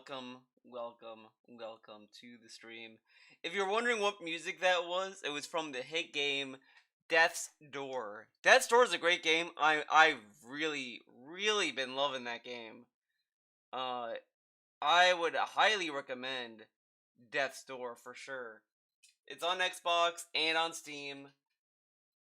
welcome to the stream. If you're wondering what music that was, it was from the hit game Death's Door. Death's Door is a great game. I've really been loving that game. Uh, I would highly recommend Death's Door for sure. It's on Xbox and on Steam.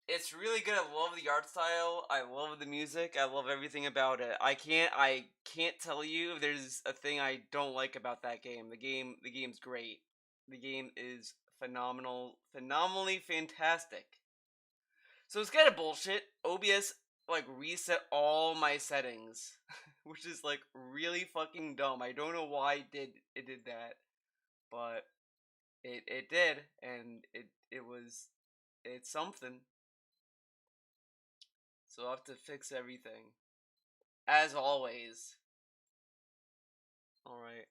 It's really good. I love the art style. I love the music. I love everything about it. I can't tell you if there's a thing I don't like about that game. The game's great. The game is phenomenally fantastic. So it's kind of bullshit. OBS like reset all my settings, which is like really fucking dumb. I don't know why it did that, but it did, and it's something. So I'll have to fix everything. As always. Alright.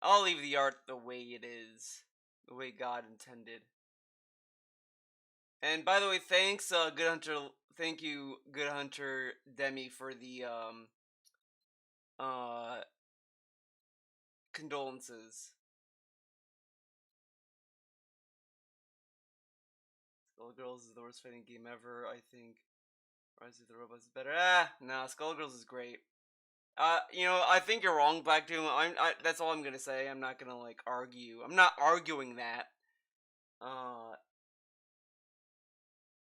I'll leave the art the way it is. The way God intended. And by the way, thanks, Good Hunter. Thank you, Good Hunter Demi, for the, condolences. Skullgirls is the worst fighting game ever, I think. Rise of the Robots is better. Nah, Skullgirls is great. I think you're wrong, Black Doom. That's all I'm gonna say. I'm not gonna like argue. I'm not arguing that.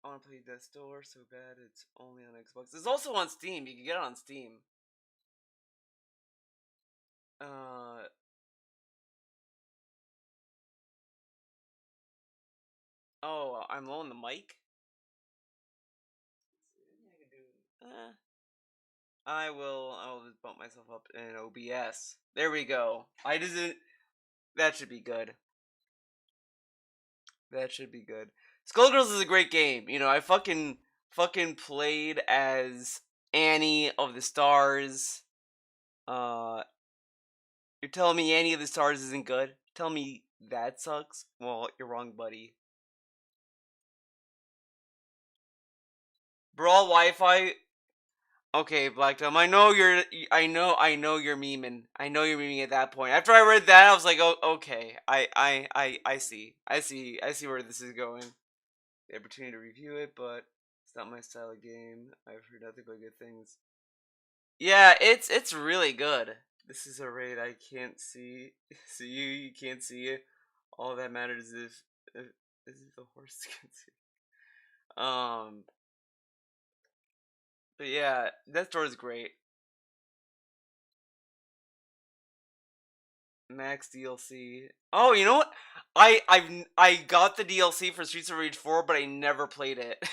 I want to play Death's Door so bad. It's only on Xbox. It's also on Steam. You can get it on Steam. Oh, I'm low on the mic. I'll just bump myself up in OBS. There we go. That should be good. That should be good. Skullgirls is a great game. I fucking played as Annie of the Stars. You're telling me Annie of the Stars isn't good? Tell me that sucks? Well, you're wrong, buddy. Brawl Wi-Fi. Okay, Black Dome. I know you're memeing. I know you're memeing at that point. After I read that, I was like, oh, okay. I see. I see where this is going. The opportunity to review it, but it's not my style of game. I've heard nothing but good things. Yeah, it's really good. This is a raid I can't see. See you can't see it. All that matters is if the horse can see. But yeah, that store is great. Max DLC. Oh, you know what? I got the DLC for Streets of Rage 4, but I never played it.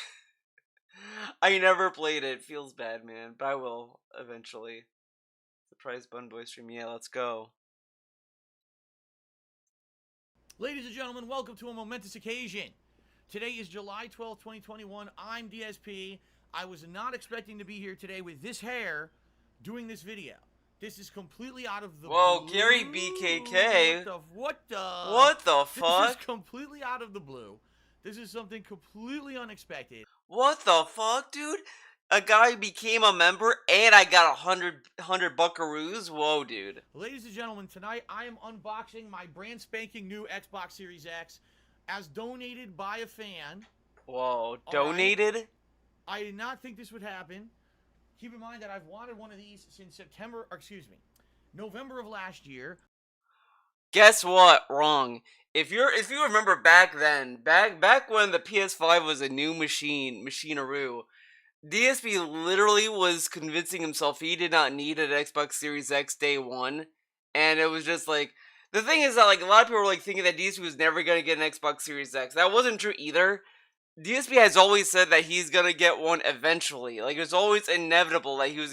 I never played it. Feels bad, man, but I will eventually. Surprise Bun Boy stream. Yeah, let's go. Ladies and gentlemen, welcome to a momentous occasion. Today is July 12th, 2021. I'm DSP. I was not expecting to be here today with this hair doing this video. This is completely out of the Whoa, blue. Gary BKK. What the fuck? This is completely out of the blue. This is something completely unexpected. What the fuck, dude? A guy became a member and I got 100 buckaroos? Whoa, dude. Ladies and gentlemen, tonight I am unboxing my brand spanking new Xbox Series X as donated by a fan. Whoa, donated? Right? I did not think this would happen. Keep in mind that I've wanted one of these since November of last year. Guess what? Wrong. If you remember back then, back when the PS5 was a new machinaroo, DSP literally was convincing himself he did not need an Xbox Series X day one, and it was just like, the thing is that like a lot of people were like thinking that DSP was never gonna get an Xbox Series X. That wasn't true either. DSP has always said that he's gonna get one eventually. Like, it's always inevitable that he was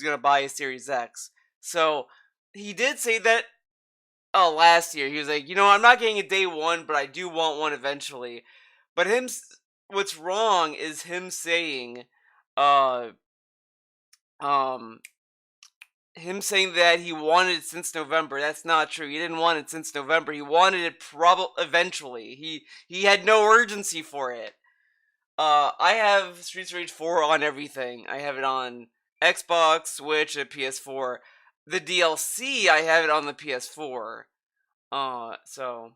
gonna buy a Series X. So he did say that last year. He was like, I'm not getting a day one, but I do want one eventually. But what's wrong is him saying, him saying that he wanted it since November. That's not true. He didn't want it since November. He wanted it eventually. He had no urgency for it. I have Streets of Rage 4 on everything. I have it on Xbox, Switch, and PS4. the DLC, I have it on the PS4. So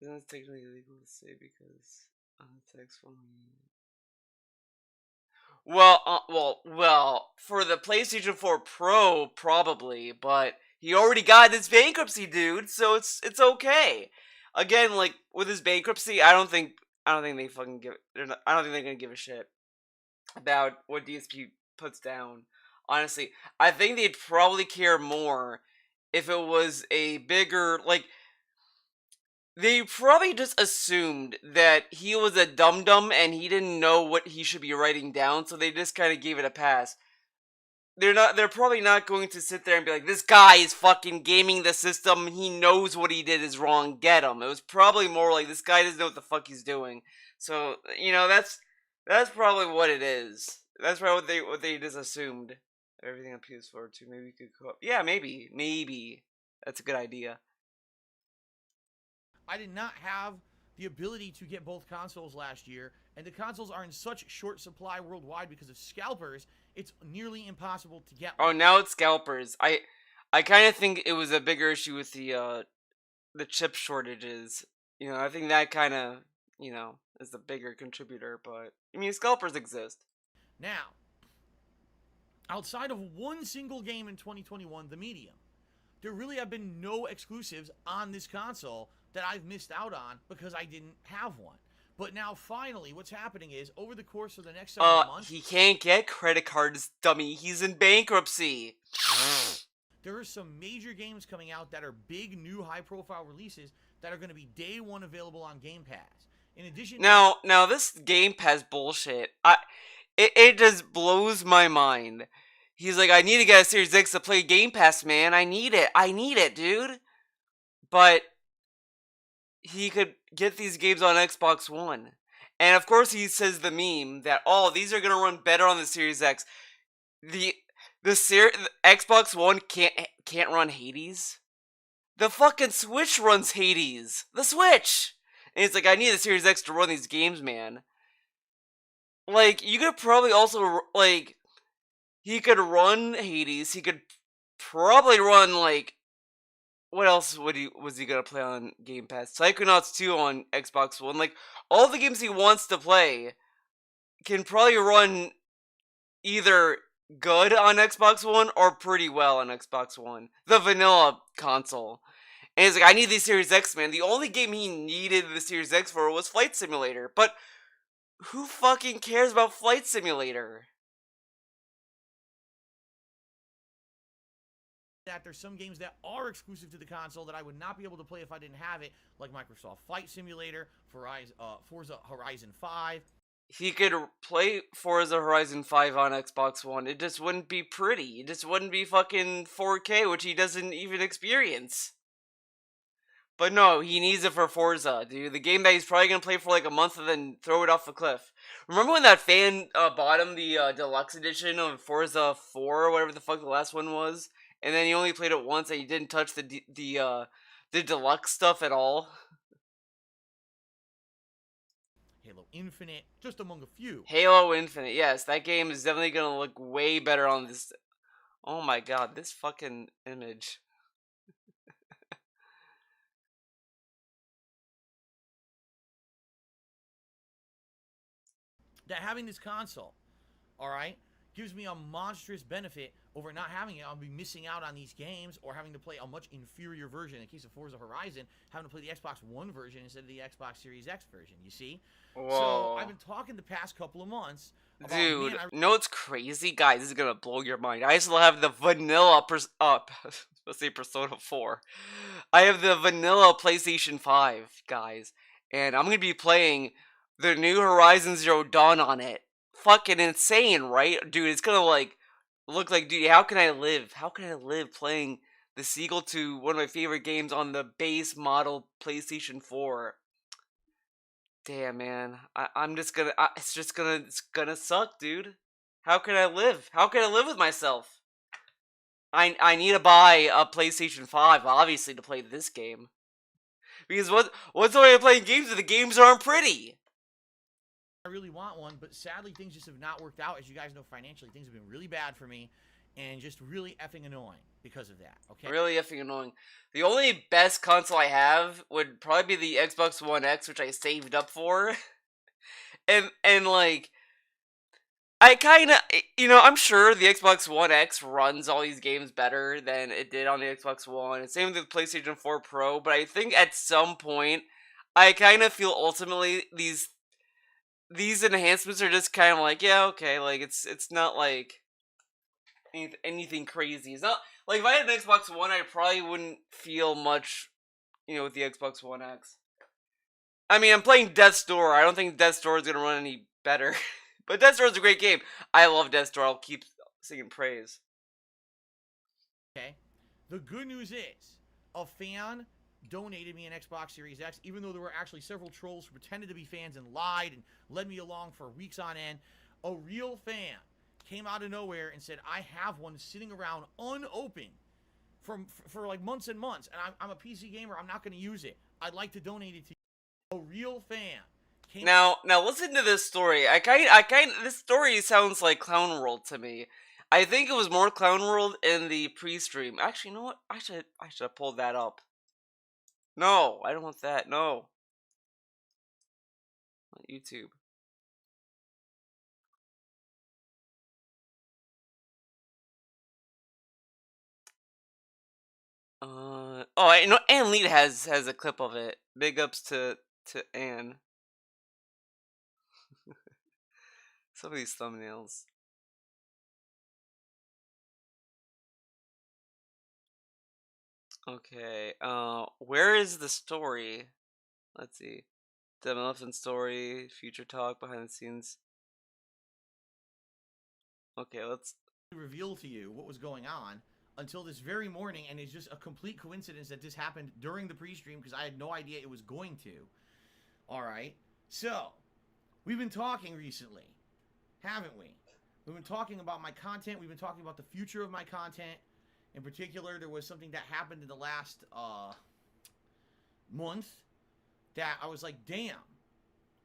isn't it technically illegal to say because text from well, for the PlayStation 4 Pro, probably, but he already got his bankruptcy, dude, so it's okay. Again, like with his bankruptcy, I don't think they fucking give. I don't think they're gonna give a shit about what DSP puts down. Honestly, I think they'd probably care more if it was a bigger like they probably just assumed that he was a dum dum and he didn't know what he should be writing down, so they just kind of gave it a pass. They're probably not going to sit there and be like, this guy is fucking gaming the system, he knows what he did is wrong, get him. It was probably more like, this guy doesn't know what the fuck he's doing. So, that's probably what it is. That's probably what they just assumed. Everything on PS4 too, maybe we could co-op. Yeah, maybe. That's a good idea. I did not have the ability to get both consoles last year, and the consoles are in such short supply worldwide because of scalpers, it's nearly impossible to get Oh, one. now it's scalpers. I kind of think it was a bigger issue with the chip shortages. I think that kind of is the bigger contributor. But I mean, scalpers exist. Now, outside of one single game in 2021, the Medium, there really have been no exclusives on this console that I've missed out on because I didn't have one. But now, finally, what's happening is over the course of the next several months, He can't get credit cards, dummy. He's in bankruptcy. there are some major games coming out that are big, new, high-profile releases that are going to be day one available on Game Pass. In addition, Now this Game Pass bullshit. It just blows my mind. He's like, I need to get a Series X to play Game Pass, man. I need it, dude. But he could get these games on Xbox One. And of course he says the meme that these are gonna run better on the Series X. The Xbox One can't run Hades. The fucking Switch runs Hades. The Switch. And it's like, I need the Series X to run these games, man. Like, you could probably also like he could run Hades. He could probably run like what else was he gonna play on Game Pass? Psychonauts 2 on Xbox One. Like all the games he wants to play can probably run either good on Xbox One or pretty well on Xbox One. The vanilla console. And he's like, I need the Series X, man. The only game he needed the Series X for was Flight Simulator. But who fucking cares about Flight Simulator? that there's some games that are exclusive to the console that I would not be able to play if I didn't have it, like Microsoft Flight Simulator, Forza Horizon 5. He could play Forza Horizon 5 on Xbox One. It just wouldn't be pretty. It just wouldn't be fucking 4K, which he doesn't even experience. But no, he needs it for Forza, dude. The game that he's probably gonna play for like a month and then throw it off a cliff. Remember when that fan bought him the deluxe edition of Forza 4 or whatever the fuck the last one was, and then he only played it once and he didn't touch the deluxe stuff at all? Halo Infinite, just among a few. Halo Infinite, yes, that game is definitely gonna look way better on this. Oh my god, this fucking image. That having this console, all right, gives me a monstrous benefit over not having it. I'll be missing out on these games or having to play a much inferior version. In case of Forza Horizon, having to play the Xbox One version instead of the Xbox Series X version, you see? Whoa. So I've been talking the past couple of months about, dude, no, it's crazy, guys. This is gonna blow your mind. I still have the vanilla let's say Persona 4. I have the vanilla PlayStation 5, guys, and I'm gonna be playing the new Horizon Zero Dawn on it. Fucking insane, right, dude? It's gonna like look like, dude. How can I live? How can I live playing the sequel to one of my favorite games on the base model PlayStation 4? Damn, man. I'm just gonna. It's gonna suck, dude. How can I live? How can I live with myself? I need to buy a PlayStation 5, obviously, to play this game. Because what's the way of playing games if the games aren't pretty? I really want one, but sadly things just have not worked out. As you guys know, financially things have been really bad for me, and just really effing annoying because of that. Okay. Really effing annoying. The only best console I have would probably be the Xbox One X, which I saved up for. and like I kind of, I'm sure the Xbox One X runs all these games better than it did on the Xbox One. And same with the PlayStation 4 Pro, but I think at some point, I kind of feel ultimately these enhancements are just kind of like, yeah, okay, like it's not like anything crazy. It's not like if I had an Xbox One, I probably wouldn't feel much, with the Xbox One X. I mean, I'm playing Death's Door. I don't think Death's Door is gonna run any better. But Death's Door is a great game. I love Death's Door. I'll keep singing praise. Okay. The good news is, a fan donated me an Xbox Series X, even though there were actually several trolls who pretended to be fans and lied and led me along for weeks on end. A real fan came out of nowhere and said, I have one sitting around unopened for like months and months, and I'm a PC gamer. I'm not going to use it. I'd like to donate it to you. A real fan. Now listen to this story. This story sounds like Clown World to me. I think it was more Clown World in the pre-stream. Actually, you know what? I should have pulled that up. No, I don't want that. No. Not YouTube. I know Ann Lee has a clip of it. Big ups to Ann. Some of these thumbnails. Okay, where is the story? Let's see. The Elephant story, future talk, behind the scenes. Okay, let's reveal to you what was going on until this very morning, and it's just a complete coincidence that this happened during the pre-stream because I had no idea it was going to. Alright, so, we've been talking recently, haven't we? We've been talking about my content, we've been talking about the future of my content. In particular, there was something that happened in the last month that I was like, damn,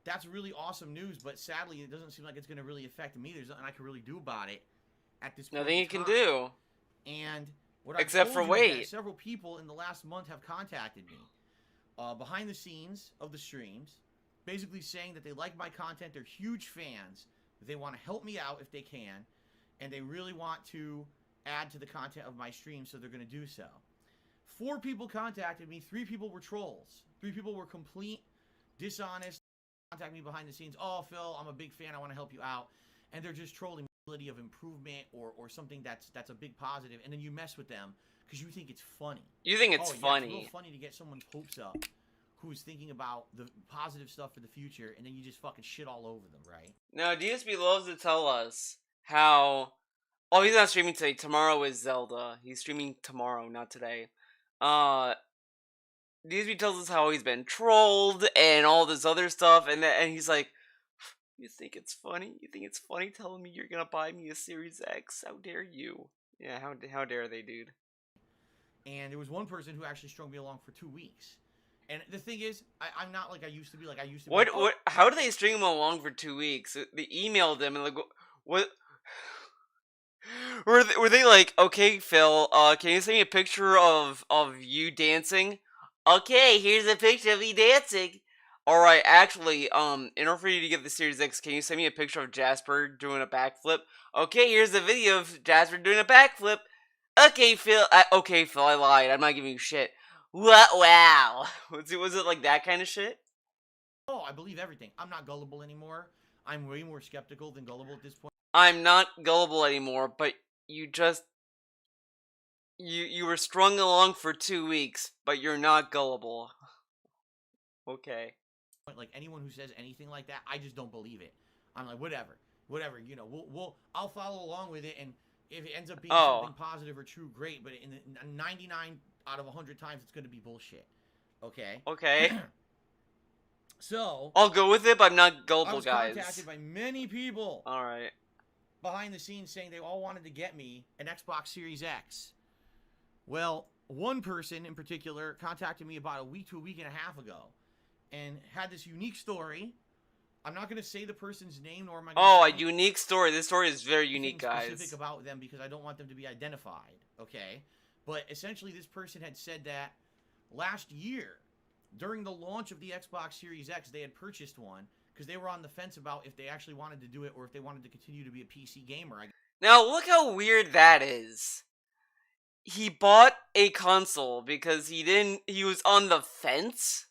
that's really awesome news, but sadly, it doesn't seem like it's going to really affect me. There's nothing I can really do about it at this point. Nothing you can do. And what except for wait. Several people in the last month have contacted me behind the scenes of the streams, basically saying that they like my content, they're huge fans, they want to help me out if they can, and they really want to add to the content of my stream, so they're going to do so. 4 people contacted me, 3 people were trolls. 3 people were complete, dishonest, contact me behind the scenes. Oh, Phil, I'm a big fan, I want to help you out. And they're just trolling ability of improvement or something that's a big positive, and then you mess with them because you think it's funny. You think it's funny. It's real funny to get someone's hopes up who's thinking about the positive stuff for the future, and then you just fucking shit all over them, right? Now, DSP loves to tell us how... Oh, he's not streaming today. Tomorrow is Zelda. He's streaming tomorrow, not today. DSP tells us how he's been trolled and all this other stuff, and he's like, you think it's funny? You think it's funny telling me you're gonna buy me a Series X? How dare you? Yeah, how dare they, dude? And there was one person who actually strung me along for 2 weeks. And the thing is, I'm not like I used to be. Like I used to be. What? How do they string him along for 2 weeks? They emailed him and like, what? Were they like, okay, Phil, can you send me a picture of you dancing? Okay, here's a picture of me dancing. Alright, actually, in order for you to get the Series X, can you send me a picture of Jasper doing a backflip? Okay, here's a video of Jasper doing a backflip. Okay, Phil, I lied. I'm not giving you shit. What? Wow. Was it like that kind of shit? Oh, I believe everything. I'm not gullible anymore. I'm way more skeptical than gullible at this point. I'm not gullible anymore, but you just... You were strung along for 2 weeks, but you're not gullible. Okay. Like anyone who says anything like that, I just don't believe it. I'm like, whatever, you know, I'll follow along with it, and if it ends up being something positive or true, great. But in 99 out of 100 times, it's going to be bullshit. Okay. Okay. So I'll go with it, but I'm not gullible, guys. I was contacted by many people. All right. Behind the scenes, saying they all wanted to get me an Xbox Series X. Well, one person in particular contacted me about a week to a week and a half ago, and had this unique story I'm not going to say the person's name, nor am I going to Oh, say a unique story. This story is very unique, anything specific guys. about them because I don't want them to be identified. Okay, but essentially, this person had said that last year, during the launch of the Xbox Series X, they had purchased one because they were on the fence about if they actually wanted to do it or if they wanted to continue to be a PC gamer. Now, look how weird that is. He bought a console because he was on the fence?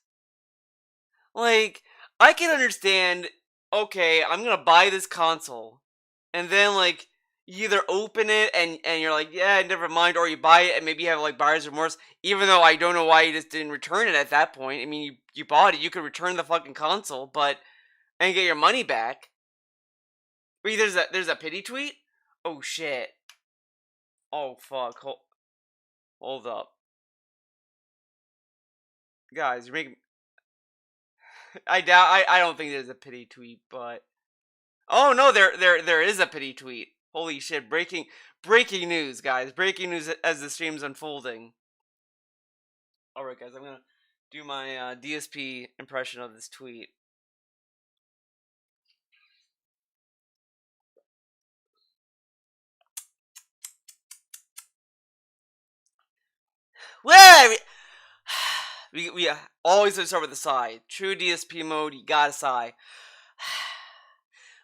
Like, I can understand, okay, I'm gonna buy this console. And then, like, you either open it and you're like, yeah, never mind, or you buy it and maybe you have, like, buyer's remorse, even though I don't know why you just didn't return it at that point. I mean, you bought it, you could return the fucking console, but, and get your money back. Wait, there's a pity tweet? Oh, shit. Oh, fuck. Hold up. Guys, you're making... I don't think there's a pity tweet, but... Oh, no, there is a pity tweet. Holy shit, breaking news, guys. Breaking news as the stream's unfolding. Alright, guys, I'm gonna do my DSP impression of this tweet. Well, we always start with a sigh. True DSP mode, you gotta sigh.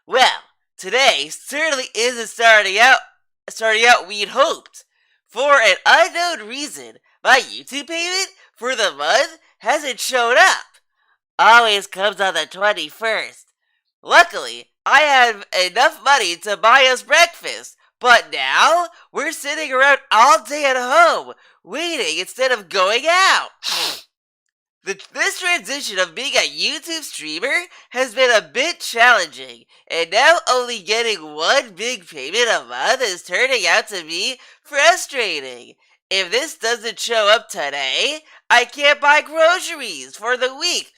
Well, today certainly isn't starting out we'd hoped. For an unknown reason, my YouTube payment for the month hasn't shown up. Always comes on the 21st. Luckily, I have enough money to buy us breakfast, but now we're sitting around all day at home, waiting instead of going out. This transition of being a YouTube streamer has been a bit challenging, and now only getting one big payment a month is turning out to be frustrating. If this doesn't show up today, I can't buy groceries for the week.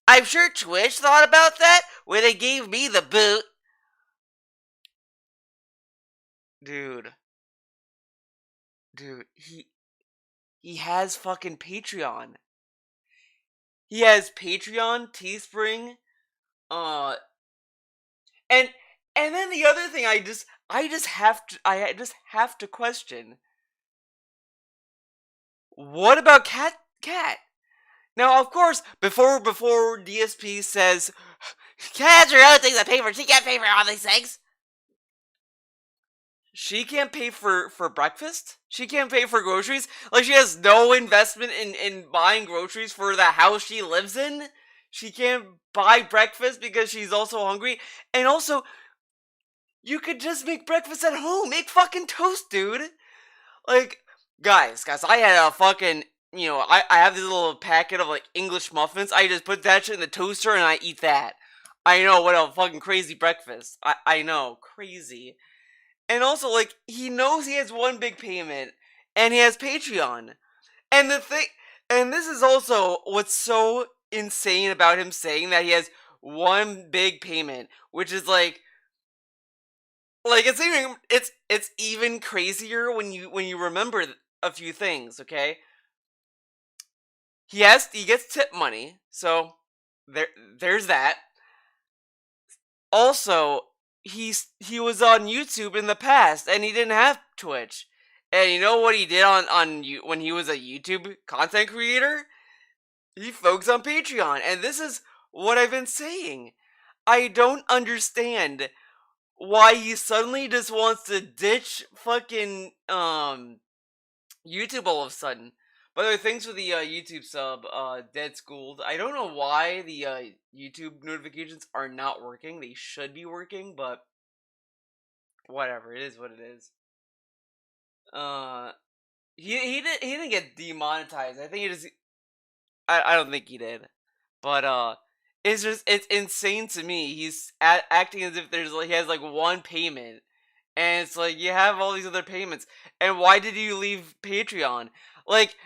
I'm sure Twitch thought about that when they gave me the boot. Dude, he has fucking Patreon. He has Patreon, Teespring, and then the other thing I just have to question. What about Cat? Now, of course, before DSP says Cat has her own things to pay for, she can't pay for all these things. She can't pay for breakfast? She can't pay for groceries? Like, she has no investment in buying groceries for the house she lives in? She can't buy breakfast because she's also hungry? And also, you could just make breakfast at home. Make fucking toast, dude. Like, guys, I had a fucking, I have this little packet of, like, English muffins. I just put that shit in the toaster and I eat that. I know, what a fucking crazy breakfast. I know, crazy. And also, like, he knows he has one big payment, and he has Patreon. And and this is also what's so insane about him saying that he has one big payment, which is like it's even crazier when you remember a few things, okay? He gets tip money, so there's that. Also, he was on YouTube in the past, and he didn't have Twitch. And you know what he did when he was a YouTube content creator? He focused on Patreon, and this is what I've been saying. I don't understand why he suddenly just wants to ditch fucking YouTube all of a sudden. By the way, thanks for the YouTube sub, Dead Schooled. I don't know why the YouTube notifications are not working. They should be working, but whatever. It is what it is. He didn't get demonetized. I think he just... I don't think he did. But, it's insane to me. He's acting as if he has, like, one payment. And it's like, you have all these other payments. And why did you leave Patreon? Like...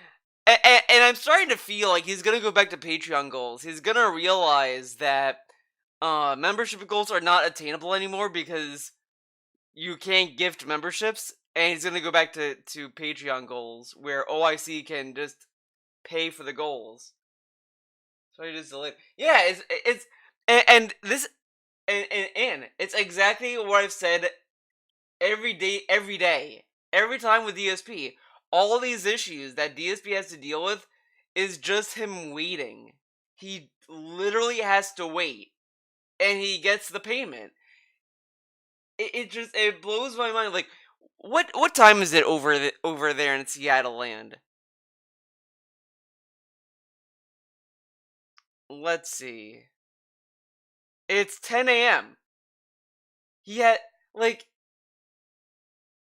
And I'm starting to feel like he's gonna go back to Patreon goals. He's gonna realize that membership goals are not attainable anymore because you can't gift memberships, and he's gonna go back to Patreon goals where OIC can just pay for the goals. So he just delayed. Yeah, And this and it's exactly what I've said every day, every time with DSP. All these issues that DSP has to deal with is just him waiting. He literally has to wait, and he gets the payment. It blows my mind. Like, what time is it over there in Seattle land? Let's see. It's 10 a.m. Yet, like,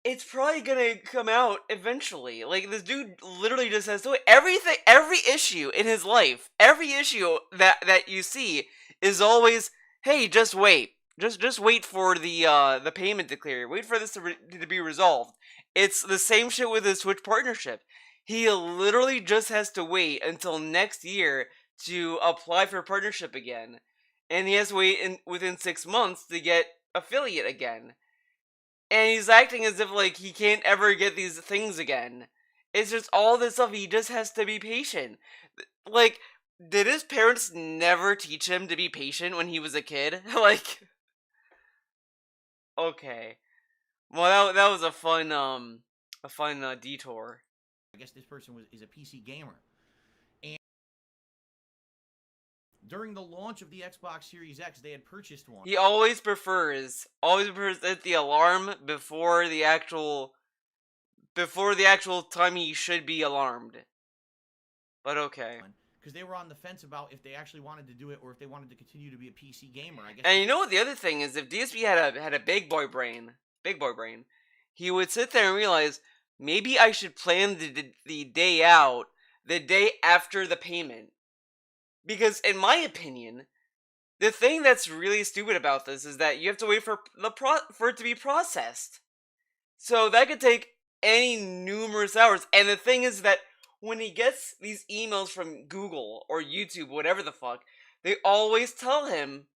it's probably gonna come out eventually. Like, this dude literally just has to wait. Everything, every issue in his life, every issue that you see is always, hey, just wait. Just wait for the payment to clear. Wait for this to be resolved. It's the same shit with his Twitch partnership. He literally just has to wait until next year to apply for partnership again, and he has to wait within 6 months to get affiliate again, and he's acting as if like he can't ever get these things again. It's just all this stuff. He just has to be patient. Like, did his parents never teach him to be patient when he was a kid? Like, okay, well that was a fun detour. I guess this person is a PC gamer. And during the launch of the Xbox Series X, they had purchased one. He always prefers the alarm before the actual time he should be alarmed. But okay. Because they were on the fence about if they actually wanted to do it or if they wanted to continue to be a PC gamer. I guess. And you know what the other thing is, if DSP had a big boy brain, he would sit there and realize maybe I should plan the day out, the day after the payment. Because in my opinion, the thing that's really stupid about this is that you have to wait for it to be processed. So that could take any numerous hours. And the thing is that when he gets these emails from Google or YouTube, whatever the fuck, they always tell him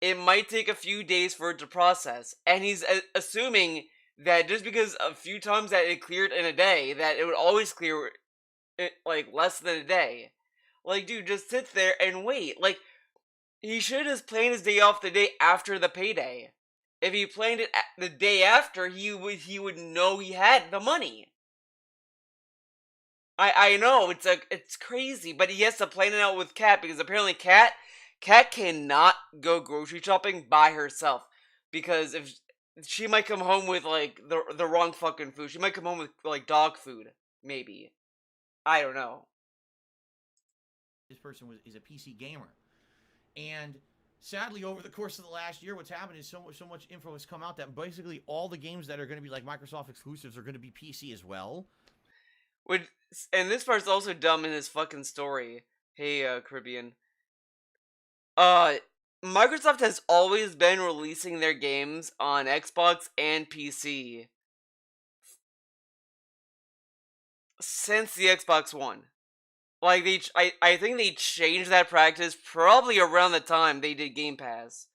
it might take a few days for it to process. And he's assuming that just because a few times that it cleared in a day, that it would always clear it, like, less than a day. Like, dude, just sit there and wait. Like, he should have planned his day off the day after the payday. If he planned it the day after, he would know he had the money. I know it's crazy, but he has to plan it out with Kat, because apparently Kat cannot go grocery shopping by herself, because if she might come home with like the wrong fucking food. She might come home with like dog food, maybe. I don't know. This person is a PC gamer, and sadly, over the course of the last year, what's happened is so much info has come out that basically all the games that are going to be like Microsoft exclusives are going to be PC as well. And this part's also dumb in his fucking story. Hey, Caribbean. Microsoft has always been releasing their games on Xbox and PC since the Xbox One. Like, I think they changed that practice probably around the time they did Game Pass.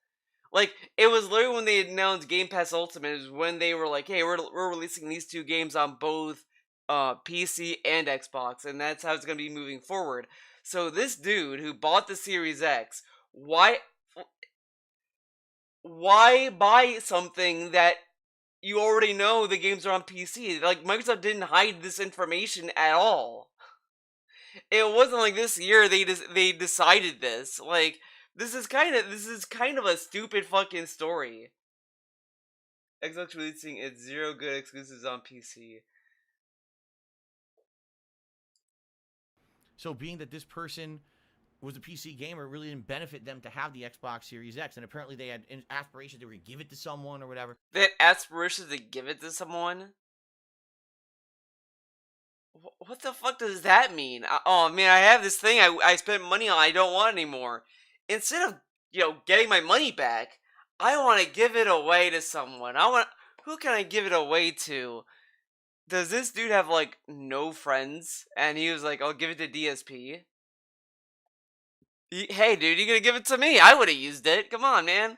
Like, it was literally when they announced Game Pass Ultimate is when they were like, hey, we're releasing these two games on both PC and Xbox, and that's how it's going to be moving forward. So this dude who bought the Series X, why buy something that you already know the games are on PC? Like, Microsoft didn't hide this information at all. It wasn't like this year they decided this. Like, this is kind of a stupid fucking story. Xbox releasing its 0 good exclusives on PC. So being that this person was a PC gamer, it really didn't benefit them to have the Xbox Series X, and apparently they had aspirations they were going to give it to someone or whatever. They had aspirations to give it to someone? What the fuck does that mean? Oh man, I have this thing I spent money on, I don't want anymore. Instead of, getting my money back, I want to give it away to someone. Who can I give it away to? Does this dude have like no friends? And he was like, I'll give it to DSP. Hey dude, you gonna give it to me? I would have used it. Come on, man.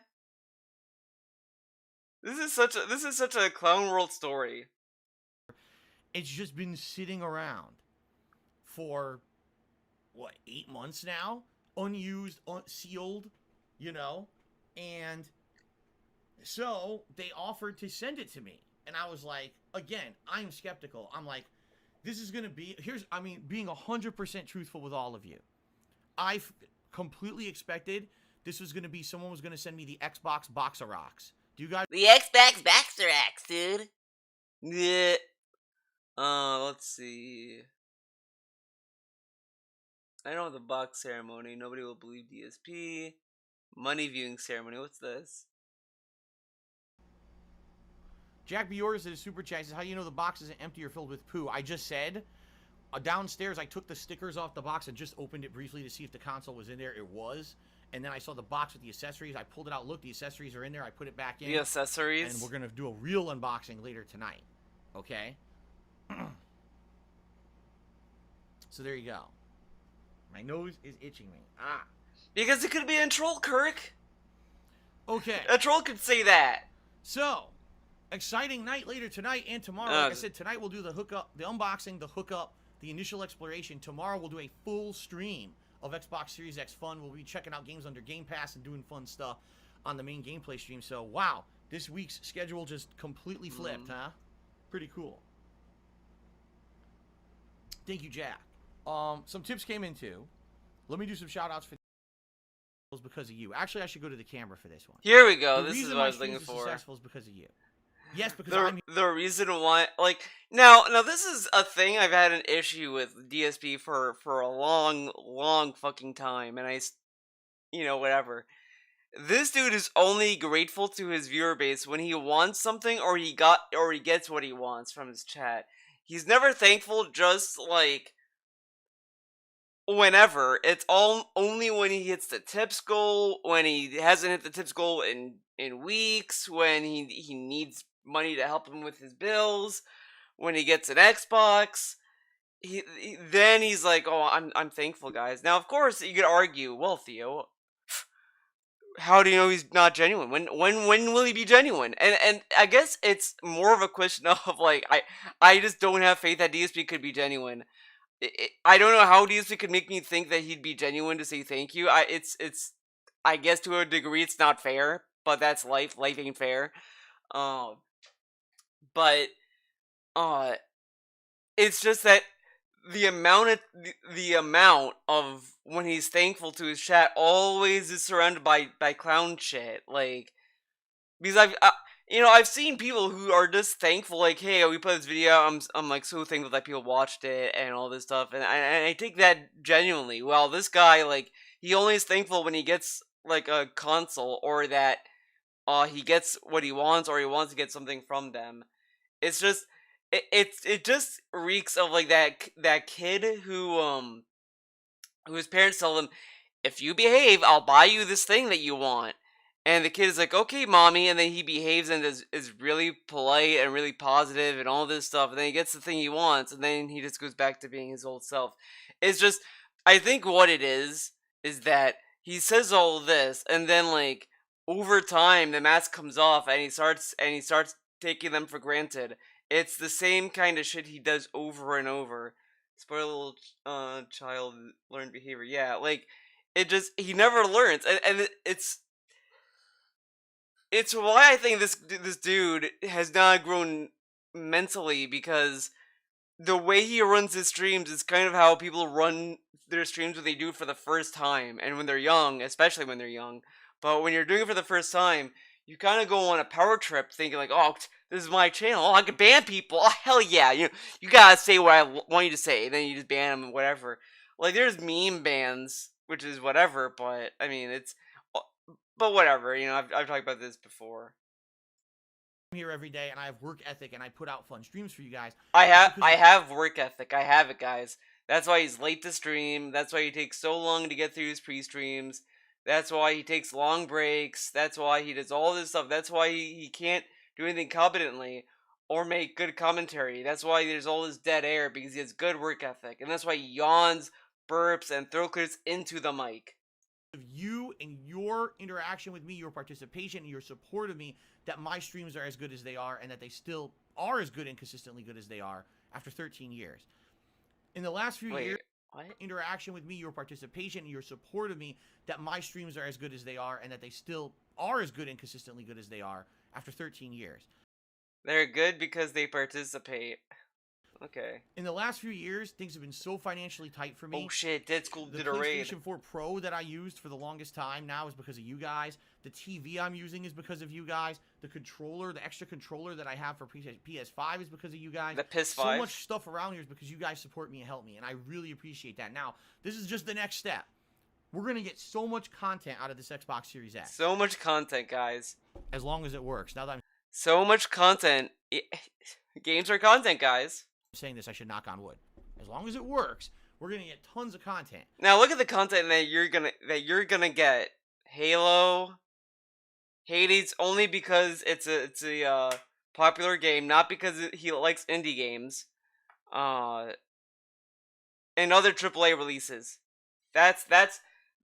This is such a clown world story. It's just been sitting around for 8 months now, unused, sealed. you know? And so they offered to send it to me. And I was like, again, I'm skeptical. I'm like, this is going to be, being 100% truthful with all of you. I completely expected this was going to be someone was going to send me the Xbox Boxer Rocks. Do you guys? The Xbox Boxer Rocks, dude. Yeah. Let's see. I know the box ceremony. Nobody will believe DSP. Money viewing ceremony. What's this? Jack Bior says super chat says, how do you know the box isn't empty or filled with poo? I just said downstairs I took the stickers off the box and just opened it briefly to see if the console was in there. It was. And then I saw the box with the accessories. I pulled it out. Look, the accessories are in there. I put it back in. The accessories? And we're going to do a real unboxing later tonight. Okay? So there you go. My nose is itching me. Ah. Because it could be a troll, Kirk. Okay. A troll could say that. So, exciting night later tonight and tomorrow. Like I said, tonight we'll do the hookup, the unboxing, the hookup, the initial exploration. Tomorrow we'll do a full stream of Xbox Series X fun. We'll be checking out games under Game Pass and doing fun stuff on the main gameplay stream. So, wow, this week's schedule just completely flipped, huh? Pretty cool. Thank you, Jack. Some tips came in too. Let me do some shout outs for because of you. Actually, I should go to the camera for this one. Here we go. The this is reason what I my was looking streams are for. successful is because of you. Yes, because I'm the reason why, like, now this is a thing I've had an issue with DSP for a long fucking time, and whatever. This dude is only grateful to his viewer base when he wants something or he gets what he wants from his chat. He's never thankful just like whenever. It's only when he hits the tips goal, when he hasn't hit the tips goal in weeks, when he needs money to help him with his bills, when he gets an Xbox. Then he's like, "Oh, I'm thankful, guys." Now, of course, you could argue, "Well, Theo, how do you know he's not genuine? When will he be genuine?" And I guess it's more of a question of like I just don't have faith that DSP could be genuine. I don't know how DSP could make me think that he'd be genuine to say thank you. I guess to a degree it's not fair, but that's life. Life ain't fair. But it's just that the amount of when he's thankful to his chat always is surrounded by clown shit. Like, because I've seen people who are just thankful, like, hey, we put this video out, I'm like so thankful that people watched it and all this stuff, and I take that genuinely. Well, this guy, like, he only is thankful when he gets like a console or that he gets what he wants or he wants to get something from them. It's just it just reeks of like that kid who his parents tell him, if you behave, I'll buy you this thing that you want. And the kid is like, okay, mommy, and then he behaves and is really polite and really positive and all this stuff, and then he gets the thing he wants, and then he just goes back to being his old self. It's just, I think what it is that he says all of this, and then like over time the mask comes off, and he starts taking them for granted. It's the same kind of shit he does over and over. Spoiled child learned behavior. Yeah, like he never learns, and it's why I think this dude has not grown mentally, because the way he runs his streams is kind of how people run their streams when they do it for the first time and when they're young, especially when they're young. But when you're doing it for the first time, you kind of go on a power trip thinking like, oh, this is my channel. Oh, I can ban people. Oh, hell yeah. You gotta say what I want you to say. And then you just ban them and whatever. Like, there's meme bans, which is whatever, but, I mean, but whatever, I've talked about this before. I'm here every day, and I have work ethic, and I put out fun streams for you guys. I have work ethic. I have it, guys. That's why he's late to stream. That's why he takes so long to get through his pre-streams. That's why he takes long breaks. That's why he does all this stuff. That's why he can't do anything competently or make good commentary. That's why there's all this dead air, because he has good work ethic. And that's why he yawns, burps, and throw clears into the mic. Of you and your interaction with me, your participation, and your support of me, that my streams are as good as they are, and that they still are as good and consistently good as they are after 13 years. In the last few years... What? interaction with me, your participation, and your support of me, that my streams are as good as they are, and that they still are as good and consistently good as they are after 13 years. They're good because they participate. Okay. In the last few years, things have been so financially tight for me. Oh shit, Dead School The did a raid. PlayStation 4 Pro that I used for the longest time now is because of you guys. The TV I'm using is because of you guys. The controller, the extra controller that I have for PS5 is because of you guys. The PS5? So much stuff around here is because you guys support me and help me, and I really appreciate that. Now, this is just the next step. We're going to get so much content out of this Xbox Series X. So much content, guys. As long as it works. Now that I'm So much content. Games are content, guys. saying this, I should knock on wood. As long as it works, we're going to get tons of content. Now look at the content that you're gonna get. Halo, Hades, only because it's a popular game, not because he likes indie games. And other AAA releases. That's the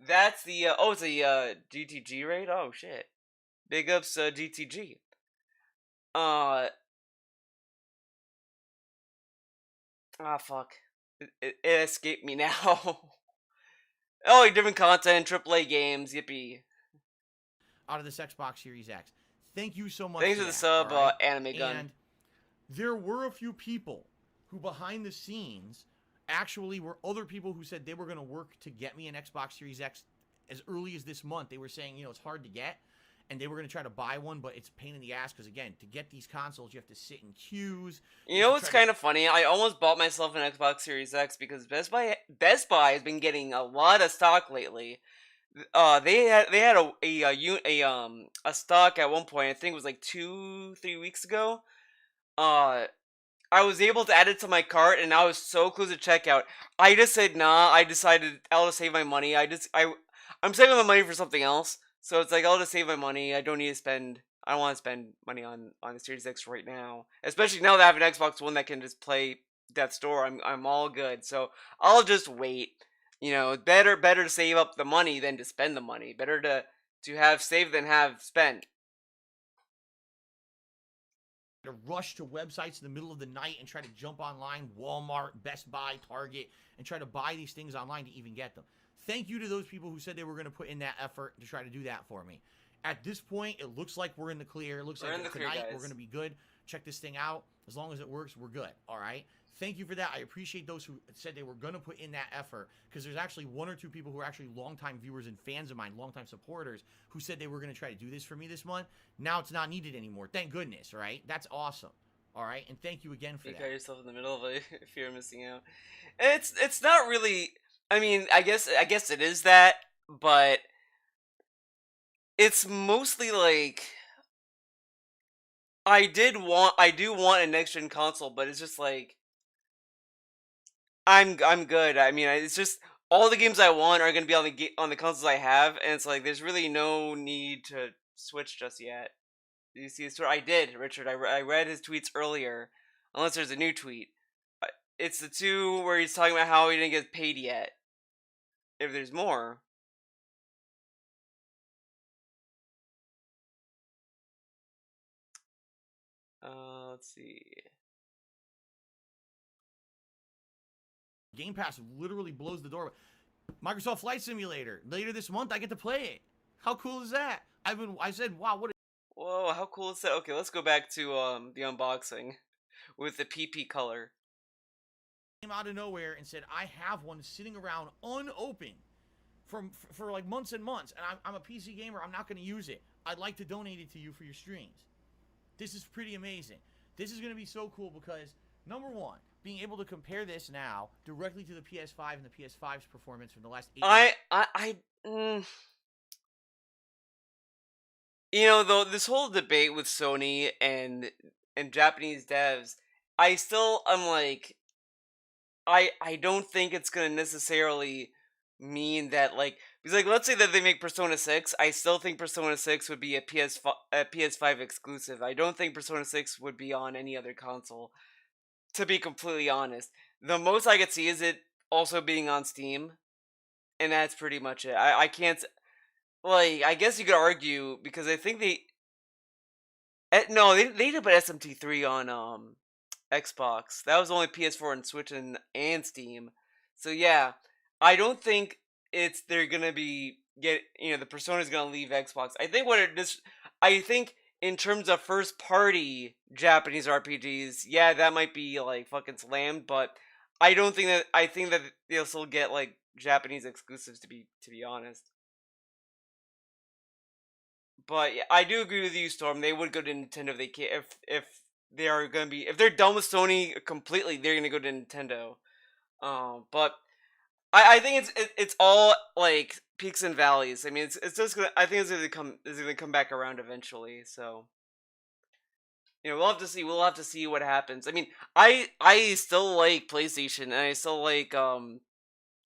it's a GTG raid. Oh shit, big ups GTG. Fuck. It escaped me now. Oh, different content, AAA games, yippee. Out of this Xbox Series X. Thank you so much. Thanks for the sub, Anime Gun. And there were a few people who behind the scenes actually were other people who said they were going to work to get me an Xbox Series X as early as this month. They were saying, you know, it's hard to get, and they were going to try to buy one, but it's a pain in the ass because, again, to get these consoles, you have to sit in queues. You know what's kind of funny? I almost bought myself an Xbox Series X because Best Buy has been getting a lot of stock lately. They had a stock at one point. I think it was like 2-3 weeks ago. I was able to add it to my cart, and I was so close to checkout. I just said nah. I decided I'll just save my money. I'm saving my money for something else. So it's like I'll just save my money. I don't need to spend. I don't want to spend money on the Series X right now, especially now that I have an Xbox One that can just play Death's Door. I'm all good. So I'll just wait. You know, better to save up the money than to spend the money. Better to have saved than have spent. To rush to websites in the middle of the night and try to jump online, Walmart, Best Buy, Target, and try to buy these things online to even get them. Thank you to those people who said they were going to put in that effort to try to do that for me. At this point, it looks like we're in the clear. It looks like tonight we're going to be good. Check this thing out. As long as it works, we're good. All right? Thank you for that. I appreciate those who said they were going to put in that effort, because there's actually one or two people who are actually longtime viewers and fans of mine, longtime supporters, who said they were going to try to do this for me this month. Now it's not needed anymore. Thank goodness, right? That's awesome. All right? And thank you again for that. You got yourself in the middle of a fear of missing out. It's not really... I mean, I guess it is that, but it's mostly like... I do want a next-gen console, but it's just like... I'm good. I mean, it's just all the games I want are gonna be on the consoles I have, and it's like there's really no need to switch just yet. Did you see his tweet? I did, Richard. I read his tweets earlier, unless there's a new tweet. It's the two where he's talking about how he didn't get paid yet. If there's more. Let's see. Game Pass literally blows the door. Microsoft Flight Simulator. Later this month, I get to play it. How cool is that? I said, wow, what? Whoa, how cool is that? Okay, let's go back to the unboxing with the PP color. Came out of nowhere and said, I have one sitting around unopened for like months and months, and I'm a PC gamer. I'm not going to use it. I'd like to donate it to you for your streams. This is pretty amazing. This is going to be so cool because, number one, being able to compare this now directly to the PS5 and the PS5's performance from the last 8 years. You know, though, this whole debate with Sony and Japanese devs, I'm like, I don't think it's gonna necessarily mean that, like, because, like, let's say that they make Persona 6, I still think Persona 6 would be a PS5 exclusive. I don't think Persona 6 would be on any other console, to be completely honest. The most I could see is it also being on Steam, and that's pretty much it. I can't, like, I guess you could argue, because I think they did put SMT3 on Xbox. That was only PS4 and Switch and Steam. So yeah, I don't think they're gonna be the Persona's gonna leave Xbox. I think I think in terms of first party Japanese RPGs, yeah, that might be like fucking slammed, but I think that they'll still get like Japanese exclusives to be honest. But yeah, I do agree with you, Storm. They would go to Nintendo if they can if they are gonna be if they're done with Sony completely, they're gonna go to Nintendo. But I think it's all like peaks and valleys. I mean, it's just gonna. I think it's gonna come back around eventually. So we'll have to see. We'll have to see what happens. I mean, I still like PlayStation, and I still like I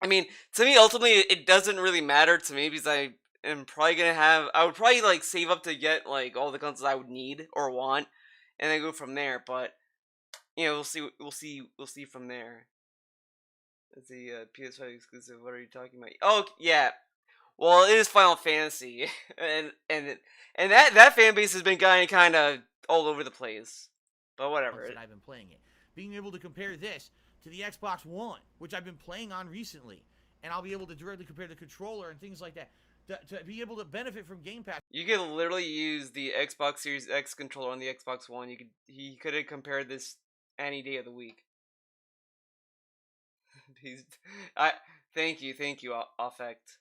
mean, to me, ultimately, it doesn't really matter to me because I am probably gonna have. I would probably like save up to get like all the consoles I would need or want, and then go from there. But we'll see. We'll see. We'll see from there. It's a PS5 exclusive. What are you talking about? Oh yeah. Well, it is Final Fantasy, and that fan base has been kind of all over the place. But whatever. That I've been playing it. Being able to compare this to the Xbox One, which I've been playing on recently, and I'll be able to directly compare the controller and things like that. To be able to benefit from Game Pass. You could literally use the Xbox Series X controller on the Xbox One. He could have compared this any day of the week. I thank you, Affect.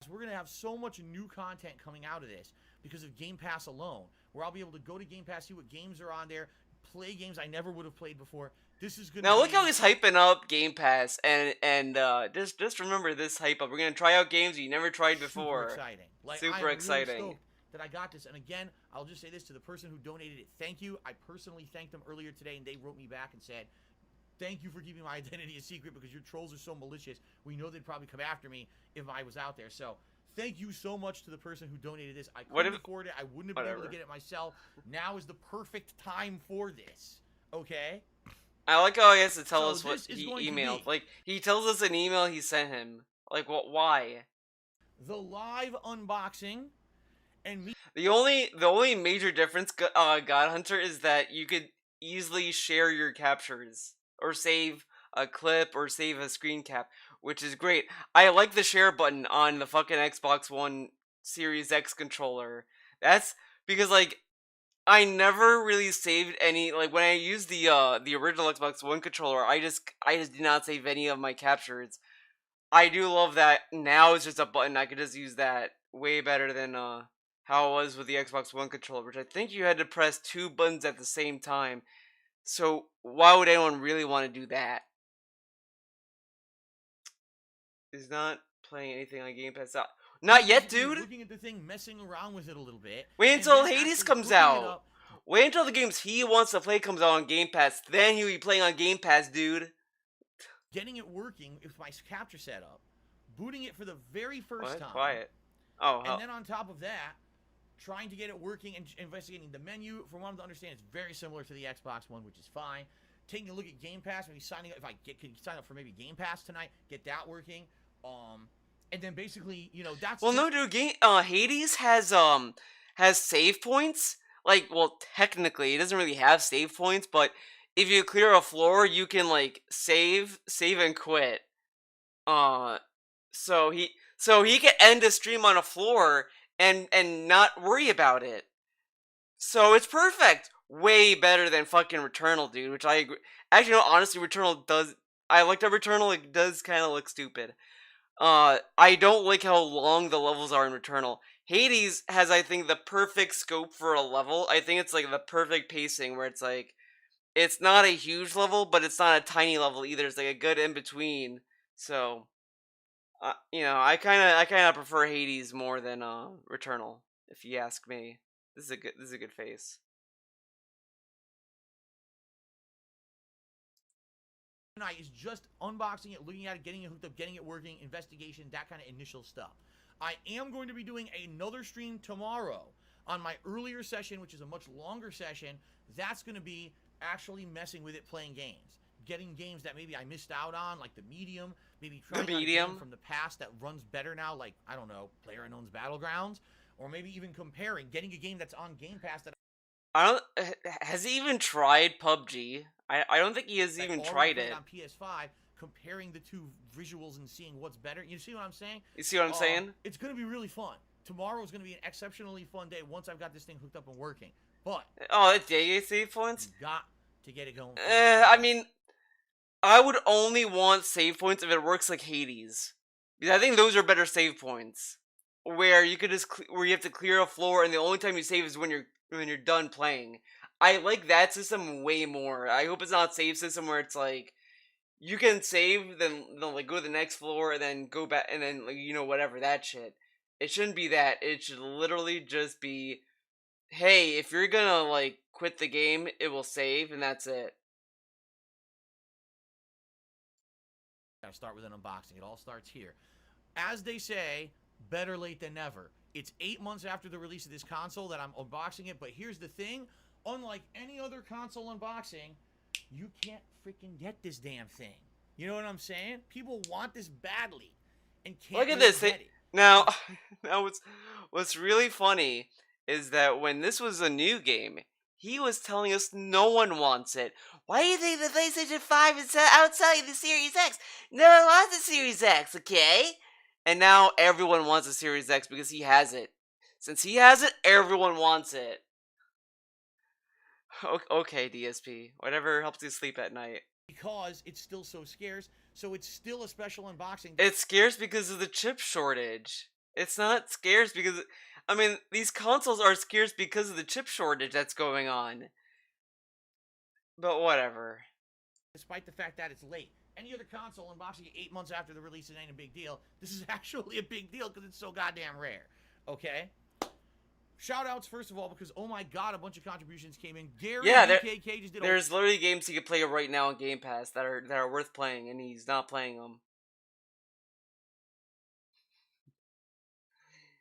We're going to have so much new content coming out of this because of Game Pass alone, where I'll be able to go to Game Pass, see what games are on there, play games I never would have played before. This is Now look how he's hyping up Game Pass, and just remember this hype up. We're gonna try out games you never tried before. Super exciting. Super exciting. Really that I got this, and again, I'll just say this to the person who donated it. Thank you. I personally thanked them earlier today, and they wrote me back and said, "Thank you for keeping my identity a secret because your trolls are so malicious. We know they'd probably come after me if I was out there." So thank you so much to the person who donated this. I couldn't afford it. I wouldn't have been able to get it myself. Now is the perfect time for this. Okay? I like how he has to tell us what he emailed. Like, he tells us an email he sent him. Like, what? Why? The live unboxing and me. The only major difference, God Hunter, is that you could easily share your captures or save a clip or save a screen cap, which is great. I like the share button on the fucking Xbox One Series X controller. That's because like I never really saved any. Like when I used the original Xbox One controller, I just did not save any of my captures. I do love that now it's just a button. I could just use that way better than how it was with the Xbox One controller, which I think you had to press two buttons at the same time. So why would anyone really want to do that? Is not playing anything on Game Pass. Not yet, dude. Looking at the thing, messing around with it a little bit. Wait until Hades comes out. Wait until the games he wants to play comes out on Game Pass. Then he'll be playing on Game Pass, dude. Getting it working with my capture setup, booting it for the very first time. Quiet. Oh. And then on top of that, trying to get it working and investigating the menu. From what I'm to understand, it's very similar to the Xbox One, which is fine. Taking a look at Game Pass, maybe signing up. If I can sign up for maybe Game Pass tonight, get that working. And then basically, that's no, dude. Hades has save points. Like, well, technically, it doesn't really have save points, but if you clear a floor, you can like save and quit. So he can end a stream on a floor and not worry about it. So it's perfect. Way better than fucking Returnal, dude. Which I agree. Actually, no, honestly, Returnal does. I like that Returnal. It does kind of look stupid. I don't like how long the levels are in Returnal. Hades has, I think, the perfect scope for a level. I think it's like the perfect pacing where it's like, it's not a huge level, but it's not a tiny level either. It's like a good in between. So, I kind of prefer Hades more than Returnal, if you ask me. This is a good face. Tonight is just unboxing it, looking at it, getting it hooked up, getting it working, investigation, that kind of initial stuff. I am going to be doing another stream tomorrow on my earlier session, which is a much longer session. That's going to be actually messing with it, playing games. Getting games that maybe I missed out on, like the Medium. Maybe trying a game from the past that runs better now, like, I don't know, PlayerUnknown's Battlegrounds. Or maybe even comparing, getting a game that's on Game Pass that has he even tried PUBG? I don't think he has even tried it. On PS5, comparing the two visuals and seeing what's better. You see what I'm saying? You see what I'm saying? It's going to be really fun. Tomorrow is going to be an exceptionally fun day once I've got this thing hooked up and working. But Oh, it's yeah, save points. you got to get it going. I mean, I would only want save points if it works like Hades, because I think those are better save points, where you could just where you have to clear a floor, and the only time you save is when you're done playing. I like that system way more. I hope it's not a save system where it's like you can save, then like go to the next floor, and then go back, and then like whatever that shit. It shouldn't be that. It should literally just be, hey, if you're gonna like quit the game, it will save, and that's it. Gotta start with an unboxing. It all starts here. As they say, better late than never. It's 8 months after the release of this console that I'm unboxing it, but here's the thing. Unlike any other console unboxing, you can't freaking get this damn thing. You know what I'm saying? People want this badly and can't Look at really this. get it. Now what's really funny is that when this was a new game, he was telling us no one wants it. Why do you think the PlayStation 5 is outselling the Series X? No one wants the Series X, okay? And now everyone wants the Series X because he has it. Since he has it, everyone wants it. Okay, DSP. Whatever helps you sleep at night. Because it's still so scarce, so it's still a special unboxing. It's scarce because of the chip shortage. It's not scarce because... I mean, these consoles are scarce because of the chip shortage that's going on. But whatever. Despite the fact that it's late. Any other console unboxing 8 months after the release, it ain't a big deal. This is actually a big deal because it's so goddamn rare. Okay? Shout outs, first of all, because oh my god, a bunch of contributions came in. Gary BKK just did there's literally games you can play right now on Game Pass that are worth playing, and he's not playing them.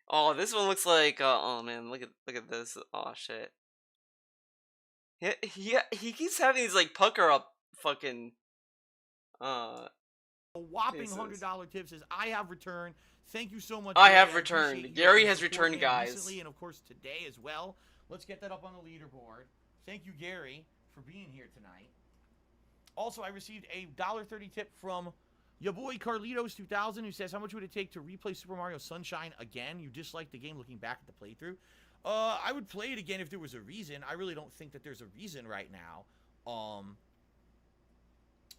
Oh, this one looks like oh man, look at this. Oh shit. He keeps having these like pucker up fucking a whopping $100 tip says, I have returned. Thank you so much. I have returned. Gary has returned, guys. Recently, and of course today as well. Let's get that up on the leaderboard. Thank you, Gary, for being here tonight. Also, I received a $1.30 tip from your boy Carlitos 2000, who says, how much would it take to replay Super Mario Sunshine again? You disliked the game looking back at the playthrough. I would play it again if there was a reason. I really don't think that there's a reason right now.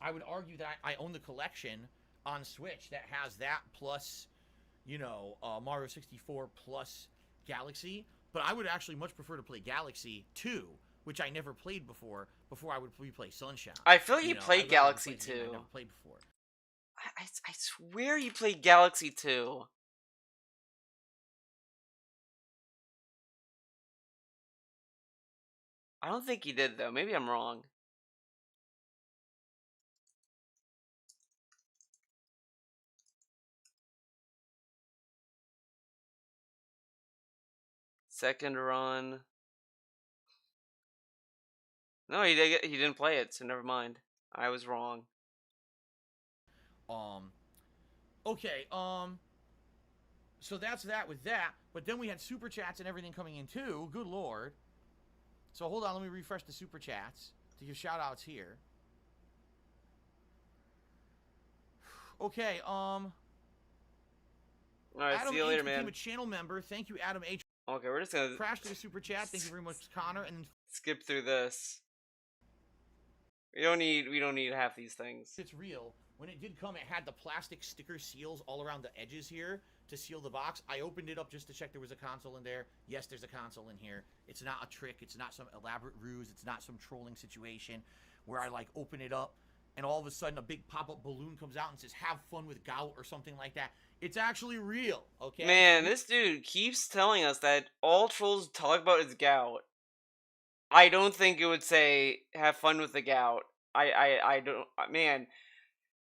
I would argue that I own the collection on Switch that has that plus, Mario 64 plus Galaxy. But I would actually much prefer to play Galaxy 2, which I never played before I would replay Sunshine. I feel like you played Galaxy 2. I never played before. I swear you played Galaxy 2. I don't think you did, though. Maybe I'm wrong. Second run. No, he didn't play it, so never mind. I was wrong. Okay, so that's that with that, but then we had super chats and everything coming in too. Good lord. So hold on, let me refresh the super chats to give shout outs here. Okay, Alright, Adam see you later, H man. became a channel member. Thank you, Adam H. Okay, we're just gonna crash to the super chat. Thank you very much, Connor. And skip through this. We don't need half these things. It's real. When it did come, it had the plastic sticker seals all around the edges here to seal the box. I opened it up just to check there was a console in there. Yes, there's a console in here. It's not a trick. It's not some elaborate ruse. It's not some trolling situation where I like open it up and all of a sudden a big pop-up balloon comes out and says have fun with gout or something like that. It's actually real, okay? Man, this dude keeps telling us that all trolls talk about is gout. I don't think it would say have fun with the gout. I don't, man,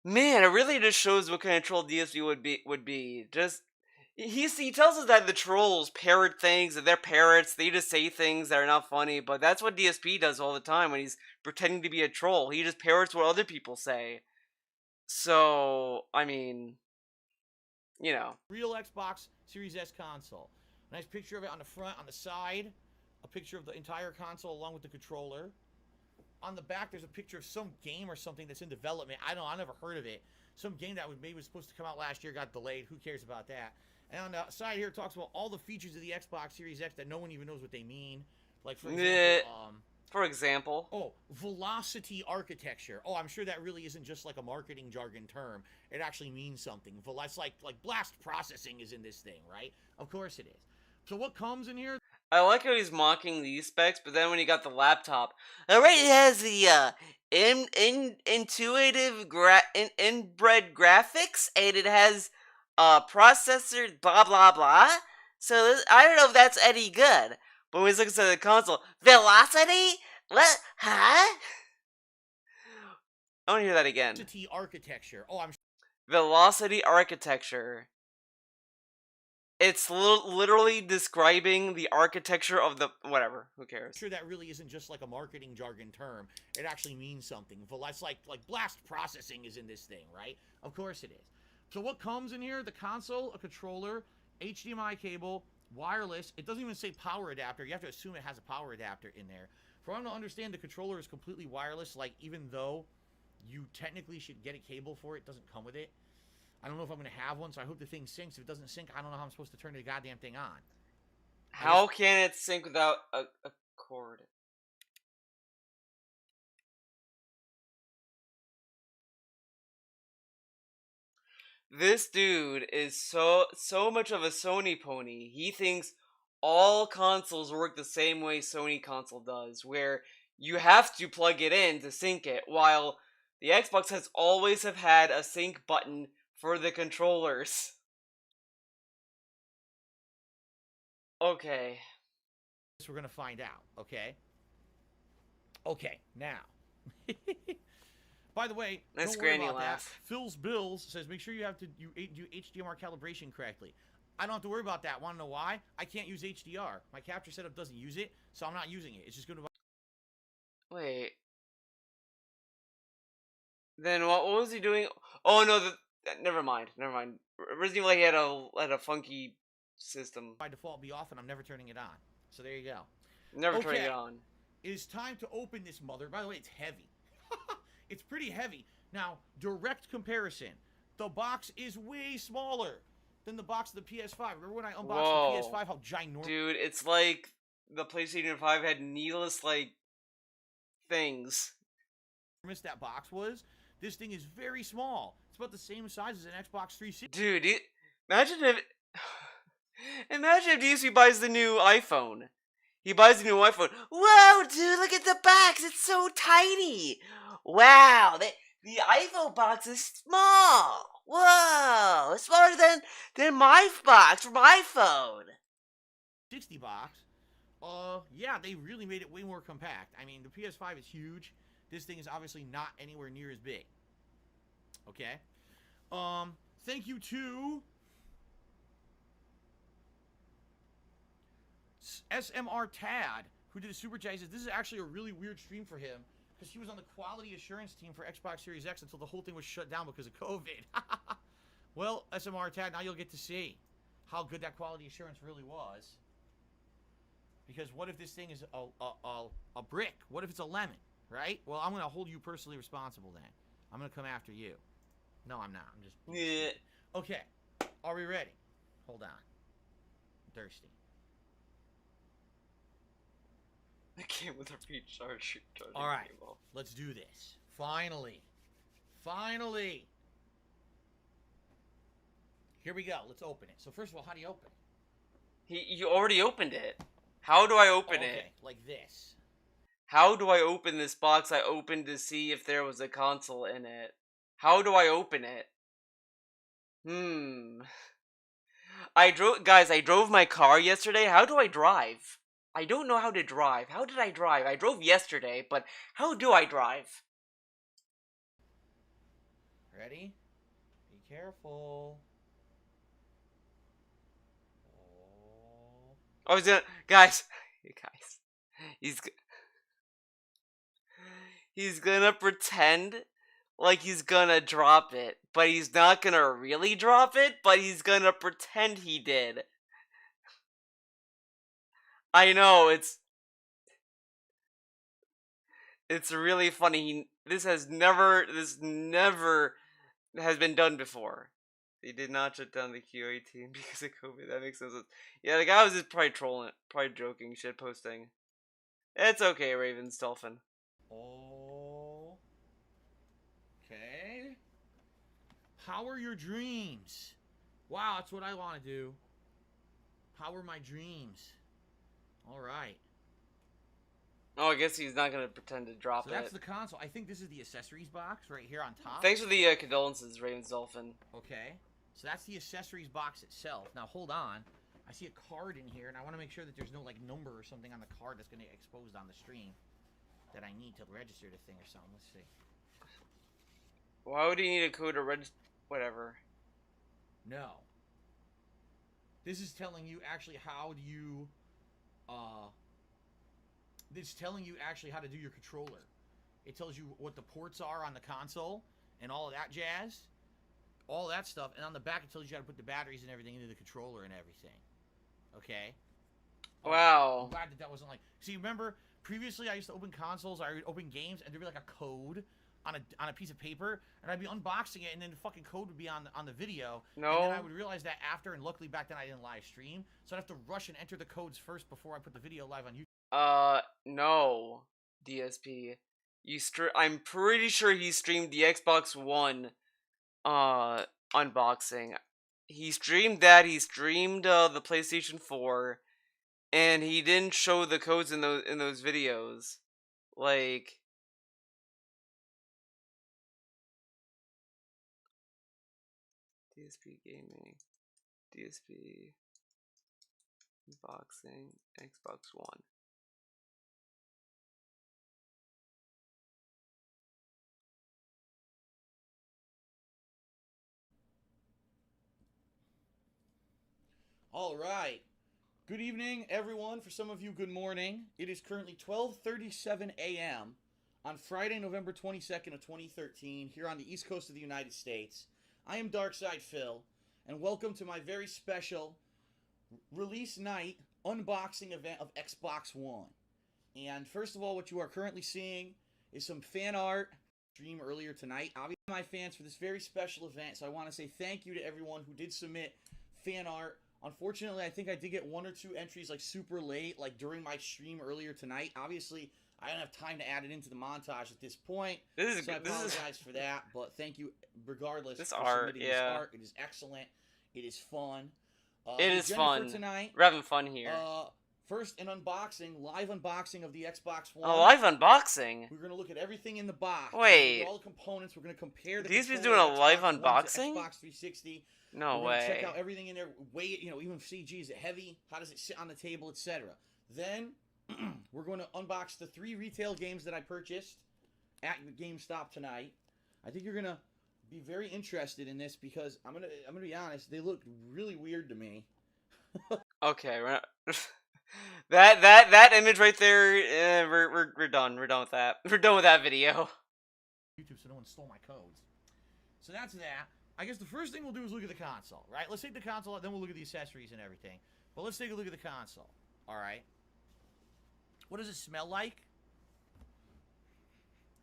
it really just shows what kind of troll DSP would be. Just he tells us that the trolls parrot things, that they're parrots. They just say things that are not funny. But that's what DSP does all the time when he's pretending to be a troll. He just parrots what other people say. So I mean, real Xbox Series S console. Nice picture of it on the front, on the side. A picture of the entire console along with the controller. on the back there's a picture of some game or something that's in development. I don't know, I never heard of it. Some game that was supposed to come out last year, got delayed. Who cares about that? And on the side here, it talks about all the features of the Xbox Series X that no one even knows what they mean. Like, for example, velocity architecture. Oh, I'm sure that really isn't just like a marketing jargon term. It actually means something. It's like blast processing is in this thing, right? Of course it is. So what comes in here? I like how he's mocking these specs, but then when he got the laptop, alright, it has the intuitive inbred graphics, and it has processor blah blah blah. So I don't know if that's any good. But when he looks at the console, velocity? What? Huh? I want to hear that again. Velocity architecture. Oh, I'm velocity architecture. It's literally describing the architecture of the whatever. Who cares? Sure, that really isn't just like a marketing jargon term. It actually means something. It's like blast processing is in this thing, right? Of course it is. So what comes in here? The console, a controller, HDMI cable, wireless. It doesn't even say power adapter. You have to assume it has a power adapter in there. For them to understand, the controller is completely wireless. Like, even though you technically should get a cable for it, it doesn't come with it. I don't know if I'm going to have one, so I hope the thing syncs. If it doesn't sync, I don't know how I'm supposed to turn the goddamn thing on. How can it sync without a cord? This dude is so much of a Sony pony. He thinks all consoles work the same way Sony console does, where you have to plug it in to sync it, while the Xbox has always have had a sync button for the controllers. Okay. We're gonna find out, okay? Okay, now. By the way, that's don't worry granny about laugh. That. Phil's Bills says make sure you do HDMI calibration correctly. I don't have to worry about that. Want to know why? I can't use HDR. My capture setup doesn't use it, so I'm not using it. It's just going to... Wait. Then what was he doing? Oh no, never mind. Resident Evil had a funky system. By default be off, and I'm never turning it on. So there you go. Never turning it on. It is time to open this mother. By the way, it's heavy. It's pretty heavy. Now, direct comparison. The box is way smaller than the box of the PS5. Remember when I unboxed the PS5, how ginormous... Dude, it's like the PlayStation 5 had needless, like, things. That box was. This thing is very small. It's about the same size as an Xbox 360. Dude, imagine if DSP buys the new iPhone. He buys the new iPhone. Whoa, dude, look at the box. It's so tiny. Wow, the iPhone box is small. Whoa, it's smaller than my box from iPhone. 60 box. Yeah, they really made it way more compact. I mean, the PS5 is huge. This thing is obviously not anywhere near as big. Okay. Thank you to SMR Tad, who did a super chat. He says this is actually a really weird stream for him because he was on the quality assurance team for Xbox Series X until the whole thing was shut down because of COVID. Well, SMR Tad, now you'll get to see how good that quality assurance really was. Because what if this thing is a brick? What if it's a lemon, right? Well, I'm going to hold you personally responsible then. I'm going to come after you. No, I'm not. I'm just... Yeah. Okay. Are we ready? Hold on. I'm thirsty. It came with a recharge. All right. Let's do this. Finally. Here we go. Let's open it. So first of all, how do you open it? You already opened it. How do I open it? Like this. How do I open this box I opened to see if there was a console in it? How do I open it? I drove my car yesterday. How do I drive? I don't know how to drive. How did I drive? I drove yesterday, but how do I drive? Ready? Be careful. Oh, guys, he's gonna pretend like he's gonna drop it, but he's not gonna really drop it, but he's gonna pretend he did. I know, It's really funny. This never has been done before. They did not shut down the QA team because of COVID. That makes sense. Yeah, the guy was just probably trolling, probably joking, shit posting. It's okay, Ravens Dolphin. Oh. Okay. How are your dreams? Wow, that's what I want to do. How are my dreams? All right. Oh, I guess he's not gonna pretend to drop So that's it. the console. I think this is the accessories box right here on top. Thanks for the condolences, Ravens Dolphin. Okay. So that's the accessories box itself. Now hold on. I see a card in here, and I want to make sure that there's no like number or something on the card that's going to get exposed on the stream that I need to register the thing or something. Let's see. Why would he need a code to register? Whatever. No. This is telling you actually how do you, this is telling you actually how to do your controller. It tells you what the ports are on the console and all of that jazz, all that stuff. And on the back, it tells you how to put the batteries and everything into the controller and everything. Okay. Wow. I'm glad that wasn't like. See, remember previously I used to open consoles, I would open games, and there'd be like a code on a piece of paper, and I'd be unboxing it, and then the fucking code would be on the video. No. And then I would realize that after, and luckily back then I didn't live stream, so I'd have to rush and enter the codes first before I put the video live on YouTube. No, DSP. I'm pretty sure he streamed the Xbox One, unboxing. He streamed that. He streamed the PlayStation 4, and he didn't show the codes in those videos. Like, DSP Gaming, DSP Unboxing, Xbox One. All right. Good evening, everyone. For some of you, good morning. It is currently 12:37 a.m. on Friday, November 22nd of 2013, here on the East Coast of the United States. I am Darkside Phil, and welcome to my very special release night unboxing event of Xbox One. And first of all, what you are currently seeing is some fan art stream earlier tonight. Obviously, my fans for this very special event, so I want to say thank you to everyone who did submit fan art. Unfortunately, I think I did get one or two entries like super late, like during my stream earlier tonight. Obviously, I don't have time to add it into the montage at this point, so I apologize for that. But thank you, regardless, this for art, submitting yeah. this art. It is excellent. It is fun. It is fun. Tonight, we're having fun here. First, an unboxing, live unboxing of the Xbox One. A live unboxing? We're going to look at everything in the box. Wait. All the components. We're going to compare the DSP's doing a live unboxing? Xbox 360. No We're way. Gonna check out everything in there. Weigh it, even CG. Is it heavy? How does it sit on the table, etc. Then we're going to unbox the 3 retail games that I purchased at GameStop tonight. I think you're gonna be very interested in this because I'm gonna be honest. They look really weird to me. Okay, we're not... that image right there. We're done. We're done with that. We're done with that video. YouTube, so no one stole my codes. So that's that. I guess the first thing we'll do is look at the console, right? Let's take the console out, then we'll look at the accessories and everything. But let's take a look at the console, all right? What does it smell like?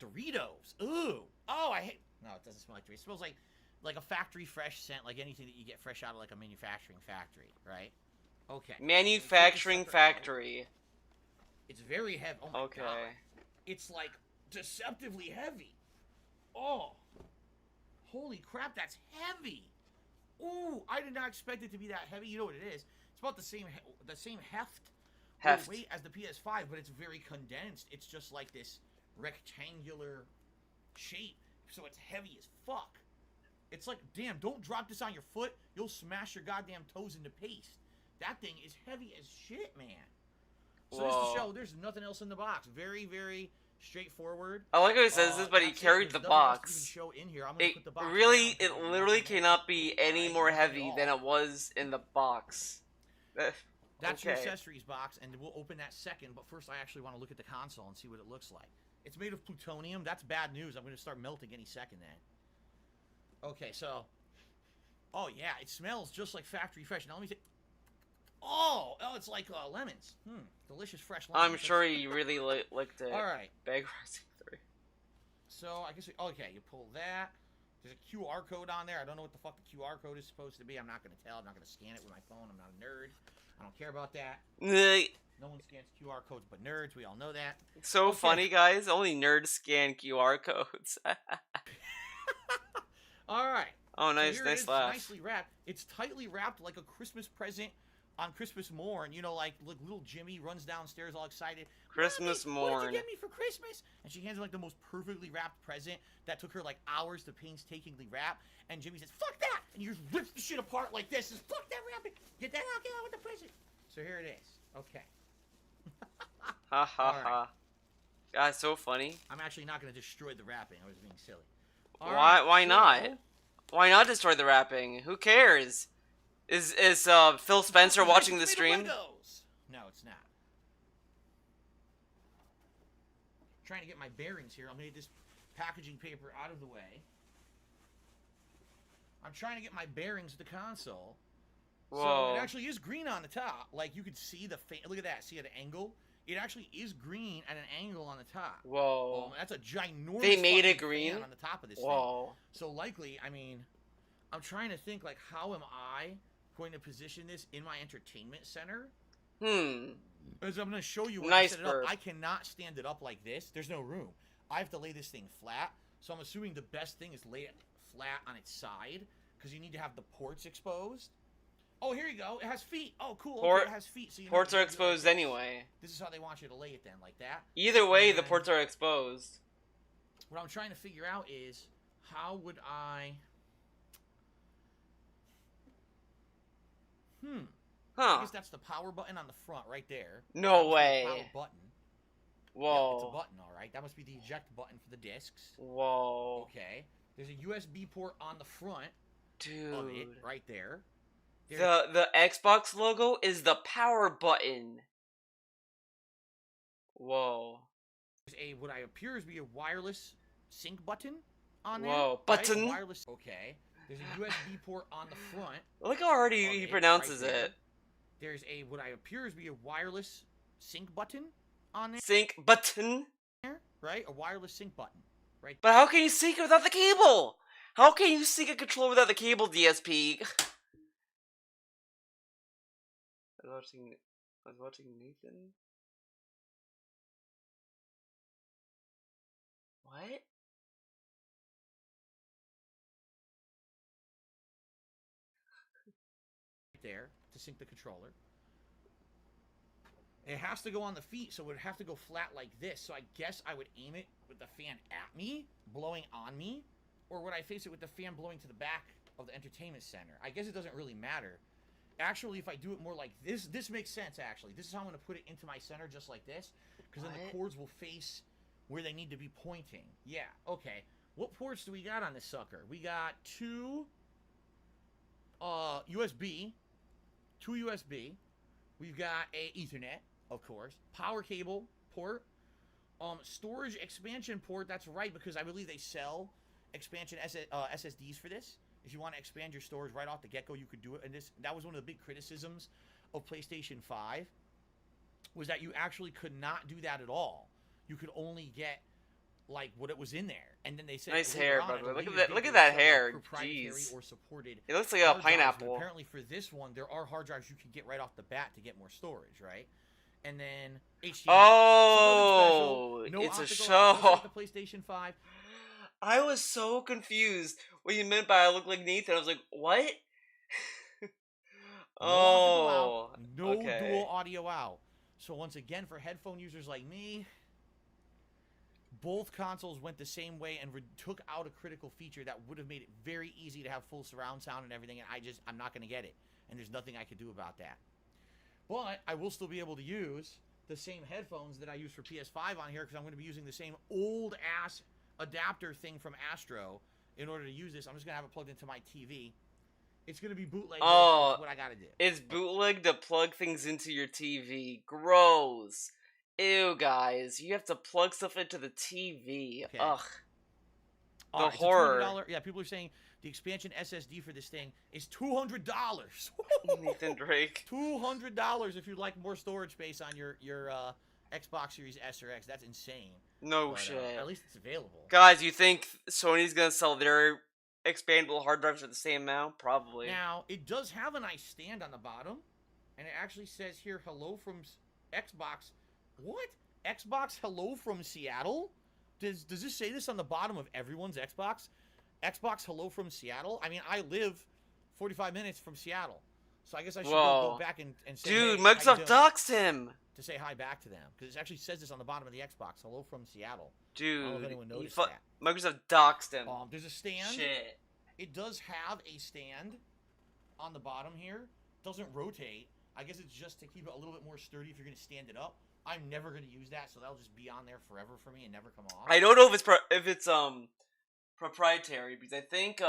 Doritos. Ooh. Oh, I hate... No, it doesn't smell like Doritos. It smells like a factory fresh scent, like anything that you get fresh out of like a manufacturing factory, right? Okay. Manufacturing factory. It's very heavy. Oh my God. It's like deceptively heavy. Oh. Holy crap, that's heavy. Ooh, I did not expect it to be that heavy. You know what it is? It's about the same heft weight as the PS5, but it's very condensed. It's just like this rectangular shape, so it's heavy as fuck. It's like, damn, don't drop this on your foot. You'll smash your goddamn toes into paste. That thing is heavy as shit, man. So this is to show there's nothing else in the box. Very, very straightforward. I like how he says this, but he carried the box. Show in here. It literally cannot be any more heavy than it was in the box. That's your accessories box, and we'll open that second. But first, I actually want to look at the console and see what it looks like. It's made of plutonium. That's bad news. I'm going to start melting any second then. Okay, so... Oh, yeah, it smells just like factory fresh. Now, let me take... Oh, it's like lemons. Delicious fresh lemons. I'm sure he really licked it. All right. Bag rising So I guess okay, you pull that. There's a QR code on there. I don't know what the fuck the QR code is supposed to be. I'm not gonna tell. I'm not gonna scan it with my phone. I'm not a nerd. I don't care about that. No one scans QR codes but nerds. We all know that. So Okay. funny, guys. Only nerds scan QR codes. All right. Oh, nice, so nice laugh. Nicely wrapped. It's tightly wrapped like a Christmas present on Christmas morn. You know, like little Jimmy runs downstairs all excited. Christmas morn. What did you get me for Christmas? And she hands her like the most perfectly wrapped present that took her like hours to painstakingly wrap. And Jimmy says, "Fuck that!" And you just rip the shit apart like this. Says, "Fuck that wrapping! Get that out! Get out with the present." So here it is. Okay. Ha ha ha. That's so funny. I'm actually not going to destroy the wrapping. I was being silly. Why not? Why not destroy the wrapping? Who cares? Is Phil Spencer watching the stream? No, it's not. Trying to get my bearings here. I'll make this packaging paper out of the way. I'm trying to get my bearings with the console. Whoa. So it actually is green on the top. Like you could see the look at that. See at an angle? It actually is green at an angle on the top. Whoa. That's a ginormous. They made it green on the top of this Whoa. thing. So likely, I mean, I'm trying to think like, how am I going to position this in my entertainment center? As I'm going to show you when I set it up. I cannot stand it up like this. There's no room. I have to lay this thing flat. So I'm assuming the best thing is lay it flat on its side because you need to have the ports exposed. Oh, here you go. It has feet. Oh, cool. Okay, it has feet. So ports are exposed anyway. This is how they want you to lay it then, like that. Either way, the ports are exposed. What I'm trying to figure out is how would I... I guess that's the power button on the front right there. No way. The power button. Whoa. Yeah, it's a button, all right. That must be the eject button for the discs. Whoa. Okay. There's a USB port on the front Dude. of it right there. The Xbox logo is the power button. Whoa. There's a what I appears to be a wireless sync button on there. Whoa. Button. Right? Wireless. Okay. There's a USB port on the front. Look how hard he pronounces it. There's a what I appears to be a wireless sync button on there. Sync button. Right? A wireless sync button. Right. But how can you sync it without the cable? How can you sync a controller without the cable, DSP? I was watching Nathan. What? There to sync the controller. It has to go on the feet, so it would have to go flat like this. So I guess I would aim it with the fan at me, blowing on me, or would I face it with the fan blowing to the back of the entertainment center? I guess it doesn't really matter. Actually, if I do it more like this, this makes sense, actually. This is how I'm going to put it into my center, just like this, because then the cords will face where they need to be pointing. Yeah, okay. What ports do we got on this sucker? We got two USB, we've got a Ethernet, of course, power cable port, storage expansion port. That's right, because I believe they sell expansion SSDs for this. If you want to expand your storage right off the get-go, you could do it. And that was one of the big criticisms of PlayStation 5, was that you actually could not do that at all. You could only get like what it was in there, and then they said nice hair, brother. Look at that hair. Jeez. Or supported. It looks like a pineapple. Apparently, for this one, there are hard drives you can get right off the bat to get more storage, right? And then HDMI. Oh, no it's a optical show. like the PlayStation 5. I was so confused what you meant by I look like Nathan. I was like, what? No dual audio out. So once again, for headphone users like me, both consoles went the same way and took out a critical feature that would have made it very easy to have full surround sound and everything, and I'm not going to get it. And there's nothing I could do about that. But I will still be able to use the same headphones that I use for PS5 on here, because I'm going to be using the same old-ass adapter thing from Astro in order to use this. I'm just going to have it plugged into my TV. It's going to be bootleg. Oh, what I got to do. It's bootleg to plug things into your TV. Gross. Ew, guys. You have to plug stuff into the TV. Okay. Ugh. The horror. Yeah, people are saying the expansion SSD for this thing is $200. Nathan Drake. $200 if you'd like more storage space on your Xbox Series S or X. That's insane. No But, shit. at least it's available. Guys, you think Sony's gonna sell their expandable hard drives for the same amount? Probably. Now, it does have a nice stand on the bottom, and it actually says here, hello from Xbox. What? Xbox hello from Seattle? Does this say this on the bottom of everyone's Xbox? Xbox hello from Seattle? I mean, I live 45 minutes from Seattle. So I guess I should go back and say, dude, hey, Microsoft doxed him. To say hi back to them. Because it actually says this on the bottom of the Xbox. Hello from Seattle. Dude, I don't know if anyone noticed that. Microsoft doxed him. There's a stand. Shit. It does have a stand on the bottom here. Doesn't rotate. I guess it's just to keep it a little bit more sturdy if you're going to stand it up. I'm never going to use that, so that'll just be on there forever for me and never come off. I don't know if it's proprietary, because I think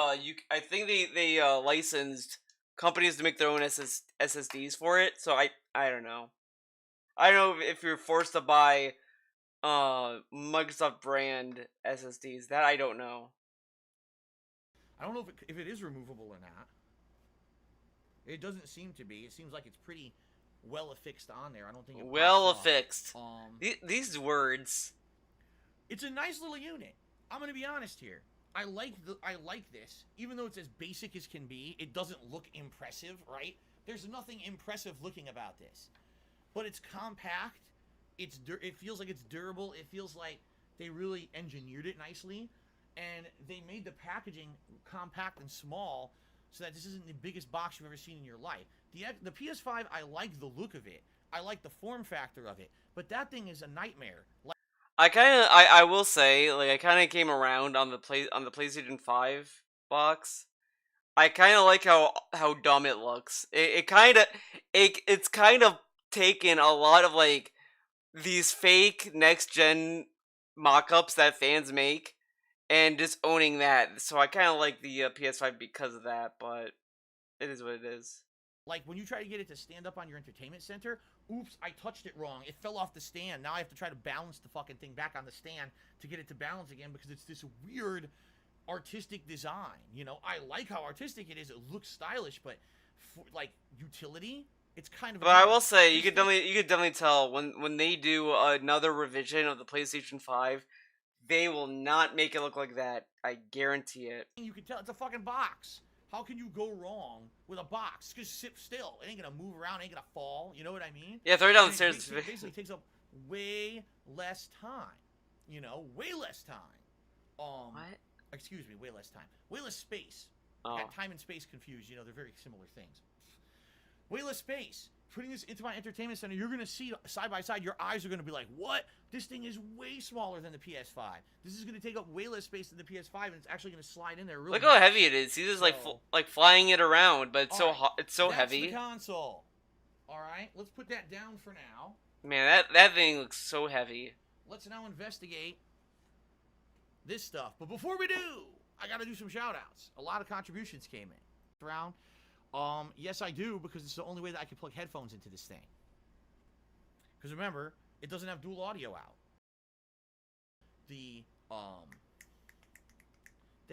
they licensed companies to make their own SSDs for it. So I don't know. I don't know if you're forced to buy Microsoft brand SSDs. That I don't know. I don't know if it is removable or not. It doesn't seem to be. It seems like it's pretty well affixed on there. I don't think it well affixed. These words. It's a nice little unit. I'm gonna be honest here. I like this, even though it's as basic as can be. It doesn't look impressive, right? There's nothing impressive looking about this, but it's compact. It feels like it's durable. It feels like they really engineered it nicely, and they made the packaging compact and small, so that this isn't the biggest box you've ever seen in your life. The PS5, I like the look of it. I like the form factor of it, but that thing is a nightmare. I will say, like, I kind of came around on the PlayStation 5 box. I kind of like how dumb it looks. It's kind of taken a lot of like these fake next gen mock-ups that fans make and just owning that. So I kind of like the PS5 because of that, but it is what it is. Like, when you try to get it to stand up on your entertainment center, oops, I touched it wrong. It fell off the stand. Now I have to try to balance the fucking thing back on the stand to get it to balance again, because it's this weird artistic design. You know, I like how artistic it is. It looks stylish, but for, like, utility, it's kind of... But I will say, you could definitely tell when they do another revision of the PlayStation 5, they will not make it look like that. I guarantee it. You can tell it's a fucking box. How can you go wrong with a box? Just sit still. It ain't gonna move around. It ain't gonna fall. You know what I mean? Yeah, throw it down the stairs. It basically takes up way less time. You know, way less time. What? Excuse me, way less time. Way less space. Oh. I got time and space confused. You know, they're very similar things. Way less space. Putting this into my entertainment center, you're gonna see side by side. Your eyes are gonna be like, "What? This thing is way smaller than the PS5. This is gonna take up way less space than the PS5, and it's actually gonna slide in there really." Look how heavy it is. He's just like flying it around, but it's so heavy. That's the console. All right, let's put that down for now. Man, that thing looks so heavy. Let's now investigate this stuff. But before we do, I gotta do some shout outs. A lot of contributions came in. Round. Yes, I do, because it's the only way that I can plug headphones into this thing. Because remember, it doesn't have dual audio out. The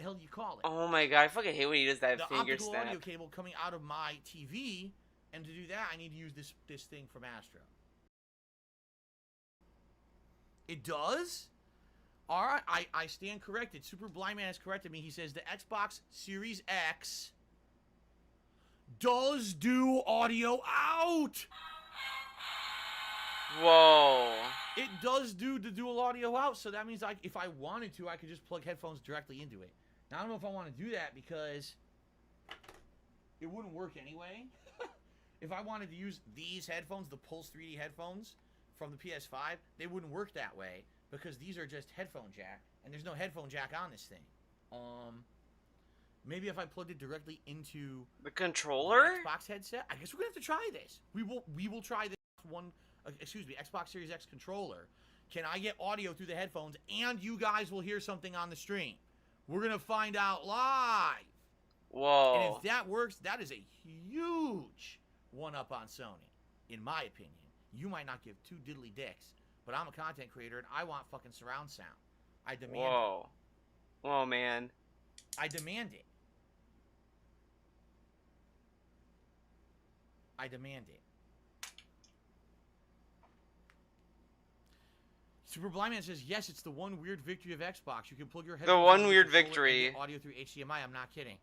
hell do you call it? Oh my god, I fucking hate when he does that finger optical snap. audio cable coming out of my TV, and to do that, I need to use this thing from Astro. It does? Alright, I stand corrected. Super Blind Man has corrected me. He says the Xbox Series X does do audio out. Whoa. It does do the dual audio out, so that means if I wanted to, I could just plug headphones directly into it. Now, I don't know if I want to do that because it wouldn't work anyway. If I wanted to use these headphones, the Pulse 3D headphones from the PS5, they wouldn't work that way because these are just headphone jack, and there's no headphone jack on this thing. Maybe if I plugged it directly into the controller, the Xbox headset. I guess we're gonna have to try this. We will try this Xbox Series X controller. Can I get audio through the headphones, and you guys will hear something on the stream? We're gonna find out live. Whoa! And if that works, that is a huge one-up on Sony, in my opinion. You might not give two diddly dicks, but I'm a content creator and I want fucking surround sound. I demand it. Whoa, man. I demand it. I demand it. Super Blind Man says, yes, it's the one weird victory of Xbox. You can plug your The headphones one into weird controller and victory. get audio through HDMI. I'm not kidding.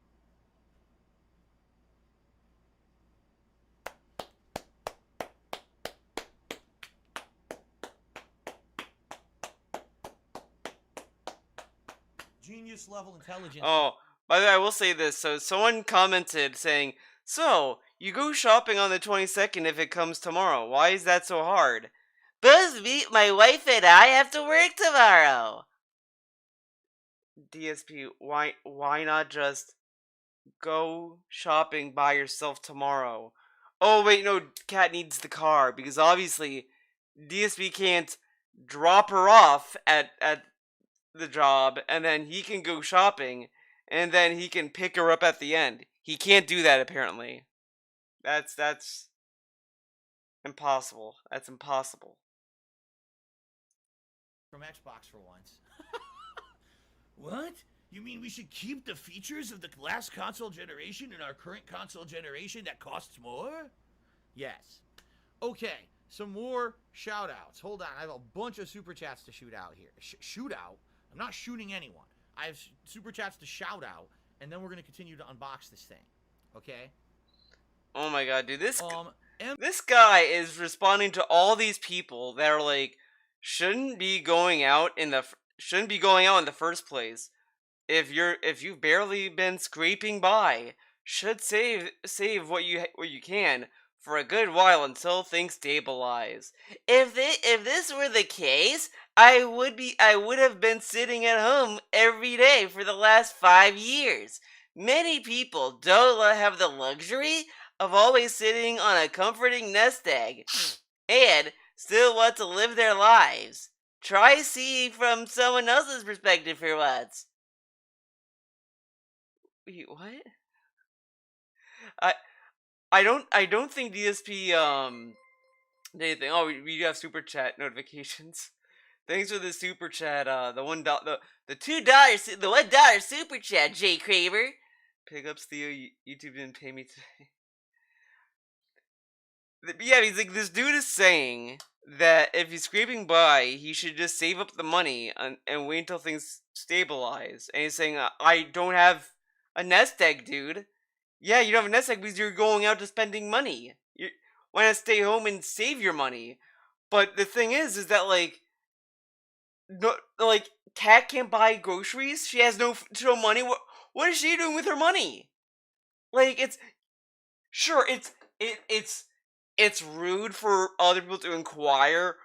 Genius level intelligence. Oh, by the way, I will say this. So someone commented saying, "So you go shopping on the 22nd if it comes tomorrow. Why is that so hard?" Because my wife and I have to work tomorrow. DSP, why not just go shopping by yourself tomorrow? Oh wait, no, Cat needs the car because obviously DSP can't drop her off at the job and then he can go shopping and then he can pick her up at the end. He can't do that apparently. That's impossible. That's impossible. From Xbox for once. What? You mean we should keep the features of the last console generation in our current console generation that costs more? Yes. Okay, some more shout outs. Hold on, I have a bunch of super chats to shoot out here. Shoot out? I'm not shooting anyone. I have super chats to shout out, and then we're going to continue to unbox this thing. Okay? Oh my god, dude, this guy is responding to all these people that are like shouldn't be going out in the first place. If you've barely been scraping by, should save what you can for a good while until things stabilize. If this were the case, I would have been sitting at home every day for the last 5 years. Many people don't have the luxury of always sitting on a comforting nest egg and still want to live their lives. Try seeing from someone else's perspective for once. Wait, what? I I don't think DSP did anything. Oh, we have super chat notifications. Thanks for the super chat. The $1 the $1 super chat, Jay Craver. Pickups Theo. YouTube didn't pay me today. Yeah, he's like, this dude is saying that if he's scraping by, he should just save up the money and wait until things stabilize. And he's saying, I don't have a nest egg, dude. Yeah, you don't have a nest egg because you're going out to spending money. You want to stay home and save your money. But the thing is that no, Kat can't buy groceries. She has no money. What is she doing with her money? Like, it's sure it's rude for other people to inquire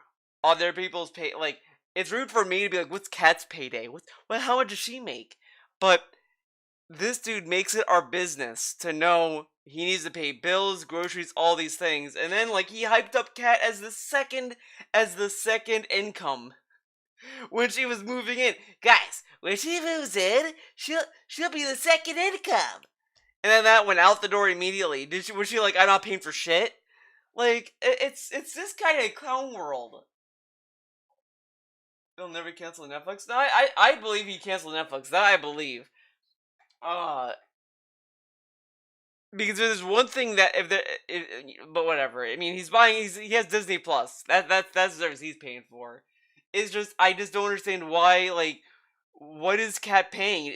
other people's pay. Like, it's rude for me to be like, "What's Kat's payday? How much does she make?" But this dude makes it our business to know he needs to pay bills, groceries, all these things, and then he hyped up Kat as the second income when she was moving in. Guys, when she moves in, she'll be the second income. And then that went out the door immediately. Was she like, I'm not paying for shit? Like, it's this kind of clown world. They'll never cancel Netflix? No, I believe he canceled Netflix. That I believe. Because there's one thing that but whatever. I mean, he has Disney Plus. That's the service he's paying for. It's just I just don't understand why. What is Kat paying?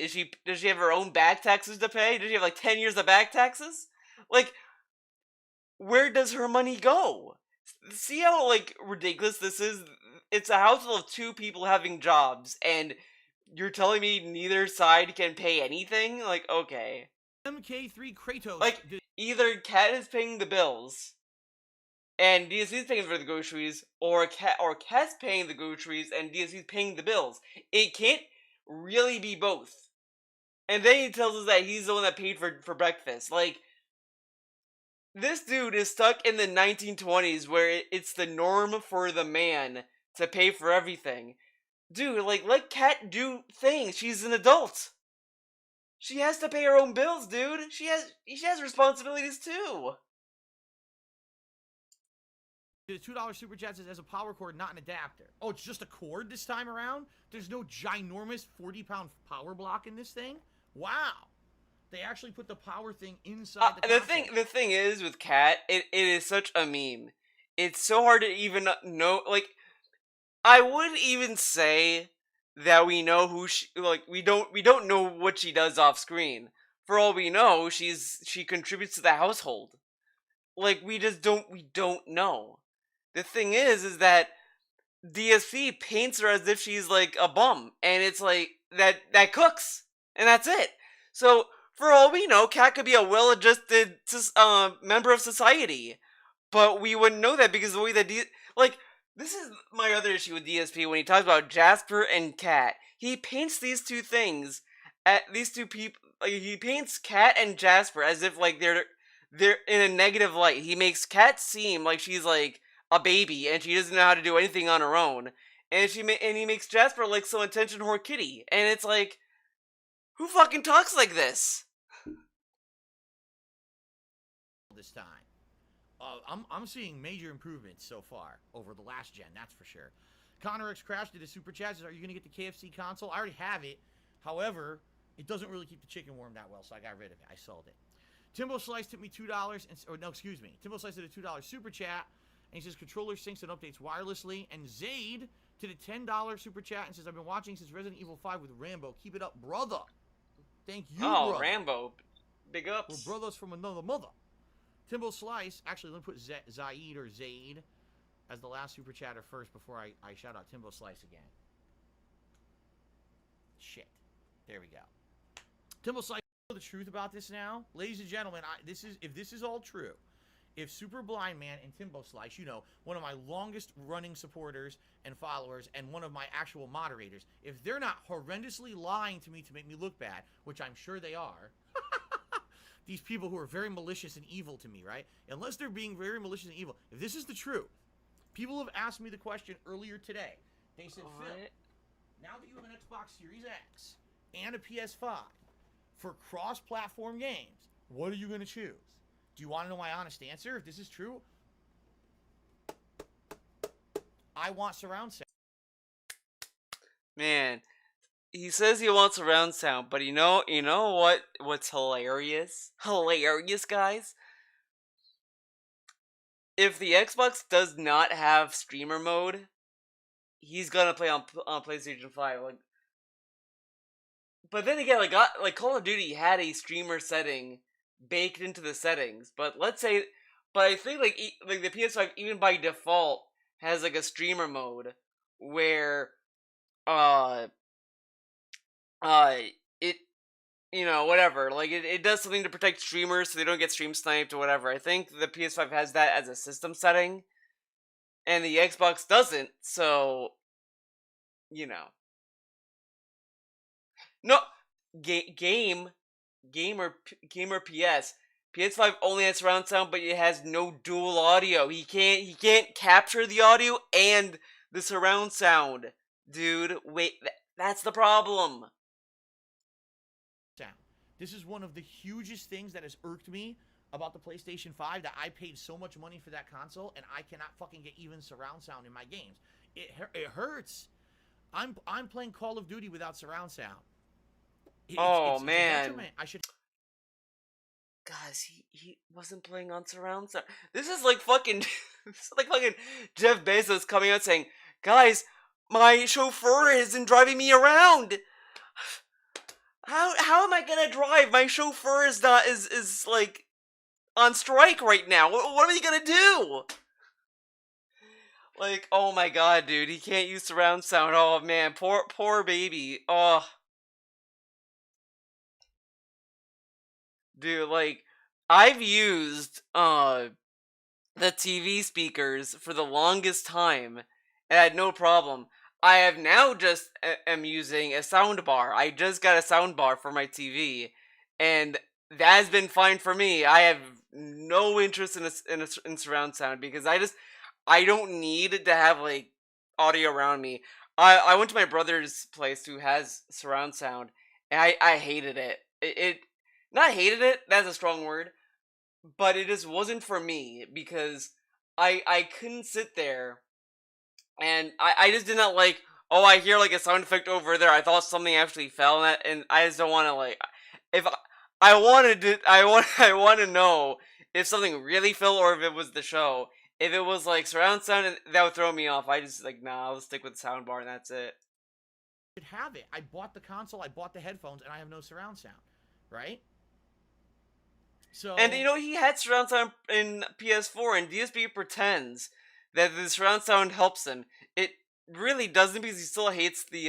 Does she have her own back taxes to pay? Does she have 10 years of back taxes? Where does her money go? See how ridiculous this is? It's a household of 2 people having jobs, and you're telling me neither side can pay anything? Okay. MK3 Kratos. Either Kat is paying the bills, and DSC's paying for the groceries, or Kat's paying the groceries, and DSC's paying the bills. It can't really be both. And then he tells us that he's the one that paid for breakfast. This dude is stuck in the 1920s where it's the norm for the man to pay for everything. Dude, let Kat do things. She's an adult. She has to pay her own bills, dude. She has responsibilities too. The $2 super chat says, as a power cord, not an adapter. Oh, it's just a cord this time around? There's no ginormous 40-pound power block in this thing? Wow. They actually put the power thing inside the console. The thing is with Kat, it is such a meme. It's so hard to even know. I would even say that we know who she, like, we don't know what she does off screen. For all we know, she contributes to the household. Like, we don't know. The thing is that DSP paints her as if she's like a bum, and it's like that cooks, and that's it. So for all we know, Kat could be a well-adjusted member of society, but we wouldn't know that because the way that like, this is my other issue with DSP when he talks about Jasper and Kat. He paints these two things at these two people. Like, he paints Kat and Jasper as if like they're in a negative light. He makes Kat seem like she's like a baby and she doesn't know how to do anything on her own, and he makes Jasper like some attention whore kitty, and it's like, who fucking talks like this? This time. I'm seeing major improvements so far over the last gen, that's for sure. Connor X Crash did a super chat. Says, are you going to get the KFC console? I already have it. However, it doesn't really keep the chicken warm that well, so I got rid of it. I sold it. Timbo Slice tipped me $2, Timbo Slice did a $2 super chat, and he says controller syncs and updates wirelessly. And Zaid did a $10 super chat and says, I've been watching since Resident Evil 5 with Rambo. Keep it up, brother. Thank you, brother. Rambo. Big ups. We're brothers from another mother. Timbo Slice, actually, let me put Zaid or Zaid as the last super chatter first before I shout out Timbo Slice again. Shit. There we go. Timbo Slice, you know the truth about this now? Ladies and gentlemen, if this is all true, if Super Blind Man and Timbo Slice, you know, one of my longest running supporters and followers and one of my actual moderators, if they're not horrendously lying to me to make me look bad, which I'm sure they are, these people who are very malicious and evil to me, right? Unless they're being very malicious and evil. If this is the truth, people have asked me the question earlier today. They said, Phil, now that you have an Xbox Series X and a PS5 for cross-platform games, what are you going to choose? Do you want to know my honest answer? If this is true, I want surround sound. Man, he says he wants surround sound, but you know what's hilarious? Hilarious, guys? If the Xbox does not have streamer mode, he's gonna play on PlayStation 5. Like, but then again, like Call of Duty had a streamer setting baked into the settings. But I think like the PS5 even by default has like a streamer mode where it, whatever, like it does something to protect streamers so they don't get stream sniped or whatever. I think the PS5 has that as a system setting, and the Xbox doesn't. So, no, gamer PS. PS5 only has surround sound, but it has no dual audio. He can't capture the audio and the surround sound, dude. Wait, that's the problem. This is one of the hugest things that has irked me about the PlayStation 5, that I paid so much money for that console and I cannot fucking get even surround sound in my games. It hurts. I'm playing Call of Duty without surround sound. Man. I should. Guys, he wasn't playing on surround sound. This is like fucking Jeff Bezos coming out saying, guys, my chauffeur isn't driving me around. How am I gonna drive? My chauffeur is like on strike right now. What are we gonna do? Like, oh my god, dude, he can't use surround sound. Oh man, poor baby. Oh, dude, like, I've used the TV speakers for the longest time and I had no problem. I have now just am using a sound bar. I just got a sound bar for my TV, and that has been fine for me. I have no interest in surround sound because I don't need to have like audio around me. I went to my brother's place who has surround sound, and I hated it. It not hated it. That's a strong word, but it just wasn't for me because I couldn't sit there. And I just did not like, oh, I hear like a sound effect over there. I thought something actually fell in that, and I just don't want to like, if I wanted to, I want to know if something really fell or if it was the show. If it was like surround sound, that would throw me off. I just like, nah, I'll stick with the sound bar and that's it. Should have it. I bought the console, I bought the headphones, and I have no surround sound, right? And So he had surround sound in PS4, and DSP pretends that the surround sound helps him. It really doesn't, because he still hates the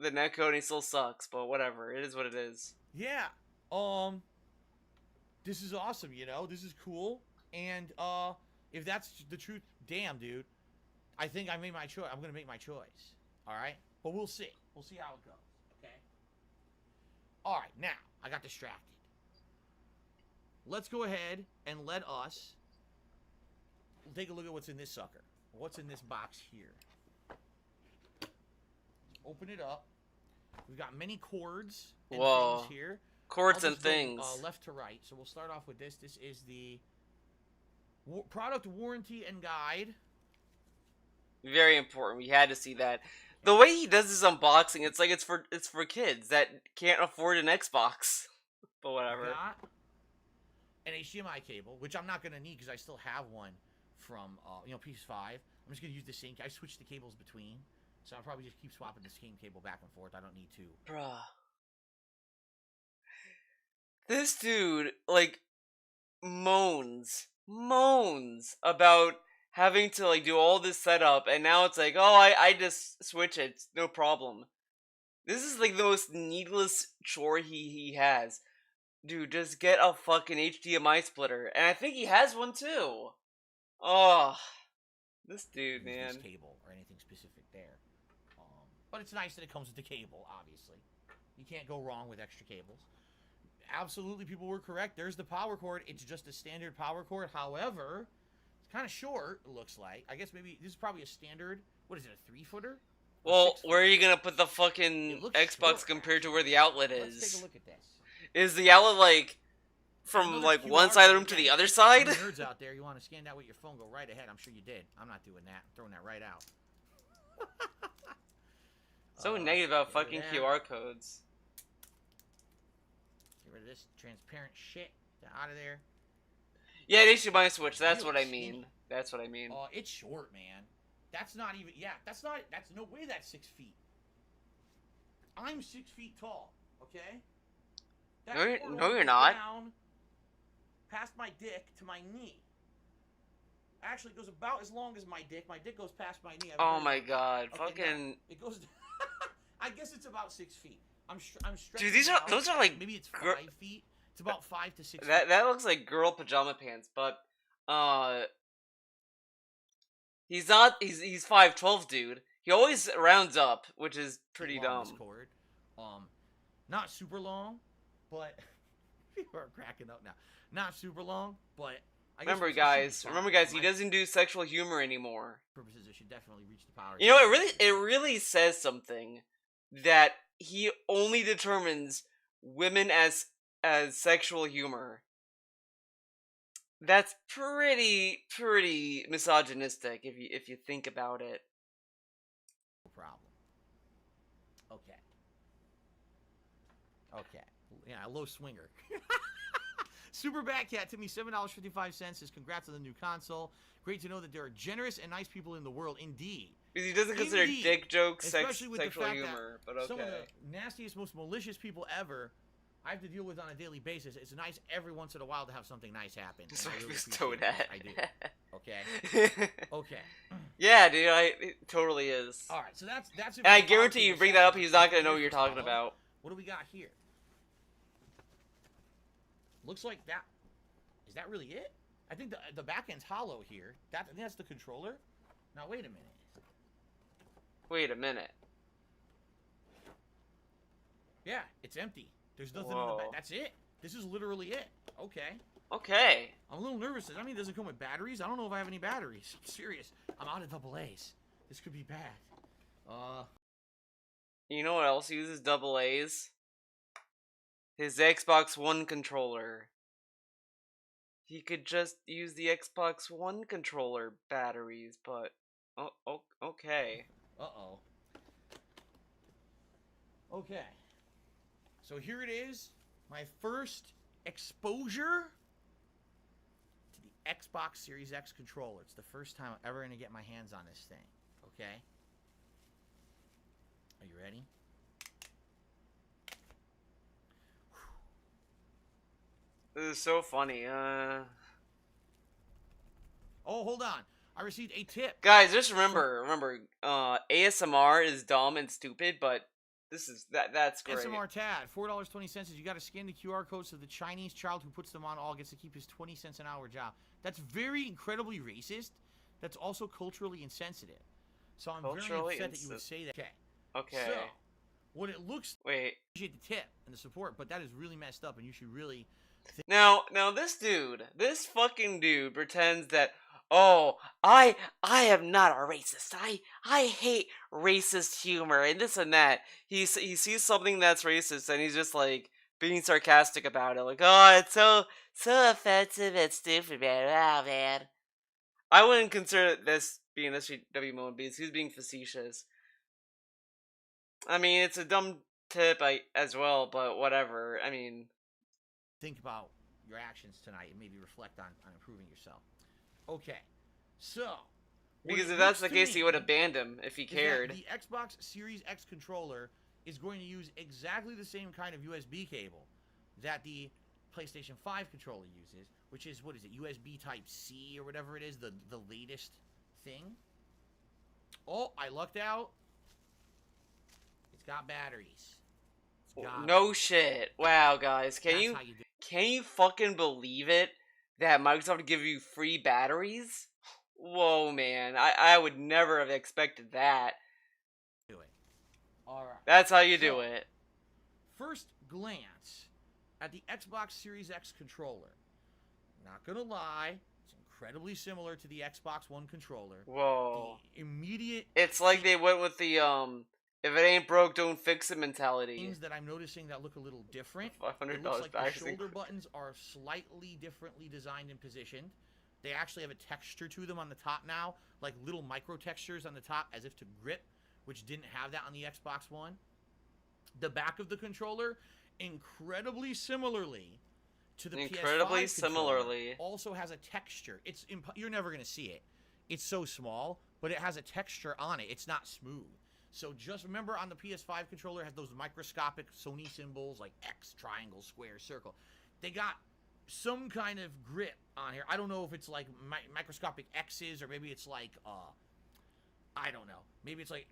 netcode and he still sucks. But whatever, it is what it is. yeah, this is awesome. This is cool. And if that's the truth, damn, dude, I think I made my choice. I'm gonna make my choice. All right, but we'll see. We'll see how it goes. Okay. All right, now I got distracted. Let's go ahead and let us take a look at what's in this sucker. What's in this box here? Open it up. We've got many cords and Whoa. things here. Cords I'll and just go, things. left to right. So we'll start off with this. This is the product warranty and guide. Very important. We had to see that. The way he does his unboxing, it's like it's for kids that can't afford an Xbox. But whatever. Got an HDMI cable, which I'm not gonna need because I still have one from PS5. I'm just gonna use the same. I switched the cables between, so I'll probably just keep swapping the same cable back and forth. I don't need to. Bruh. This dude like moans about having to like do all this setup, and now it's like, oh, I just switch it, no problem. This is like the most needless chore he has. Dude, just get a fucking HDMI splitter. And I think he has one too. Oh, this dude, man. This cable or anything specific there. But it's nice that it comes with the cable, obviously. You can't go wrong with extra cables. Absolutely, people were correct. There's the power cord. It's just a standard power cord. However, it's kind of short, it looks like. I guess maybe this is probably a standard, what is it, a 3-footer? Well, where are you gonna put the fucking Xbox short, compared to where the outlet is? Let's take a look at this. Is the outlet like from Another like QR one side of the code room to again. the other side? You nerds out there, you want to scan that with your phone, go right ahead. I'm sure you did. I'm not doing that. I'm throwing that right out. So negative about fucking QR codes. Get rid of this transparent shit. Get out of there. Yeah, they should buy a Switch. That's Really what I skinny. mean. That's what I mean. It's short, man. That's not even. Yeah, that's not. That's no way. That's 6 feet. I'm 6 feet tall. Okay. That cord No, you're goes not. Down past my dick to my knee. Actually, it goes about as long as my dick. My dick goes past my knee. Oh my god, Okay, fucking. now, it goes. I guess it's about 6 feet. I'm stretching. Dude, those are like maybe it's 5 feet. It's about 5 to 6. that looks like girl pajama pants, but he's not. He's 5'12", dude. He always rounds up, which is pretty dumb. Cord. Not super long, but people are cracking up now. Not super long, but I guess Remember, guys, he doesn't do sexual humor anymore. Purposes, it should definitely reach the power. You know, it really says something that he only determines women as sexual humor. That's pretty misogynistic if you think about it. No problem. Okay. Yeah, a low swinger. Super Bat Cat to me, $7.55 says congrats on the new console. Great to know that there are generous and nice people in the world, indeed. Because he doesn't consider dick jokes Especially with sexual the fact humor, that but okay. some of the nastiest, most malicious people ever I have to deal with on a daily basis. It's nice every once in a while to have something nice happen. So I really appreciate that. it. I do. Okay. Okay. Yeah, dude, it totally is. All right, so that's it. And I guarantee you bring that up, he's not gonna know what you're talking about. What do we got here? Looks like that. Is that really it? I think the back end's hollow here. I think that's the controller. Now wait a minute. Wait a minute. Yeah, it's empty. There's nothing in the back. That's it. This is literally it. Okay. Okay. I'm a little nervous. I mean, it doesn't come with batteries. I don't know if I have any batteries. I'm serious. I'm out of AA's. This could be bad. You know what else uses AA's? His Xbox One controller. He could just use the Xbox One controller batteries, but okay. Uh-oh. Okay. So here it is. My first exposure to the Xbox Series X controller. It's the first time I'm ever going to get my hands on this thing. Okay? Are you ready? This is so funny. Oh, hold on. I received a tip. Guys, just remember, ASMR is dumb and stupid, but that's great. SMR Tad, $4.20 says you got to scan the QR code so the Chinese child who puts them on all gets to keep his 20 cents an hour job. That's very incredibly racist. That's also culturally insensitive. So I'm very upset that you would say that. Okay. So, what it looks Wait. I appreciate the tip and the support, but that is really messed up, and you should really. Now this fucking dude pretends that, oh, I am not a racist. I hate racist humor and this and that. He sees something that's racist and he's just like being sarcastic about it, like, oh, it's so offensive and stupid, man. Oh man. I wouldn't consider this being a SJW moment because he's being facetious. I mean, it's a dumb tip as well, but whatever. I mean, think about your actions tonight and maybe reflect on improving yourself. Okay, so because if that's the case, he would have banned him if he cared. The Xbox Series X controller is going to use exactly the same kind of USB cable that the PlayStation 5 controller uses, which is, what is it, USB Type-C or whatever it is, the latest thing. Oh, I lucked out. It's got batteries. No shit. Wow, guys. Can you fucking believe it that Microsoft would give you free batteries? Whoa, man. I would never have expected that. Do it. All right. That's how you do it. First glance at the Xbox Series X controller. Not gonna lie, it's incredibly similar to the Xbox One controller. Whoa. The immediate. It's like they went with the if it ain't broke, don't fix it mentality. Things that I'm noticing that look a little different. $500 it looks like the shoulder buttons are slightly differently designed and positioned. They actually have a texture to them on the top now, like little micro textures on the top as if to grip, which didn't have that on the Xbox One. The back of the controller, incredibly similarly to the PS5 controller, also has a texture. You're never going to see it. It's so small, but it has a texture on it. It's not smooth. So just remember, on the PS5 controller, it has those microscopic Sony symbols like X, triangle, square, circle. They got some kind of grip on here. I don't know if it's like microscopic X's or maybe it's like, I don't know. Maybe it's like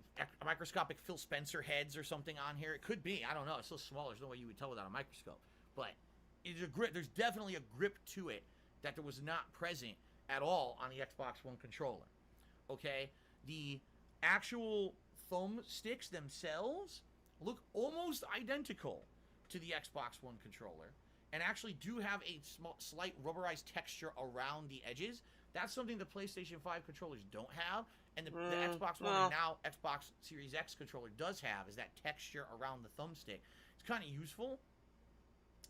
microscopic Phil Spencer heads or something on here. It could be. I don't know. It's so small, there's no way you would tell without a microscope. But it's a grip. There's definitely a grip to it that there was not present at all on the Xbox One controller. Okay? The actual thumbsticks themselves look almost identical to the Xbox One controller and actually do have a slight rubberized texture around the edges. That's something the PlayStation 5 controllers don't have, and the Xbox One and now Xbox Series X controller does have, is that texture around the thumbstick. It's kind of useful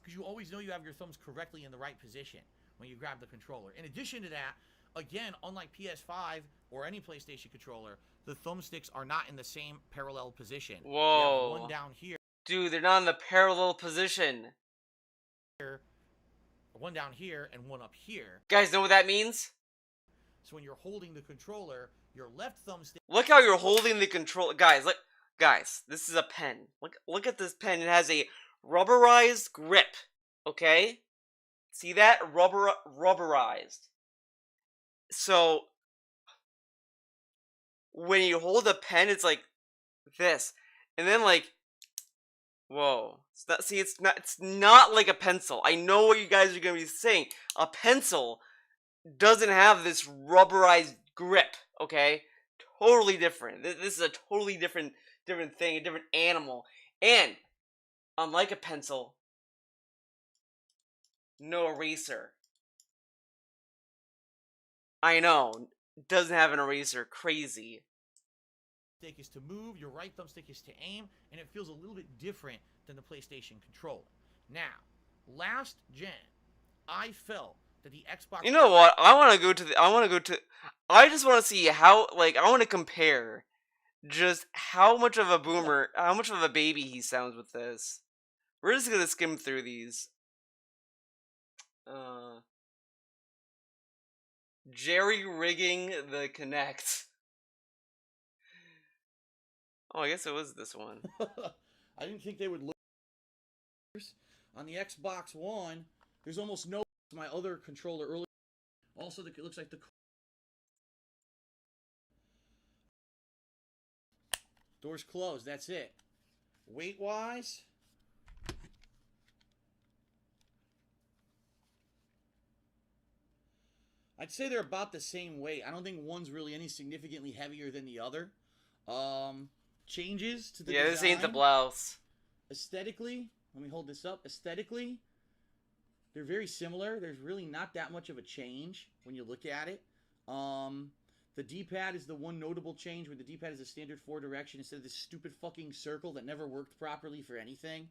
because you always know you have your thumbs correctly in the right position when you grab the controller. In addition to that, again, unlike PS5 or any PlayStation controller, the thumbsticks are not in the same parallel position. Whoa. You have one down here. Dude, they're not in the parallel position. One down here and one up here. Guys, know what that means? So when you're holding the controller, your left thumbstick. Look how you're holding the controller. Guys, look. Guys, this is a pen. Look at this pen. It has a rubberized grip. Okay? See that? Rubberized. So when you hold a pen, it's like this, and then like, whoa! It's not like a pencil. I know what you guys are gonna be saying. A pencil doesn't have this rubberized grip. Okay, totally different. This is a totally different thing, a different animal. And unlike a pencil, no eraser. I know, doesn't have an eraser. Crazy. Stick is to move, your right thumbstick is to aim, and it feels a little bit different than the PlayStation controller. Now, last gen, I felt that the Xbox. You know what? I just want to see how. Like, I want to compare, just how much of a boomer, how much of a baby he sounds with this. We're just gonna skim through these. Jerry rigging the Kinect. Oh, I guess it was this one. I didn't think they would look. On the Xbox One, there's almost no. My other controller earlier. Also, it looks like the door's closed. That's it. Weight-wise, I'd say they're about the same weight. I don't think one's really any significantly heavier than the other. Changes to the design. This ain't the blouse. Aesthetically, let me hold this up. Aesthetically, they're very similar. There's really not that much of a change when you look at it. The D-pad is the one notable change where the D-pad is a standard 4-direction instead of this stupid fucking circle that never worked properly for anything.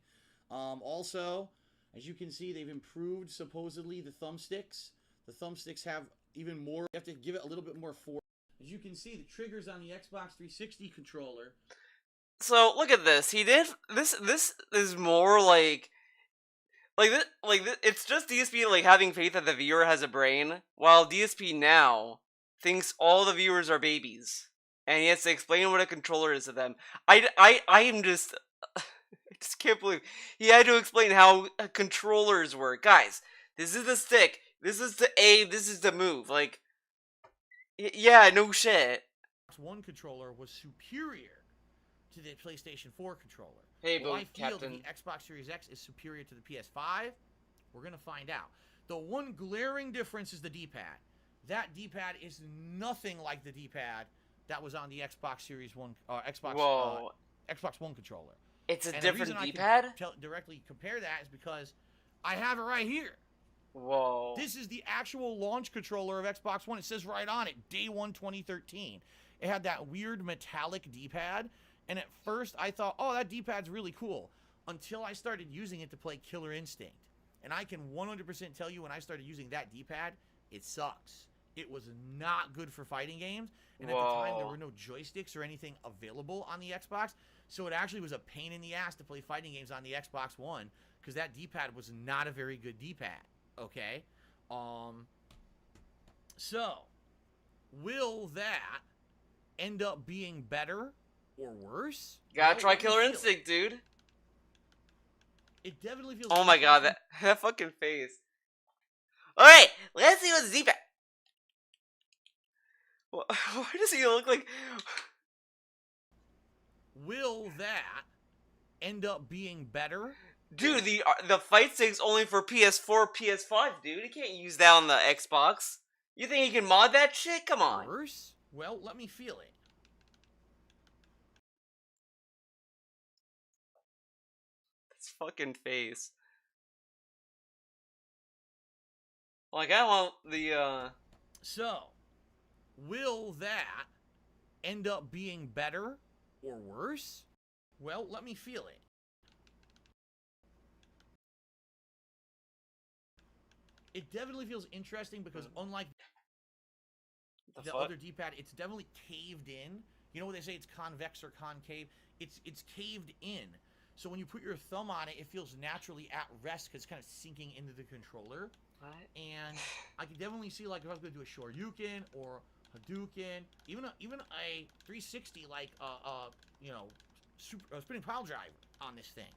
Also, as you can see, they've improved, supposedly, the thumbsticks. The thumbsticks have even more. You have to give it a little bit more force. As you can see, the triggers on the Xbox 360 controller. So look at this. He did this. This is more like this. It's just DSP like having faith that the viewer has a brain, while DSP now thinks all the viewers are babies, and he has to explain what a controller is to them. I am just. I just can't believe he had to explain how controllers work, guys. This is the stick. This is the aim. This is the move. Like, yeah, no shit. One controller was superior to the PlayStation 4 controller. Hey, well, I feel Captain. the Xbox Series X is superior to the PS5. We're going to find out. The one glaring difference is the D-pad. That D-pad is nothing like the D-pad that was on the Xbox Series 1, Xbox One controller. It's a and different D-pad? D-pad? Directly compare that is because I have it right here. Whoa. This is the actual launch controller of Xbox One. It says right on it, Day 1 2013. It had that weird metallic D-pad, and at first I thought, oh, that D-pad's really cool, until I started using it to play Killer Instinct. And I can 100% tell you when I started using that D-pad, it sucks. It was not good for fighting games, and at the time there were no joysticks or anything available on the Xbox, so it actually was a pain in the ass to play fighting games on the Xbox One, because that D-pad was not a very good D-pad. Okay, so will that end up being better or worse? Gotta try Killer Instinct, dude. It definitely feels. Oh my god, that fucking face. Alright, let's see what the D-pad. Why does he look like? Will that end up being better? Dude, the fight stick's only for PS4, PS5, dude. You can't use that on the Xbox. You think you can mod that shit? Come on. Worse? Well, let me feel it. This fucking face. Like, I want the, So, will that end up being better or worse? Well, let me feel it. It definitely feels interesting because unlike the other D-pad, it's definitely caved in. You know what they say, it's convex or concave? It's caved in. So when you put your thumb on it, it feels naturally at rest because it's kind of sinking into the controller. What? And I can definitely see, like, if I was going to do a Shoryuken or Hadouken, even a 360, like, you know, spinning pile driver on this thing.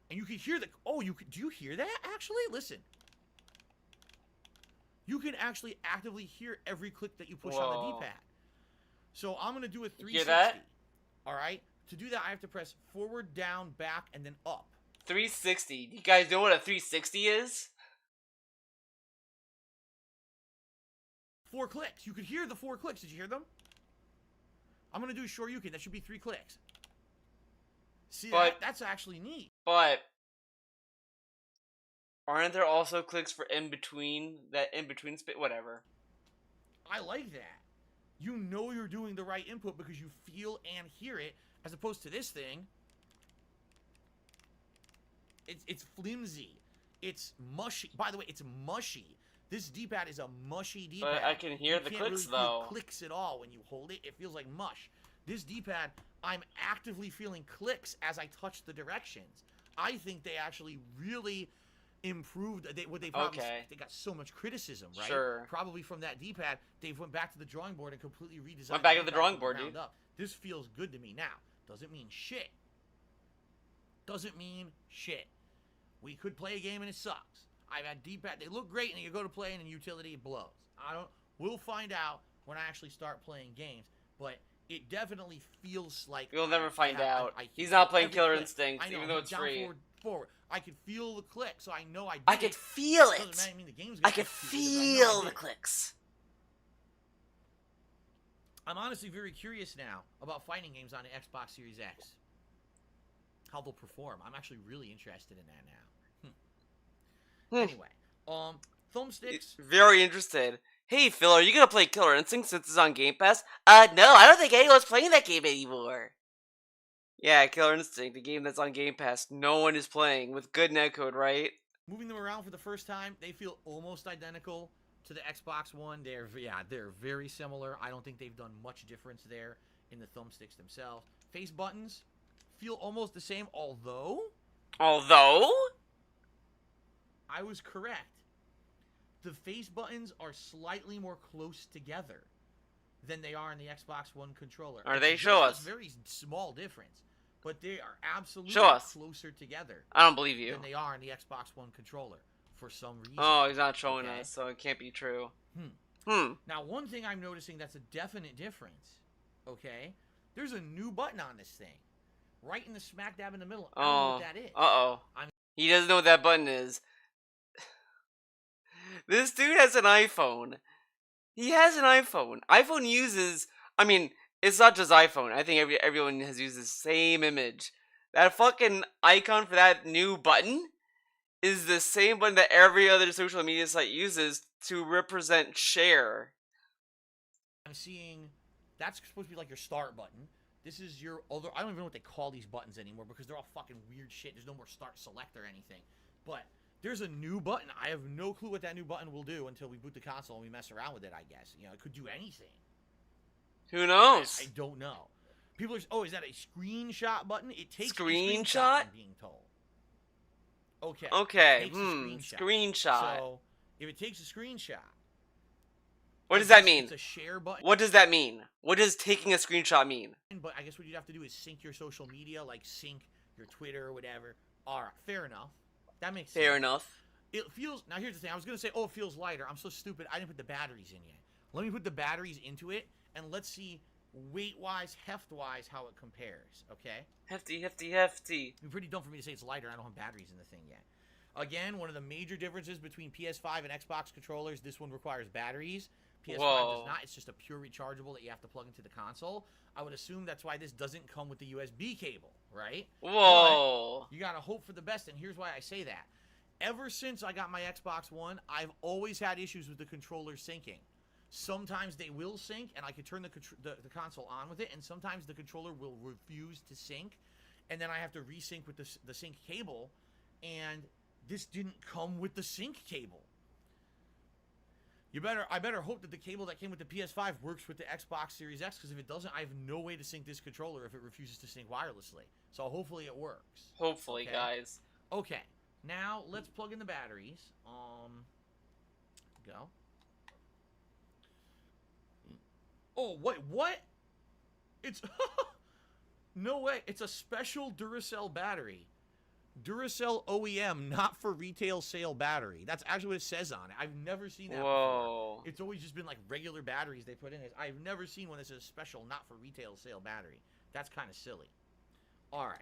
And you can hear the... Oh, do you hear that, actually? Listen. You can actually actively hear every click that you push on the D-pad. So I'm going to do a 360. Hear that? All right? To do that, I have to press forward, down, back, and then up. 360. You guys know what a 360 is? 4 clicks. You could hear the 4 clicks. Did you hear them? I'm going to do a Shoryuken. That should be 3 clicks. See, that's actually neat. But aren't there also clicks for in-between spit? Whatever. I like that. You know you're doing the right input because you feel and hear it, as opposed to this thing. It's flimsy. It's mushy. By the way, it's mushy. This D-pad is a mushy D-pad. But I can hear the clicks, though. though. Clicks at all when you hold it. It feels like mush. This D-pad, I'm actively feeling clicks as I touch the directions. I think they actually really improved. What they probably Okay. they got so much criticism, right? Sure. Probably from that D-pad, they went back to the drawing board and completely redesigned. Went back to the D-pad drawing from board, ground dude. up. This feels good to me now. Doesn't mean shit. Doesn't mean shit. We could play a game and it sucks. I've had D-pad. They look great, and you go to play, and in utility it blows. We'll find out when I actually start playing games, but it definitely feels like You'll never find out. I He's not playing every Killer click. Instinct, I know, even though it's down, free. Forward. I could feel the click, so I know I did I could feel Doesn't it. matter, I mean, the game's I gonna could execute because I know I feel did the clicks. I'm honestly very curious now about fighting games on the Xbox Series X. How they'll perform. I'm actually really interested in that now. Anyway, thumbsticks. Very interested. Hey, Phil, are you gonna play Killer Instinct since it's on Game Pass? No, I don't think anyone's playing that game anymore. Yeah, Killer Instinct, the game that's on Game Pass, no one is playing, with good netcode, right? Moving them around for the first time, they feel almost identical to the Xbox One. They're very similar. I don't think they've done much difference there in the thumbsticks themselves. Face buttons feel almost the same, although I was correct. The face buttons are slightly more close together than they are in the Xbox One controller. Are they? Show us. It's a very small difference, but they are absolutely closer together. I don't believe you. Than they are in the Xbox One controller for some reason. Oh, he's not showing us, so it can't be true. Now, one thing I'm noticing that's a definite difference, okay? There's a new button on this thing. Right in the smack dab in the middle. I don't know what that is. Uh-oh. He doesn't know what that button is. This dude has an iPhone. He has an iPhone. iPhone uses... I mean, it's not just iPhone. I think everyone has used the same image. That fucking icon for that new button is the same button that every other social media site uses to represent share. I'm seeing... That's supposed to be like your start button. This is your other... I don't even know what they call these buttons anymore because they're all fucking weird shit. There's no more start select or anything. But... there's a new button. I have no clue what that new button will do until we boot the console and we mess around with it, I guess. You know, it could do anything. Who knows? I don't know. People are... oh, is that a screenshot button? It takes screenshot? A screenshot, I'm being told. Okay. Okay. Screenshot. So, if it takes a screenshot... what does that mean? It's a share button. What does that mean? What does taking a screenshot mean? But I guess what you'd have to do is sync your social media, like sync your Twitter or whatever. Alright, fair enough. That makes sense. Fair enough. It feels... now, here's the thing. I was going to say, oh, it feels lighter. I'm so stupid. I didn't put the batteries in yet. Let me put the batteries into it, and let's see weight-wise, heft-wise, how it compares, okay? Hefty. It'd be pretty dumb for me to say it's lighter. I don't have batteries in the thing yet. Again, one of the major differences between PS5 and Xbox controllers, this one requires batteries. PS5 does not. It's just a pure rechargeable that you have to plug into the console. I would assume that's why this doesn't come with the USB cable, right? Whoa. But you gotta hope for the best, and here's why I say that. Ever since I got my Xbox One, I've always had issues with the controller syncing. Sometimes they will sync, and I can turn the console on with it, and sometimes the controller will refuse to sync, and then I have to resync with the sync cable, and this didn't come with the sync cable. I better hope that the cable that came with the PS5 works with the Xbox Series X, because if it doesn't, I have no way to sync this controller if it refuses to sync wirelessly. So hopefully it works. Hopefully, okay? guys. Okay, now let's plug in the batteries. Go. Oh, wait, what? It's... no way. It's a special Duracell battery. Duracell OEM, not for retail sale battery. That's actually what it says on it. I've never seen that before. It's always just been like regular batteries they put in it. I've never seen one that says special, not for retail sale battery. That's kind of silly. All right.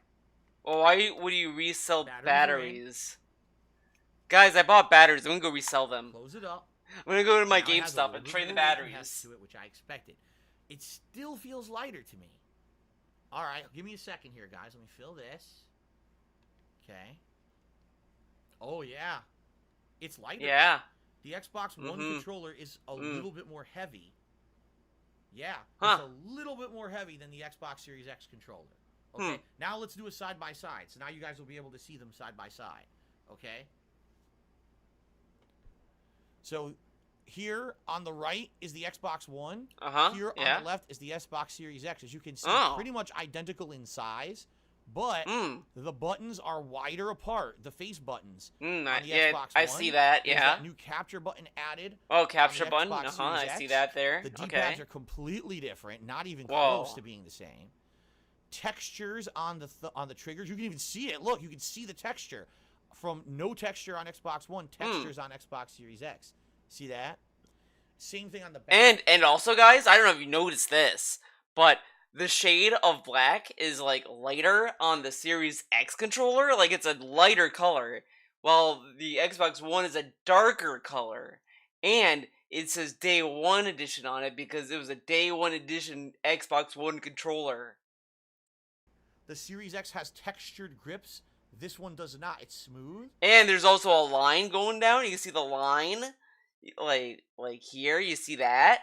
Well, why would you resell batteries? Guys, I bought batteries. I'm going to go resell them. Close it up. I'm going to go to my GameStop and trade the batteries. To it, which I expected. It still feels lighter to me. All right, give me a second here, guys. Let me fill this. Okay. Oh, yeah. It's lighter. Yeah. The Xbox One controller is a little bit more heavy. Yeah. Huh. It's a little bit more heavy than the Xbox Series X controller. Okay. Now let's do a side-by-side. So now you guys will be able to see them side-by-side. Okay? So here on the right is the Xbox One. Here on the left is the Xbox Series X. As you can see, pretty much identical in size. but Mm. the buttons are wider apart. The face buttons Mm. on the Yeah, Xbox I One. see that. There's Yeah. that new capture button added Oh, on the capture button. Xbox Series I X. see that there. The D-pads Okay. are completely different, not even close Whoa. to being the same. Textures on the triggers, you can even see it. Look, you can see the texture from no texture on Xbox One, textures on Xbox Series X. See that? Same thing on the back. And also, guys, I don't know if you noticed this, but the shade of black is like lighter on the Series X controller. Like it's a lighter color, while the Xbox One is a darker color. And it says Day One Edition on it because it was a Day One Edition Xbox One controller. The Series X has textured grips. This one does not. It's smooth. And there's also a line going down. You can see the line, like here. You see that?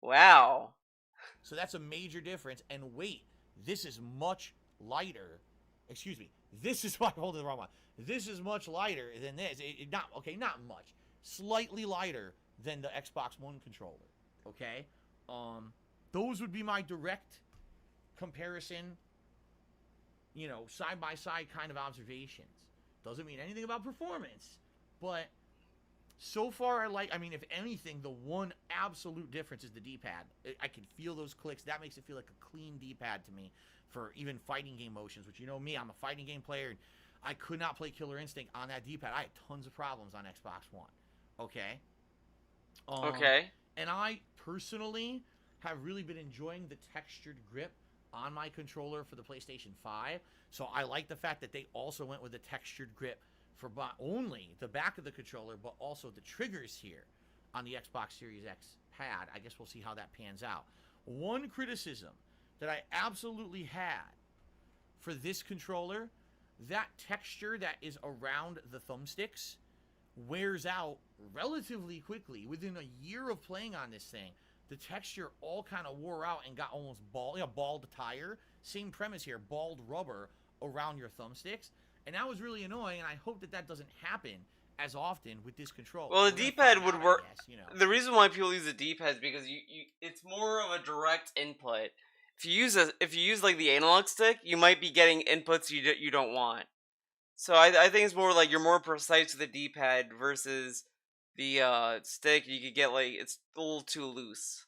Wow. So that's a major difference. And wait, this is much lighter. Excuse me. This is why I'm holding the wrong one. This is much lighter than this. Not much. Slightly lighter than the Xbox One controller. Okay? Those would be my direct comparison, side by side kind of observations. Doesn't mean anything about performance, but so far if anything, the one absolute difference is the D-pad. I can feel those clicks. That makes it feel like a clean D-pad to me for even fighting game motions, which me, I'm a fighting game player, and I could not play Killer Instinct on that D-pad. I had tons of problems on Xbox One. Okay? Okay. And I personally have really been enjoying the textured grip on my controller for the PlayStation 5. So I like the fact that they also went with a textured grip for not only the back of the controller, but also the triggers here on the Xbox Series X pad. I guess we'll see how that pans out. One criticism that I absolutely had for this controller, that texture that is around the thumbsticks wears out relatively quickly. Within a year of playing on this thing, the texture all kind of wore out and got almost bald tire. Same premise here, bald rubber around your thumbsticks. And that was really annoying, and I hope that doesn't happen as often with this controller. Well, the D-pad would work. The reason why people use the D-pad is because it's more of a direct input. If you use like the analog stick, you might be getting inputs you don't want. So I think it's more like you're more precise with the D-pad versus the stick. You could get it's a little too loose.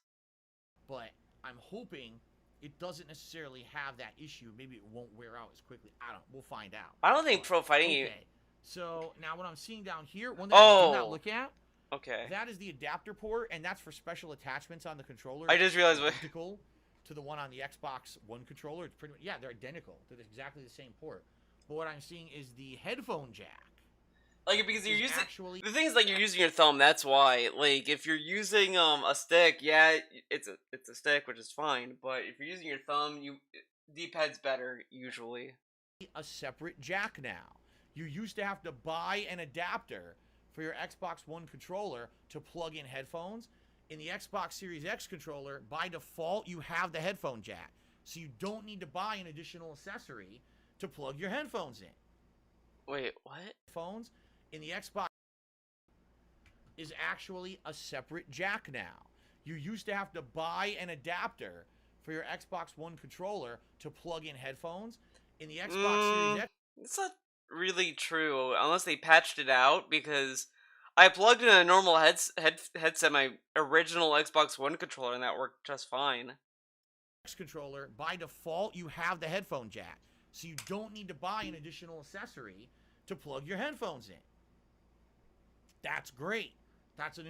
But I'm hoping it doesn't necessarily have that issue. Maybe it won't wear out as quickly. I don't know. We'll find out. I don't think pro fighting. Okay. So now what I'm seeing down here, one thing I did not look at. Okay. That is the adapter port, and that's for special attachments on the controller. I just realized what. Identical to the one on the Xbox One controller. It's pretty much, they're identical. They're exactly the same port. But what I'm seeing is the headphone jack. Because you're using the thing is you're using your thumb. That's why. If you're using a stick, yeah, it's a stick, which is fine. But if you're using your thumb, D-pad's better usually. A separate jack now. You used to have to buy an adapter for your Xbox One controller to plug in headphones. In the Xbox Series X controller, by default, you have the headphone jack. So you don't need to buy an additional accessory to plug your headphones in. Wait, what? Phones in the Xbox is actually a separate jack now. You used to have to buy an adapter for your Xbox One controller to plug in headphones. In the Xbox Series X... It's not really true, unless they patched it out, because I plugged in a normal headset, my original Xbox One controller, and that worked just fine. Controller, by default, you have the headphone jack. So you don't need to buy an additional accessory to plug your headphones in. That's great. That's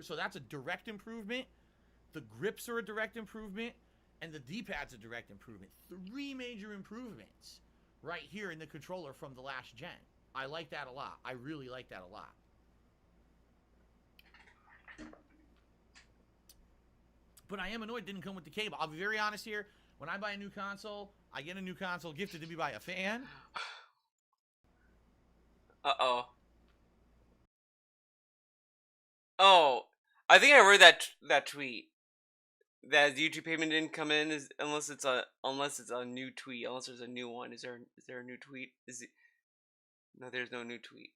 so that's a direct improvement. The grips are a direct improvement, and the D-pad's a direct improvement. 3 major improvements right here in the controller from the last gen. I like that a lot. I really like that a lot. But I am annoyed it didn't come with the cable. I'll be very honest here. When I buy a new console, I get a new console gifted to me by a fan. Uh-oh. Oh, I think I read that tweet. That the YouTube payment didn't come in unless it's a new tweet. Unless there's a new one. Is there a new tweet? No, there's no new tweet.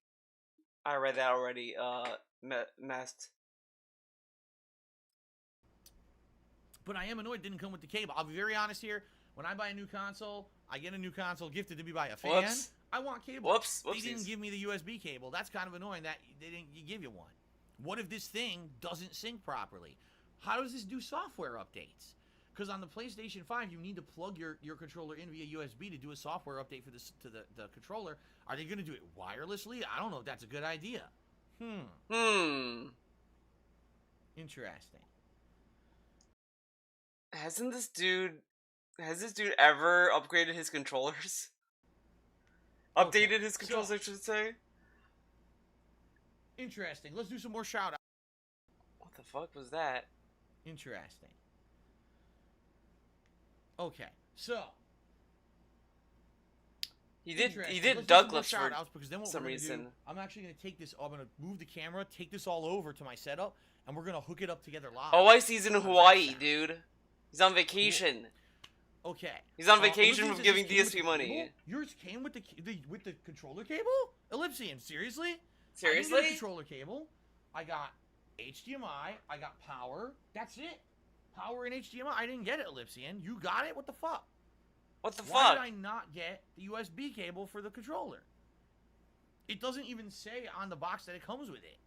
I read that already. Messed. But I am annoyed it didn't come with the cable. I'll be very honest here. When I buy a new console, I get a new console gifted to me by a fan. Whoops. I want cable. Whoops. They didn't give me the USB cable. That's kind of annoying that they didn't give you one. What if this thing doesn't sync properly? How does this do software updates? Because on the PlayStation 5, you need to plug your controller in via USB to do a software update for this to the controller. Are they going to do it wirelessly? I don't know if that's a good idea. Interesting. Has this dude ever upgraded his controllers? Updated his controls, I should say. Interesting. Let's do some more shout outs. What the fuck was that? Interesting. Okay, so he did duck lifts for because then what some reason. I'm actually gonna take this. I'm gonna move the camera, take this all over to my setup, and we're gonna hook it up together live. Oh, I see. He's in Hawaii, dude. He's on vacation. Cool. Okay. He's on vacation from giving DSP money. Yours came with the controller cable? Ellipsian, seriously? Seriously? I didn't get a controller cable. I got HDMI. I got power. That's it. Power and HDMI. I didn't get it, Ellipsian. You got it? What the fuck? What the fuck? Why did I not get the USB cable for the controller? It doesn't even say on the box that it comes with it.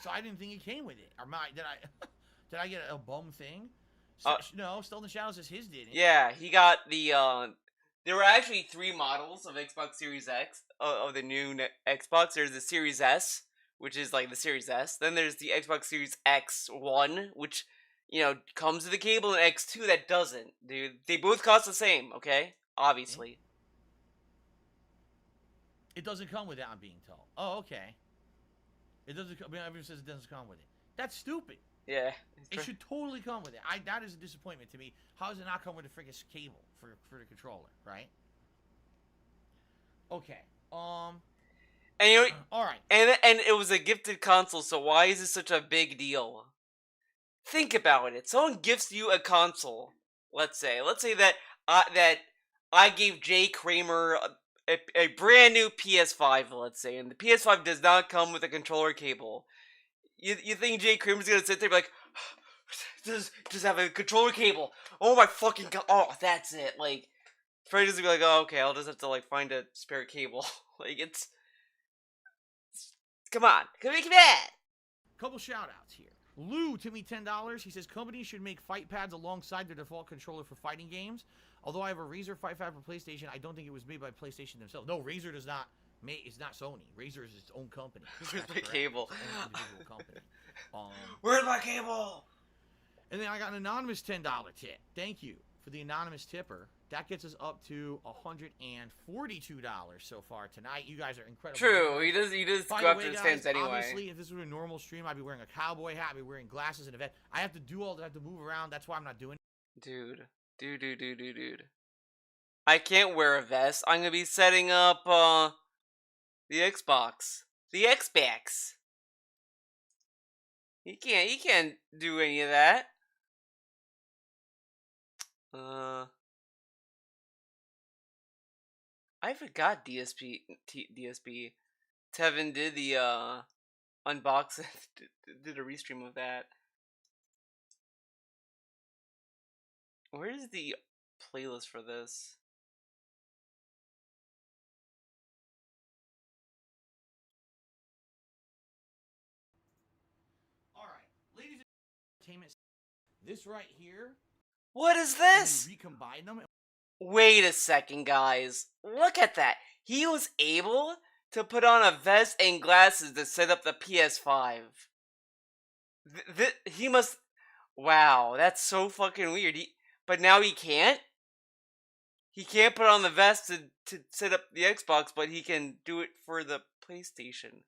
So I didn't think it came with it. Or did I get a bum thing? No, Still in the Shadows says his didn't. Yeah, he got the there were actually 3 models of Xbox Series X of the new Xbox. There's the Series S, which is like the Series S. Then there's the Xbox Series X1, which comes with a cable, and X2 that doesn't, dude. They both cost the same, okay? Obviously. It doesn't come with it, I'm being told. Oh, okay. It doesn't. Everyone says it doesn't come with it. That's stupid. Yeah. It should totally come with it. That is a disappointment to me. How does it not come with a freaking cable for the controller, right? Okay. And all right. And it was a gifted console, so why is this such a big deal? Think about it. Someone gifts you a console. Let's say that I gave Jay Kramer a brand new PS5. Let's say, and the PS5 does not come with a controller cable. You think Jay Kramer's gonna sit there and be like, just have a controller cable? Oh my fucking god! Oh, that's it. Like, Freddy's gonna be like, oh, okay, I'll just have to find a spare cable. It's come on, come on. Couple shout outs here. Lou, to me $10. He says companies should make fight pads alongside their default controller for fighting games. Although I have a Razer Fight Pad for PlayStation, I don't think it was made by PlayStation themselves. No, Razer does not make. It's not Sony. Razer is its own company. Where's my cable? It's its own individual company. Where's my cable? And then I got an anonymous $10 tip. Thank you for the anonymous tipper. That gets us up to $142 so far tonight. You guys are incredible. True, he does go after his fans anyway. Obviously, if this was a normal stream, I'd be wearing a cowboy hat, I'd be wearing glasses and a vest. I have to do all that, I have to move around. That's why I'm not doing it. Dude. I can't wear a vest. I'm gonna be setting up the Xbox. The Xbox. He can't do any of that. I forgot DSP. Tevin did the unboxing, did a restream of that. Where is the playlist for this? All right, ladies and gentlemen, this right here. What is this? Recombine them. Wait a second, guys. Look at that. He was able to put on a vest and glasses to set up the PS5. He must... Wow, that's so fucking weird. But now he can't? He can't put on the vest to set up the Xbox, but he can do it for the PlayStation.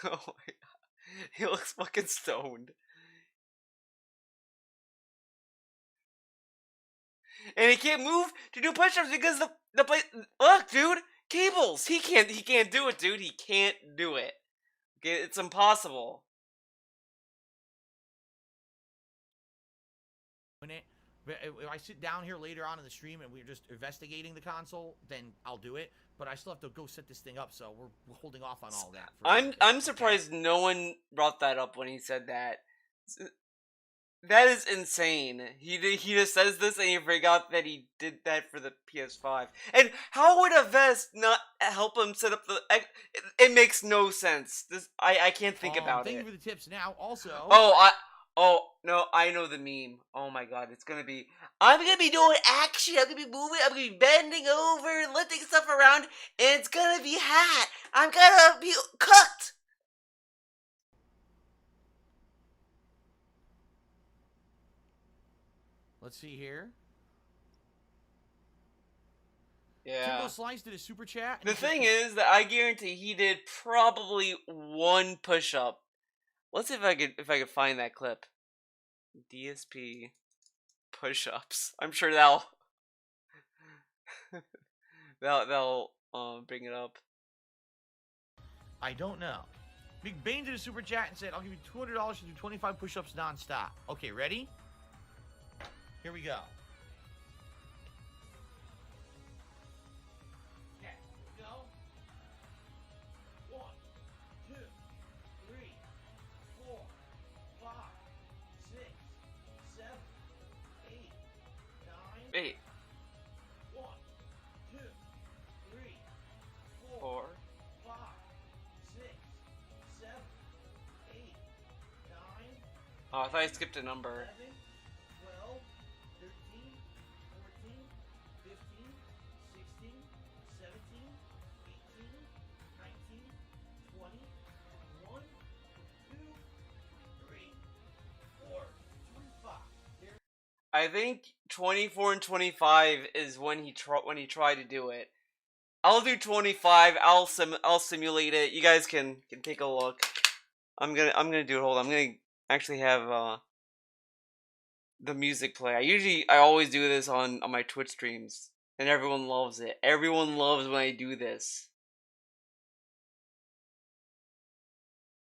Oh my god. He looks fucking stoned. And he can't move to do push-ups because the play. Look, dude, cables. He can't do it, dude. He can't do it. Okay, it's impossible. If I sit down here later on in the stream and we're just investigating the console, then I'll do it. But I still have to go set this thing up, so we're holding off on all that. I'm surprised no one brought that up when he said that. That is insane. He just says this and he forgot that he did that for the PS5. And how would a vest not help him set up the? It makes no sense. I can't think about Thank it. you for the tips. Now, also. Oh no, I know the meme. Oh my god, it's gonna be. I'm gonna be doing action. I'm gonna be moving. I'm gonna be bending over, lifting stuff around, and it's gonna be hot. I'm gonna be cooked. Let's see here. Yeah. Timbo Slice did a super chat. The thing is that I guarantee he did probably one push-up. Let's see if I could find that clip. DSP push-ups. I'm sure that'll that'll bring it up. I don't know. Big Bane did a super chat and said, I'll give you $200 to do 25 push-ups non-stop. Okay, ready? Here we go. Okay, here we go. 1, 2, 3, 4, 5, 6, 7, 8, 9. Wait. 1, 2, 3, 4, 4. 5, 6, 7, 8, 9. Oh, I thought I skipped a number. 11, 12, 13, 14, 15, 16, 17, 18, 19, 20, 21, 22, 23, 24, 25. I think 24 and 25 is when he tried to do it. I'll do 25. I'll simulate it. You guys can take a look. I'm gonna do it. Hold on. I'm gonna actually have the music play. I always do this on my Twitch streams, and everyone loves it. Everyone loves when I do this.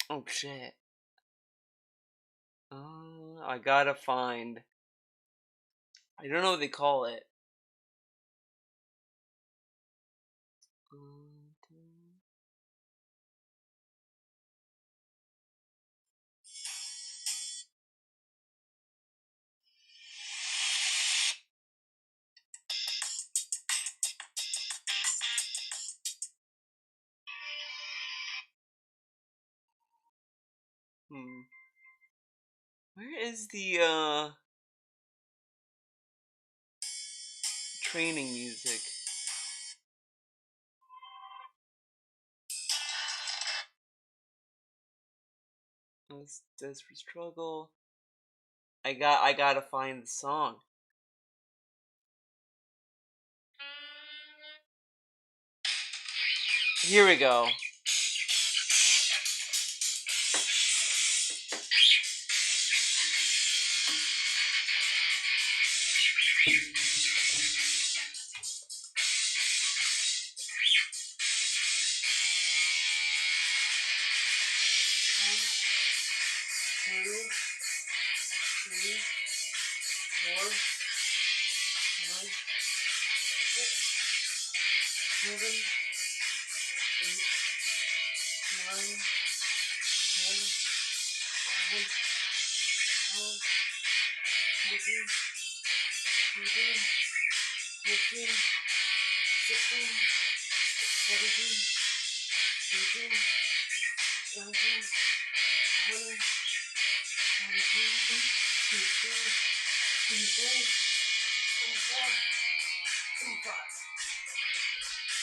Oh shit. I gotta find. I don't know what they call it. Where is the training music? Desperate struggle. I gotta find the song. Here we go.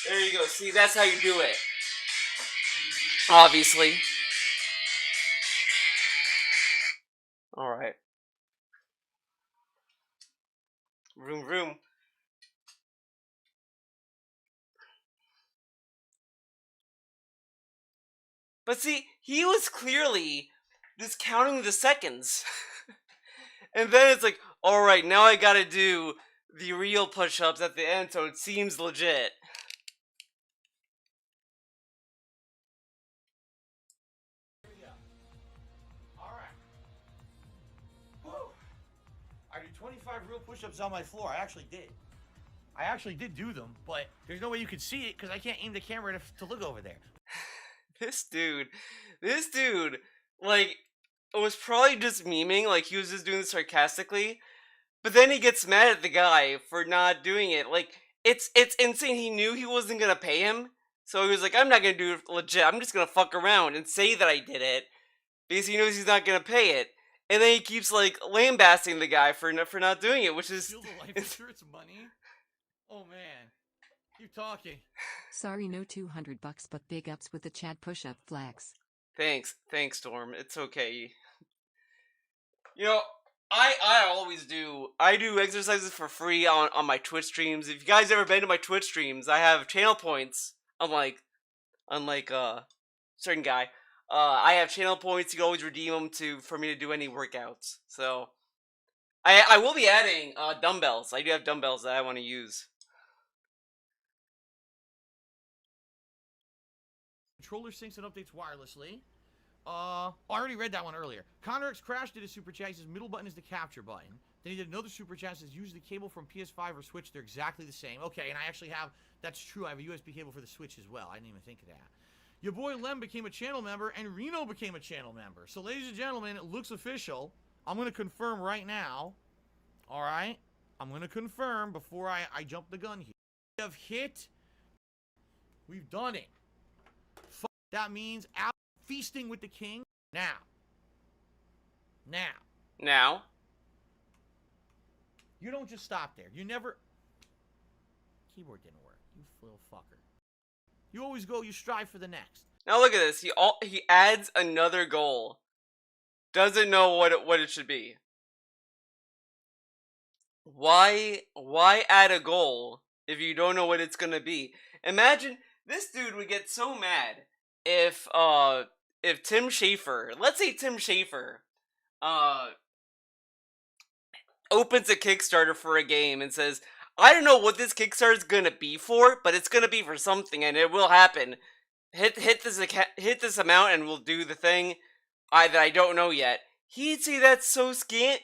There you go. See, that's how you do it. Obviously. Alright. Vroom vroom. But see, he was clearly just counting the seconds. And then it's like, alright, now I gotta do the real push-ups at the end so it seems legit. Here we go. Alright. I did 25 real push-ups on my floor. I actually did do them, but there's no way you could see it because I can't aim the camera to look over there. This dude, like, was probably just memeing, like he was just doing it sarcastically. But then he gets mad at the guy for not doing it. Like it's insane. He knew he wasn't gonna pay him, so he was like, "I'm not gonna do it legit. I'm just gonna fuck around and say that I did it because he knows he's not gonna pay it." And then he keeps like lambasting the guy for not doing it, which is Steal the life insurance money. Oh man, keep talking. Sorry, no $200, but big ups with the Chad push-up flex. Thanks, Storm. It's okay. You know, I always do. I do exercises for free on my Twitch streams. If you guys ever been to my Twitch streams, I have channel points. Unlike certain guy, I have channel points. You can always redeem them for me to do any workouts. So I will be adding dumbbells. I do have dumbbells that I want to use. Controller syncs and updates wirelessly. I already read that one earlier. Connor X Crash did a super chat. He says middle button is the capture button. Then he did another super chat. Says use the cable from PS5 or Switch. They're exactly the same. Okay, and I actually have. That's true. I have a USB cable for the Switch as well. I didn't even think of that. Your boy Lem became a channel member, and Reno became a channel member. So, ladies and gentlemen, it looks official. I'm going to confirm right now. All right? I'm going to confirm before I jump the gun here. We have hit. We've done it. That means out feasting with the king. Now. You don't just stop there. You never... Keyboard didn't work. You little fucker. You always go, you strive for the next. Now look at this. He adds another goal. Doesn't know what it should be. Why add a goal if you don't know what it's gonna be? Imagine this dude would get so mad if Tim Schafer, let's say Tim Schafer, opens a Kickstarter for a game and says, I don't know what this Kickstarter is gonna be for, but it's gonna be for something, and it will happen. Hit this amount, and we'll do the thing that I don't know yet. He'd say that's so scant.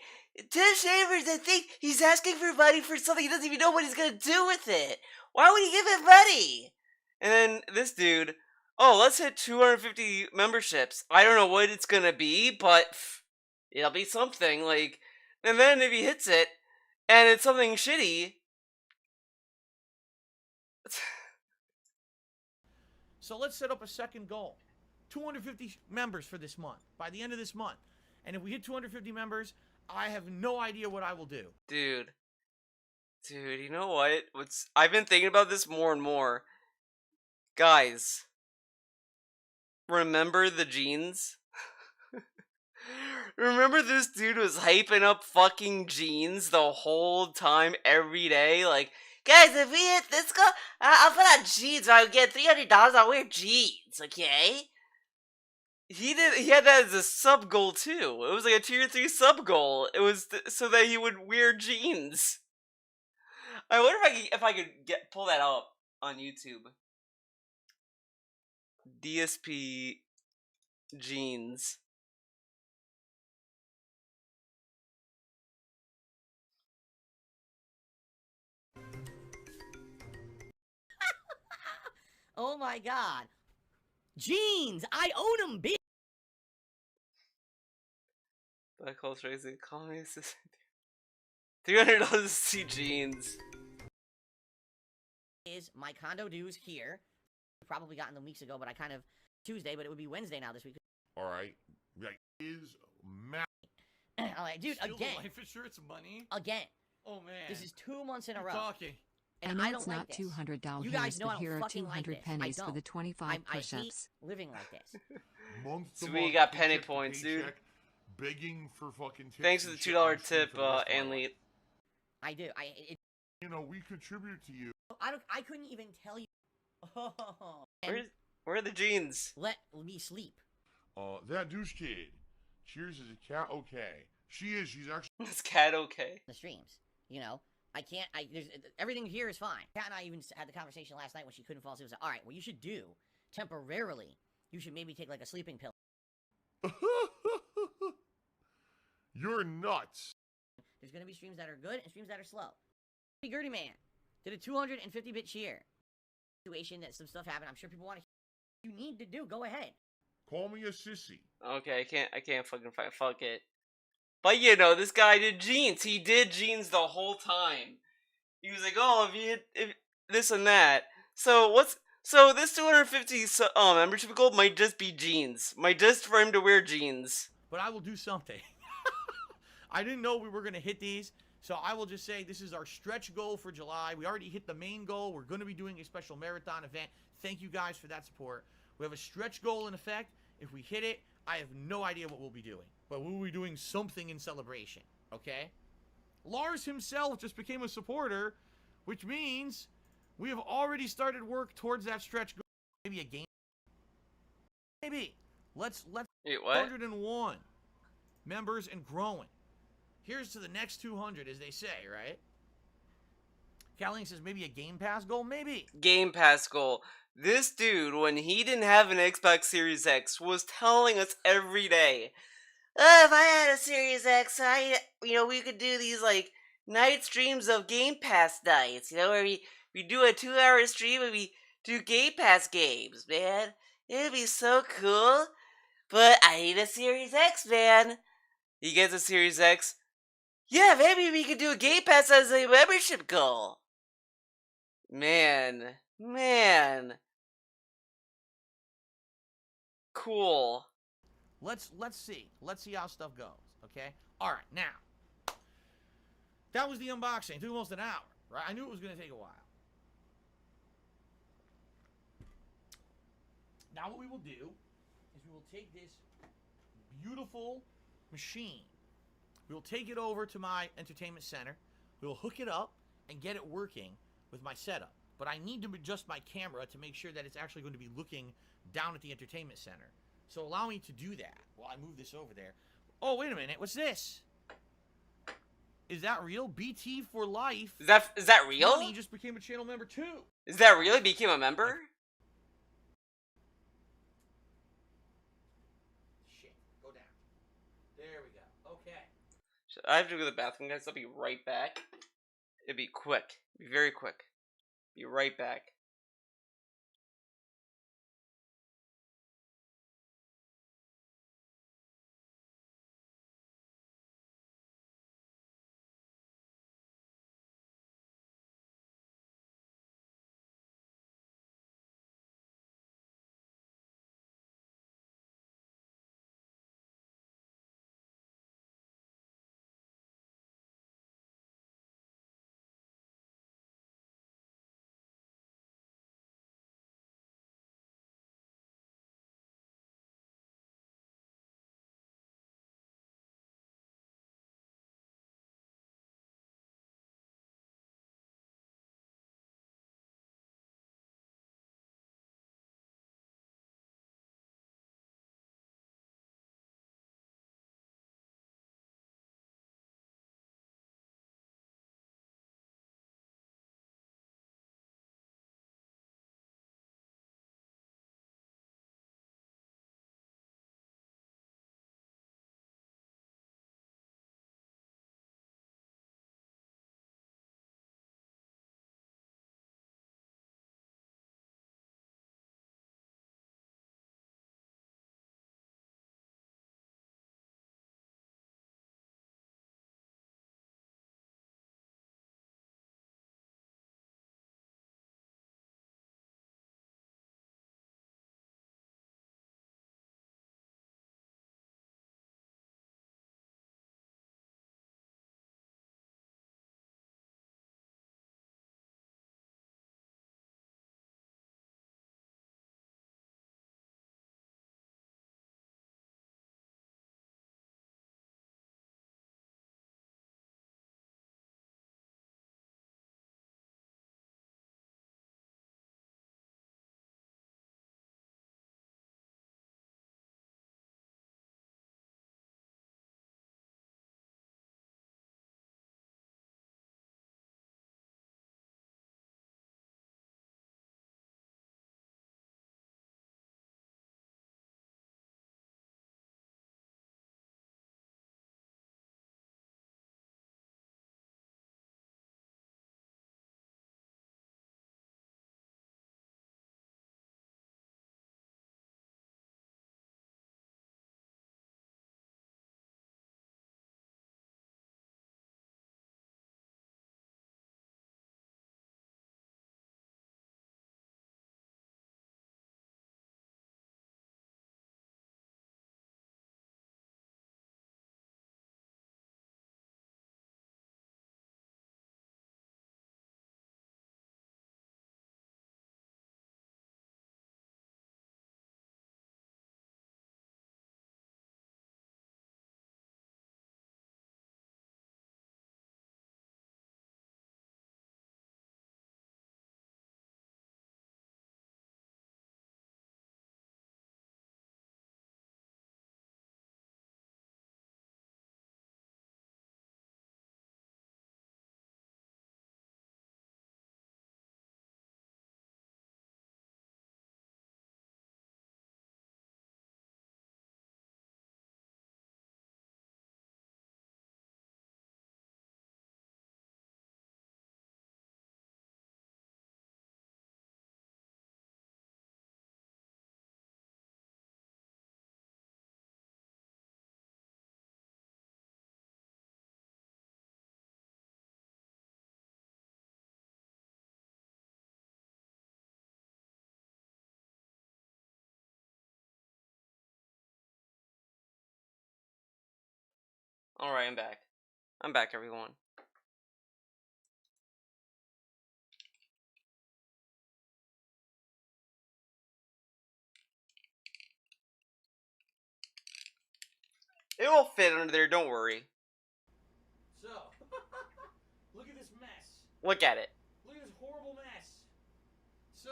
Tim Schafer's, I think he's asking for money for something he doesn't even know what he's gonna do with it. Why would he give him money? And then this dude, oh, let's hit 250 memberships. I don't know what it's gonna be, but it'll be something. Like, and then if he hits it, and it's something shitty. So let's set up a second goal. 250 members for this month, by the end of this month. And if we hit 250 members, I have no idea what I will do. Dude, you know what? I've been thinking about this more and more. Guys, remember the jeans? Remember this dude was hyping up fucking jeans the whole time, every day? Like, guys, if we hit this goal, I'll put on jeans. I'll get $300. I'll wear jeans, okay? He had that as a sub goal too. It was like a tier 3 sub goal. It was so that he would wear jeans. I wonder if I could pull that up on YouTube. DSP jeans. Oh my god. Jeans! I own them, bitch! Black hole Tracy, call me assistant. $300 to see jeans. Is my condo dues here. Probably gotten them weeks ago, but I kind of Tuesday, but it would be Wednesday now this week. Alright. That is mad. I'm like, dude, Steal again. the life insurance money? Again. Oh man. This is 2 months in a Keep row. talking. And I I know don't it's like not this. $200, You guys know I but here don't are fucking like 200 this. pennies I for the don't. 25 I hate push-ups. living like this. Month to So we month, got penny paycheck to points, dude. paycheck, begging for fucking tips. Thanks for the and shit $2 on stream tip, for the rest of my Anley. life. I do. You know, we contribute to you. I couldn't even tell you. Where are the jeans? Let me sleep. That douche kid. Cheers is a cat. Okay. She's actually. Is cat okay? The streams. You know? I can't, everything here is fine. Kat and I even had the conversation last night when she couldn't fall asleep. It was like, alright, what you should do, temporarily, you should maybe take like a sleeping pill. You're nuts. There's gonna be streams that are good and streams that are slow. Gertie Man did a 250-bit cheer. Situation that some stuff happened. I'm sure people want to. You need to do. Go ahead. Call me a sissy. Okay, I can't fucking fight. Fuck it. But you know, this guy did jeans. He did jeans the whole time. He was like, "Oh, if this and that." So this 250 membership goal might just be jeans. Might just for him to wear jeans. But I will do something. I didn't know we were going to hit these, so I will just say this is our stretch goal for July. We already hit the main goal. We're going to be doing a special marathon event. Thank you guys for that support. We have a stretch goal in effect. If we hit it, I have no idea what we'll be doing. But we will be doing something in celebration, okay? Lars himself just became a supporter, which means we have already started work towards that stretch goal. Maybe a game. Maybe. Let's Wait, what? 101 members and growing. Here's to the next 200, as they say, right? Calling says maybe a Game Pass goal? Maybe. Game Pass goal. This dude, when he didn't have an Xbox Series X, was telling us every day, if I had a Series X, we could do these, like, night streams of Game Pass nights, where we do a 2-hour stream and we do Game Pass games, man. It'd be so cool. But I need a Series X, man. He gets a Series X. Yeah, maybe we could do a Game Pass as a membership goal. Man. Cool. Let's see. Let's see how stuff goes, okay? All right, now. That was the unboxing. It took almost an hour, right? I knew it was going to take a while. Now what we will do is we will take this beautiful machine. We will take it over to my entertainment center. We will hook it up and get it working with my setup. But I need to adjust my camera to make sure that it's actually going to be looking down at the entertainment center. So allow me to do that while I move this over there. Oh, wait a minute. What's this? Is that real? BT for life. Is that real? Money just became a channel member too. Is that real? He became a member? Shit. Go down. There we go. Okay. I have to go to the bathroom, guys. I'll be right back. It'd be quick. Be very quick. Be right back. Alright, I'm back. I'm back, everyone. It will fit under there, don't worry. So, look at this mess. Look at it. Look at this horrible mess. So,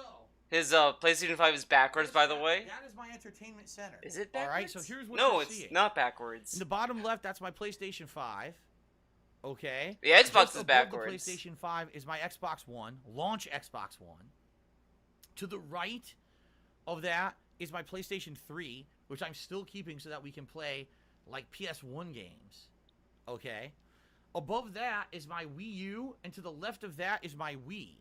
His PlayStation 5 is backwards, by the way. that is my entertainment center. Is it backwards? All right, so here's what no, you're it's seeing. not backwards. In the bottom left, that's my PlayStation 5. Okay. The Xbox Just is above backwards. The PlayStation 5 is my Xbox One, launch Xbox One. To the right of that is my PlayStation 3, which I'm still keeping so that we can play like PS1 games. Okay. Above that is my Wii U, and to the left of that is my Wii.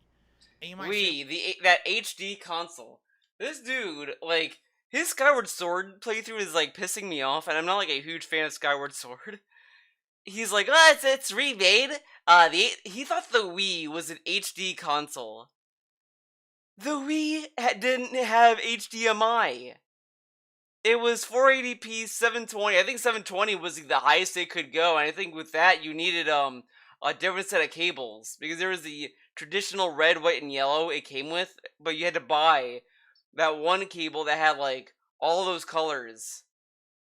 And you might say, that HD console. This dude, like, his Skyward Sword playthrough is like pissing me off, and I'm not like a huge fan of Skyward Sword. He's like, oh, it's remade. He thought the Wii was an HD console. The Wii didn't have HDMI. It was 480p 720. I think 720 was the highest it could go, and I think with that you needed a different set of cables because there was the traditional red, white, and yellow it came with, but you had to buy that one cable that had like all those colors,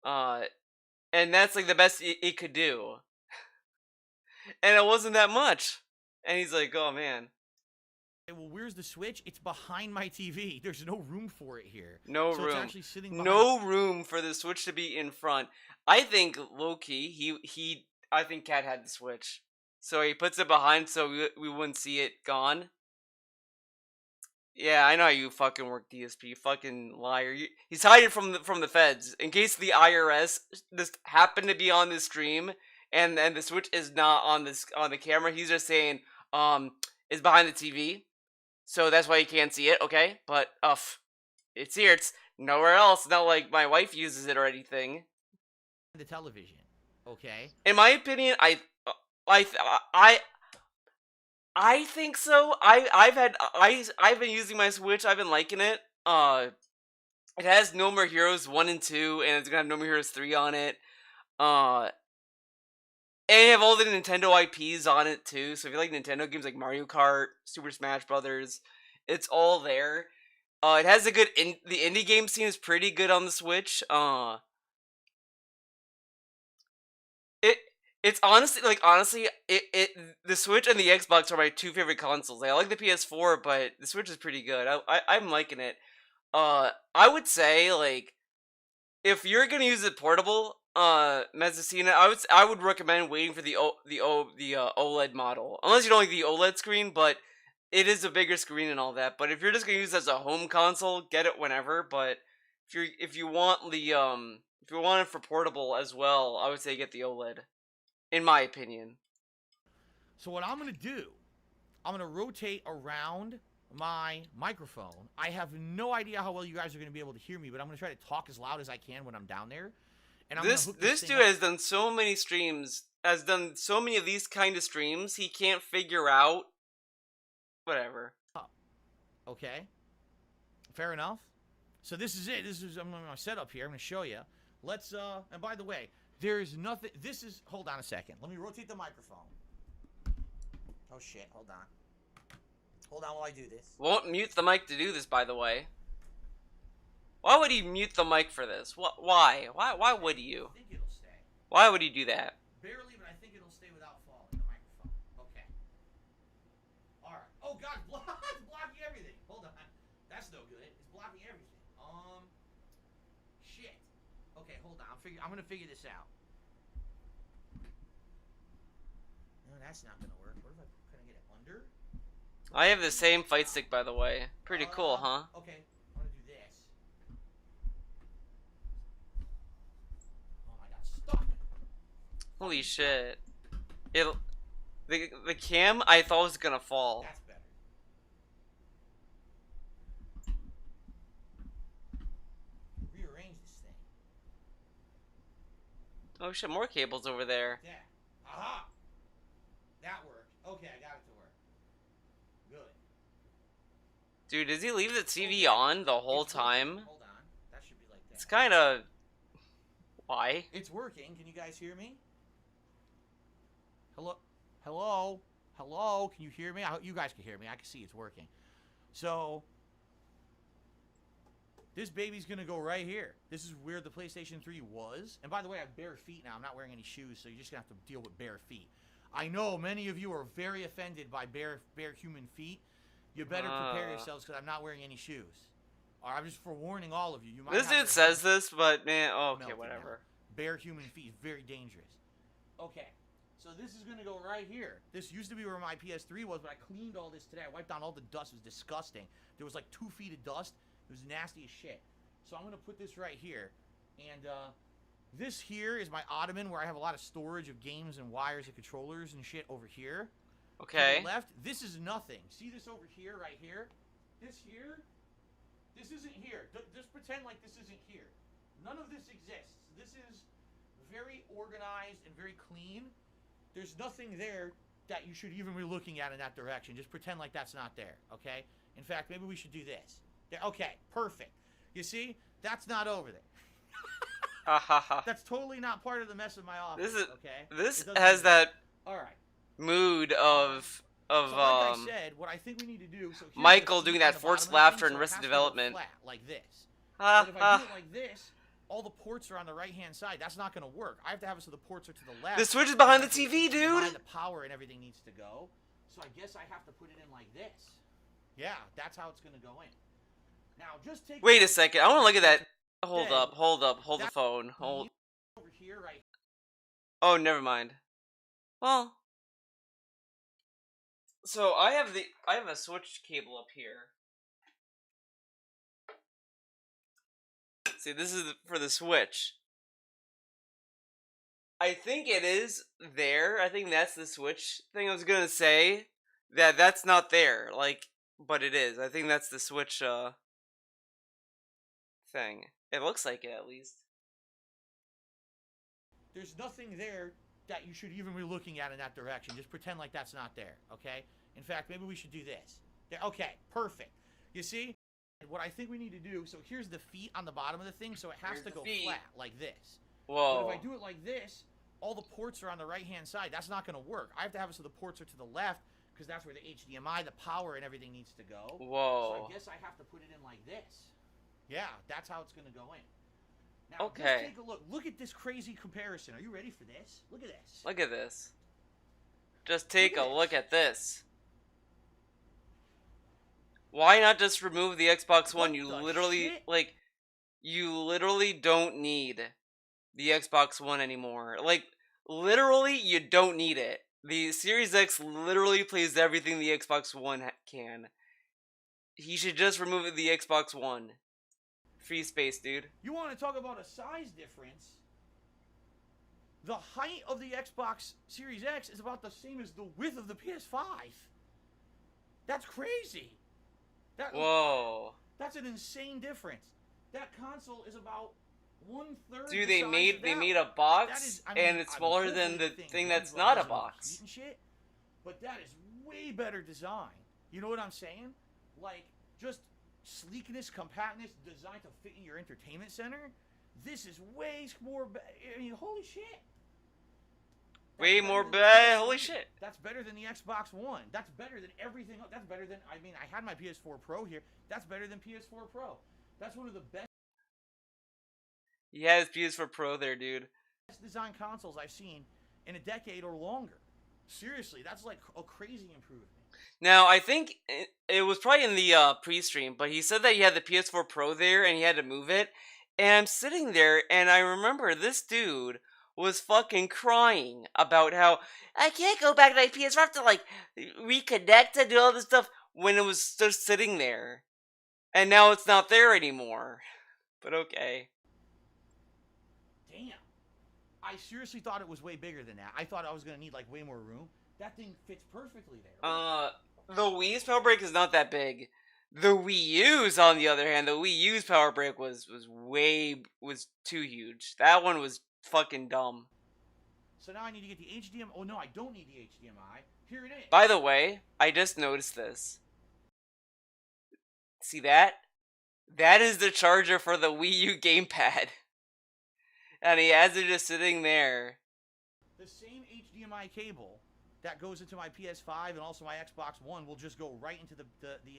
and that's like the best it could do, and it wasn't that much. And he's like, "Oh man." well, where's the Switch? It's behind my TV. There's no room for it here. No so room. It's actually sitting behind. No room for the Switch to be in front. I think low key, I think Cat had the Switch, so he puts it behind so we wouldn't see it gone. Yeah, I know how you fucking work, DSP. You fucking liar. He's hiding from the feds in case the IRS just happened to be on this stream and the Switch is not on the camera. He's just saying it's behind the TV. So that's why you can't see it, okay? But, it's here. It's nowhere else. It's not like my wife uses it or anything. The television, okay? In my opinion, I think so. I've been using my Switch. I've been liking it. It has No More Heroes 1 and 2, and it's gonna have No More Heroes 3 on it. And you have all the Nintendo IPs on it too. So if you like Nintendo games like Mario Kart, Super Smash Brothers, it's all there. It has a good the indie game scene is pretty good on the Switch. It's honestly the Switch and the Xbox are my two favorite consoles. I like the PS4, but the Switch is pretty good. I'm liking it. I would say like if you're gonna use it portable, Mezzacina, I would recommend waiting for the OLED model, unless you don't like the OLED screen, but it is a bigger screen and all that. But if you're just gonna use it as a home console, get it whenever. But if you want it for portable as well, I would say get the OLED, in my opinion. So what I'm gonna do, I'm gonna rotate around my microphone. I have no idea how well you guys are gonna be able to hear me, but I'm gonna try to talk as loud as I can when I'm down there. And I'm This dude has done so many streams, has done so many of these kind of streams. He can't figure out. Whatever. Okay. Fair enough. So this is it. This is my setup here. I'm gonna show you. Let's and by the way, there's nothing. This is. Hold on a second. Let me rotate the microphone. Oh shit. Hold on. Hold on while I do this. Won't mute the mic to do this, by the way. Why would he mute the mic for this? Why? Why would you? I think it'll stay. Why would he do that? Barely, but I think it'll stay without falling. The microphone. Okay. All right. Oh god, it's blocking everything. Hold on. That's no good. It's blocking everything. Shit. Okay, hold on. I'm gonna figure this out. No, that's not gonna work. What if can I get it under? I have the same fight stick, by the way. Pretty cool, huh? Okay, I'm gonna do this. Oh my god, stuck! Holy shit. The cam I thought was gonna fall. That's better. Rearrange this thing. Oh shit, more cables over there. Yeah. Aha! That worked. Okay, I got it to work. Good. Dude, does he leave the TV on the whole It's working. time? Hold on. That should be like that. It's kinda... Why? It's working. Can you guys hear me? Hello? Hello? Hello? Can you hear me? I hope you guys can hear me. I can see it's working. So, this baby's gonna go right here. This is where the PlayStation 3 was. And by the way, I have bare feet now. I'm not wearing any shoes, so you're just gonna have to deal with bare feet. I know many of you are very offended by bare human feet. You better prepare yourselves because I'm not wearing any shoes. Or I'm just forewarning all of you. You might This have dude to- says this, but man, oh, okay, melting whatever. now. Bare human feet is very dangerous. Okay, so this is gonna go right here. This used to be where my PS3 was, but I cleaned all this today. I wiped down all the dust. It was disgusting. There was like 2 feet of dust. It was nasty as shit. So I'm gonna put this right here, and this here is my ottoman where I have a lot of storage of games and wires and controllers and shit over here. Okay. To the left, this is nothing. See this over here, right here? This here? This isn't here. Just pretend like this isn't here. None of this exists. This is very organized and very clean. There's nothing there that you should even be looking at in that direction. Just pretend like that's not there, okay? In fact, maybe we should do this. There, okay, perfect. You see? That's not over there. That's totally not part of the mess of my office, okay? This It doesn't has exist. that All right. mood of So like I said, what I think we need to do. So here's the Michael feet doing on that the forced bottom of the laughter thing, in so it Arrested has to go Development. flat, like this. Ha But if I do ha. it like this, all the ports are on the right-hand side. That's not going to work. I have to have it so the ports are to the left. The switch is behind the That's where TV, HDMI, dude. The power and everything needs to go. So I guess I have to put it in like this. Yeah, that's how it's going to go in. Now just take. Wait a second. I want to look at that. Hold Dead. up. Hold up. Hold the That's phone. Hold. over here, right? Oh, never mind. Well. So I have a switch cable up here. See, this is for the switch. I think it is there. I think that's the switch thing I was gonna say. That's not there. Like, but it is. I think that's the switch thing. It looks like it at least. There's nothing there that you should even be looking at in that direction. Just pretend like that's not there, okay? In fact, maybe we should do this. There, okay, perfect. You see? What I think we need to do, so here's the feet on the bottom of the thing, so it has Here's to the go feet. flat, like this. Whoa. But if I do it like this, all the ports are on the right-hand side. That's not going to work. I have to have it so the ports are to the left, because that's where the HDMI, the power, and everything needs to go. Whoa. So I guess I have to put it in like this. Yeah, that's how it's going to go in. Now, Okay. just take a look. Look at this crazy comparison. Are you ready for this? Look at this. Look at this. Just take a look at this. Why not just remove the Xbox One? What You the literally, shit? like, you literally don't need the Xbox One anymore. Like, literally, you don't need it. The Series X literally plays everything the Xbox One can. He should just remove the Xbox One. Free space, dude. You want to talk about a size difference? The height of the Xbox Series X is about the same as the width of the PS5. That's crazy. Whoa. That's an insane difference. That console is about 1/3. Dude, the they size made of they that. made a That box, is, I mean, and it's smaller than the hopefully thing runs that's well, not a doesn't have box. heat and shit, but that is way better design. You know what I'm saying? Like, just sleekness, compactness, designed to fit in your entertainment center. This is way more. I mean, holy shit. That's Way better more than the bad. Holy PS3. shit. That's better than the Xbox One. That's better than everything. That's better than. I mean, I had my PS4 Pro here. That's better than PS4 Pro. That's one of the best He has PS4 Pro there, dude. design consoles I've seen in a decade or longer. Seriously, that's like a crazy improvement. Now, I think it was probably in the pre-stream, but he said that he had the PS4 Pro there and he had to move it. And I'm sitting there and I remember this dude was fucking crying about how I can't go back to my PS4. I have to like reconnect and do all this stuff when it was just sitting there. And now it's not there anymore. But okay. Damn. I seriously thought it was way bigger than that. I thought I was going to need like way more room. That thing fits perfectly there. The Wii's power break is not that big. The Wii U's, on the other hand, the Wii U's power break was too huge. That one was fucking dumb. So now I need to get the HDMI. Oh no, I don't need the HDMI. Here it is. By the way, I just noticed this. See that? That is the charger for the Wii U gamepad. And he has it just sitting there. the same HDMI cable that goes into my PS5 and also my Xbox One will just go right into the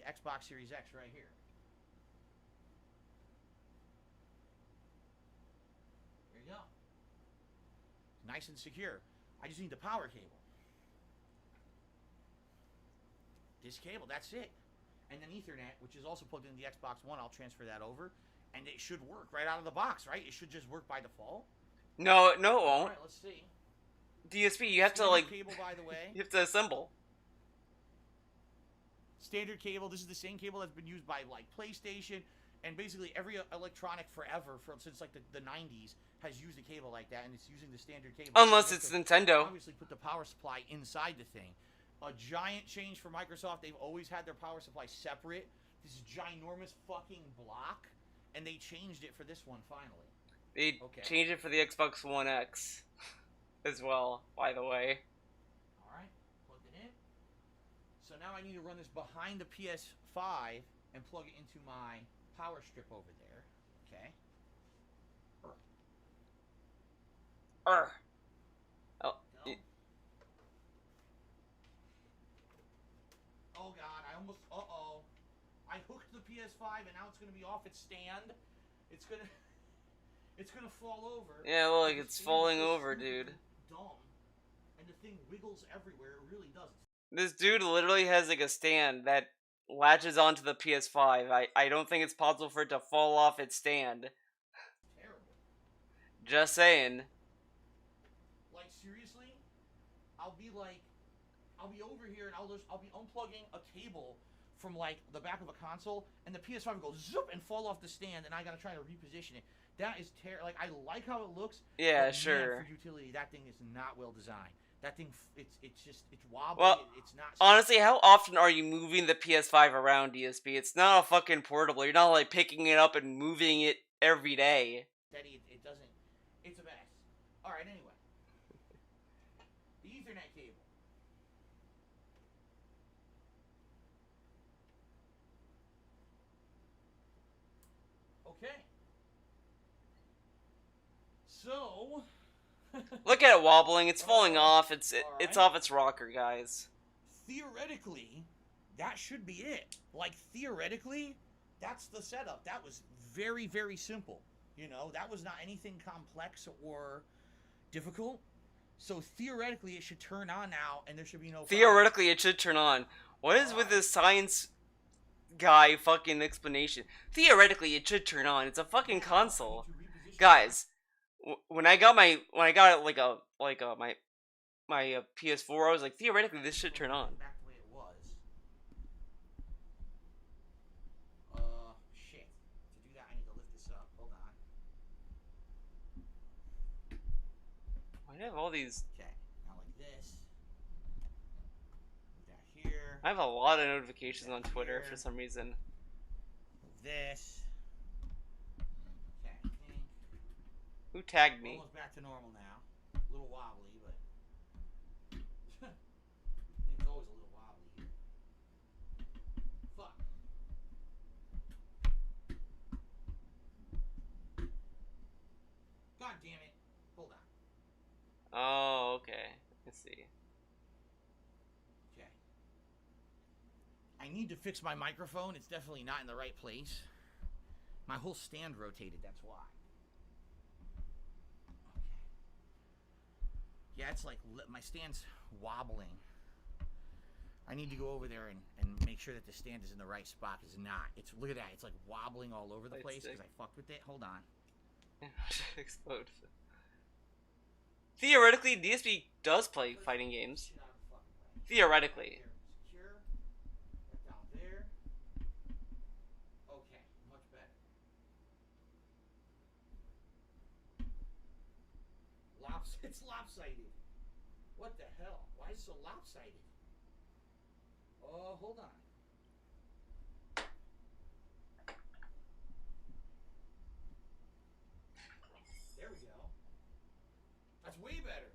Xbox Series X right here. There you go. Nice and secure. I just need the power cable. This cable, that's it. And then Ethernet, which is also plugged into the Xbox One, I'll transfer that over. And it should work right out of the box, right? It should just work by default. No, no, it won't. Alright, let's see. DSP, you have to Standard like, cable, by the way. you have to assemble. Standard cable. This is the same cable that's been used by like PlayStation and basically every electronic forever since like the 90s has used a cable like that, and it's using the standard cable. Unless So it's you have to Nintendo. obviously put the power supply inside the thing. A giant change for Microsoft. They've always had their power supply separate. This ginormous fucking block, and they changed it for this one finally. They changed it for the Xbox One X as well, by the way. Alright, plugged it in. So now I need to run this behind the PS5 and plug it into my power strip over there. Okay. Oh, No. Oh god, I almost, I hooked the PS5 and now it's gonna be off its stand. It's gonna fall over. yeah, look, The it's stand falling is so over, stupid dude. Dumb. And the thing wiggles everywhere. It really does. This dude literally has like a stand that latches onto the PS5. I don't think it's possible for it to fall off its stand. Terrible. Just saying. Like seriously, I'll be over here and I'll be unplugging a cable from like the back of a console, and the PS5 will go zoop and fall off the stand, and I gotta try to reposition it. That is terrible. Like I like how it looks. Yeah, but sure. Man, for utility, that thing is not well designed. That thing, it's wobbly. Well, it's not. Honestly, how often are you moving the PS5 around, DSP? It's not a fucking portable. You're not like picking it up and moving it every day. Steady. It doesn't. It's a mess. All right. Anyway, the Ethernet cable. Okay. So. Look at it wobbling. It's falling off. It's Alright. off its rocker, guys. Theoretically, that should be it. Like, theoretically, that's the setup. That was very, very simple. You know, that was not anything complex or difficult. So, theoretically, it should turn on now, and there should be no problem. Theoretically, it should turn on. What is with this science guy fucking explanation? Theoretically, it should turn on. It's a fucking console, guys. When I got my my PS4, I was like, theoretically, this should turn on. Back the way it was. Shit. To do that, I need to lift this up. Hold on. Why do I have all these? Okay. Now like this. Move that here. I have a lot of notifications on Twitter for some reason. Move this. Okay. I think Who tagged we're me? almost back to normal now. A little wobbly, but I think it's always a little wobbly here. Fuck. God damn it. Hold on. Oh, okay. Let's see. Okay. I need to fix my microphone. It's definitely not in the right place. My whole stand rotated, that's why. Okay. Yeah, it's like my stand's wobbling. I need to go over there and make sure that the stand is in the right spot. It's not. Look at that. It's like wobbling all over the That's place sick. because I fucked with it. Hold on. Explode. Theoretically, DSP does play fighting games. Shit out of the fucking way. Theoretically. Secure. That down there. Okay, much better. It's lopsided. What the hell? Why is it so lopsided? Oh, hold on. There we go. That's way better.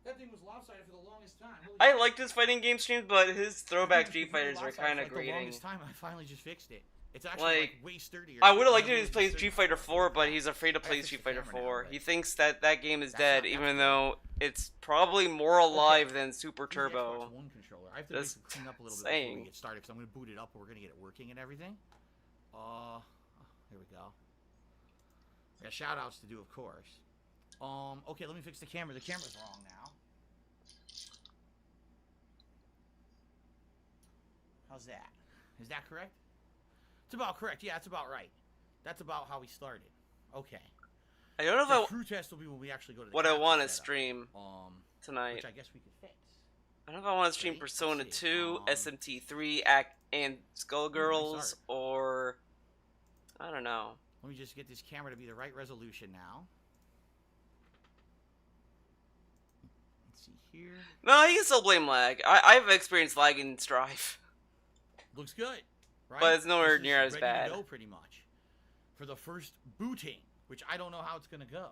That thing was lopsided for the longest time. Holy I shit. liked his fighting game streams, but his throwback That thing Street was really Fighters are lopsided kind for of like the grating. longest time. I finally just fixed it. It's actually Like, way sturdier. I would have liked Another to really play sturdy Street Fighter controller. 4, but he's afraid to I play fixed Street the Fighter camera now, 4. but He thinks that game is that's dead, not- that's even good. though it's probably more alive than Super This is the Xbox Turbo. One controller. I have to Just basically clean up a little bit before we saying. get started because I'm going to boot it up and we're going to get it working and everything. Here we go. We got shout outs to do, of course. Okay, let me fix the camera. The camera's wrong now. How's that? Is that correct? It's about correct. Yeah, it's about right. That's about how we started. Okay. I don't know The if crew test will be when we actually go to the what I capture want to setup, stream tonight. which I guess we could fix. I don't know if I want to stream Right, Persona let's see. 2, SMT3, and Skullgirls, nice art. or I don't know. Let me just get this camera to be the right resolution now. Let's see here. No, you can still blame lag. I've experienced lag in Strife. Looks good, right? But it's nowhere This is near as ready bad. to go pretty much for the first booting, which I don't know how it's gonna go.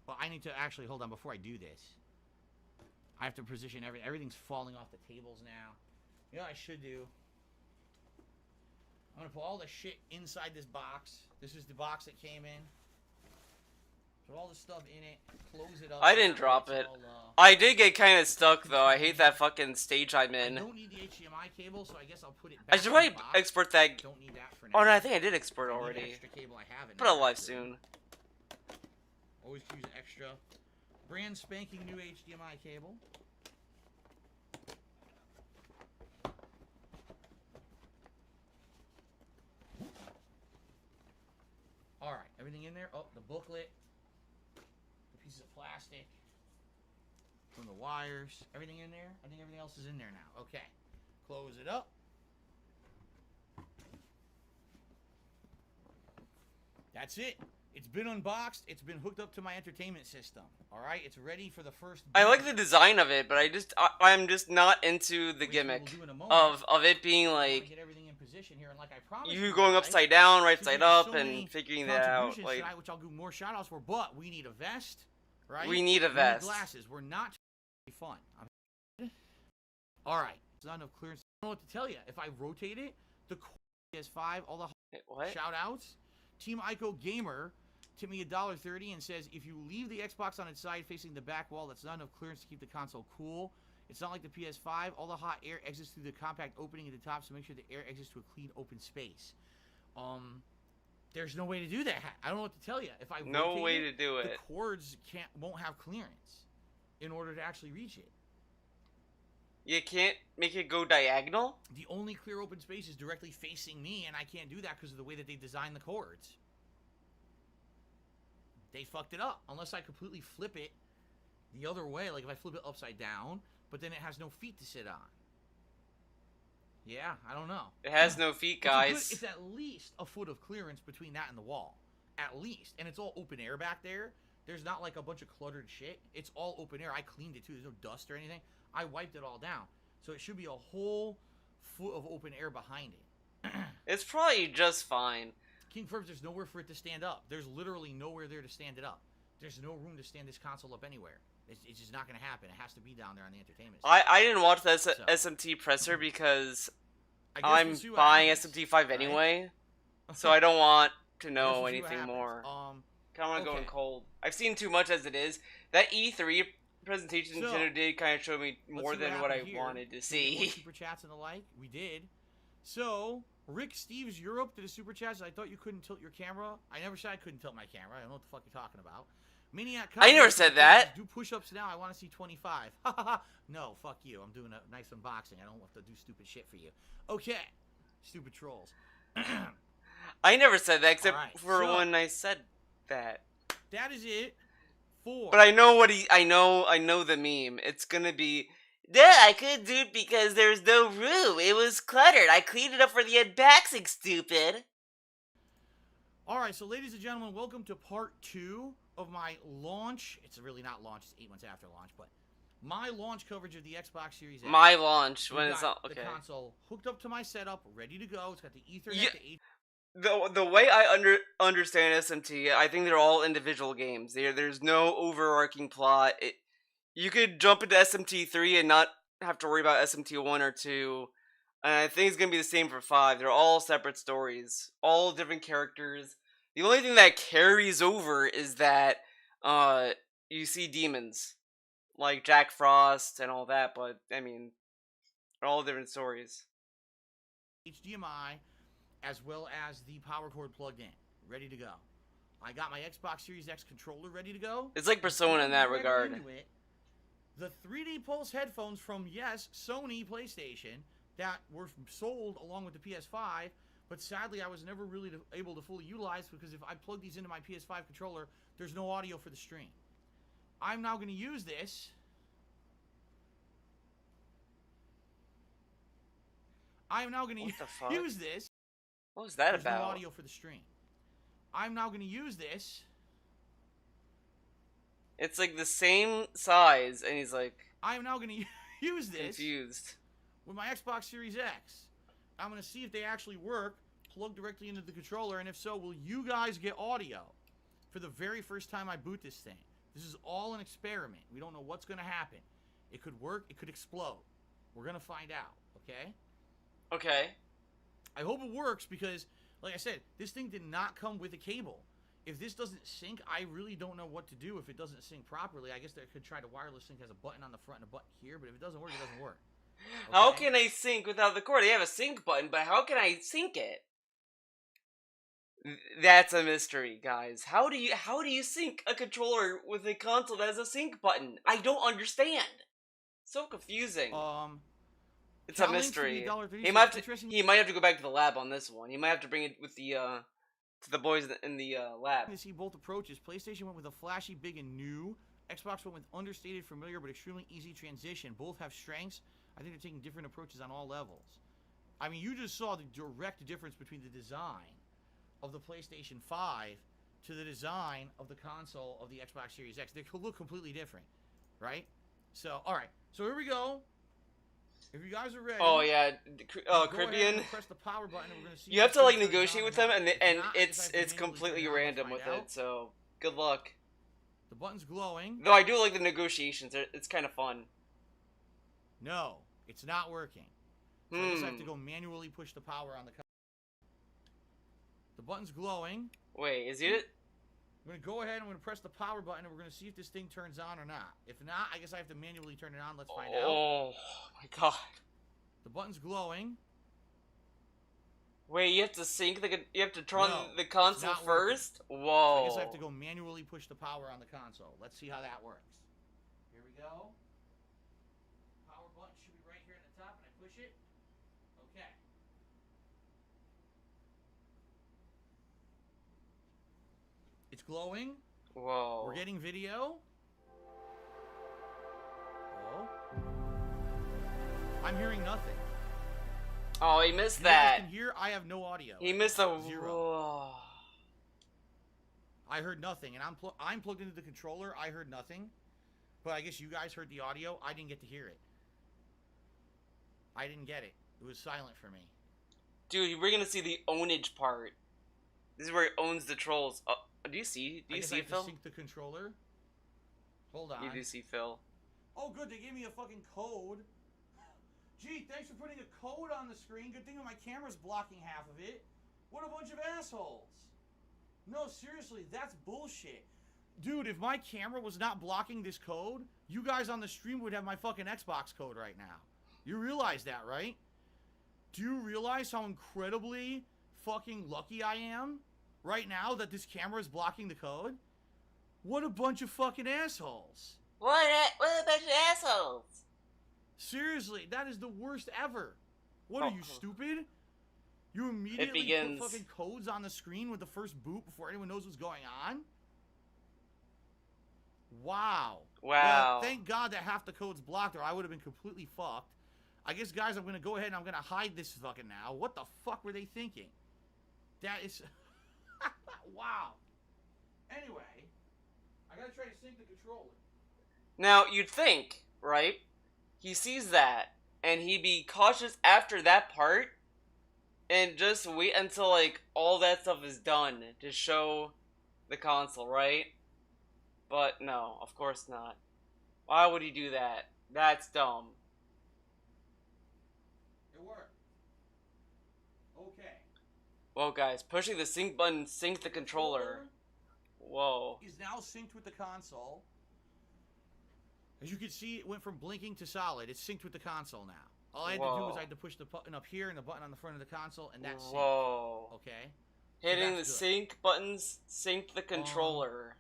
But I need to actually hold on before I do this. I have to position everything's falling off the tables now. You know what I should do? I'm gonna put all the shit inside this box. This is the box that came in. Put all the stuff in it. Close it up. I didn't so drop it's it. all, I did get kind of stuck though. I hate that fucking stage I'm I in. don't need the HDMI cable, so I guess I'll put it I back should in probably the box. export that. Don't need that for now. Oh no, I think I did export I need the already. extra cable I have it Put it now, live actually. soon. Always use extra. Brand spanking new HDMI cable. Alright, everything in there? Oh, the booklet. The pieces of plastic. From the wires. Everything in there? I think everything else is in there now. Okay. Close it up. That's it. It's been unboxed. It's been hooked up to my entertainment system. All right, it's ready for the first. I like the design of it, but I'm just not into the which we will gimmick do in a moment. of it being I wanna like get everything in position here, and like I promised you going guys, upside down, right since we side have up, so and many figuring that out. contributions Like tonight, which I'll do more shout outs for, but we need a vest, right? we need a We vest. need glasses. We're not fun. All right, it's not enough clearance. I don't know what to tell you. If I rotate it, the PS5, all the Wait, what? shout outs. Team Ico Gamer tipped me $1.30 and says if you leave the Xbox on its side facing the back wall, that's not enough clearance to keep the console cool. It's not like the PS5. All the hot air exits through the compact opening at the top, so make sure the air exits to a clean open space. There's no way to do that. I don't know what to tell you. If I No rotate way it, to do it. the cords won't have clearance in order to actually reach it. You can't make it go diagonal? The only clear open space is directly facing me, and I can't do that because of the way that they designed the cords. They fucked it up. Unless I completely flip it the other way, like if I flip it upside down, but then it has no feet to sit on. Yeah, I don't know. It has no feet, guys. It's at least a foot of clearance between that and the wall. At least. And it's all open air back there. There's not like a bunch of cluttered shit. It's all open air. I cleaned it too. There's no dust or anything. I wiped it all down. So it should be a whole foot of open air behind it. It's probably just fine. King Furbs, there's nowhere for it to stand up. There's literally nowhere there to stand it up. There's no room to stand this console up anywhere. It's just not going to happen. It has to be down there on the entertainment side. I didn't watch the SMT presser because I guess I'm we'll see what buying happens, SMT5 right? anyway, so I don't want to I guess know we'll see what anything happens. more. Kind of want to go in okay. cold. I've seen too much as it is. That E3 presentation So, Nintendo did kind of show me let's more see than what I happened here. wanted to Did we get more see. super chats and the like. We did. So, Rick Steves Europe did a super chat. I thought you couldn't tilt your camera. I never said I couldn't tilt my camera. I don't know what the fuck you're talking about. Maniac. I never said that. Do push-ups now. I want to see 25. No, fuck you. I'm doing a nice unboxing. I don't have to do stupid shit for you. Okay. Stupid trolls. I never said that except Alright, for so- when I said that. That is it for... But I know what I know the meme. It's gonna be, yeah, I couldn't do it because there's no room. It was cluttered. I cleaned it up for the unboxing, stupid. Alright, so ladies and gentlemen, welcome to part 2 of my launch. It's really not launch, it's 8 months after launch, but my launch coverage of the Xbox Series X. My launch We've when it's got not okay. the console hooked up to my setup, ready to go. It's got the Ethernet Yeah. to H. The way I understand SMT, I think they're all individual games. There's no overarching plot. You could jump into SMT3 and not have to worry about SMT1 or 2. And I think it's gonna be the same for 5. They're all separate stories, all different characters. The only thing that carries over is that you see demons like Jack Frost and all that, but I mean, they're all different stories. HDMI, as well as the power cord plugged in, ready to go. I got my Xbox Series X controller ready to go. It's like Persona in that regard. The 3D Pulse headphones from, yes, Sony PlayStation that were sold along with the PS5, but sadly I was never really able to fully utilize because if I plug these into my PS5 controller, there's no audio for the stream. I'm now going to use this. I'm now going to use this. What was that There's about? no audio for the stream. I'm now going to use this. It's like the same size, and he's like, I'm now going to use this confused. with my Xbox Series X. I'm going to see if they actually work, plug directly into the controller, and if so, will you guys get audio for the very first time I boot this thing? This is all an experiment. We don't know what's going to happen. It could work, it could explode. We're going to find out, okay? Okay. I hope it works because, like I said, this thing did not come with a cable. If this doesn't sync, I really don't know what to do if it doesn't sync properly. I guess I could try to wireless sync. Has a button on the front and a button here, but if it doesn't work, it doesn't work. Okay? How can I sync without the cord? They have a sync button, but how can I sync it? That's a mystery, guys. How do you sync a controller with a console that has a sync button? I don't understand. So confusing. It's a mystery. He might have to go back to the lab on this one. He might have to bring it with the to the boys in the lab. To see both approaches. PlayStation went with a flashy, big, and new. Xbox went with understated, familiar, but extremely easy transition. Both have strengths. I think they're taking different approaches on all levels. I mean, you just saw the direct difference between the design of the PlayStation 5 to the design of the console of the Xbox Series X. They look completely different, right? So, all right. So here we go. If you guys are ready. Oh yeah, Caribbean. Press the power button and we're gonna see you have to like negotiate with them, and it's completely random with it. So good luck. The button's glowing. Though I do like the negotiations. It's kind of fun. No, it's not working. So I guess I have to go manually push the power on the. The button's glowing. Wait, is it? I'm gonna go ahead and I'm gonna press the power button and we're gonna see if this thing turns on or not. If not, I guess I have to manually turn it on. Let's find out. Oh my god. The button's glowing. Wait, you have to sync you have to turn No, the console first? Whoa. So I guess I have to go manually push the power on the console. Let's see how that works. Here we go. Power button should be right here at the top and I push it. Okay. It's glowing. Whoa. We're getting video. Oh. I'm hearing nothing. Oh, he missed You that. guys can hear, I have no audio. He missed a zero. Whoa. I heard nothing, and I'm plugged into the controller. I heard nothing, but I guess you guys heard the audio. I didn't get to hear it. I didn't get it. It was silent for me. Dude, we're gonna see the ownage part. This is where he owns the trolls. Oh, do you see? Do you see Phil? Sync the controller. Hold on. You do see Phil. Oh, good. They gave me a fucking code. Gee, thanks for putting a code on the screen. Good thing my camera's blocking half of it. What a bunch of assholes. No, seriously, that's bullshit. Dude, if my camera was not blocking this code, you guys on the stream would have my fucking Xbox code right now. You realize that, right? Do you realize how incredibly fucking lucky I am right now that this camera is blocking the code? What a bunch of fucking assholes. What a bunch of assholes. Seriously, that is the worst ever. What are you, stupid? You immediately put fucking codes on the screen with the first boot before anyone knows what's going on? Wow. Well, thank God that half the code's blocked or I would have been completely fucked. I guess, guys, I'm going to go ahead and I'm going to hide this fucking now. What the fuck were they thinking? That is... wow. Anyway, I got to try to sync the controller. Now, you'd think, right? He sees that, and he'd be cautious after that part, and just wait until, like, all that stuff is done to show the console, right? But no, of course not. Why would he do that? That's dumb. It worked. Whoa, guys, pushing the sync button synced the controller. Whoa. Is now synced with the console. As you can see, it went from blinking to solid. It's synced with the console now. All I had to do was I had to push the button up here and the button on the front of the console, and that's synced. Whoa. Okay? Hitting the sync buttons synced the controller.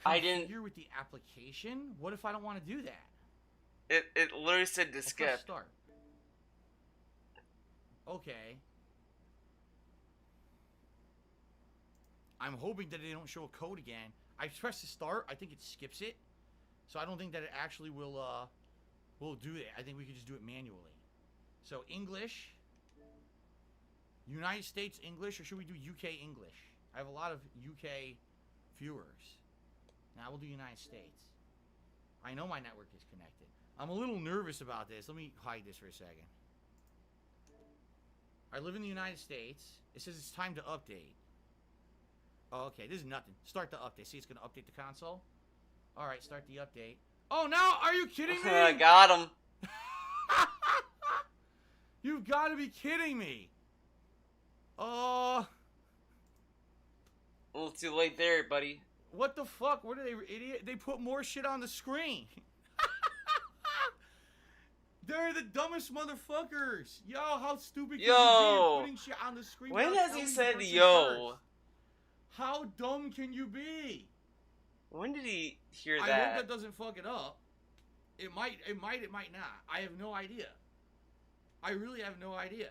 I didn't... Configure with the application? What if I don't want to do that? It literally said to skip. Press start. Okay. I'm hoping that they don't show a code again. I press the start. I think it skips it. So I don't think that it actually will do it. I think we could just do it manually. So English. United States English, or should we do UK English? I have a lot of UK viewers. Now we'll do United States. I know my network is connected. I'm a little nervous about this. Let me hide this for a second. I live in the United States. It says it's time to update. Oh, okay, this is nothing. Start the update. See, it's going to update the console. All right, start the update. Oh, no! Are you kidding me? I got him. You've got to be kidding me. A little too late there, buddy. What the fuck? What are they, idiot? They put more shit on the screen. They're the dumbest motherfuckers. Yo, how stupid can you be putting shit on the screen? When has he said yo? First? How dumb can you be? When did he hear that? I hope that doesn't fuck it up. It might not. I have no idea. I really have no idea.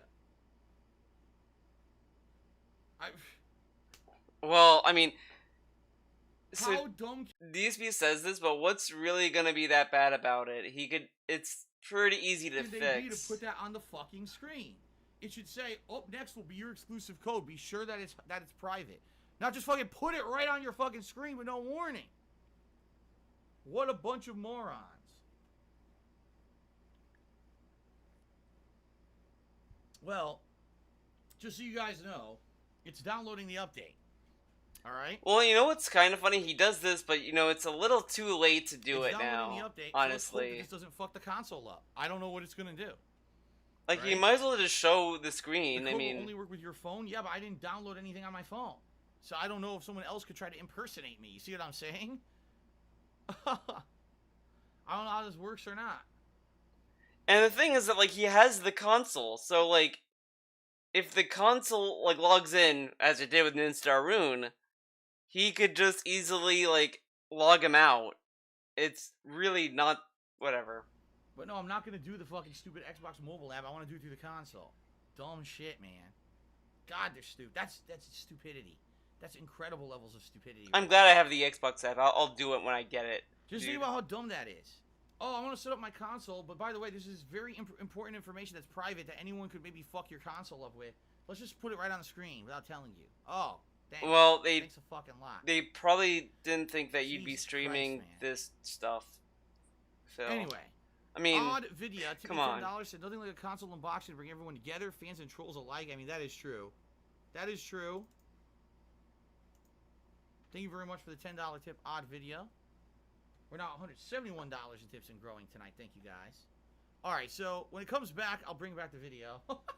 Well, I mean, how dumb? DSP says this, but what's really gonna be that bad about it? It's pretty easy to fix. They need to put that on the fucking screen. It should say, "Up next will be your exclusive code. Be sure that it's private." Not just fucking put it right on your fucking screen with no warning. What a bunch of morons. Well, just so you guys know, it's downloading the update. Alright? Well, you know what's kind of funny? He does this, but, you know, it's a little too late to do it now, the update, honestly. So let's hope this doesn't fuck the console up. I don't know what it's going to do. Like, you might as well just show the screen, the I code mean... will only work with your phone? Yeah, but I didn't download anything on my phone. So I don't know if someone else could try to impersonate me. You see what I'm saying? I don't know how this works or not. And the thing is that, like, he has the console, so, like, if the console, like, logs in, as it did with Ninstaroon, he could just easily, like, log him out. It's really not... whatever. But no, I'm not going to do the fucking stupid Xbox mobile app. I want to do it through the console. Dumb shit, man. God, they're stupid. That's stupidity. That's incredible levels of stupidity. I'm glad I have the Xbox app. I'll do it when I get it. Just think about how dumb that is. Oh, I want to set up my console, but by the way, this is very important information that's private that anyone could maybe fuck your console up with. Let's just put it right on the screen without telling you. Oh, thanks. Well, thanks a fucking lot. They probably didn't think that you'd be Jesus streaming Christ, this stuff. So anyway, I mean, odd video. Come on. $10 said nothing like a console unboxing to bring everyone together, fans and trolls alike. I mean, that is true. That is true. Thank you very much for the $10 tip, odd video. We're now $171 in tips and growing tonight. Thank you, guys. Alright, so when it comes back, I'll bring back the video. What the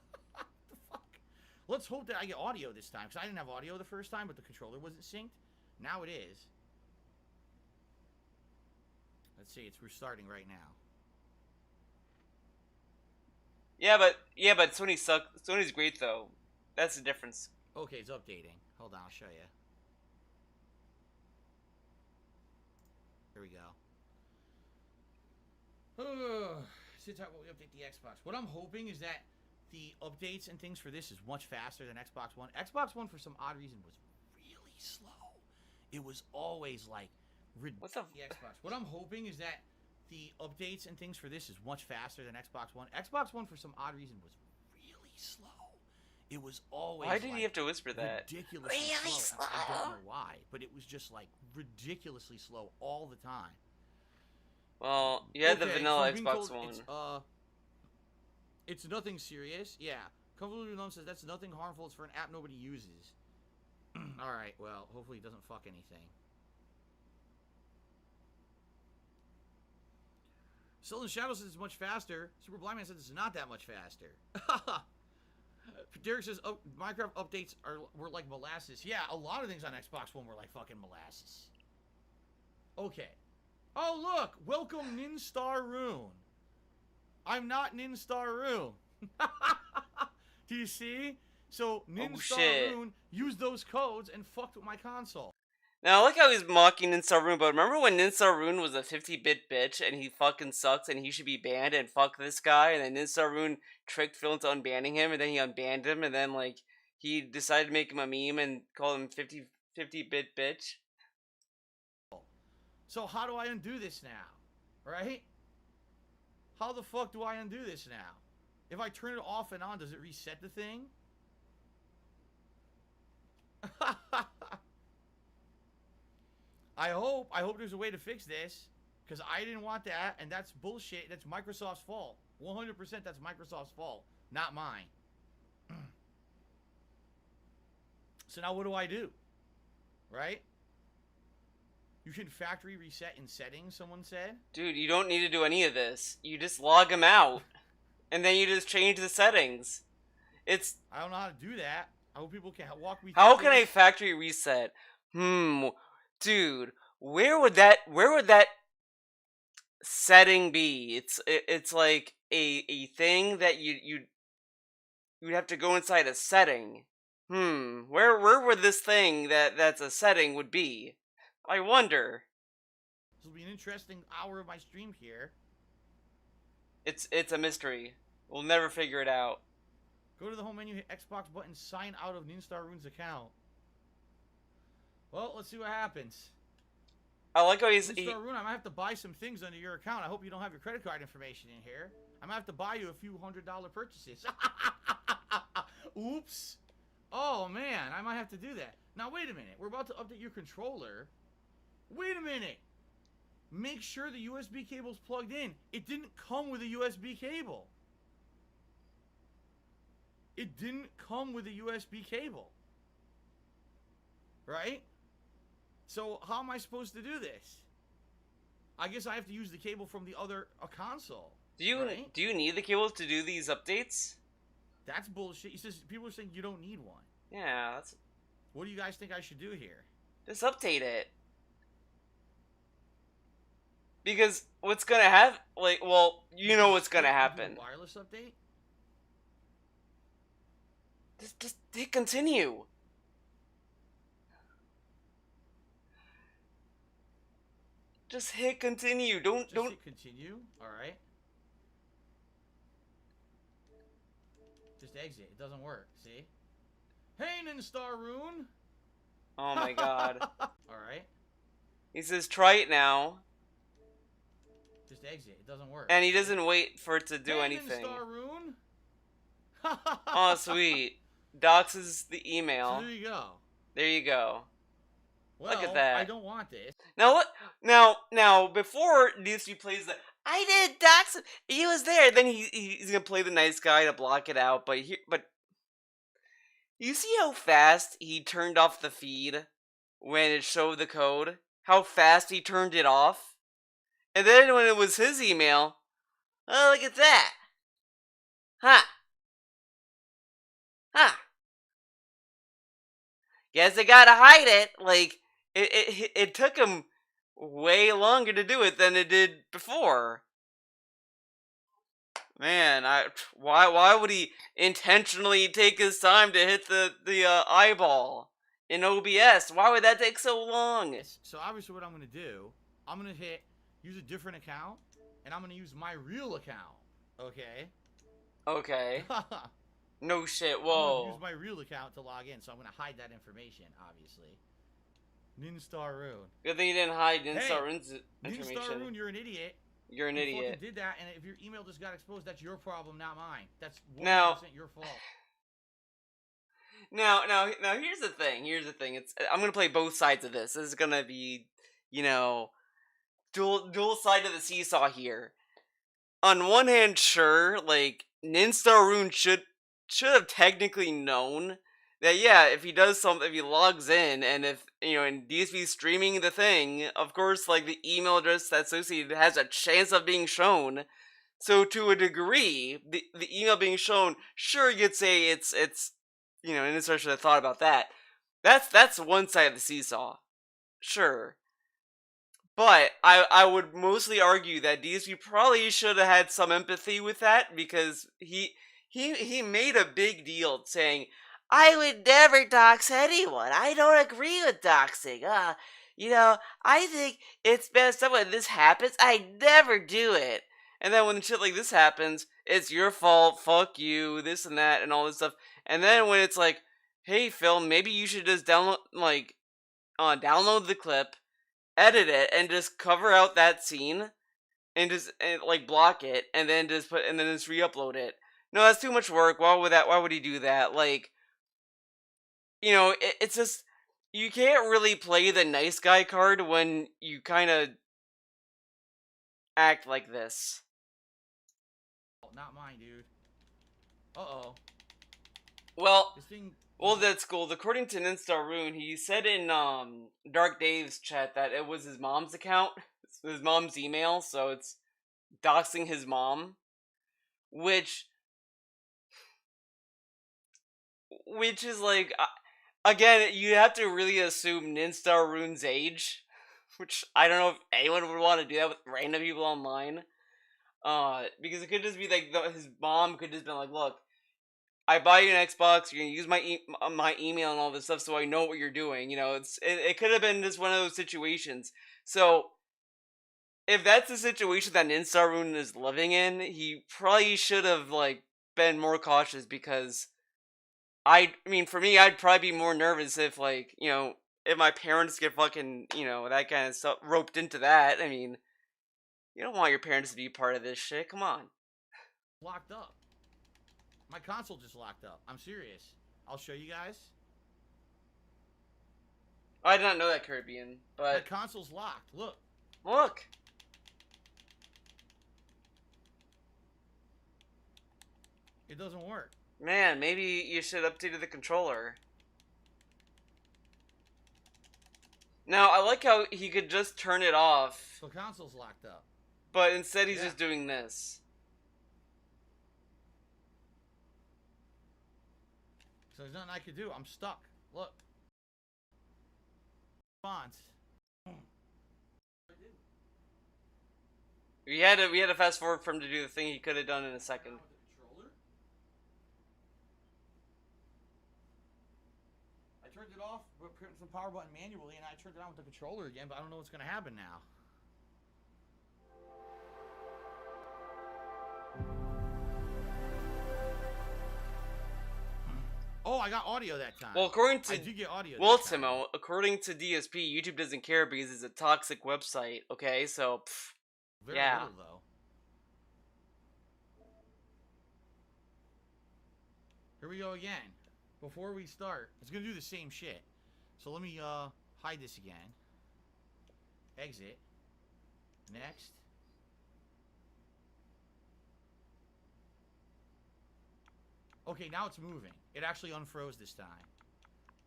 fuck? Let's hope that I get audio this time, because I didn't have audio the first time, but the controller wasn't synced. Now it is. Let's see, it's restarting right now. yeah, but Sony sucks. Sony's great though. That's the difference. Okay, it's updating. Hold on, I'll show you. Here we go. Since we update the Xbox, what I'm hoping is that the updates and things for this is much faster than Xbox One. Xbox One, for some odd reason, was really slow. It was always like What's up? the Xbox. What I'm hoping is that the updates and things for this is much faster than Xbox One. Xbox One, for some odd reason, was really slow. It was always. Why did he have to whisper that? Ridiculously slow. I don't know why, but it was just like ridiculously slow all the time. Well, you had the vanilla Xbox One. It's nothing serious. Yeah. Comfortable Gnome says that's nothing harmful. It's for an app nobody uses. Alright, well, hopefully it doesn't fuck anything. Still in Shadow says it's much faster. Super Blind Man says it's not that much faster. Derek says Minecraft updates were like molasses. Yeah, a lot of things on Xbox One were like fucking molasses. Okay. Oh look, welcome Ninstar Rune. I'm not Ninstar Rune. Do you see? So Ninstar Rune used those codes and fucked with my console. Now, I like how he's mocking Ninstar Rune, but remember when Ninstar Rune was a 50-bit bitch and he fucking sucks and he should be banned and fuck this guy, and then Ninstar Rune tricked Phil into unbanning him, and then he unbanned him, and then, like, he decided to make him a meme and call him 50-bit bitch? So how do I undo this now? Right? How the fuck do I undo this now? If I turn it off and on, does it reset the thing? I hope there's a way to fix this, because I didn't want that, and that's bullshit. That's Microsoft's fault. 100% that's Microsoft's fault, not mine. So now what do I do? Right? You should factory reset in settings, someone said. Dude, you don't need to do any of this. You just log him out, and then you just change the settings. I don't know how to do that. I hope people can walk me through How can I this. factory reset? Dude, where would that setting be? It's like a thing that you'd have to go inside a setting. Where would this thing that's a setting would be? I wonder. This will be an interesting hour of my stream here. It's a mystery. We'll never figure it out. Go to the home menu, hit Xbox button, sign out of Ninstar Rune's account. Well, let's see what happens. I like how Ninstar Rune, I might have to buy some things under your account. I hope you don't have your credit card information in here. I might have to buy you a few $100 purchases. Oops. Oh, man, I might have to do that. Now, wait a minute. We're about to update your controller. Wait a minute. Make sure the USB cable's plugged in. It didn't come with a USB cable. It didn't come with a USB cable. Right? So, how am I supposed to do this? I guess I have to use the cable from the other console. Do you need the cables to do these updates? That's bullshit. He says people are saying you don't need one. Yeah, that's... What do you guys think I should do here? Just update it. Because what's gonna happen? Like, well, you know what's gonna happen. Wireless update? Just hit continue. Just hit continue. Don't Hit continue. All right. Just exit. It doesn't work. See? Hey, Ninstar Rune. Oh my god. All right. He says try it now. Just exit. It doesn't work. And he doesn't wait for it to do hey, anything. Ninstar Rune. Oh, sweet. Doxes the email. So there you go. There you go. Well, Look at that. I don't want this. Now what? Now before DSP plays the I did dox him. He was there. Then he's gonna play the nice guy to block it out. But you see how fast he turned off the feed when it showed the code? How fast he turned it off? And then when it was his email, oh, look at that. Huh. Guess I gotta hide it. Like, it took him way longer to do it than it did before. Man, why would he intentionally take his time to hit the eyeball in OBS? Why would that take so long? So obviously what I'm going to do, I'm going to use a different account, and I'm going to use my real account, okay? Okay. No shit, I'm whoa. going to use my real account to log in, so I'm going to hide that information, obviously. Ninstar Rune. Good thing you didn't hide Ninstar Rune's information. Ninstar Rune, you're an idiot. You're an you idiot. fucking did that, and if your email just got exposed, that's your problem, not mine. That's 100% your fault. Now, here's the thing. I'm gonna play both sides of this. This is gonna be, dual side of the seesaw here. On one hand, sure, like Ninstar Rune should have technically known that, yeah, if he does something, if he logs in, and if, and DSP's streaming the thing, of course, like, the email address that's associated has a chance of being shown. So to a degree, the email being shown, sure, you could say it's an insider should have thought about that. That's one side of the seesaw, sure. But I would mostly argue that DSP probably should have had some empathy with that, because he made a big deal saying, "I would never dox anyone. I don't agree with doxing. I think it's messed up when this happens. I never do it." And then when shit like this happens, it's your fault. Fuck you. This and that and all this stuff. And then when it's like, "Hey Phil, maybe you should just download the clip, edit it, and just cover out that scene, and block it, and then just re-upload it." No, that's too much work. Why would he do that? It's just, you can't really play the nice guy card when you kind of act like this. Oh, not mine, dude. Uh-oh. Well, This thing... Well, that's cool. According to Ninstar Rune, he said in Dark Dave's chat that it was his mom's account, his mom's email, so it's doxing his mom, which is like, again, you have to really assume Ninstar Rune's age, which I don't know if anyone would want to do that with random people online, because it could just be like his mom could just be like, "Look, I buy you an Xbox. You're gonna use my email and all this stuff, so I know what you're doing." It could have been just one of those situations. So if that's the situation that Ninstar Rune is living in, he probably should have been more cautious, because I mean, for me, I'd probably be more nervous if if my parents get fucking that kind of stuff roped into that. I mean, you don't want your parents to be part of this shit. Come on. Locked up. My console just locked up. I'm serious. I'll show you guys. I did not know that, Caribbean, My but console's locked. Look. look. It doesn't work. Man, maybe you should update the controller. Now, I like how he could just turn it off, So console's locked up. but instead he's Yeah. just doing this. So there's nothing I could do. I'm stuck. Look. Response. We had to fast forward for him to do the thing he could have done in a second. I turned it off, but pressed the power button manually, and I turned it on with the controller again, but I don't know what's going to happen now. Oh, I got audio that time. Well, according to I do get audio. Well, that time. Timo, according to DSP, YouTube doesn't care because it's a toxic website. Okay, so Very yeah. little, though. Here we go again. Before we start, it's gonna do the same shit. So let me hide this again. Exit. Next. Okay, now it's moving. It actually unfroze this time.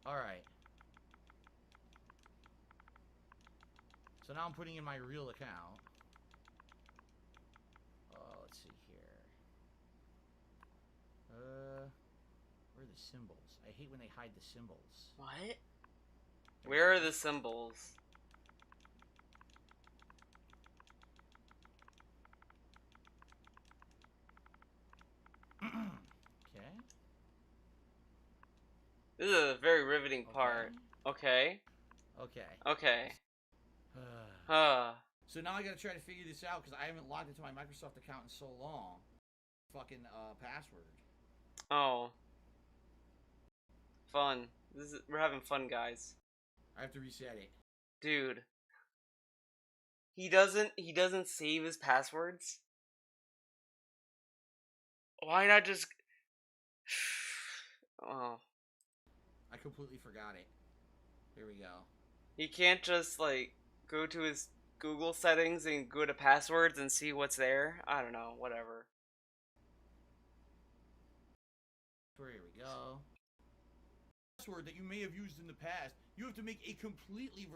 Alright. So now I'm putting in my real account. Let's see here. Where are the symbols? I hate when they hide the symbols. What? Where are the symbols? Okay. This is a very riveting part. Okay. Okay. Okay. So now I gotta try to figure this out because I haven't logged into my Microsoft account in so long. Fucking password. Oh. Fun. We're having fun, guys. I have to reset it. Dude. He doesn't save his passwords? Why not just... Oh. I completely forgot it. Here we go. He can't just, go to his Google settings and go to passwords and see what's there? I don't know, whatever. Here we go. Password that you may have used in the past. You have to make a completely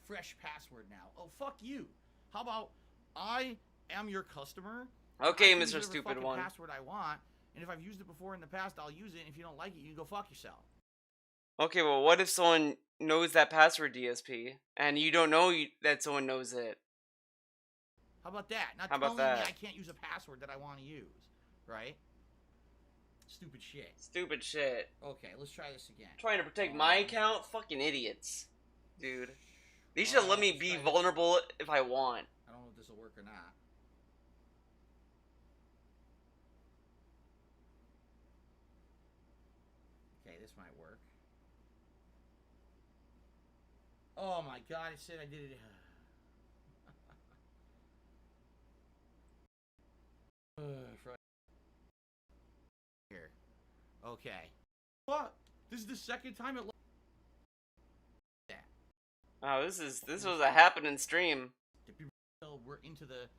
fresh password now. Oh, fuck you. How about I am your customer Okay, I can use Mr. whatever Stupid fucking One. password I want, and if I've used it before in the past, I'll use it. And if you don't like it, you can go fuck yourself. Okay, well, what if someone knows that password, DSP, and you don't know that someone knows it? How about that? Not How about telling me that? I can't use a password that I want to use, right? Stupid shit. Stupid shit. Okay, let's try this again. Trying to protect my account? Fucking idiots. Dude. They should let me let's be try this. vulnerable if I want. I don't know if this will work or not. Okay, this might work. Oh my god, it said I did it. Here. Okay. What? This is the second time it. Oh, this was a happening stream. We're into the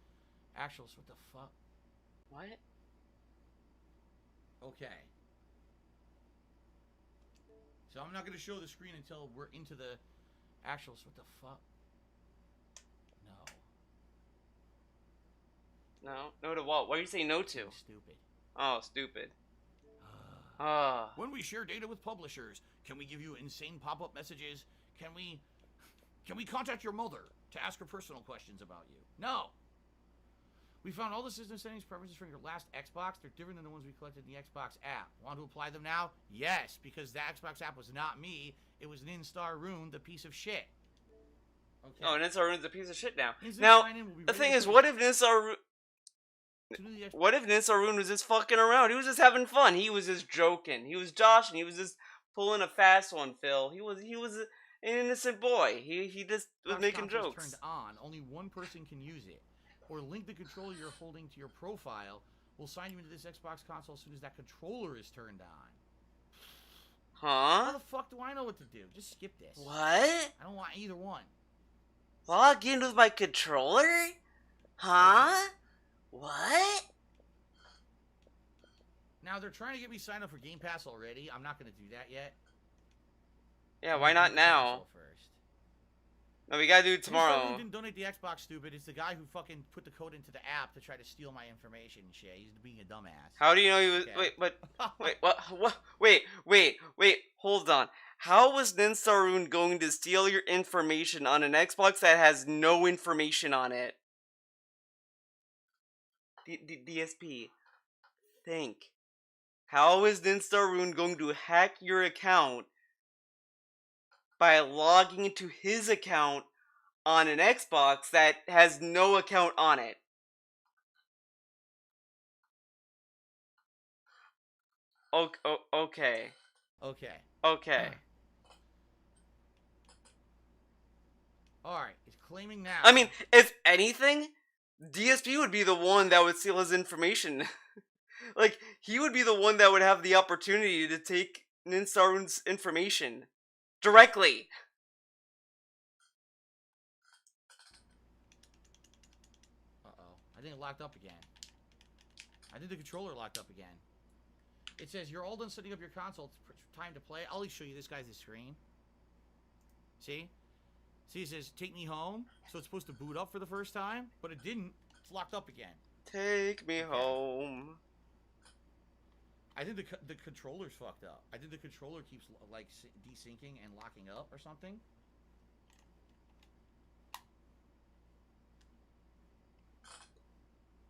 actuals. What the fuck? What? Okay. So I'm not gonna show the screen until we're into the actuals. What the fuck? No. No? No to what? What are you saying no to? Stupid. Oh, stupid. When we share data with publishers, can we give you insane pop-up messages? Can we contact your mother to ask her personal questions about you? No. We found all the system settings preferences from your last Xbox. They're different than the ones we collected in the Xbox app. Want to apply them now? Yes, because the Xbox app was not me. It was Ninstar Rune, the piece of shit. Okay. Oh, Ninstar Rune's a piece of shit now. Instant Now, sign-in will be the ready thing to is, put what if Ninstar Rune was just fucking around? He was just having fun. He was just joking. He was joshing. He was just pulling a fast one, Phil. He was an innocent boy. He just was Xbox making console's jokes. turned on, only one person can use it. Or link the controller you're holding to your profile. We'll sign you into this Xbox console as soon as that controller is turned on. How Huh? the fuck do I know what to do? Just skip this. What? I don't want either one. Log in with my controller? Huh? What? Now they're trying to get me signed up for Game Pass already. I'm not going to do that yet. Yeah, why not now? First. No, we gotta do it Ninstar tomorrow. didn't donate the Xbox, stupid. It's the guy who fucking put the code into the app to try to steal my information and shit. He's being a dumbass. How do you know he was? Okay. Wait, but wait, what? Wait, hold on. How was Ninstar Rune going to steal your information on an Xbox that has no information on it? DSP, think. How is Ninstar Rune going to hack your account by logging into his account on an Xbox that has no account on it? Okay. Okay. Alright, it's claiming now. I mean, if anything, DSP would be the one that would steal his information. Like, he would be the one that would have the opportunity to take Ninstar Rune's information directly. Uh-oh. I think it locked up again. I think the controller locked up again. It says, you're all done setting up your console. It's time to play. I'll at least show you this guy's screen. See? See, it says, take me home. So it's supposed to boot up for the first time, but it didn't. It's locked up again. Take me home. I think the controller's fucked up. I think the controller keeps, like, desyncing and locking up or something.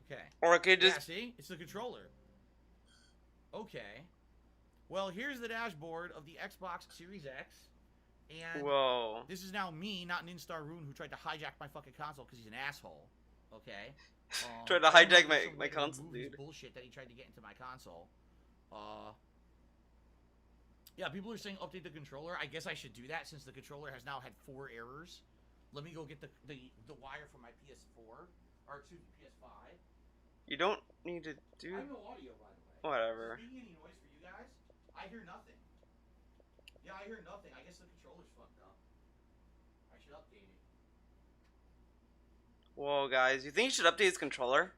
Okay. Or it could Yeah, just... see? It's the controller. Okay. Well, here's the dashboard of the Xbox Series X. And Whoa. this is now me, not Ninstar Rune, who tried to hijack my fucking console because he's an asshole. Okay? Tried to I don't know hijack if there's some my way to console, remove his dude. bullshit that he tried to get into my console. Yeah, people are saying update the controller. I guess I should do that since the controller has now had 4 errors. Let me go get the wire from my PS4. Or, excuse me, PS5. You don't need to do... I have no audio, by the way. Whatever. Is there any noise for you guys? I hear nothing. Yeah, I hear nothing. I guess the controller's fucked up. I should update it. Whoa, guys. You think you should update his controller?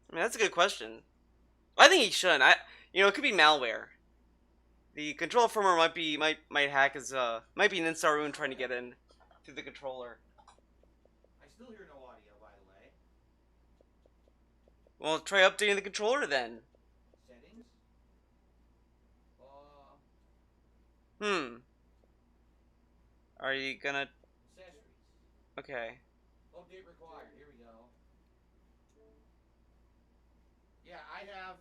I mean, that's a good question. I think he should. It could be malware. The controller firmware might hack his, might be Ninstar Rune trying to get in to the controller. I still hear no audio, by the Well, try updating the controller then. Settings. Are you gonna... Accessories. Okay. Update required. Here we go. Yeah, I have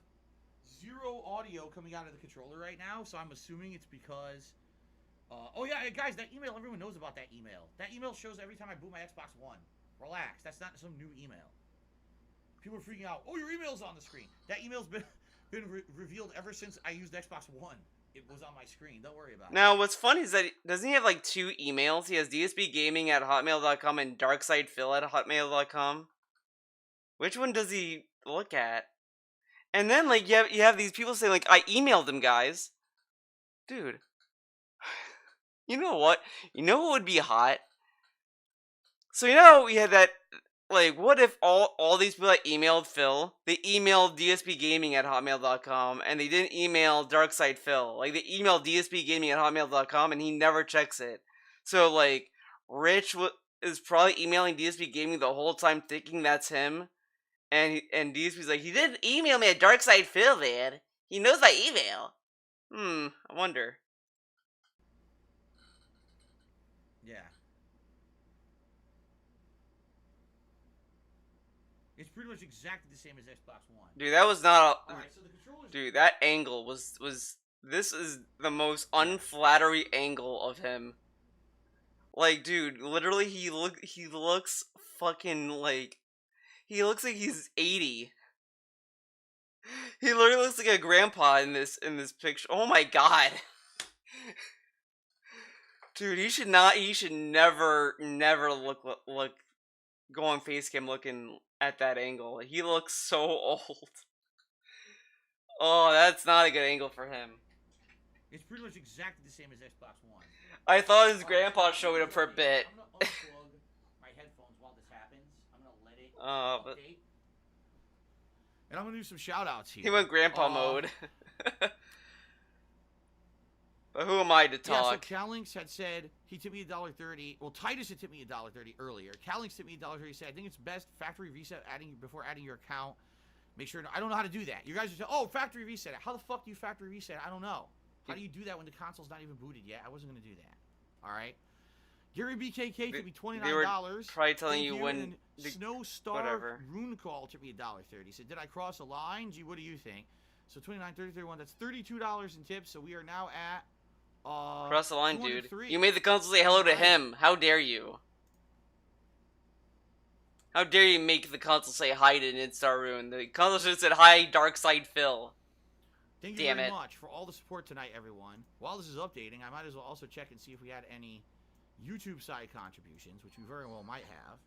0 audio coming out of the controller right now, so I'm assuming it's because... oh yeah, guys, that email, everyone knows about that email. That email shows every time I boot my Xbox One. Relax, that's not some new email. People are freaking out. Oh, your email's on the screen. That email's been revealed ever since I used Xbox One. It was on my screen. Don't worry about it. Now, what's funny is that doesn't he have like 2 emails? He has dsbgaming@hotmail.com and darksidephil@hotmail.com. Which one does he look at? And then like you have these people saying like, I emailed them, guys. Dude. You know what? You know what would be hot? So you know we had that, like, what if all these people that emailed Phil, they emailed dsbgaming@hotmail.com and they didn't email darksidephil. Like, they emailed dsbgaming@hotmail.com and he never checks it. So like, Rich is probably emailing DSP Gaming the whole time thinking that's him. And DSP's like, he didn't email me at darksidephil, man. He knows my email. I wonder. Yeah. It's pretty much exactly the same as Xbox One. Dude, that was not a... Alright, so the controller's... Dude, that angle was... This is the most unflattery angle of him. Like, dude, literally he looks fucking like... He looks like he's 80. He literally looks like a grandpa in this picture. Oh my god. Dude, he should never look go on facecam looking at that angle. He looks so old. Oh, that's not a good angle for him. It's pretty much exactly the same as Xbox One. I thought his grandpa showed up for a bit. I'm gonna unplug my headphones while this happens. I'm gonna let it update. And I'm gonna do some shout outs here. He went grandpa mode. But who am I to talk? Yeah, so Calinx had said he tipped me $1.30. Well, Titus had tipped me $1.30 earlier. Calinx tipped me $1.30. He said, I think it's best factory reset before adding your account. Make sure... I don't know how to do that. You guys are saying, oh, factory reset. How the fuck do you factory reset? I don't know. How do you do that when the console's not even booted yet? I wasn't going to do that. All right. Gary BKK took me $29. They were probably telling you when... Snow Star Rune Call took me $1.30. He said, did I cross a line? Gee, what do you think? So 29, 30, 31. That's $32 in tips. So we are now at... cross the line, dude. You made the console say hello to him. How dare you? How dare you make the console say hi to Nidstar Rune? The console should have said hi, Darksidephil. Thank you very much for all the support tonight, everyone. While this is updating, I might as well also check and see if we had any YouTube side contributions, which we very well might have.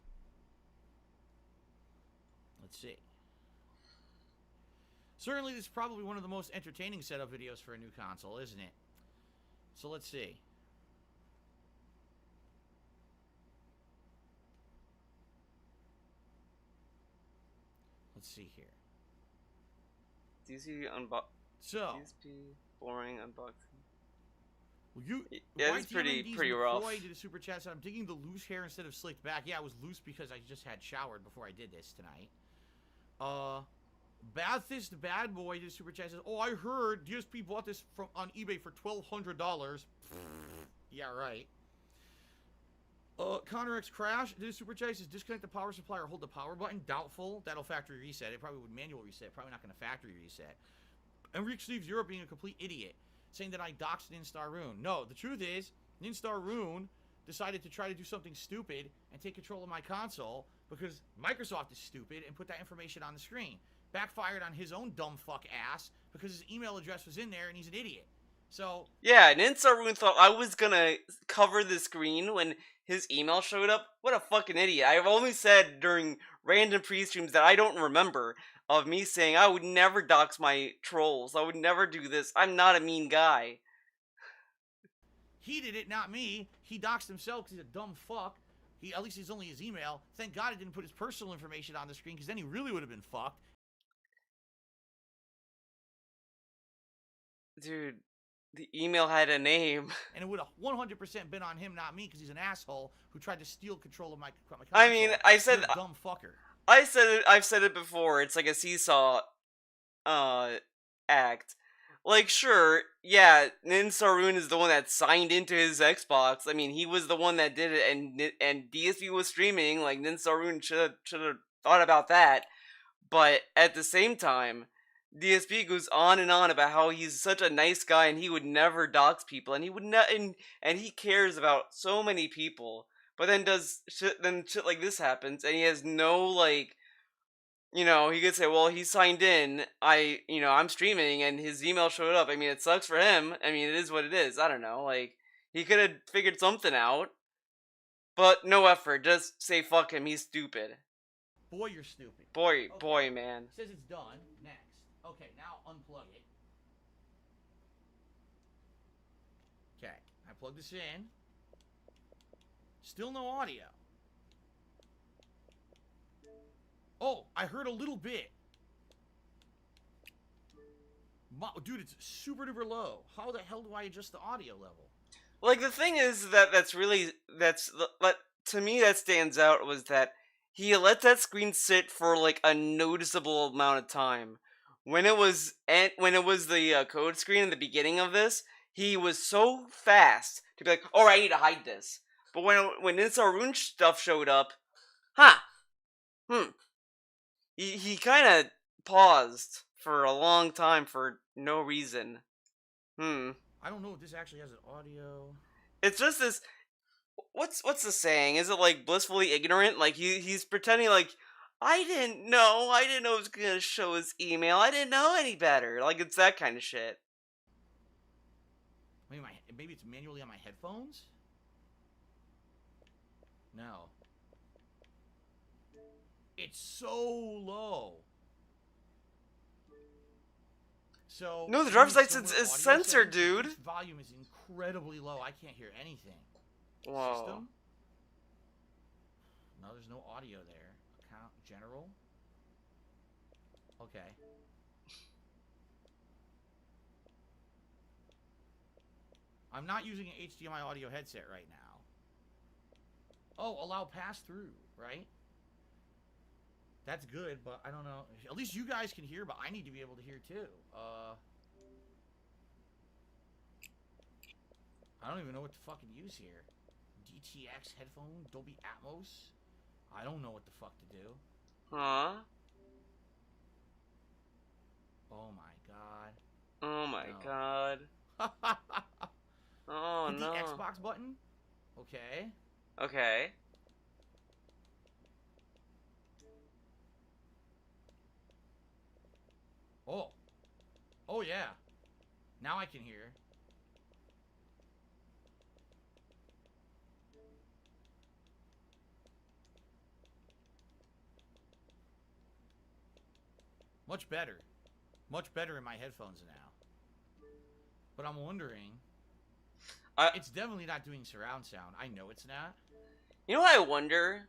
Let's see. Certainly, this is probably one of the most entertaining setup videos for a new console, isn't it? So let's see. Let's see here. DSP boring unboxing. Well, yeah, it's pretty rough. Did a super chat said, I'm digging the loose hair instead of slicked back. Yeah, it was loose because I just had showered before I did this tonight. Bathist Bad Boy did a super chat says, oh, I heard DSP bought this on eBay for $1,200. Yeah, right. Connor X Crash did a super chat says, disconnect the power supply or hold the power button. Doubtful. That'll factory reset. It probably would manual reset. Probably not going to factory reset. Enrique Steve's Europe being a complete idiot, saying that I doxed Ninstar Rune. No, the truth is, Ninstar Rune decided to try to do something stupid and take control of my console because Microsoft is stupid and put that information on the screen. Backfired on his own dumb fuck ass because his email address was in there and he's an idiot. So yeah, Ninstar Rune thought I was gonna cover the screen when his email showed up. What a fucking idiot. I've only said during random pre-streams that I don't remember of me saying I would never dox my trolls. I would never do this. I'm not a mean guy. He did it, not me. He doxed himself because he's a dumb fuck. At least he's only his email. Thank God he didn't put his personal information on the screen because then he really would have been fucked. Dude, the email had a name. And it would have 100% been on him, not me, because he's an asshole who tried to steal control of my console. I mean, I said... He's a dumb fucker. I've said it before. It's like a seesaw uh act. Like, sure, yeah, Nin Sarun is the one that signed into his Xbox. I mean, he was the one that did it, and DSP was streaming. Like, Nin Sarun should have thought about that. But at the same time, DSP goes on and on about how he's such a nice guy and he would never dox people, and he would not, and he cares about so many people. But then shit like this happens, and he has no, like, he could say, well, he signed in. I'm streaming, and his email showed up. I mean, it sucks for him. I mean, it is what it is. I don't know. Like, he could have figured something out, but no effort. Just say fuck him. He's stupid. Boy, you're stupid. Boy, man. It says it's done. Next. Okay, now unplug it. Okay, I plug this in. Still no audio. Oh, I heard a little bit. Dude, it's super duper low. How the hell do I adjust the audio level? Like, the thing is that's to me that stands out was that he let that screen sit for like a noticeable amount of time. When it was the code screen in the beginning of this, he was so fast to be like, "Oh, I need to hide this." But when Insar Rune stuff showed up, huh? He kind of paused for a long time for no reason. I don't know if this actually has an audio. It's just this. What's the saying? Is it like blissfully ignorant? Like he's pretending like I didn't know it was gonna show his email. I didn't know any better. Like it's that kind of shit. Maybe it's manually on my headphones? No. It's so low. So No, the driver's license is censored, dude. This volume is incredibly low. I can't hear anything. Whoa. System? No, there's no audio there. Account general. Okay. I'm not using an HDMI audio headset right now. Oh, allow pass through, right? That's good, but I don't know. At least you guys can hear, but I need to be able to hear too. I don't even know what to fucking use here. DTX headphone, Dolby Atmos. I don't know what the fuck to do. Huh? Oh my god. Oh my god. Oh Hit no. the Xbox button. Okay. Okay. Oh. Oh yeah. Now I can hear. Much better. Much better in my headphones now. But I'm wondering... it's definitely not doing surround sound. I know it's not. You know what I wonder?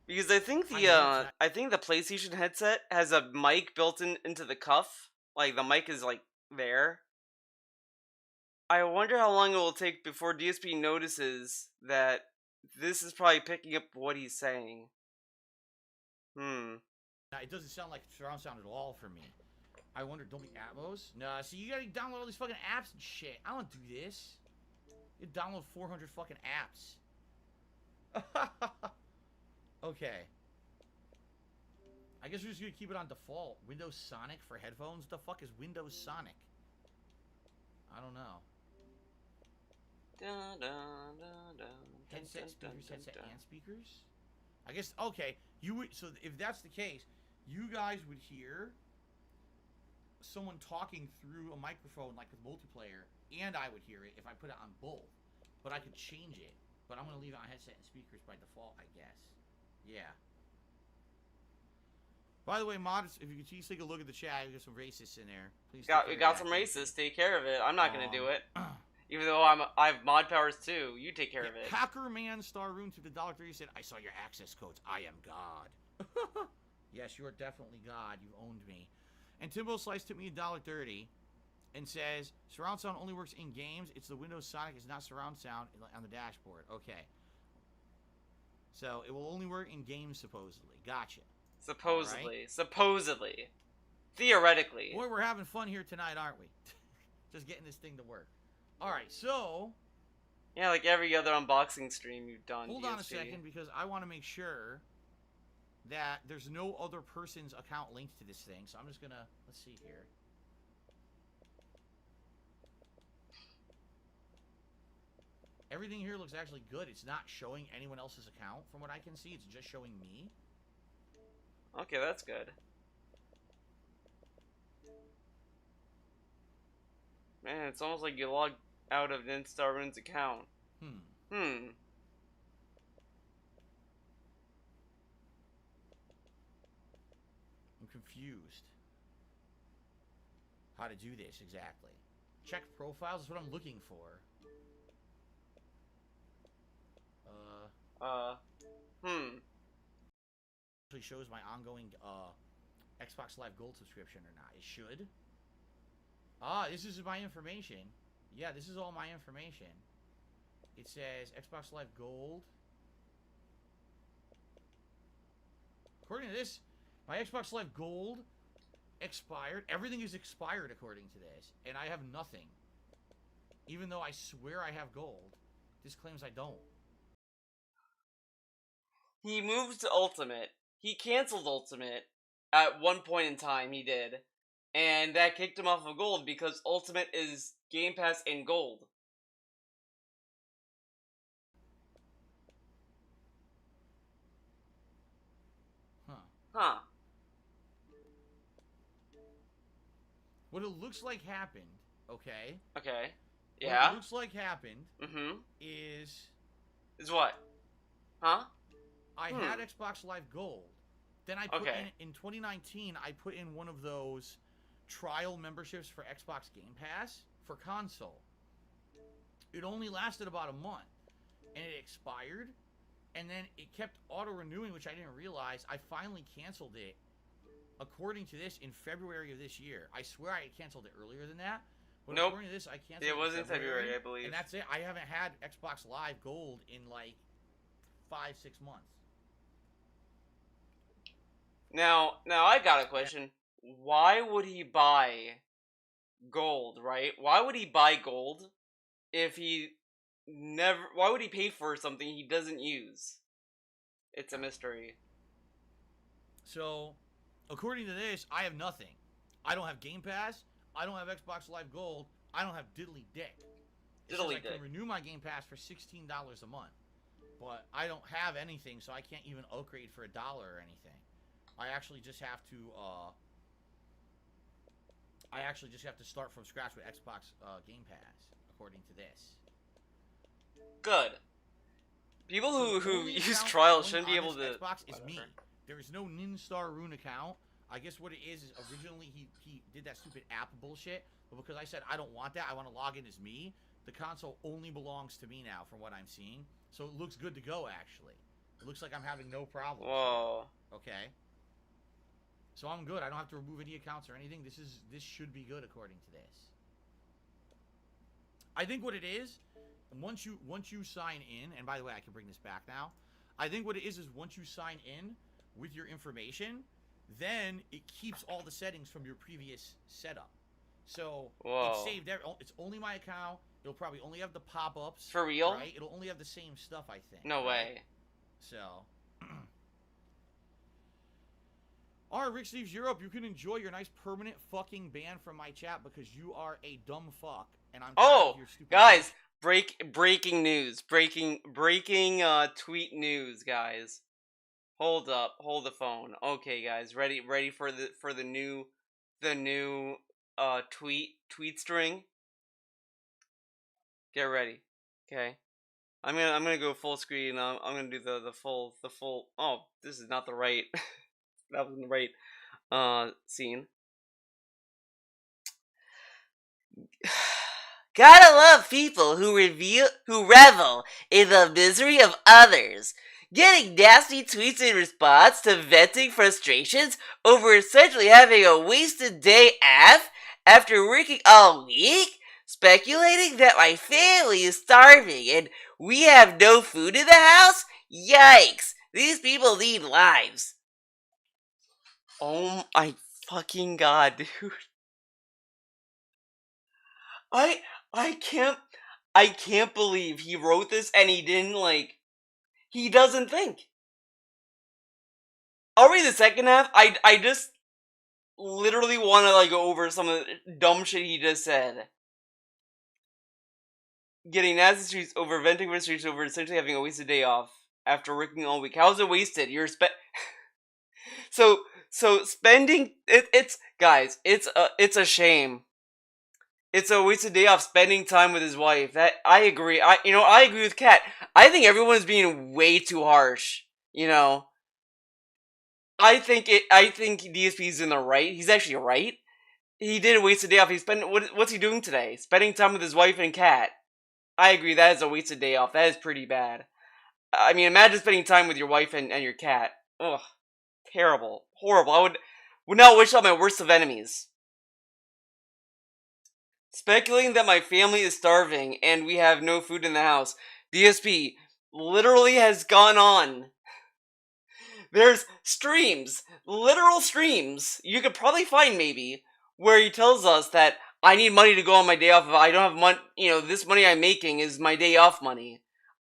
Because I think I think the PlayStation headset has a mic built into the cuff. Like the mic is like there. I wonder how long it will take before DSP notices that this is probably picking up what he's saying. It doesn't sound like surround sound at all for me. I wonder, Dolby Atmos? Nah, see, you gotta download all these fucking apps and shit. I don't do this. You download 400 fucking apps. Okay. I guess we're just gonna keep it on default. Windows Sonic for headphones? What the fuck is Windows Sonic? I don't know. Headset speakers, headset and speakers? I guess, okay. So if that's the case, you guys would hear someone talking through a microphone like with multiplayer, and I would hear it if I put it on both. But I could change it. But I'm going to leave it on headset and speakers by default, I guess. Yeah. By the way, mods, if you could please take a look at the chat, we got some racists in there. Please. We got some racists. Take care of it. I'm not gonna do it. Even though I have mod powers too. You take care of it. Hackerman Star Rune to the $1.30 said, "I saw your access codes. I am God." Yes, you are definitely God. You owned me. And Timbo Slice took me $1.30 and says, surround sound only works in games. It's the Windows Sonic. It's not surround sound on the dashboard. Okay. So it will only work in games, supposedly. Gotcha. Supposedly. Theoretically. Boy, we're having fun here tonight, aren't we? Just getting this thing to work. Alright, so... Yeah, like every other unboxing stream you've done. Hold DSP. on a second, because I want to make sure that there's no other person's account linked to this thing. So I'm just gonna... Let's see here. Everything here looks actually good. It's not showing anyone else's account from what I can see. It's just showing me. Okay, that's good. Man, it's almost like you logged out of Instarun's account. I'm confused. How to do this exactly. Check profiles is what I'm looking for. Actually shows my ongoing Xbox Live Gold subscription or not. It should. This is my information. Yeah, this is all my information. It says Xbox Live Gold. According to this, my Xbox Live Gold expired. Everything is expired according to this. And I have nothing. Even though I swear I have gold. This claims I don't. He moved to Ultimate. He canceled Ultimate at one point in time, he did. And that kicked him off of Gold because Ultimate is Game Pass and Gold. Huh. What it looks like happened, okay? Okay. Yeah. What it looks like happened is what? Huh? I had Xbox Live Gold. Then I put in 2019, I put in one of those trial memberships for Xbox Game Pass for console. It only lasted about a month. And it expired. And then it kept auto-renewing, which I didn't realize. I finally canceled it, according to this, in February of this year. I swear I had canceled it earlier than that. But nope. According to this, I canceled it. It was in February, I believe. And that's it. I haven't had Xbox Live Gold in like 5-6 months. Now I got a question. Why would he buy gold, right? Why would he buy gold if he never... Why would he pay for something he doesn't use? It's a mystery. So, according to this, I have nothing. I don't have Game Pass. I don't have Xbox Live Gold. I don't have Diddly Dick. It says I can renew my Game Pass for $16 a month. But I don't have anything, so I can't even upgrade for $1 or anything. I actually just have to start from scratch with Xbox Game Pass, according to this. Good. People who use trials shouldn't be able to... Xbox is me. There is no Ninstar Rune account. I guess what it is originally he did that stupid app bullshit, but because I said I don't want that, I want to log in as me, the console only belongs to me now from what I'm seeing. So it looks good to go, actually. It looks like I'm having no problems. Whoa. Okay. So I'm good. I don't have to remove any accounts or anything. This should be good according to this. I think what it is, once you sign in, and by the way, I can bring this back now. I think what it is once you sign in with your information, then it keeps all the settings from your previous setup. So it's saved. It's only my account. It'll probably only have the pop-ups. For real? Right? It'll only have the same stuff, I think. No way. So. Alright, Rick Steve's Europe, you can enjoy your nice permanent fucking ban from my chat because you are a dumb fuck. And I'm tired of your stupid guys, breaking news. Breaking tweet news, guys. Hold up, hold the phone. Okay, guys, ready for the new tweet string? Get ready. Okay. I'm gonna go full screen. I'm gonna do the full. Oh, this is not the right. That wasn't the right scene. Gotta love people who revel in the misery of others. Getting nasty tweets in response to venting frustrations over essentially having a wasted day off after working all week, speculating that my family is starving and we have no food in the house? Yikes! These people need lives. Oh my fucking god, dude. I I can't I can't believe he wrote this and he didn't he doesn't think. I'll read the second half. I just literally want to go over some of the dumb shit he just said. Getting nasty streets over, venting for streets over, essentially having a wasted day off after working all week. How's it wasted? So spending it's guys, it's a shame. It's a wasted day off spending time with his wife. That I agree. I agree with Kat. I think everyone's being way too harsh. I think DSP's in the right. He's actually right. He did waste a day off. What's he doing today? Spending time with his wife and cat. I agree. That is a wasted day off. That is pretty bad. I mean, imagine spending time with your wife and your cat. Ugh, terrible, horrible. I would not wish on my worst of enemies. Speculating that my family is starving and we have no food in the house. DSP literally has gone on. There's streams, literal streams, you could probably find maybe, where he tells us that I need money to go on my day off. If I don't have money, this money I'm making is my day off money.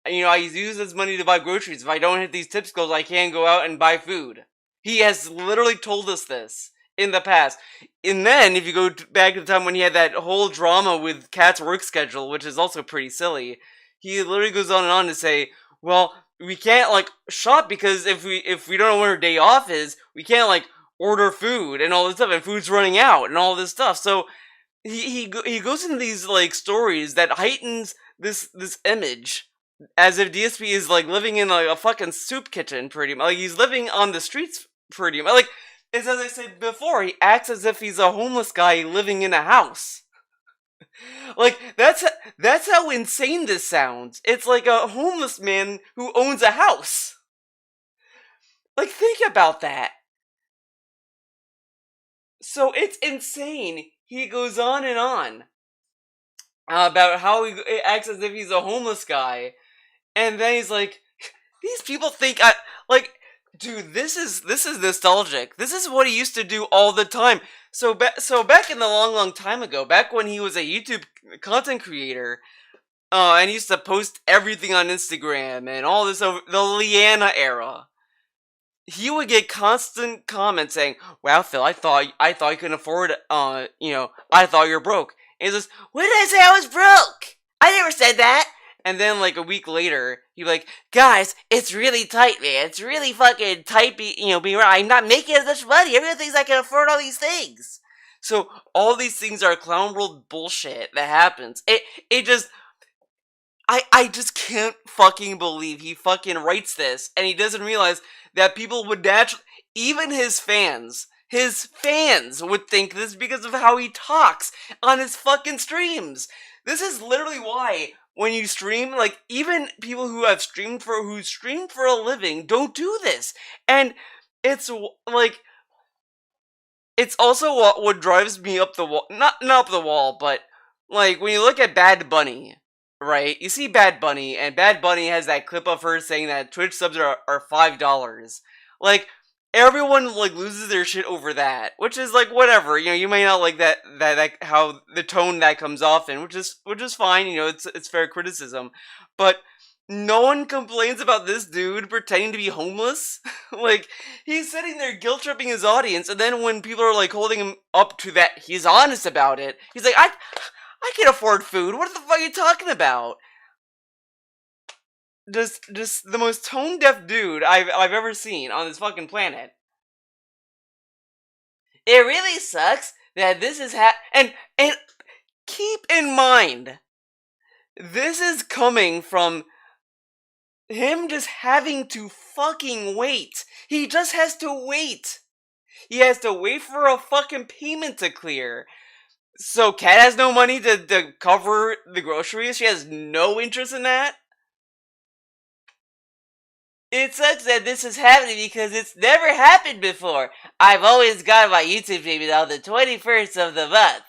I use this money to buy groceries. If I don't hit these tips goals, I can't go out and buy food. He has literally told us this in the past. And then, if you go back to the time when he had that whole drama with Kat's work schedule, which is also pretty silly, he literally goes on and on to say, well, we can't shop because if we don't know when our day off is, we can't order food and all this stuff, and food's running out and all this stuff. So he goes into these stories that heightens this image as if DSP is living in a fucking soup kitchen pretty much. He's living on the streets pretty much. It's as I said before, he acts as if he's a homeless guy living in a house. That's how insane this sounds. It's like a homeless man who owns a house. Think about that. So it's insane. He goes on and on about how he acts as if he's a homeless guy, and then he's like, "These people think dude, this is nostalgic. This is what he used to do all the time." So back in the long time ago, back when he was a YouTube content creator, and he used to post everything on Instagram and all this over the Leanna era, he would get constant comments saying, "Wow, Phil, I thought you couldn't afford I thought you were broke." And he says, "When did I say I was broke? I never said that." And then a week later, he'd be like, "Guys, it's really tight, man. It's really fucking tight being around. I'm not making as much money. Everyone thinks I can afford all these things." So all these things are clown world bullshit that happens. It just I just can't fucking believe he fucking writes this and he doesn't realize that people would naturally, even his fans would think this because of how he talks on his fucking streams. This is literally why when you stream, even people who stream for a living don't do this. And it's it's also what drives me up the wall, not up the wall, but when you look at Bad Bunny, right? You see Bad Bunny, and Bad Bunny has that clip of her saying that Twitch subs are $5. Everyone loses their shit over that, which is whatever. You may not like that how the tone that comes off in, which is fine. It's fair criticism, but no one complains about this dude pretending to be homeless. He's sitting there guilt tripping his audience, and then when people are holding him up to that, he's honest about it. He's like, I can afford food. What the fuck are you talking about? Just the most tone deaf dude I've ever seen on this fucking planet. It really sucks that this is and keep in mind, this is coming from him just having to fucking wait. He just has to wait. He has to wait for a fucking payment to clear. So Kat has no money to cover the groceries. She has no interest in that. It sucks that this is happening because it's never happened before. I've always got my YouTube payment on the 21st of the month.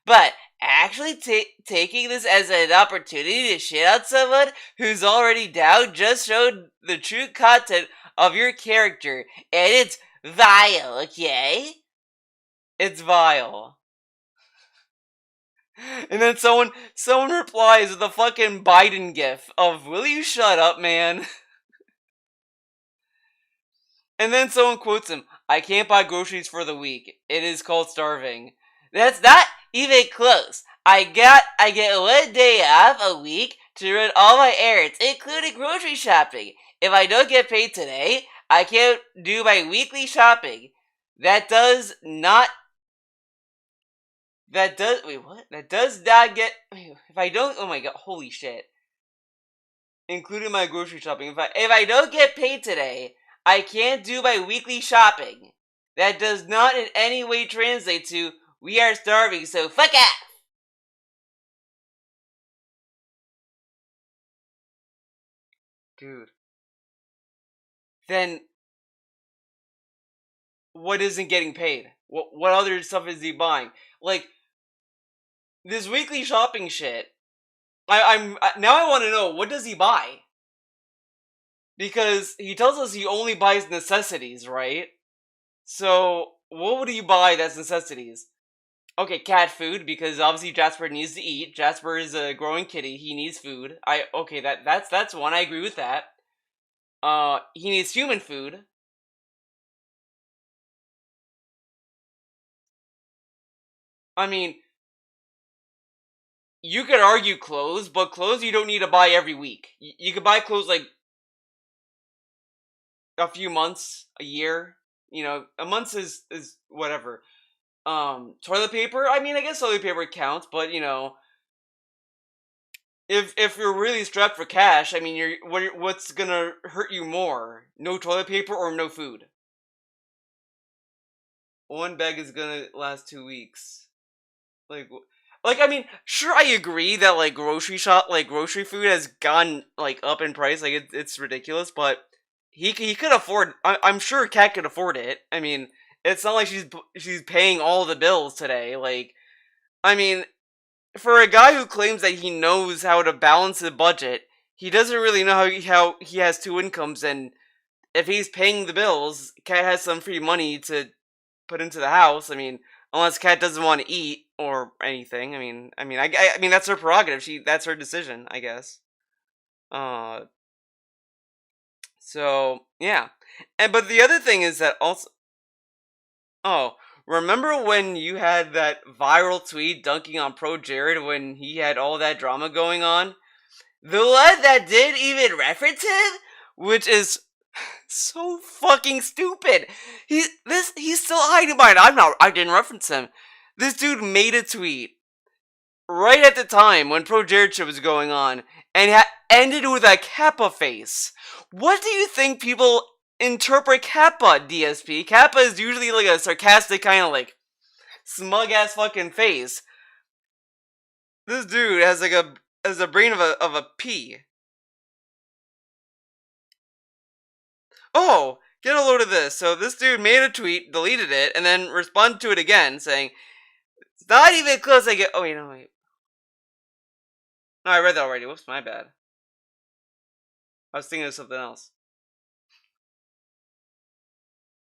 But actually taking this as an opportunity to shit on someone who's already down just showed the true content of your character. And it's vile, okay? It's vile. And then someone replies with a fucking Biden gif of, will you shut up, man? And then someone quotes him, I can't buy groceries for the week. It is called starving. That's not even close. I get 1 day off a week to run all my errands, including grocery shopping. If I don't get paid today, I can't do my weekly shopping. That does not That does not get. If I don't, oh my god, holy shit! Including my grocery shopping. If I don't get paid today, I can't do my weekly shopping. That does not in any way translate to we are starving, so fuck off. Dude. Then what isn't getting paid? What other stuff is he buying? Like this weekly shopping shit. Now I want to know, what does he buy? Because he tells us he only buys necessities, right? So what would he buy that's necessities? Okay, cat food, because obviously Jasper needs to eat. Jasper is a growing kitty. He needs food. That's one. I agree with that. He needs human food. I mean, you could argue clothes, but clothes you don't need to buy every week. You could buy clothes like a few months, a year. You know, a month is whatever. Toilet paper. I mean, I guess toilet paper counts, but you know, if you're really strapped for cash, I mean, what's gonna hurt you more? No toilet paper or no food? One bag is gonna last 2 weeks. Like I mean, sure, I agree that like grocery food has gone like up in price. Like it's ridiculous, but he could afford. I'm sure Kat could afford it. I mean, it's not like she's paying all the bills today. Like, I mean, for a guy who claims that he knows how to balance a budget, he doesn't really know how he has two incomes, and if he's paying the bills, Kat has some free money to put into the house. I mean, unless Kat doesn't want to eat or anything. I mean that's her prerogative. That's her decision, I guess. Uh, so yeah, but the other thing is that also. Oh, remember when you had that viral tweet dunking on Pro Jared when he had all that drama going on? The one that did even reference him, which is so fucking stupid. He's still hiding behind. I didn't reference him. This dude made a tweet right at the time when Pro Jared shit was going on, and ended with a Kappa face. What do you think people interpret Kappa, DSP? Kappa is usually like a sarcastic kind of like smug ass fucking face. This dude has like a brain of a pea. Oh, get a load of this. So this dude made a tweet, deleted it, and then responded to it again, saying, "It's not even close." Oh wait, no wait. No, I read that already. Whoops, my bad. I was thinking of something else.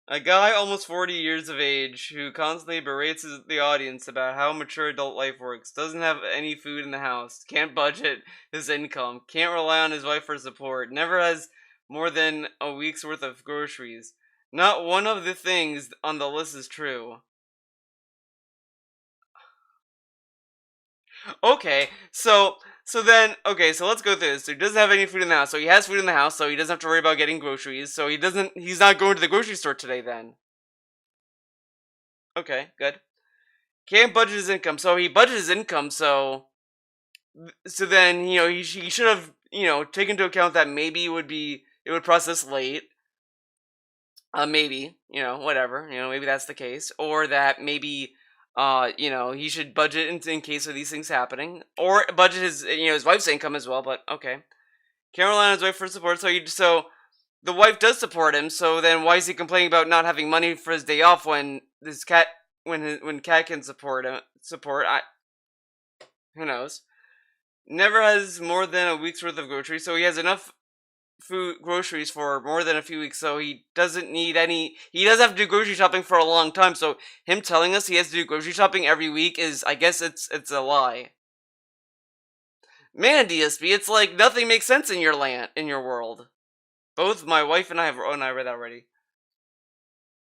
A guy almost 40 years of age who constantly berates the audience about how mature adult life works, doesn't have any food in the house, can't budget his income, can't rely on his wife for support, never has more than a week's worth of groceries. Not one of the things on the list is true. Okay, so let's go through this. So he doesn't have any food in the house. So he has food in the house, so he doesn't have to worry about getting groceries. So he's not going to the grocery store today then. Okay, good. Can't budget his income. So he budgeted his income, so then, you know, he should have, you know, taken into account that maybe it would process late. Maybe, you know, whatever, you know, maybe that's the case. Or that maybe you know, he should budget in case of these things happening, or budget his, you know, his wife's income as well. But okay, Carolina's wife for support. So the wife does support him. So then why is he complaining about not having money for his day off when when Cat can support him? Who knows? Never has more than a week's worth of groceries, so he has enough food groceries for more than a few weeks, so he doesn't need any. He doesn't have to do grocery shopping for a long time. So him telling us he has to do grocery shopping every week is, I guess, it's a lie. Man, DSP, it's like nothing makes sense in your world. Both my wife and I have. Oh, and I read that already.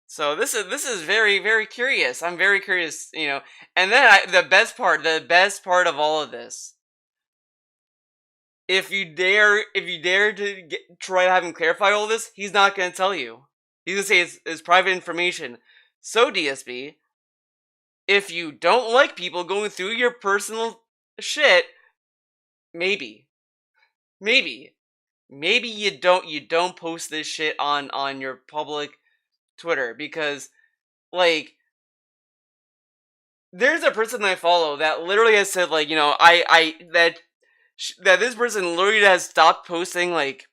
So this is very, very curious. I'm very curious, And then the best part of all of this, if you dare to try to have him clarify all this, he's not gonna tell you. He's gonna say it's private information. So DSP, if you don't like people going through your personal shit, maybe you don't post this shit on your public Twitter, because like there's a person I follow that literally has said, like, that this person literally has stopped posting like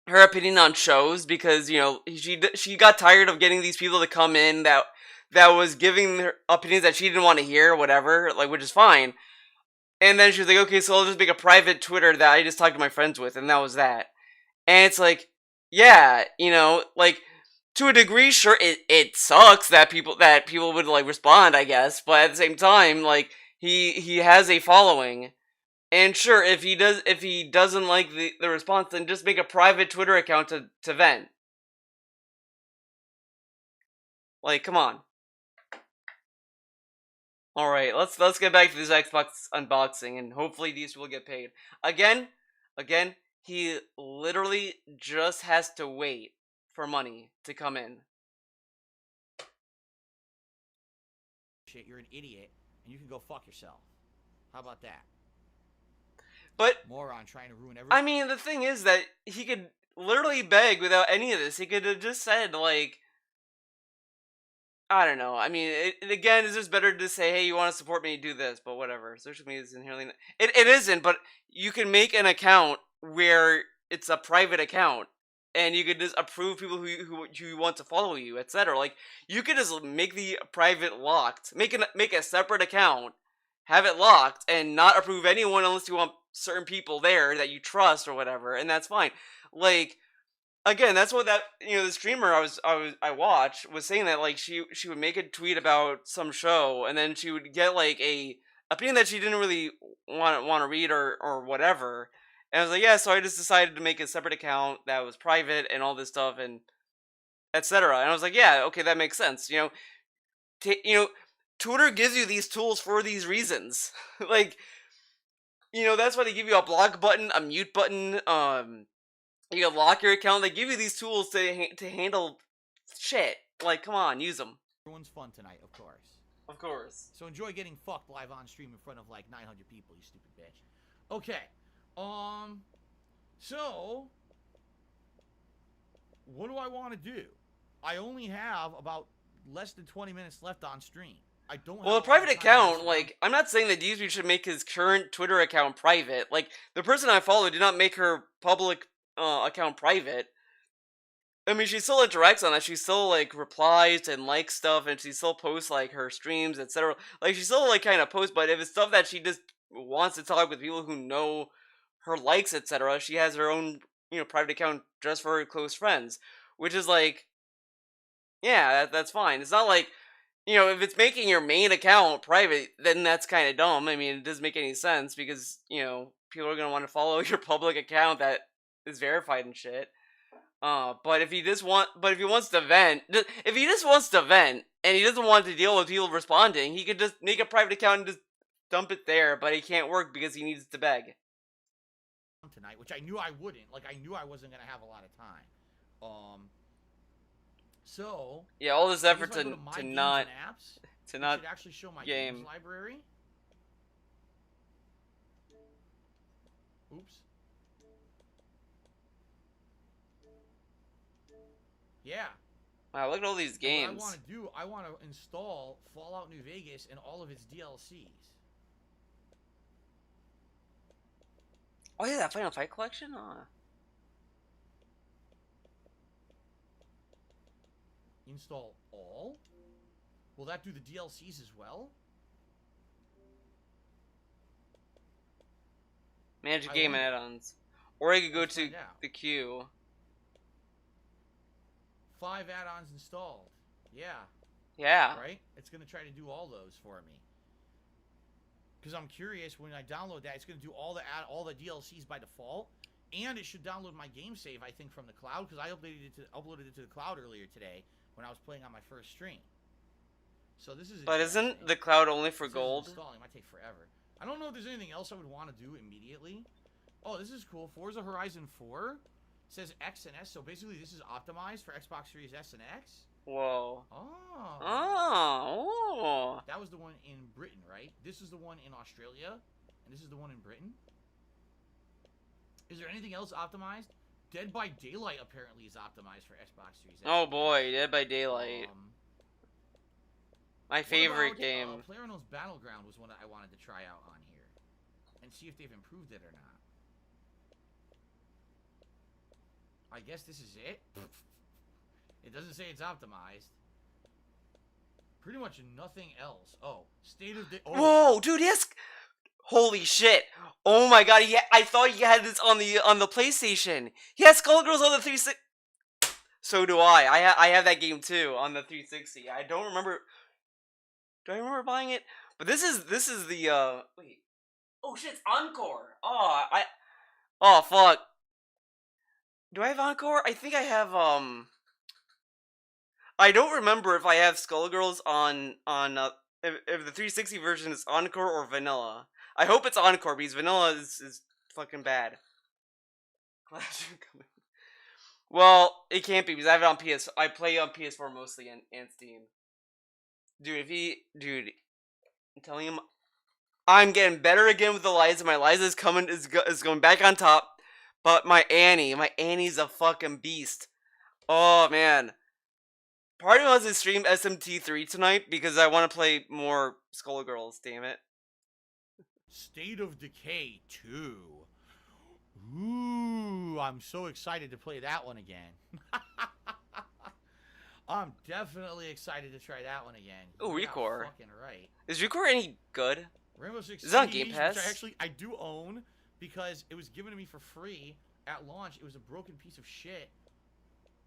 her opinion on shows because she got tired of getting these people to come in that was giving her opinions that she didn't want to hear, whatever, like, which is fine. And then she was like, okay, so I'll just make a private Twitter that I just talked to my friends with, and that was that. And it's like, yeah, like, to a degree, sure, it sucks that people would like respond, I guess, but at the same time, like, he has a following, and sure, if he doesn't like the response, then just make a private Twitter account to vent. Like, come on. All right, let's get back to this Xbox unboxing, and hopefully these will get paid. Again, he literally just has to wait for money to come in. Shit, you're an idiot, and you can go fuck yourself. How about that? But moron trying to ruin everything. I mean, the thing is that he could literally beg without any of this. He could have just said, like, I don't know. I mean, again, it's just better to say, hey, you want to support me, do this, but whatever. Social media is inherently... It isn't, but you can make an account where it's a private account, and you could just approve people who want to follow you, etc. Like, you could just make the private locked. Make a separate account, have it locked, and not approve anyone unless you want certain people there that you trust or whatever, and that's fine. Like... Again, that's what the streamer I watched was saying, that like she would make a tweet about some show, and then she would get like a opinion that she didn't really want to read or whatever, and I was like, yeah, so I just decided to make a separate account that was private and all this stuff and etc. And I was like, yeah, okay, that makes sense. Twitter gives you these tools for these reasons. Like, that's why they give you a block button, a mute button, you can lock your account. They give you these tools to handle shit. Like, come on, use them. Everyone's fun tonight, of course. Of course. So enjoy getting fucked live on stream in front of like 900 people, you stupid bitch. Okay. So what do I want to do? I only have about less than 20 minutes left on stream. I don't have a private account, like, I'm not saying that DSP should make his current Twitter account private. Like, the person I follow did not make her public account private. I mean, she still interacts on that. She still like replies and likes stuff, and she still posts like her streams, etc. Like, she still like kind of posts, but if it's stuff that she just wants to talk with people who know her likes, etc., she has her own private account just for her close friends, which is like, yeah, that's fine. It's not like, if it's making your main account private, then that's kind of dumb. I mean, it doesn't make any sense because people are gonna want to follow your public account that is verified and shit. But if he wants to vent and he doesn't want to deal with people responding, he could just make a private account and just dump it there. But it can't work because he needs to beg tonight, which I knew I wouldn't. Like, I knew I wasn't gonna have a lot of time. So yeah, all this effort to not actually show my game games library. Oops. Yeah. Wow, look at all these games. What I want to do, I want to install Fallout New Vegas and all of its DLCs. Oh yeah, that Final Fight collection? Install all? Will that do the DLCs as well? Manage game add-ons. Or you could go Let's to find out. the queue. 5 add-ons installed. Yeah. Yeah. Right? It's going to try to do all those for me. Because I'm curious, when I download that, it's going to do all the DLCs by default. And it should download my game save, I think, from the cloud. Because I uploaded it to the cloud earlier today when I was playing on my first stream. So this is. But isn't the cloud only for This gold? installing. It might take forever. I don't know if there's anything else I would want to do immediately. Oh, this is cool. Forza Horizon 4 says X and S. So basically, this is optimized for Xbox Series S and X. Whoa. Oh. Oh. That was the one in Britain, right? This is the one in Australia, and this is the one in Britain. Is there anything else optimized? Dead by Daylight apparently is optimized for Xbox Series X. Oh boy, Dead by Daylight. My favorite game. PlayerUnknown's Battleground was one that I wanted to try out on here, and see if they've improved it or not. I guess this is it. It doesn't say it's optimized. Pretty much nothing else. Oh, State of the... Oh. Whoa, dude, yes! Holy shit! Oh my god, I thought he had this on the PlayStation. He has Skullgirls on the 360. So do I. I have that game too on the 360. I don't remember. Do I remember buying it? But this is the wait. Oh shit, it's Encore. Oh fuck. Do I have Encore? I think I have I don't remember if I have Skullgirls on if the 360 version is Encore or Vanilla. I hope it's Encore because Vanilla is fucking bad. Well, it can't be because I have it on PS. I play on PS4 mostly and Steam. Dude, I'm telling him, I'm getting better again with Eliza. My Eliza is going back on top. But my Annie's a fucking beast. Oh man. Part of me wants to stream SMT3 tonight because I want to play more Skullgirls, damn it. State of Decay 2. Ooh, I'm so excited to play that one again. I'm definitely excited to try that one again. Oh, Recore. Fucking right. Is Recore any good? Rainbow Six Is it on Siege, Game Pass? which I do own because it was given to me for free at launch. It was a broken piece of shit.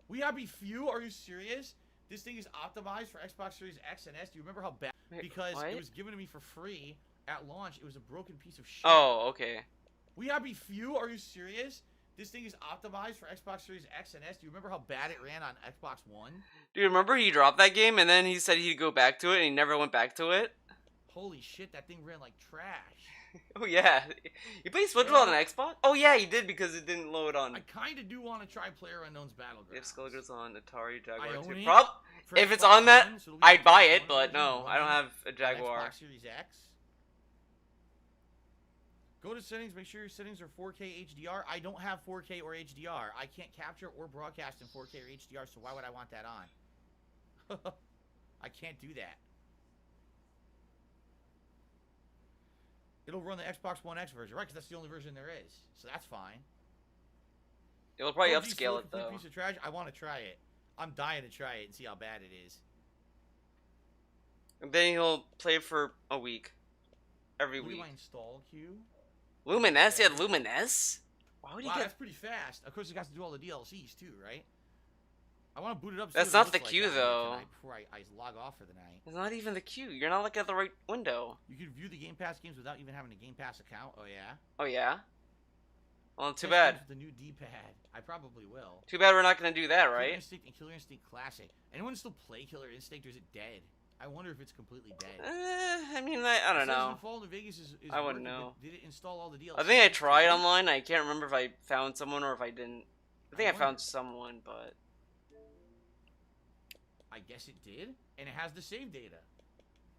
We happy few? Are you serious? This thing is optimized for Xbox Series X and S. Do you remember how bad? Because what? it was given to me for free at launch. It was a broken piece of shit. Oh, okay. We happy few? Are you serious? This thing is optimized for Xbox Series X and S. Do you remember how bad it ran on Xbox One? Dude, remember he dropped that game and then he said he'd go back to it and he never went back to it? Holy shit, that thing ran like trash. Oh yeah. You played Splintercell on an Xbox? Oh yeah, he did because it didn't load on. I kind of do want to try PlayerUnknown's Battlegrounds. If Skullgirls on Atari Jaguar I own 2. it If for it's Xbox on that, One, so it'll be I'd buy Xbox it, One, but it'll no, be I don't running have a on Jaguar. Xbox Series X. Go to settings, make sure your settings are 4K HDR. I don't have 4K or HDR. I can't capture or broadcast in 4K or HDR, so why would I want that on? I can't do that. It'll run the Xbox One X version, right? Because that's the only version there is. So that's fine. It'll probably PUBG upscale still a it though. complete piece of trash. I want to try it. I'm dying to try it and see how bad it is. And then he'll play for a week. Every Look at week. my install queue. Luminous? He had Luminous? Why would he Wow, get... that's pretty fast. Of course, it has to do all the DLCs too, right? I want to boot it up. That's see what not it the looks queue, like on here though. tonight before I log off for the night. It's not even the queue. You're not looking at the right window. You can view the Game Pass games without even having a Game Pass account. Oh yeah. Oh yeah? Well, too Test bad. games with the new D-pad. I probably will. Too bad we're not gonna do that, Killer right? Instinct and Killer Instinct Classic. Anyone still play Killer Instinct, or is it dead? I wonder if it's completely dead. I mean, I don't It says know. in Fall New Vegas is I wouldn't working, know. but did it install all the DLCs? I think I tried online. I can't remember if I found someone or if I didn't. I think I found wonder. someone, but... I guess it did, and it has the save data.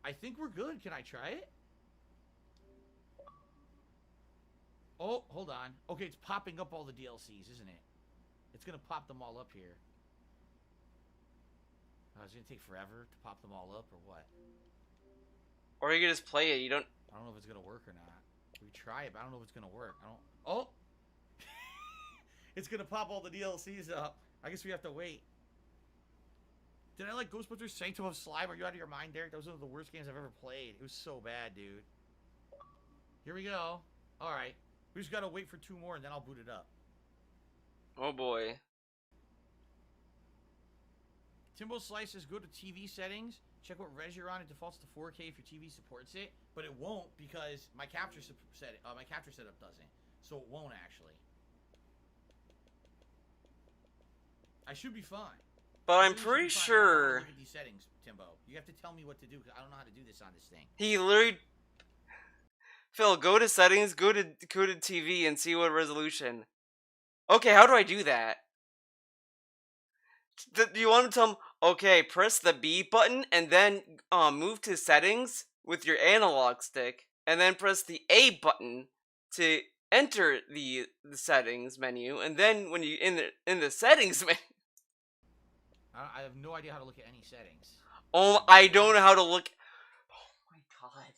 I think we're good. Can I try it? Oh, hold on. Okay, it's popping up all the DLCs, isn't it? It's gonna pop them all up here. Oh, it's gonna take forever to pop them all up, or what? Or you could just play it. You don't... I don't know if it's gonna work or not. We try it, but I don't know if it's gonna work. I don't... Oh! It's gonna pop all the DLCs up. I guess we have to wait. Did I like Ghostbusters Sanctum of Slime? Are you out of your mind, Derek? That was one of the worst games I've ever played. It was so bad, dude. Here we go. Alright. We just gotta wait for 2 more and then I'll boot it up. Oh boy. Timbo Slice says go to TV settings, check what res you're on. It defaults to 4K if your TV supports it, but it won't because my capture setup doesn't. So it won't actually. I should be fine. But I'm I should be pretty fine. I don't know how to sure look at these settings, Timbo. You have to tell me what to do because I don't know how to do this on this thing. he literally. Phil, go to settings, go to TV, and see what resolution. Okay, how do I do that? Do you want to tell him? Okay, press the B button and then move to settings with your analog stick, and then press the A button to enter the settings menu, and then when you in the settings menu. I have no idea how to look at any settings. Oh, I don't know how to look. Oh my god.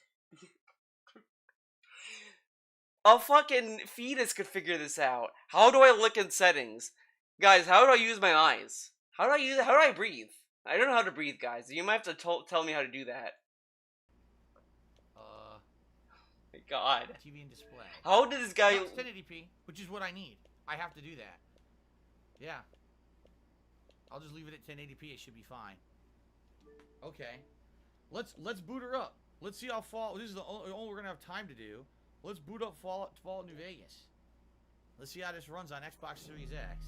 A fucking fetus could figure this out. How do I look in settings? Guys, how do I use my eyes? How do I breathe? I don't know how to breathe, guys. You might have to tell me how to do that. My god. TV and display. How did this guy... No, it's 1080p, which is what I need. I have to do that. Yeah. I'll just leave it at 1080p. It should be fine. Okay. Let's boot her up. Let's see how Fallout... This is the only we're going to have time to do. Let's boot up Fallout New Vegas. Let's see how this runs on Xbox Series X.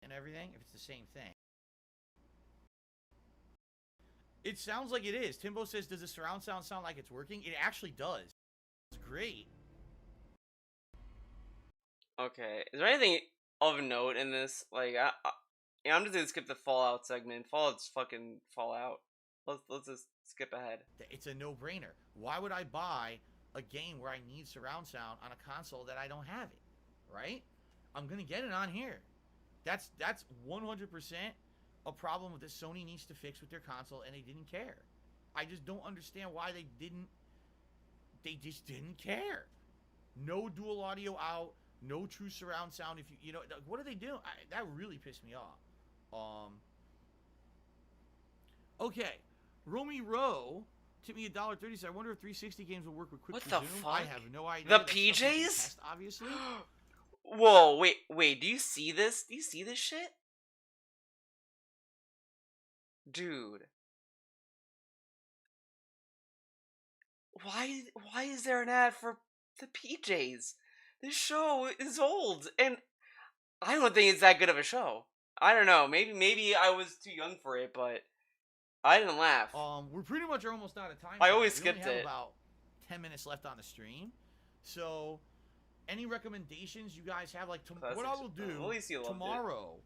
And everything, if it's the same thing. It sounds like it is. Timbo says, does the surround sound like it's working? It actually does. It's great. Okay. Is there anything of note in this? Like, I'm just gonna skip the Fallout segment. Fallout's fucking Fallout. Let's just skip ahead. It's a no-brainer. Why would I buy a game where I need surround sound on a console that I don't have it? Right? I'm gonna get it on here. That's 100% a problem that Sony needs to fix with their console, and they didn't care. I just don't understand why they just didn't care. No dual audio out, no true surround sound. If you know, what are they doing? That really pissed me off. Okay, Romy Rowe tipped me $1.30. So I wonder if 360 games will work with quick What the resume. fuck? I have no idea. The That's something to PJs? test, obviously. Whoa, wait, do you see this? Do you see this shit? Dude. Why is there an ad for the PJs? This show is old, and I don't think it's that good of a show. I don't know, maybe I was too young for it, but I didn't laugh. We're pretty much almost out of time. I tonight. always We skipped only have it. about 10 minutes left on the stream. So, any recommendations you guys have? Like, what I will do At least you loved it. tomorrow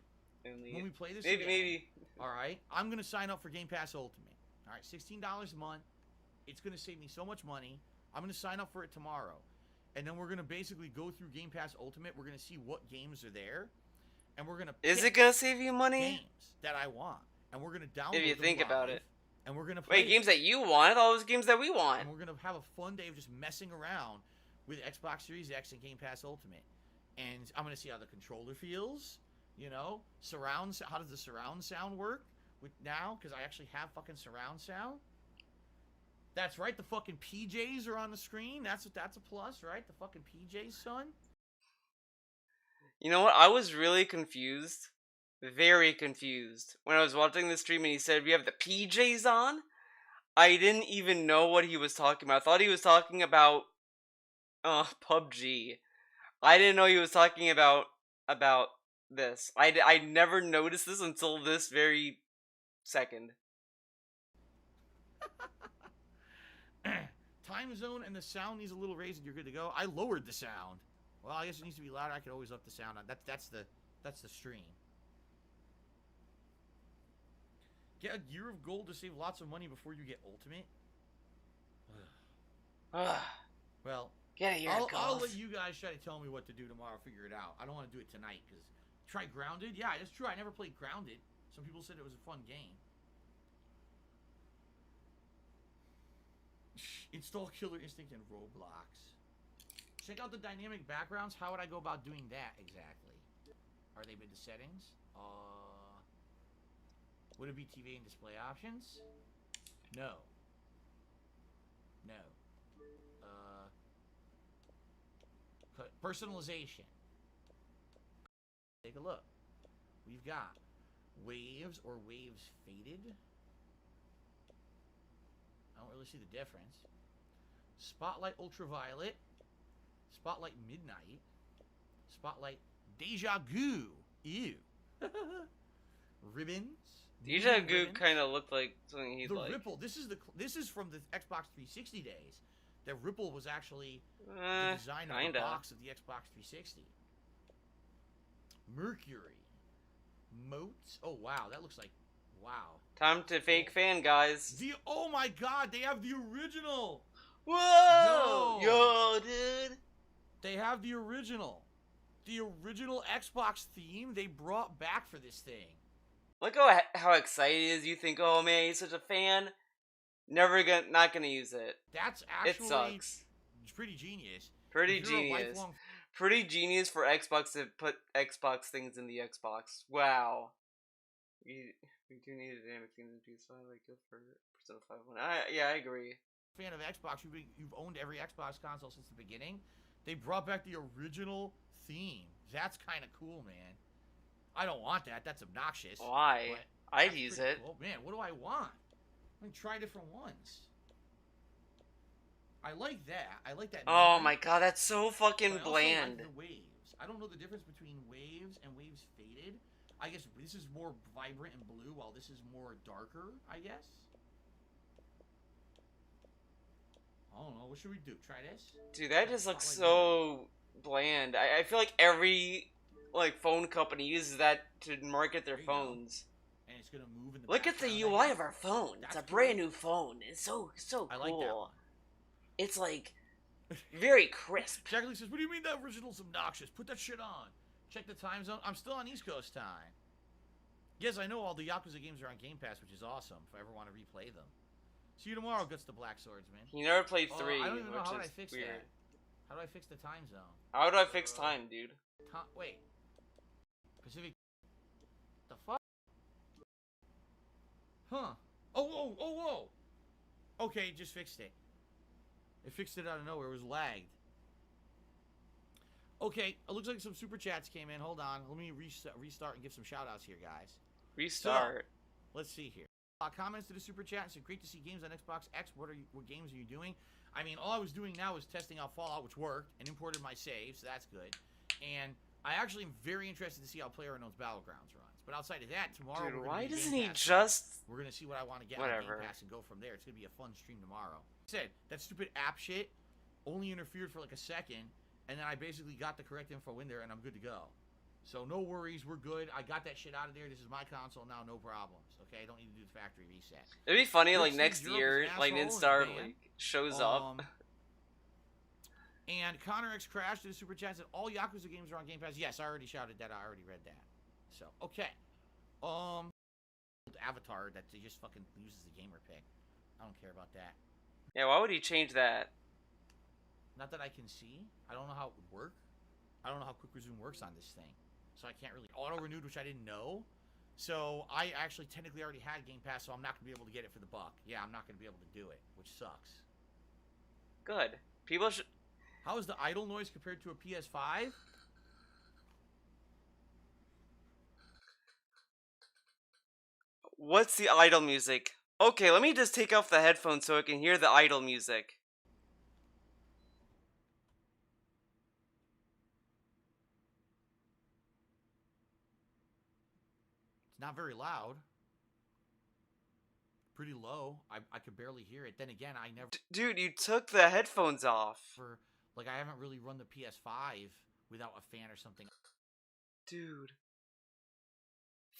Only- when we play this maybe again, maybe all right, I'm going to sign up for Game Pass Ultimate. All right, $16 a month. It's going to save me so much money. I'm going to sign up for it tomorrow. And then we're going to basically go through Game Pass Ultimate. We're going to see what games are there. And we're going to Is it gonna save you money? games that I want. And we're going to download If you them think about live, it. And we're going to play Wait, games that you want? I thought it was games that we want. and we're going to have a fun day of just messing around with Xbox Series X and Game Pass Ultimate. And I'm going to see how the controller feels, you know? How does the surround sound work with now? Because I actually have fucking surround sound. That's right, the fucking PJs are on the screen. That's a plus, right? The fucking PJs, son. You know what? I was really confused. Very confused. When I was watching the stream and he said we have the PJs on, I didn't even know what he was talking about. I thought he was talking about PUBG. I didn't know he was talking about this. I never noticed this until this very second. Time zone and the sound needs a little raise and you're good to go. I lowered the sound. Well, I guess it needs to be louder. I could always up the sound on that's the stream. Get a gear of gold to save lots of money before you get ultimate. Well, Get it, I'll let you guys try to tell me what to do tomorrow. Figure it out. I don't want to do it tonight because try Grounded. Yeah, that's true. I never played Grounded. Some people said it was a fun game. Install Killer Instinct in Roblox. Check out the dynamic backgrounds. How would I go about doing that exactly? Are they in the settings? Would it be TV and display options? No. No. Personalization. Take a look. We've got waves or waves faded. I don't really see the difference. Spotlight ultraviolet. Spotlight midnight. Spotlight deja vu. Ew. Ribbons. Deja Vu kind of looked like something he'd The like. Ripple. This is from the Xbox 360 days. The Ripple was actually the design of the box of the Xbox 360. Mercury. Motes. Oh wow, that looks like wow. Time to fake fan, guys. Oh my god, they have the original. Whoa! Yo, dude. They have the original. The original Xbox theme they brought back for this thing. Look how excited he is. You think, oh man, he's such a fan. Not gonna use it. That's actually. It sucks. Pretty genius. Pretty genius. Pretty genius for Xbox to put Xbox things in the Xbox. Wow. We do need a dynamic theme in PS5, like good for Persona 5 one. Yeah, I agree. Fan of Xbox, you've owned every Xbox console since the beginning. They brought back the original theme. That's kind of cool, man. I don't want that. That's obnoxious. Why? I'd use it. Cool. Man, what do I want? Let me try different ones. I like that. I like that. Oh my god, that's so fucking bland. I like the waves. I don't know the difference between waves and waves faded. I guess this is more vibrant and blue, while this is more darker, I guess. I don't know. What should we do? Try this? Dude, that just looks so bland. I feel like every phone company uses that to market their phones. And it's gonna move in the Look at the UI of our phone. It's a brand new phone. It's so cool. I like that one. It's like very crisp. Jacqueline says, "What do you mean that original's obnoxious? Put that shit on. Check the time zone. I'm still on East Coast time." Yes, I know all the Yakuza games are on Game Pass, which is awesome. If I ever want to replay them. See you tomorrow, Guts the Black Swordsman. You never played 3, I don't even know which how I is fix weird. that. How do I fix the time zone? How do I fix time, dude? Wait. Pacific. The fuck? Huh. Oh, whoa. Okay, it just fixed it. It fixed it out of nowhere. It was lagged. Okay, it looks like some super chats came in. Hold on. Let me restart and give some shout outs here, guys. Restart. So, let's see here. Comments to the super chat. It's great to see games on Xbox X. What games are you doing? I mean, all I was doing now was testing out Fallout, which worked, and imported my save, so that's good. And I actually am very interested to see how PlayerUnknown's Battlegrounds runs. But outside of that, tomorrow Dude, we're why gonna doesn't he We're gonna see what I want to get on Whatever. Game Pass and go from there. It's gonna be a fun stream tomorrow. Like I said, that stupid app shit only interfered for like a second, and then I basically got the correct info in there, and I'm good to go. So no worries, we're good. I got that shit out of there. This is my console now, no problems. Okay, I don't need to do the factory reset. It'd be funny, Rick next Steve year, Europe is an asshole Ninstar and banned. shows up. And Connor X Crash to the super chat said all Yakuza games are on Game Pass. Yes, I already shouted that. I already read that. So okay. Avatar that they just fucking uses the gamer pick. I don't care about that. Yeah, why would he change that? Not that I can see. I don't know how it would work. I don't know how quick resume works on this thing. So I can't really auto renewed, which I didn't know. So I actually technically already had Game Pass, so I'm not gonna be able to get it for the buck. Yeah, I'm not gonna be able to do it, which sucks. Good. People should. How is the idle noise compared to a PS5? What's the idle music? Okay, let me just take off the headphones so I can hear the idle music. It's not very loud. Pretty low. I could barely hear it. Then again, I never... Dude, you took the headphones off. Like, I haven't really run the PS5 without a fan or something. Dude.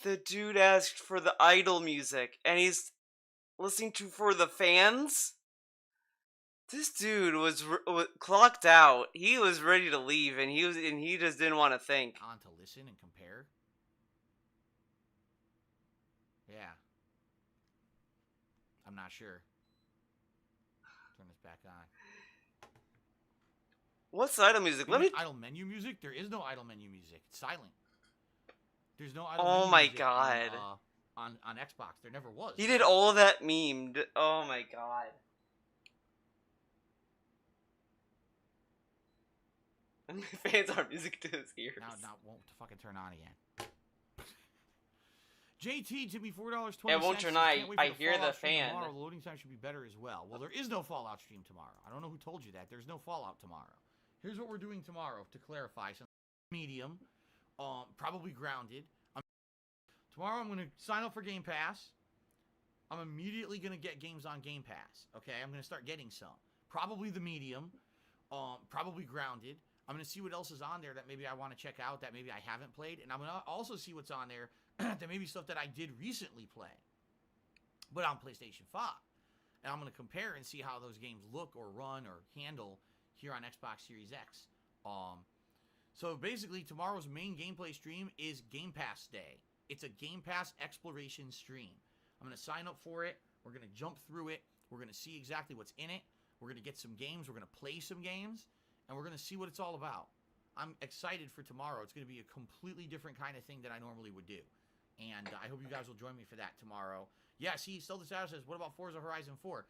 The dude asked for the idle music, and he's listening for the fans? This dude was clocked out. He was ready to leave, and he just didn't want to think. On to listen and compare. Yeah. I'm not sure. Turn this back on. What's the idle music? Let me. Idle menu music? There is no idle menu music. It's silent. There's no idle Oh menu my music god. On Xbox. There never was. He did all of that memed. Oh my god. Fans are music to his ears. Now won't fucking turn on again. JT to me $4.20. It won't turn on. I hear the fan. Tomorrow. The loading time should be better as well. Well, there is no Fallout stream tomorrow. I don't know who told you that. There's no Fallout tomorrow. Here's what we're doing tomorrow to clarify. So medium, probably grounded. Tomorrow I'm going to sign up for Game Pass. I'm immediately going to get games on Game Pass. Okay, I'm going to start getting some. Probably the medium, probably grounded. I'm going to see what else is on there that maybe I want to check out, that maybe I haven't played. And I'm going to also see what's on there that maybe stuff that I did recently play, but on PlayStation 5. And I'm going to compare and see how those games look or run or handle here on Xbox Series X. So basically, tomorrow's main gameplay stream is Game Pass Day. It's a Game Pass exploration stream. I'm going to sign up for it. We're going to jump through it. We're going to see exactly what's in it. We're going to get some games. We're going to play some games. And we're going to see what it's all about. I'm excited for tomorrow. It's going to be a completely different kind of thing than I normally would do. And I hope you guys will join me for that tomorrow. Yeah, see, Still the Shadow says, what about Forza Horizon 4?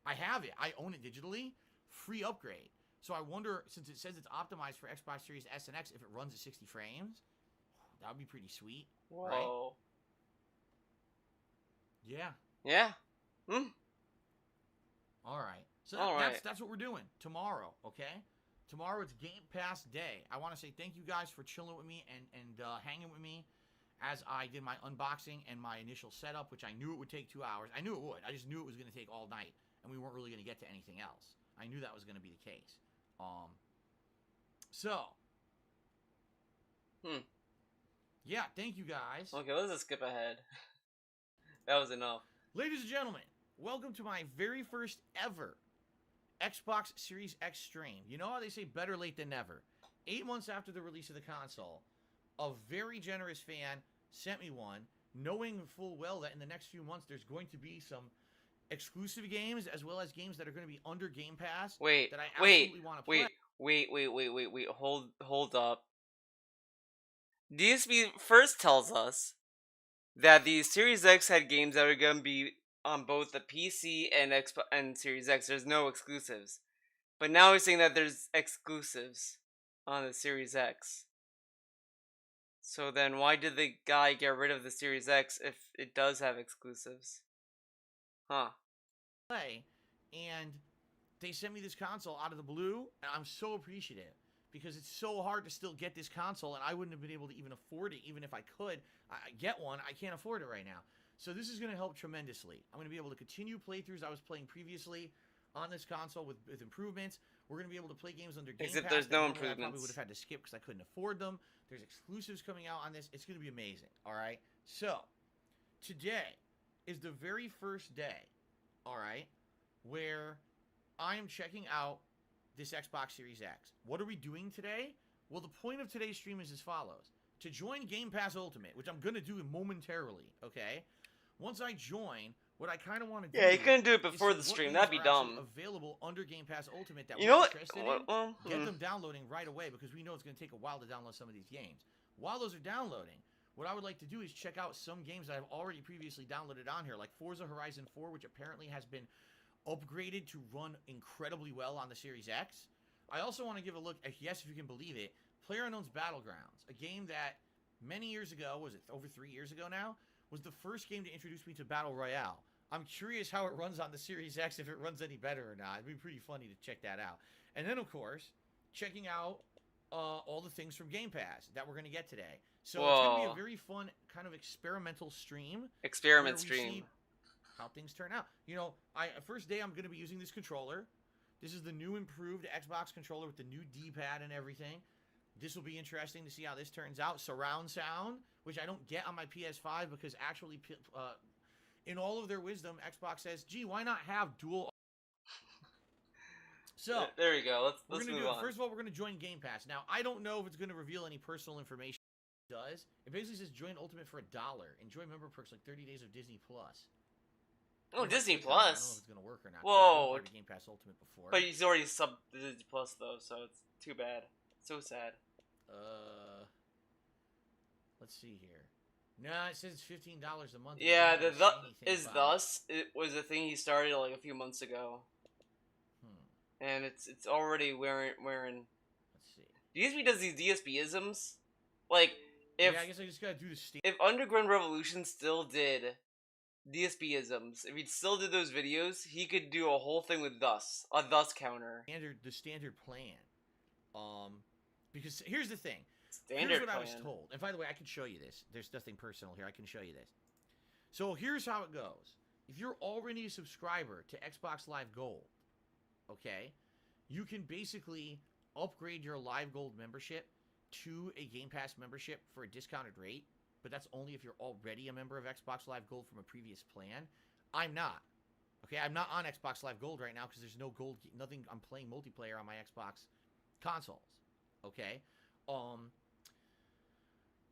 I have it. I own it digitally. Free upgrade. So I wonder, since it says it's optimized for Xbox Series S and X, if it runs at 60 frames, that would be pretty sweet. Whoa. Right? Yeah. Yeah. Hmm. All right. So All right. that's what we're doing tomorrow, okay? Tomorrow it's Game Pass Day. I want to say thank you guys for chilling with me and hanging with me as I did my unboxing and my initial setup, which I knew it would take 2 hours. I knew it would. I just knew it was going to take all night, and we weren't really going to get to anything else. I knew that was going to be the case. Yeah, thank you guys. Okay, let's just skip ahead. That was enough. Ladies and gentlemen, welcome to my very first ever Xbox Series X stream. You know how they say better late than never? 8 months after the release of the console, a very generous fan sent me one, knowing full well that in the next few months there's going to be some exclusive games as well as games that are going to be under Game Pass that I absolutely want to play. Wait. Hold up. DSP first tells us that the Series X had games that are going to be on both the PC and Series X. There's no exclusives. But now he's saying that there's exclusives on the Series X. So then why did the guy get rid of the Series X if it does have exclusives? Huh. And they sent me this console out of the blue, and I'm so appreciative because it's so hard to still get this console, and I wouldn't have been able to even afford it, even if I could get one. I can't afford it right now. So this is going to help tremendously. I'm going to be able to continue playthroughs I was playing previously on this console with improvements. We're going to be able to play games under Game Pass. Except there's no I improvements. probably would have had to skip because I couldn't afford them. There's exclusives coming out on this. It's going to be amazing, all right? So today is the very first day, all right, where I am checking out this Xbox Series X. What are we doing today? Well, the point of today's stream is as follows. To join Game Pass Ultimate, which I'm going to do momentarily, okay? Once I join, what I kind of want to do... Yeah, you couldn't do it before the stream. That'd be dumb. Available under Game Pass Ultimate that you we're know interested in. Get them downloading right away because we know it's going to take a while to download some of these games. While those are downloading, what I would like to do is check out some games that I've already previously downloaded on here, like Forza Horizon 4, which apparently has been upgraded to run incredibly well on the Series X. I also want to give a look at, yes, if you can believe it, PlayerUnknown's Battlegrounds, a game that many years ago, was it over 3 years ago now, was the first game to introduce me to Battle Royale. I'm curious how it runs on the Series X, if it runs any better or not. It'd be pretty funny to check that out. And then, of course, checking out all the things from Game Pass that we're going to get today. So it's going to be a very fun kind of experimental stream. Experiment stream. See how things turn out. You know, first day I'm going to be using this controller. This is the new improved Xbox controller with the new D-pad and everything. This will be interesting to see how this turns out. Surround sound, which I don't get on my PS5 because actually, in all of their wisdom, Xbox says, gee, why not have dual... So, there you go. Let's move on. First of all, we're going to join Game Pass. Now, I don't know if it's going to reveal any personal information. It does. It basically says join Ultimate for $1. Enjoy member perks like 30 days of Disney Plus. Oh, Disney Plus. I don't know if it's going to work or not. Whoa. I've Game Pass Ultimate before. But he's already subbed the Disney Plus though, so it's too bad. So sad. Let's see here. Nah, it says $15 a month. Yeah, it was a thing he started like a few months ago. And it's already wearing. Let's see. DSP does these DSP-isms. Like, if yeah, I guess I just gotta do the if Underground Revolution still did DSP-isms, if he still did those videos, he could do a whole thing with a thus counter. standard plan. Because here's the thing. Standard Here's what plan. I was told. And by the way, I can show you this. There's nothing personal here. I can show you this. So here's how it goes. If you're already a subscriber to Xbox Live Gold, okay, you can basically upgrade your Live Gold membership to a Game Pass membership for a discounted rate, but that's only if you're already a member of Xbox Live Gold from a previous plan. I'm not. Okay, I'm not on Xbox Live Gold right now because there's no gold, nothing. I'm playing multiplayer on my Xbox consoles. Okay.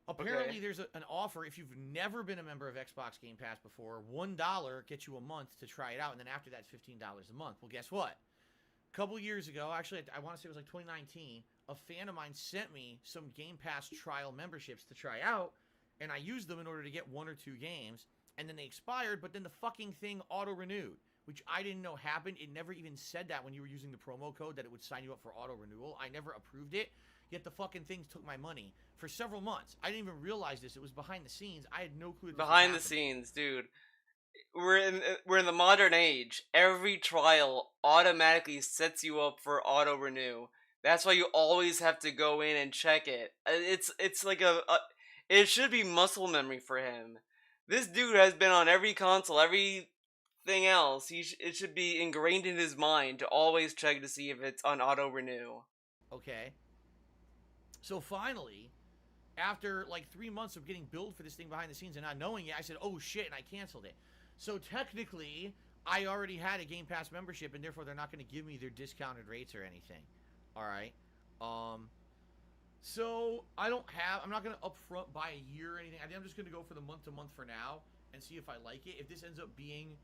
Apparently, there's an offer if you've never been a member of Xbox Game Pass before. $1 gets you a month to try it out, and then after that, it's $15 a month. Well, guess what? A couple years ago, actually, I want to say it was like 2019, a fan of mine sent me some Game Pass trial memberships to try out, and I used them in order to get 1 or 2 games, and then they expired, but then the fucking thing auto-renewed, which I didn't know happened. It never even said that when you were using the promo code that it would sign you up for auto-renewal. I never approved it. Yet the fucking things took my money for several months. I didn't even realize this. It was behind the scenes. I had no clue. Behind the scenes, dude. We're in the modern age. Every trial automatically sets you up for auto renew. That's why you always have to go in and check it. It's like it should be muscle memory for him. This dude has been on every console, everything else. It should be ingrained in his mind to always check to see if it's on auto renew. Okay. So finally, after like 3 months of getting billed for this thing behind the scenes and not knowing it, I said, oh shit, and I canceled it. So technically, I already had a Game Pass membership, and therefore they're not going to give me their discounted rates or anything. Alright? So I'm not going to upfront buy a year or anything. I think I'm just going to go for the month-to-month for now and see if I like it. If this ends up being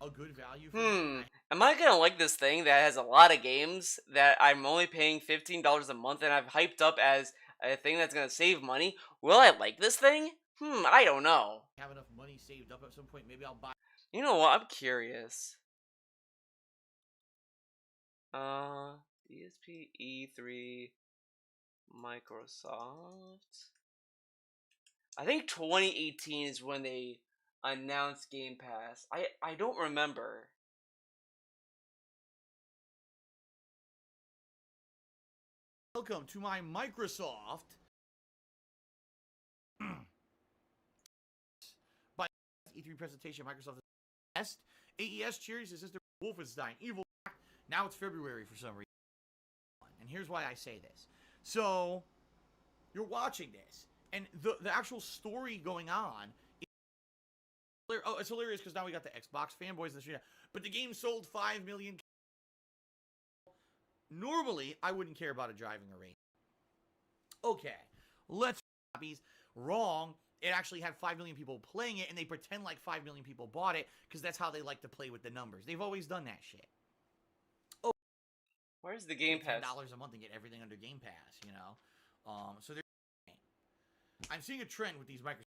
a good value for me. Am I gonna like this thing that has a lot of games that I'm only paying $15 a month and I've hyped up as a thing that's gonna save money? Will I like this thing? I don't know. Have enough money saved up at some point, maybe I'll buy. You know what? I'm curious. DSP E3 Microsoft. I think 2018 is when they announced Game Pass. I don't remember. Welcome to my Microsoft by E3 presentation. Microsoft best AES cheers his sister Wolfenstein Evil. Now it's February for some reason, and here's why I say this. So you're watching this, and the actual story going on. It's hilarious because now we got the Xbox fanboys in the street. But the game sold 5 million. Normally, I wouldn't care about a driving a rating. Okay, let's copies. Wrong. It actually had 5 million people playing it, and they pretend like 5 million people bought it because that's how they like to play with the numbers. They've always done that shit. Oh, where's the Game Pass? $10 a month and get everything under Game Pass, you know. So I'm seeing a trend with these Microsoft.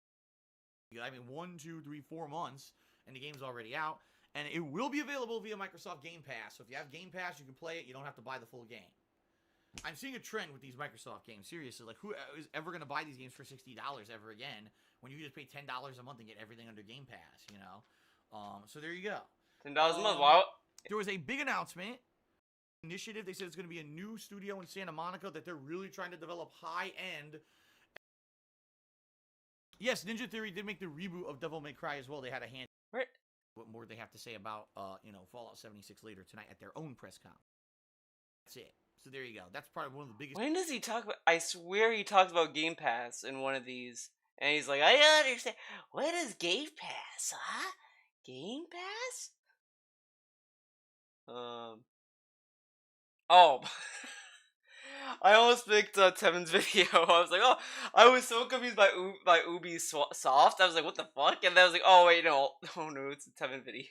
I mean, 1, 2, 3, 4 months, and the game's already out. And it will be available via Microsoft Game Pass. So if you have Game Pass, you can play it. You don't have to buy the full game. I'm seeing a trend with these Microsoft games. Seriously, like, who is ever going to buy these games for $60 ever again when you just pay $10 a month and get everything under Game Pass, you know? So there you go. $10 a month, wow. There was a big announcement. Initiative. They said it's going to be a new studio in Santa Monica that they're really trying to develop high-end. Yes, Ninja Theory did make the reboot of Devil May Cry as well. They had a hand. Right. What more they have to say about, Fallout 76 later tonight at their own press conference. That's it. So there you go. That's probably one of the biggest. When does he talk about? I swear he talks about Game Pass in one of these, and he's like, "I don't understand. What is Game Pass? Huh? Game Pass? Oh." I almost picked Tevin's video. I was like, oh, I was so confused by Ubisoft. I was like, what the fuck? And then I was like, oh wait, no, oh no, it's a Tevin video.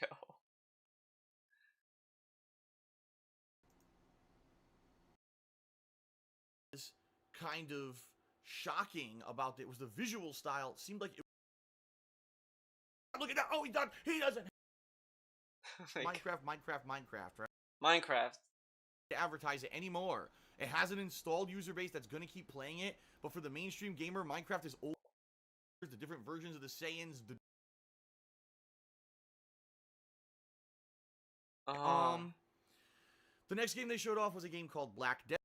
Kind of shocking about it was the visual style. It seemed like it. Look at that! Oh, he doesn't. Like, Minecraft, right? Minecraft. To advertise it anymore. It has an installed user base that's going to keep playing it, but for the mainstream gamer, Minecraft is old. The different versions of the Saiyans, the next game they showed off was a game called Black Death.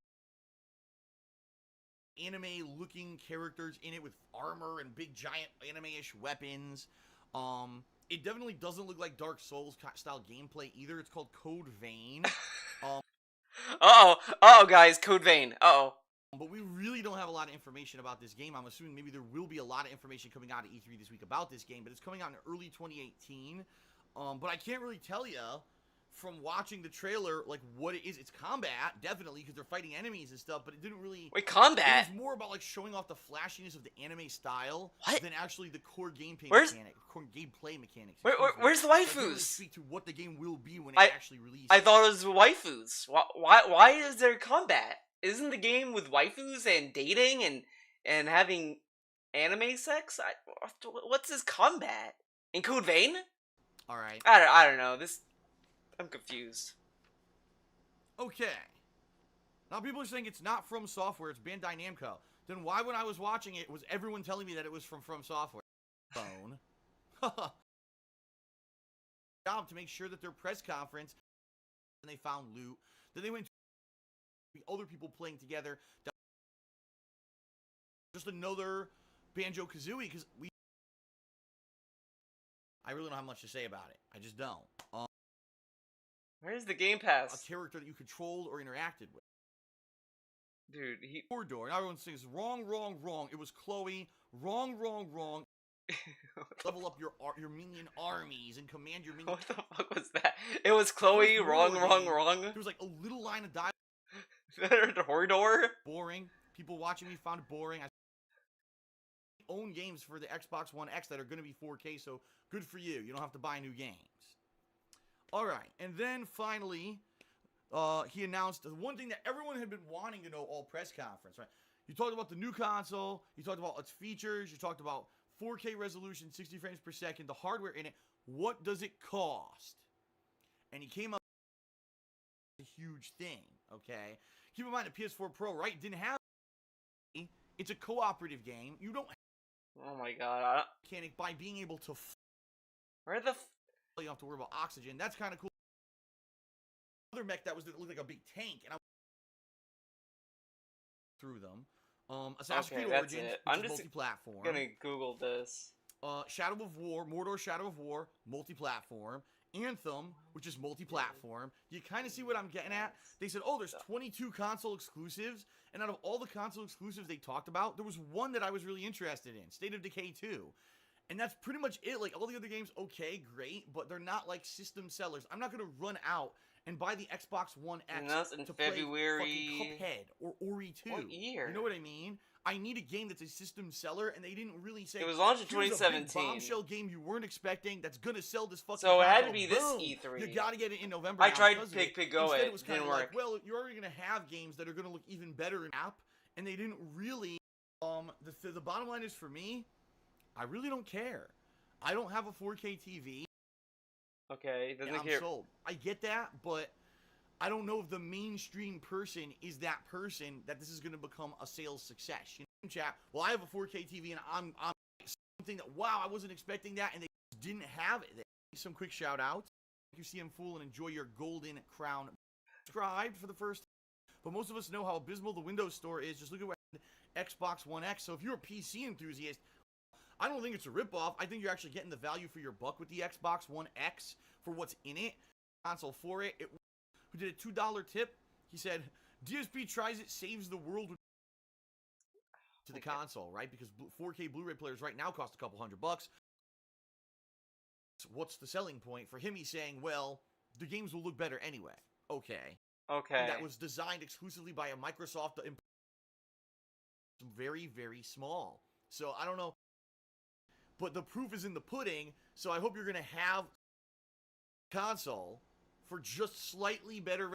Anime-looking characters in it with armor and big giant anime-ish weapons. It definitely doesn't look like Dark Souls style gameplay either. It's called Code Vein. Uh-oh, guys, Code Vein. Uh-oh. But we really don't have a lot of information about this game. I'm assuming maybe there will be a lot of information coming out of E3 this week about this game, but it's coming out in early 2018. But I can't really tell you from watching the trailer, like, what it is. It's combat, definitely, because they're fighting enemies and stuff, but it didn't really... Wait, combat? It was more about, like, showing off the flashiness of the anime style than actually the core gameplay mechanics. Where's the Really waifus? speak to what the game will be when it actually releases. I thought it was waifus. Why is there combat? Isn't the game with waifus and dating and having anime sex? What's this combat? In Code Vein? Alright. I don't know. I'm confused. Okay. Now people are saying it's not From Software, it's Bandai Namco. Then why, when I was watching it, was everyone telling me that it was from Software? Phone. Job to make sure that their press conference, and they found loot. Then they went to other people playing together. Just another Banjo-Kazooie, because I really don't have much to say about it. I just don't. Where's the Game Pass? A character that you controlled or interacted with. Dude, Door. And everyone sings, wrong, wrong, wrong. It was Chloe. Wrong, wrong, wrong. Level up your minion armies and command your minion... What the fuck was that? It was Chloe, wrong, wrong, wrong. There was like a little line of dialogue. The Horridor? Boring. People watching me found it boring. I own games for the Xbox One X that are going to be 4K, so good for you. You don't have to buy new games. Alright, and then finally, he announced the one thing that everyone had been wanting to know all press conference, right? You talked about the new console, you talked about its features, you talked about 4K resolution, 60 frames per second, the hardware in it. What does it cost? And he came up with a huge thing, okay? Keep in mind, the PS4 Pro, right, didn't have... It's a cooperative game. You don't have... Oh my god. Mechanic by being able to... Where the... You don't have to worry about oxygen. That's kind of cool. Another mech that looked like a big tank, and I through them. Assassin's Creed Origins, which is multi-platform. I'm gonna Google this. Shadow of War, Mordor Shadow of War, multi-platform. Anthem, which is multi-platform. You kind of see what I'm getting at? They said, oh, there's 22 console exclusives, and out of all the console exclusives they talked about, there was one that I was really interested in, State of Decay 2. And that's pretty much it. Like, all the other games, okay, great, but they're not, like, system sellers. I'm not going to run out and buy the Xbox One X to February. play fucking Cuphead or Ori 2. What year? You know what I mean? I need a game that's a system seller, and they didn't really say... It was launched in here's 2017. a big bombshell game you weren't expecting that's going to sell this fucking So it had to console. be this Boom. E3. You got to get it in November. I tried to pick Go Instead, it. it was kind Didn't of work. like, well, you're already going to have games that are going to look even better in app, and they didn't really... The bottom line is, for me, I really don't care. I don't have a 4K TV. Okay, And I'm sold. I get that, but I don't know if the mainstream person is that person that this is going to become a sales success. You know, chat. Well, I have a 4K TV, and I'm something that, wow, I wasn't expecting that, and they didn't have it. Some quick shout outs. You see him fool and enjoy your golden crown. Subscribed for the first time. But most of us know how abysmal the Windows Store is. Just look at what Xbox One X. So if you're a PC enthusiast, I don't think it's a ripoff. I think you're actually getting the value for your buck with the Xbox One X for what's in it. Console for it. Who did a $2 tip? He said, DSP tries it, saves the world to the console, right? Because 4K Blu-ray players right now cost a couple $100. So what's the selling point? For him, he's saying, well, the games will look better anyway. Okay. And that was designed exclusively by a Microsoft. Very, very small. So I don't know. But the proof is in the pudding, so I hope you're going to have console for just slightly better.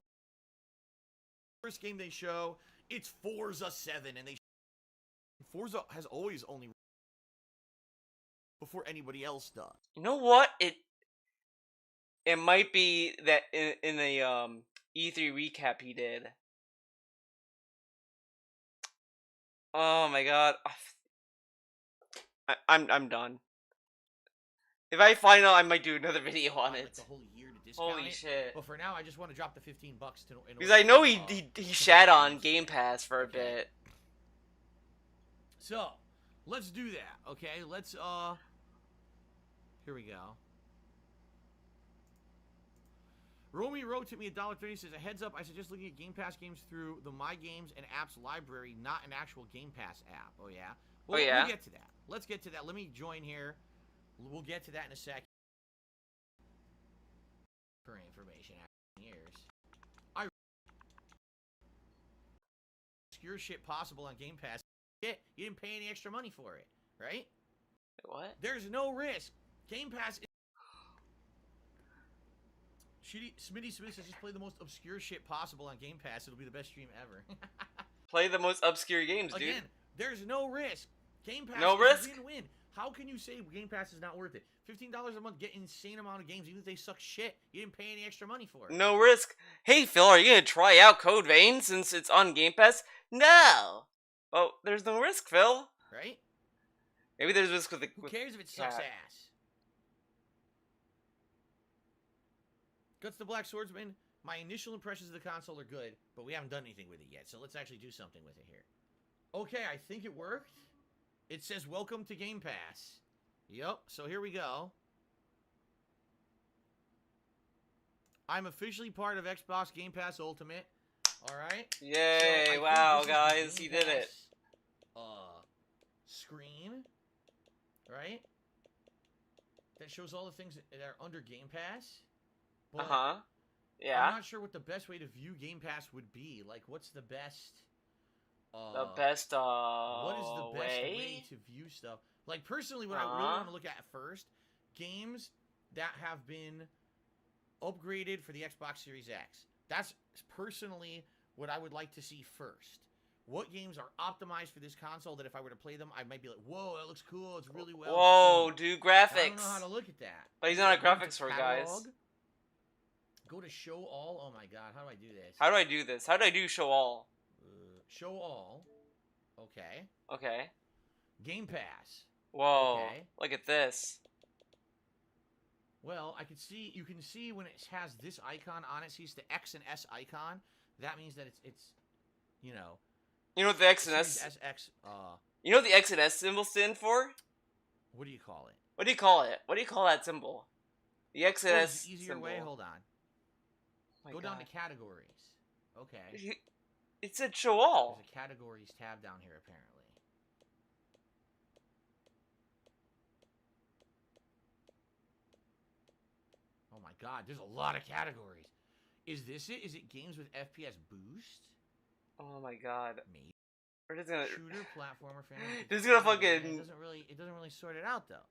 First game they show, it's Forza 7, and Forza has always only before anybody else does. You know what? It might be that in the E3 recap he did, Oh my god. I'm done. If I find out, I might do another video on Like it. the whole year to discount Holy it. shit. But for now, I just want to drop the $15 to. Because I know he shat on Game Pass for a Okay. bit. So, let's do that, okay? Let's, here we go. Romy wrote to me $1.30, says, a heads up, I suggest looking at Game Pass games through the My Games and Apps library, not an actual Game Pass app. Oh, yeah? Well, Oh, yeah? We'll get to that. Let's get to that. Let me join here. We'll get to that in a second. For information after years. Obscure shit possible on Game Pass. Shit, you didn't pay any extra money for it, right? What? There's no risk. Game Pass is... Smitty Smith says just play the most obscure shit possible on Game Pass. It'll be the best stream ever. Play the most obscure games, dude. Again, there's no risk. Game Pass No is risk? a win-win. How can you say Game Pass is not worth it? $15 a month, get insane amount of games, even if they suck shit. You didn't pay any extra money for it. No risk. Hey, Phil, are you gonna try out Code Vein since it's on Game Pass? No. Oh, there's no risk, Phil. Right? Maybe there's risk with the. Who cares if it sucks Cat. ass? Guts the Black Swordsman. My initial impressions of the console are good, but we haven't done anything with it yet, so let's actually do something with it here. Okay, I think it worked. It says, welcome to Game Pass. Yep, so here we go. I'm officially part of Xbox Game Pass Ultimate. Alright? Yay! So Wow, this is the guys, Game he did it. Pass, screen. Right? That shows all the things that are under Game Pass. Uh But huh. Yeah. I'm not sure what the best way to view Game Pass would be. Like, what's the best... The best what is the best way way? to view stuff? Like, personally, what I really want to look at first, games that have been upgraded for the Xbox Series X. That's personally what I would like to see first. What games are optimized for this console that if I were to play them, I might be like, whoa, that looks cool, it's really well Whoa, performed. dude, I don't graphics. know how to look at that. But he's not a Go into graphics for guys. catalog, go to show all. Oh my god, how do I do this? How do I do this? How do I do show all? Show all. Okay. Okay. Game Pass. Whoa. Okay. Look at this. Well, I can see, you can see when it has this icon on it, sees the X and S icon. That means that it's you know. You know what the X and Series S? SX, You know what the X and S symbol stand for? what do you call it? What do you call it? What do you call that symbol? The X and Oh, S it's an easier symbol. way. Hold on. My Go down God. to categories. Okay. It said show all. There's a categories tab down here apparently. Oh my god, there's a lot of categories. Is this it? Is it games with FPS boost? Oh my God. Maybe. We're just gonna. Shooter, platformer, fantasy. This is gonna fantasy. fucking- It doesn't really sort it out though.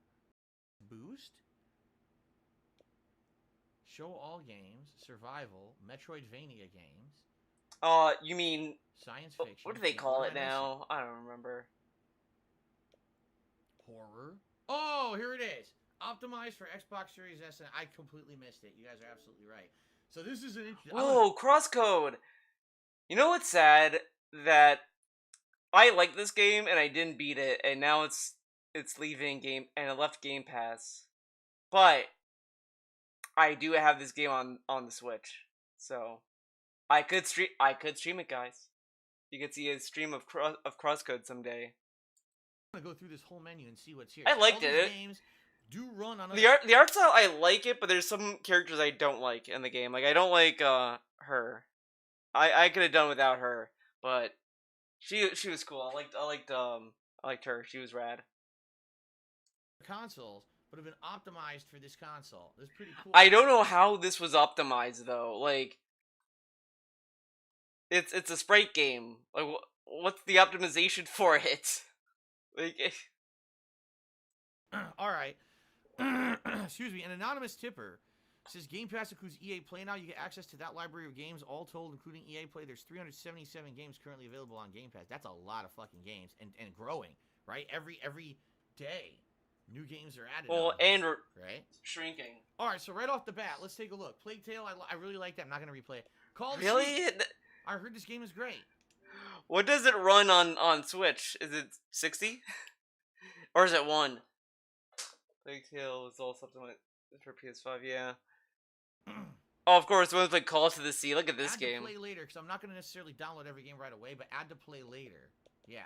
Boost. Show all games, survival, Metroidvania games, You mean science what fiction. do they call what it am I missing? now? I don't remember. Horror. Oh, here it is. Optimized for Xbox Series S, and I completely missed it. You guys are absolutely right. So this is an interesting. Whoa, crosscode. You know what's sad? That I like this game and I didn't beat it, and now it's leaving game and it left Game Pass. But I do have this game on the Switch, so I could stream it, guys. You could see a stream of crosscode someday. I'm gonna go through this whole menu and see what's here. I So liked all these it. Games do run on The art style, I like it, but there's some characters I don't like in the game. Like I don't like her. I could have done without her, but she was cool. I liked her. She was rad. consoles, but have been optimized for this console. That's pretty cool. I don't know how this was optimized though. Like it's a sprite game. Like what's the optimization for it? Like All right. Excuse me. An anonymous tipper says Game Pass includes EA Play now. You get access to that library of games, all told, including EA Play. There's 377 games currently available on Game Pass. That's a lot of fucking games, and growing, right? Every day, new games are added. well, on there, and right. shrinking. All right. So right off the bat, let's take a look. Plague Tale. I really like that. I'm not gonna replay it. Call the Really? Sheep. I heard this game is great. What does it run on Switch? Is it 60? Or is it 1? Plague Tale is all something like for PS5, yeah. Oh, of course, when it's like Call to the Sea. Look at this add game. to play later, because I'm not going to necessarily download every game right away, but add to play later. Yeah.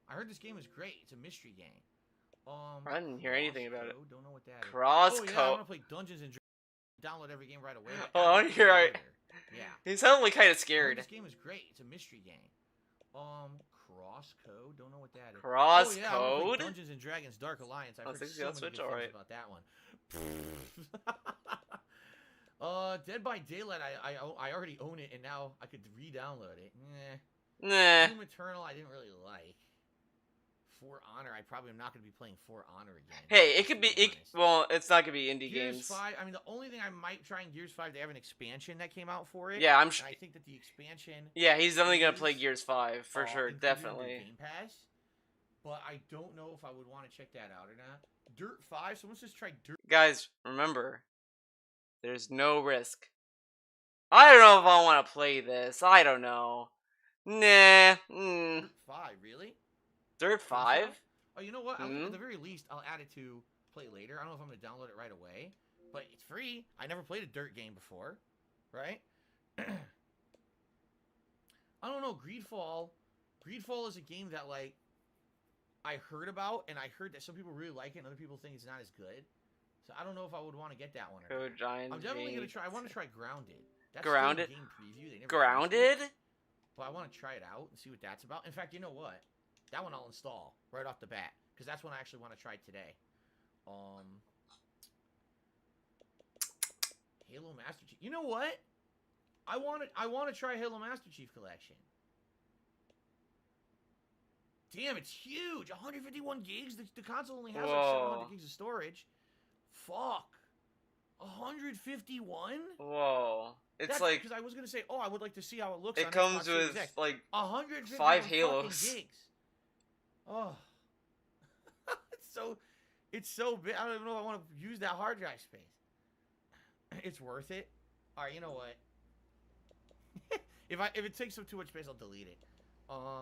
I heard this game is great. It's a mystery game. I didn't hear anything about it. Don't know what that is. Crosscode. Oh, yeah, I want to play Dungeons and Dragons. Download every game right away. Oh, I want to hear. Yeah. He sounded like kind of I heard scared. this game is great. It's a mystery game. Crosscode. Don't know what that is. Crosscode. Oh, yeah, I wanna play Dungeons and Dragons Dark Alliance. I've heard 60 so on many Switch? good things Alright. about that one. Dead by Daylight. I already own it, and now I could re-download it. Nah. Doom Eternal. I didn't really like. For Honor. I probably am not going to be playing For Honor again. Hey, it could be. to honest. Well, it's not gonna be indie Gears games. 5. I mean, the only thing I might try in Gears 5, they have an expansion that came out for it. Yeah, I'm and sure. I think that the expansion. Yeah, he's definitely gonna is, play Gears 5 for sure, included in the definitely. Game Pass, but I don't know if I would want to check that out or not. Dirt 5. Someone just tried Dirt. Guys, remember, there's no risk. I don't know if I want to play this. I don't know. Nah. Dirt 5, really? Dirt 5? Oh, you know what? Mhm. At the very least, I'll add it to play later. I don't know if I'm going to download it right away, but it's free. I never played a Dirt game before, right? I don't know. Greedfall is a game that, like, I heard about, and I heard that some people really like it, and other people think it's not as good. So I don't know if I would want to get that one or Go not. Giant. I'm definitely going to try. I want to try Grounded. That's Grounded? still a game preview. They never Grounded? finished it, but I want to try it out and see what that's about. In fact, you know what? That one I'll install right off the bat, because that's one I actually want to try today. Halo Master Chief. You know what? I want to try Halo Master Chief Collection. Damn, it's huge. 151 gigs. The console only has like Whoa. 700 gigs of storage. Fuck. 151? Whoa. It's That's like, because I was gonna say, oh, I would like to see how it looks. it on comes Xbox Series with, X. like, 151 5 fucking Halos. gigs. Oh, it's so big. I don't even know if I want to use that hard drive space. It's worth it. All right, you know what? if it takes up too much space, I'll delete it.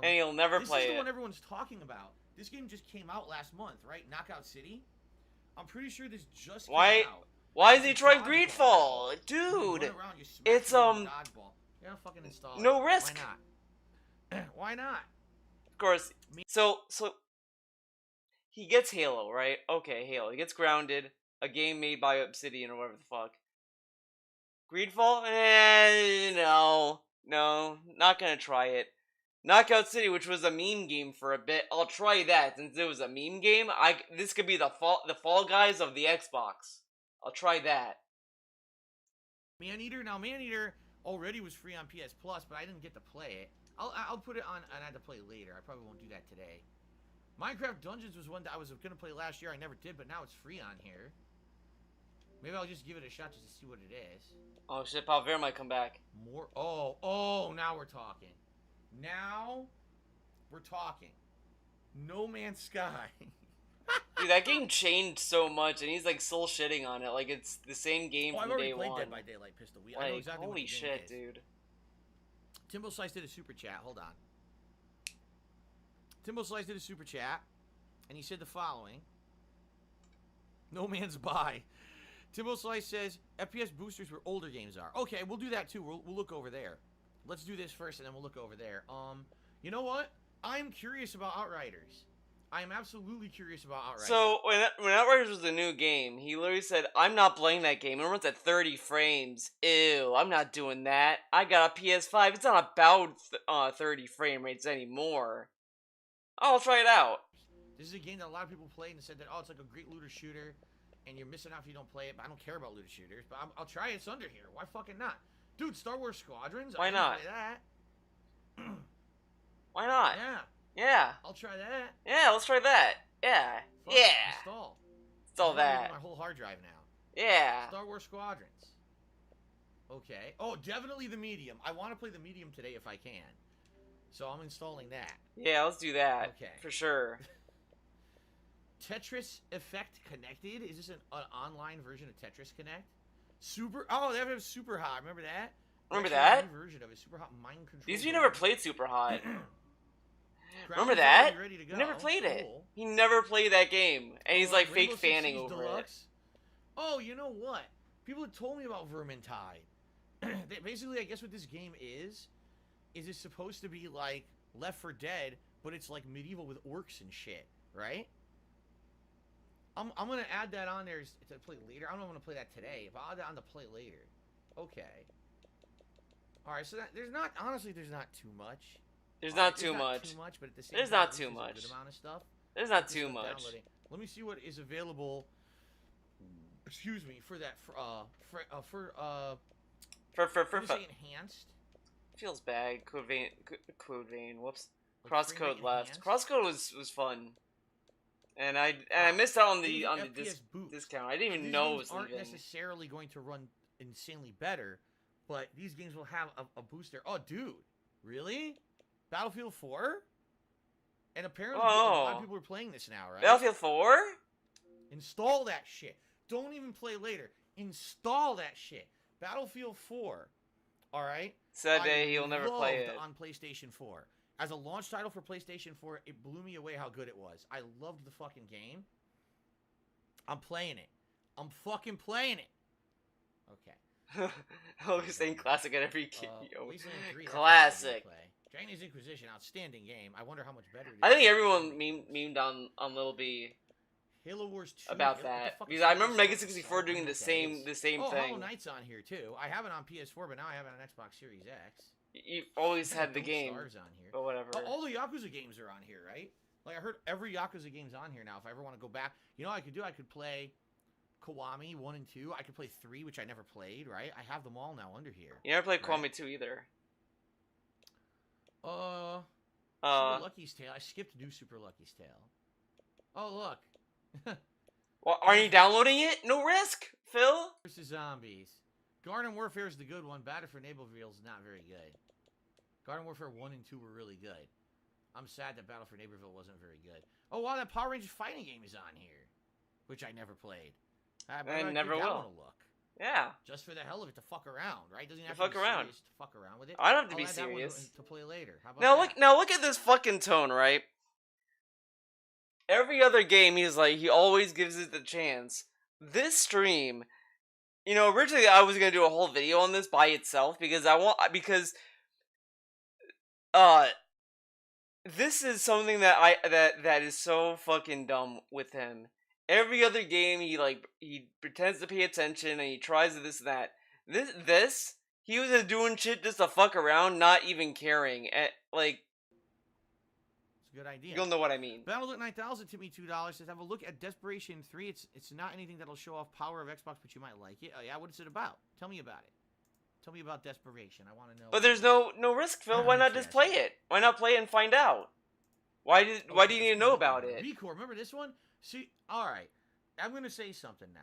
and you'll never This play is the it. one everyone's talking about. This game just came out last month, right? Knockout City. I'm pretty sure this just came out. Why is he It's a trying dodgeball. Greedfall? You Dude, run around, you smash it's, people with a dodgeball. You're gonna fucking install no it. risk. Why not? Why not? Of course. So he gets Halo, right? Okay, Halo. He gets Grounded, a game made by Obsidian or whatever the fuck. Greedfall? No, not gonna try it. Knockout City, which was a meme game for a bit, I'll try that since it was a meme game. This could be the Fall Guys of the Xbox. I'll try that. Maneater. Now Maneater already was free on PS Plus, but I didn't get to play it. I'll put it on and I had to play later. I probably won't do that today. Minecraft Dungeons was one that I was gonna play last year. I never did, but now it's free on here. Maybe I'll just give it a shot just to see what it is. Oh shit, Palvera might come back. More. Oh, now we're talking. Now we're talking. No Man's Sky. Dude, that game changed so much, and he's like soul shitting on it. Like it's the same game I've from already day played one. Dead by Daylight Pistol. I know Like, exactly what holy the game shit, is. dude. Timbo Slice did a super chat. Hold on. Timbo Slice did a super chat, and he said the following. No Man's Buy. Timbo Slice says, FPS boosters where older games are. Okay, we'll do that too. We'll look over there. Let's do this first, and then we'll look over there. You know what? I'm curious about Outriders. I am absolutely curious about Outriders. So when Outriders was a new game, he literally said, "I'm not playing that game. It runs at 30 frames. Ew, I'm not doing that. I got a PS5. It's not about 30 frame rates anymore. I'll try it out." This is a game that a lot of people played and said that, oh, it's like a great looter shooter, and you're missing out if you don't play it. But I don't care about looter shooters. But I'll try it. It's under here. Why fucking not? Dude, Star Wars Squadrons? Why I can not? play that. Why not? Yeah, Yeah. I'll try that. Yeah, let's try that. Yeah. Fuck, Yeah. Install. It's all I'm gonna that. get my whole hard drive now. Yeah. Star Wars Squadrons. Okay. Oh, definitely the medium. I want to play the medium today if I can. So I'm installing that. Yeah, let's do that. Okay. For sure. Tetris Effect Connected? Is this an online version of Tetris Connect? Oh, they have Super Hot. Remember that? Remember Actually, a that? new version of it, Super Hot Mind Control. These you never played Super Hot. Remember Grounded's that? already ready to He go. never played it. Cool. He never played that game, and he's like Rainbow fake Six fanning Siege over Deluxe. Oh, you know what? People had told me about Vermintide. Basically, I guess what this game is it's supposed to be like Left 4 Dead, but it's like medieval with orcs and shit, right? I'm gonna add that on there to play later. I don't know if I'm gonna play that today, but I'll add that on to play later. Okay. All right, so there's not too much. There's not too much. But at the same There's time, not at least too there's a much. good amount of stuff. There's not Just too like much. downloading. Let me see what is available. Excuse me for that. For say enhanced. Feels bad. Code vein. Whoops. Like Crosscode frame rate left. enhanced? Crosscode was fun. And I missed out on the FPS boost. discount. I didn't even These know it games was aren't leaving. necessarily going to run insanely better, but these games will have a boost there. Oh, dude, really? Battlefield 4? And apparently a lot of people are playing this now, right? Battlefield 4? Install that shit. Don't even play later. Install that shit. Battlefield 4. All right. Said day he'll never play it. On PlayStation 4. As a launch title for PlayStation 4, it blew me away how good it was. I loved the fucking game. I'm playing it. I'm fucking playing it. Okay. Always saying classic at every game. Wasteland 3, that's Classic. what I did play. Dragon's Inquisition, outstanding game. I wonder how much better it is. I think everyone memed on Lil B Halo Wars 2 about what the that fuck because is I Halo remember Mega Wars? 64 doing the same Oh, thing. Hollow Knight's on here too. I have it on PS4, but now I have it on Xbox Series X. You always had the game, Stars on here. but whatever. All the Yakuza games are on here, right? Like I heard every Yakuza game's on here now. If I ever want to go back, you know what I could do? I could play Kiwami 1 and 2. I could play 3, which I never played, right? I have them all now under here. You never played Right. Kiwami 2 either. Super Lucky's Tale. I skipped New Super Lucky's Tale. Oh, look. Well, are you downloading it? No risk, Phil. Versus Zombies. Garden Warfare is the good one. Batter for Neighborville is not very good. Garden Warfare 1 and 2 were really good. I'm sad that Battle for Neighborville wasn't very good. Oh, wow, that Power Rangers fighting game is on here, which I never played. I never give that will. one a look. Yeah. Just for the hell of it, to fuck around, right? Doesn't To have fuck be around. serious to fuck around with it. I don't have to I'll be add that one serious. to play later. How about Now that? look at this fucking tone, right? Every other game, he always gives it the chance. This stream, originally I was gonna do a whole video on this by itself because this is something that is so fucking dumb with him. Every other game, he pretends to pay attention and he tries this and that. This he was just doing shit just to fuck around, not even caring. It's a good idea. You'll know what I mean. Battlelet 9000 to me $2 says have a look at Desperation 3. It's not anything that'll show off power of Xbox, but you might like it. Oh yeah, what is it about? Tell me about it. Tell me about Desperation. I want to know. But there's no risk, Phil. Why not just play it? Why not play it and find out? Why do you need to know about it? Recore, remember this one? See, all right. I'm gonna say something now.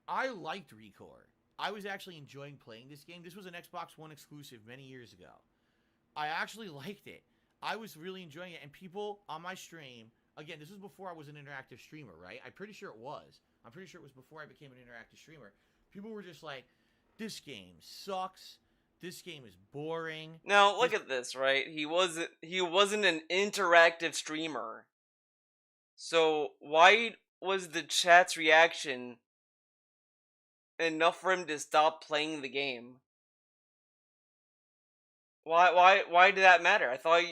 I liked Recore. I was actually enjoying playing this game. This was an Xbox One exclusive many years ago. I actually liked it. I was really enjoying it, and people on my stream, again, this was before I was an interactive streamer, right? I'm pretty sure it was. I'm pretty sure it was before I became an interactive streamer. People were just like, this game sucks. This game is boring. Now, look at this, right? He wasn't an interactive streamer. So, why was the chat's reaction enough for him to stop playing the game? Why did that matter? I thought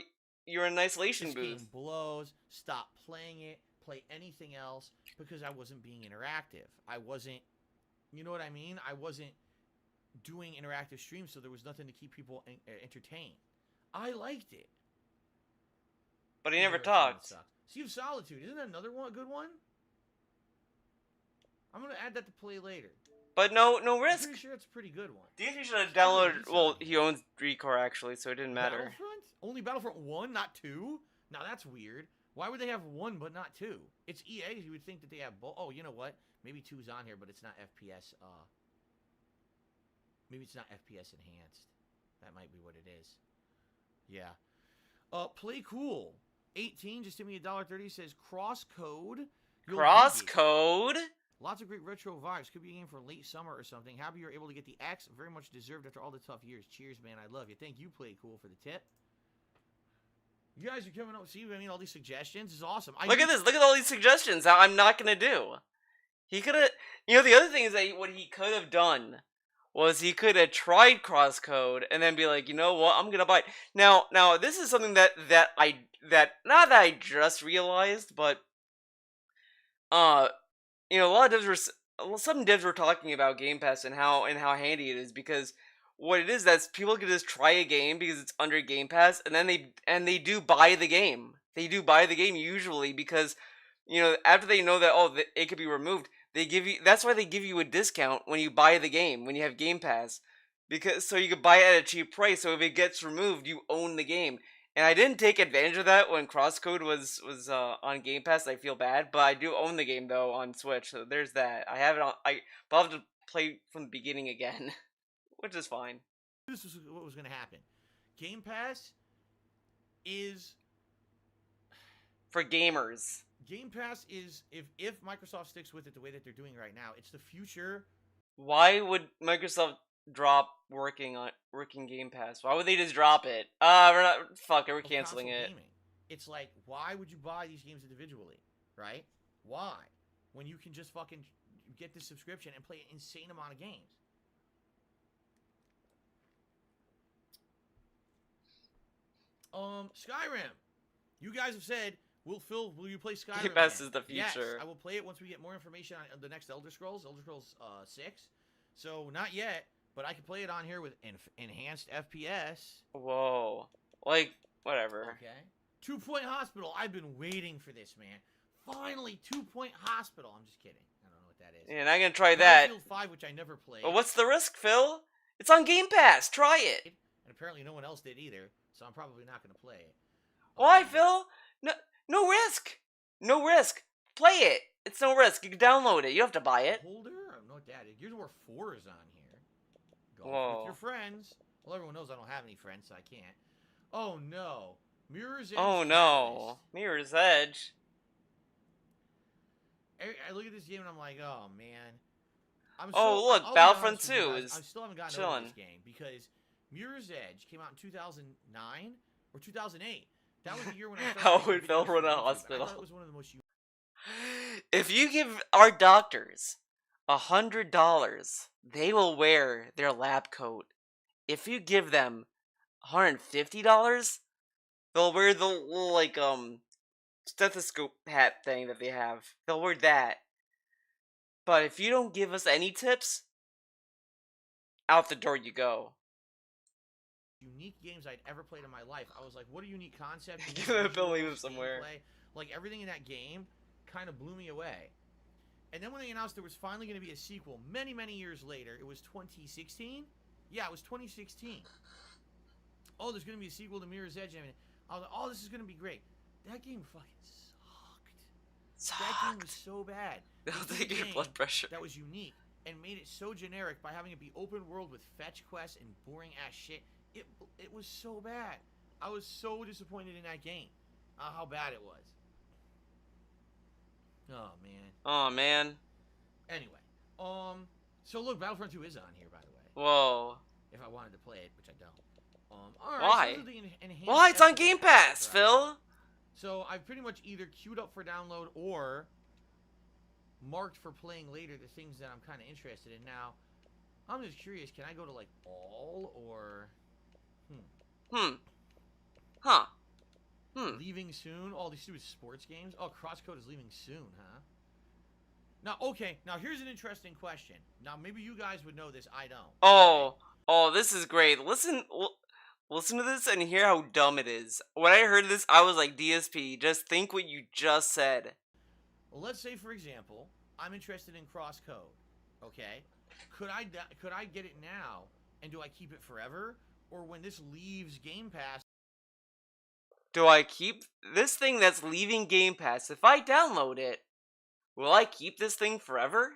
you were in an isolation this booth. game blows. Stop playing it. Play anything else because I wasn't being interactive. I wasn't, you know what I mean? I wasn't doing interactive streams, so there was nothing to keep people entertained. I liked it. But he never talked. Sea of Solitude, isn't that another good one? I'm gonna add that to play later. But no I'm risk. pretty sure it's a pretty good one. DSP should have downloaded. Well, he owns Recore actually, so it didn't matter. Battlefront? Only Battlefront 1, not 2? Now that's weird. Why would they have 1 but not 2? It's EA. You would think that they have both. Oh, you know what? Maybe 2's on here, but it's not FPS. Maybe it's not FPS enhanced. That might be what it is. Yeah. Play cool. 18 just give me $1.30. Says crosscode. Crosscode. Lots of great retro vibes. Could be a game for late summer or something. Happy you're able to get the X. Very much deserved after all the tough years. Cheers, man. I love you. Thank you, Play Cool, for the tip. You guys are coming up. See, I mean, all these suggestions. This is awesome. Look at this. Look at all these suggestions. How I'm not gonna do. He could have. You know, the other thing is that what he could have done was he could have tried crosscode and then be like, you know what, I'm gonna buy it. Now, this is something that not that I just realized, but you know, some devs were talking about Game Pass and how handy it is, because what it is, that's people can just try a game because it's under Game Pass, and then they do buy the game. They do buy the game usually because, you know, after they know that it could be removed, they give you. That's why they give you a discount when you buy the game, when you have Game Pass, because so you could buy it at a cheap price. So if it gets removed, you own the game. And I didn't take advantage of that when Crosscode was on Game Pass. I feel bad, but I do own the game though on Switch. So there's that. I have it on. But I'll have to play from the beginning again, which is fine. This is what was going to happen. Game Pass is For gamers. Game Pass is, if Microsoft sticks with it the way that they're doing right now, it's the future. Why would Microsoft drop working Game Pass? Why would they just drop it? We're not. Fuck it. We're of canceling console it. gaming. It's like, why would you buy these games individually, right? Why? When you can just fucking get this subscription and play an insane amount of games. Skyrim. You guys have said, will you play Skyrim? Game Pass again? is the future. Yes, I will play it once we get more information on the next Elder Scrolls 6. So, not yet, but I can play it on here with enhanced FPS. Whoa. Like, whatever. Okay. 2 Point Hospital. I've been waiting for this, man. Finally, 2 Point Hospital. I'm just kidding. I don't know what that is. Yeah, and I'm gonna try that. Battlefield 5, which I never played. But what's the risk, Phil? It's on Game Pass. Try it. And apparently no one else did either, so I'm probably not going to play it. Why, Phil? No risk. No risk. Play it. It's no risk. You can download it. You don't have to buy it. Holder? I don't know what that is. Gears of War 4 is on here. Golf Whoa. with your friends. Well, everyone knows I don't have any friends, so I can't. Oh, no. Mirror's Edge. Oh no. Mirror's Edge. I look at this game and I'm like, oh, man. Look, I'll be Battlefront honest with you 2 guys, is I still haven't gotten chilling. over this game because Mirror's Edge came out in 2009 or 2008. That was the year when I started. How making would Phil videos run for a YouTube. I hospital? thought it was one of the most. If you give our doctors $100, they will wear their lab coat. If you give them $150, they'll wear the little, stethoscope hat thing that they have. They'll wear that. But if you don't give us any tips, out the door you go. Unique games I'd ever played in my life. I was like, what a unique concept. Give him a Phil Leave somewhere. Gameplay. Like, everything in that game kind of blew me away. And then when they announced there was finally going to be a sequel, many, many years later, it was 2016? Yeah, it was 2016. Oh, there's going to be a sequel to Mirror's Edge. And I was like, oh, this is going to be great. That game fucking sucked. That game was so bad. They'll They take did a your game blood pressure. that was unique and made it so generic by having it be open world with fetch quests and boring ass shit. It was so bad. I was so disappointed in that game. How bad it was. Oh man. Oh man. Anyway, so look, Battlefront 2 is on here, by the way. Whoa. If I wanted to play it, which I don't. All right. Why? So enhanced Why? It's on FPS, Game Pass, right? Phil. So I've pretty much either queued up for download or marked for playing later the things that I'm kind of interested in. Now, I'm just curious, can I go to like all or Huh. leaving soon? All these stupid sports games? Oh, Crosscode is leaving soon, huh? Now, okay, now here's an interesting question. Now, maybe you guys would know this, I don't. Oh, this is great. Listen to this and hear how dumb it is. When I heard this, I was like, DSP, just think what you just said. Well, let's say, for example, I'm interested in Crosscode, okay? Could I get it now, and do I keep it forever? Or when this leaves Game Pass... Do I keep this thing that's leaving Game Pass? If I download it, will I keep this thing forever?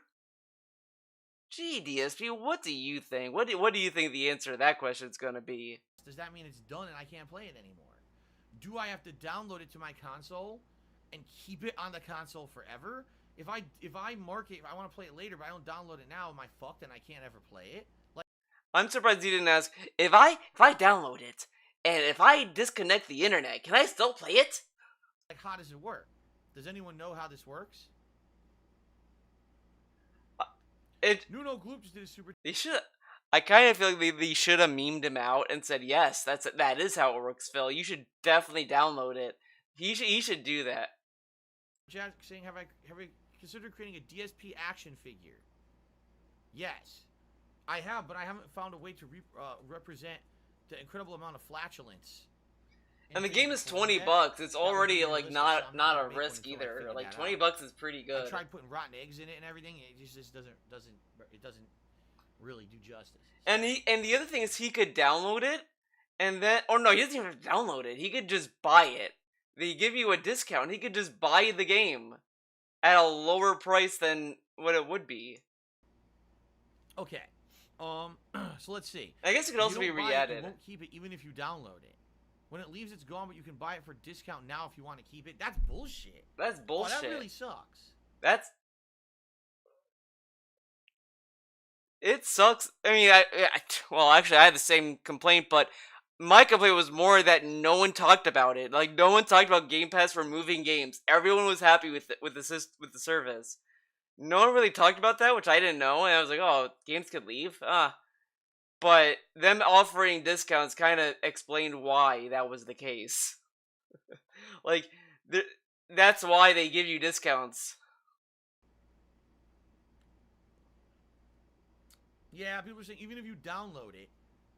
Gee, DSP, what do you think? What do you think the answer to that question is gonna be? Does that mean it's done and I can't play it anymore? Do I have to download it to my console and keep it on the console forever? If I mark it, if I want to play it later, but I don't download it now, am I fucked and I can't ever play it? Like, I'm surprised you didn't ask, if I download it, and if I disconnect the internet, can I still play it? how does it work? Does anyone know how this works? Nuno Gloop just did a super. They should. I kind of feel like they should have memed him out and said, yes, that is how it works, Phil. You should definitely download it. He should do that. Jack saying, have I considered creating a DSP action figure? Yes, I have, but I haven't found a way to represent the incredible amount of flatulence. And the game is $20. It's already like not a risk either. Like $20 is pretty good. I tried putting rotten eggs in it and everything. It just doesn't really do justice. And the other thing is he could download it, and then he doesn't even have to download it. He could just buy it. They give you a discount. He could just buy the game at a lower price than what it would be. Okay. So let's see. I guess it could also be re-added. You won't keep it even if you download it. When it leaves, it's gone, but you can buy it for discount now if you want to keep it. That's bullshit. That's bullshit. Oh, that really sucks. It sucks. I mean, actually, I had the same complaint, but my complaint was more that no one talked about it. Like, no one talked about Game Pass removing games. Everyone was happy with the service. No one really talked about that, which I didn't know, and I was like, oh, games could leave? But them offering discounts kind of explained why that was the case. Like, that's why they give you discounts. Yeah, people were saying even if you download it,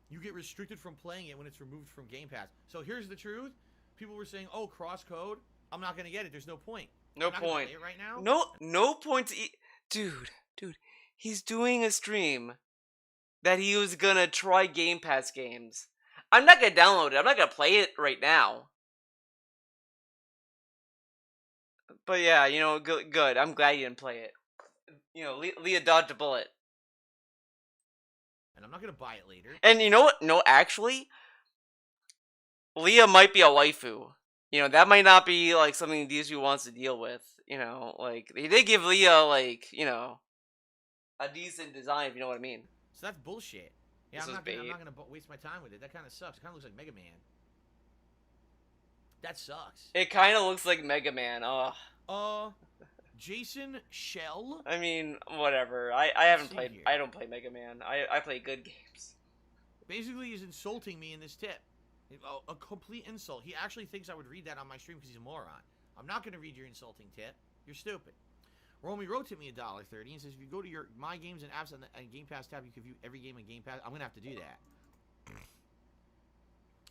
you get restricted from playing it when it's removed from Game Pass. So here's the truth. People were saying, oh, cross-code, I'm not going to get it. There's no point. No point. Play it right now? No point to Dude, he's doing a stream that he was gonna try Game Pass games. I'm not gonna download it. I'm not gonna play it right now. But yeah, good. I'm glad you didn't play it. Leah dodged a bullet. And I'm not gonna buy it later. And you know what? No, actually, Leah might be a waifu. That might not be like something DSP wants to deal with. Like they did give Leah a decent design, if you know what I mean. So that's bullshit. Yeah, I'm not gonna waste my time with it. That kind of sucks. It kind of looks like Mega Man. That sucks. It kind of looks like Mega Man. Jason Shell. I mean, whatever. I haven't played. I don't play Mega Man. I play good games. Basically, he's insulting me in this tip. A complete insult. He actually thinks I would read that on my stream because he's a moron. I'm not going to read your insulting tip. You're stupid. Romy wrote to me $1.30 and says, if you go to your My Games and Apps and Game Pass tab, you can view every game in Game Pass. I'm going to have to do that.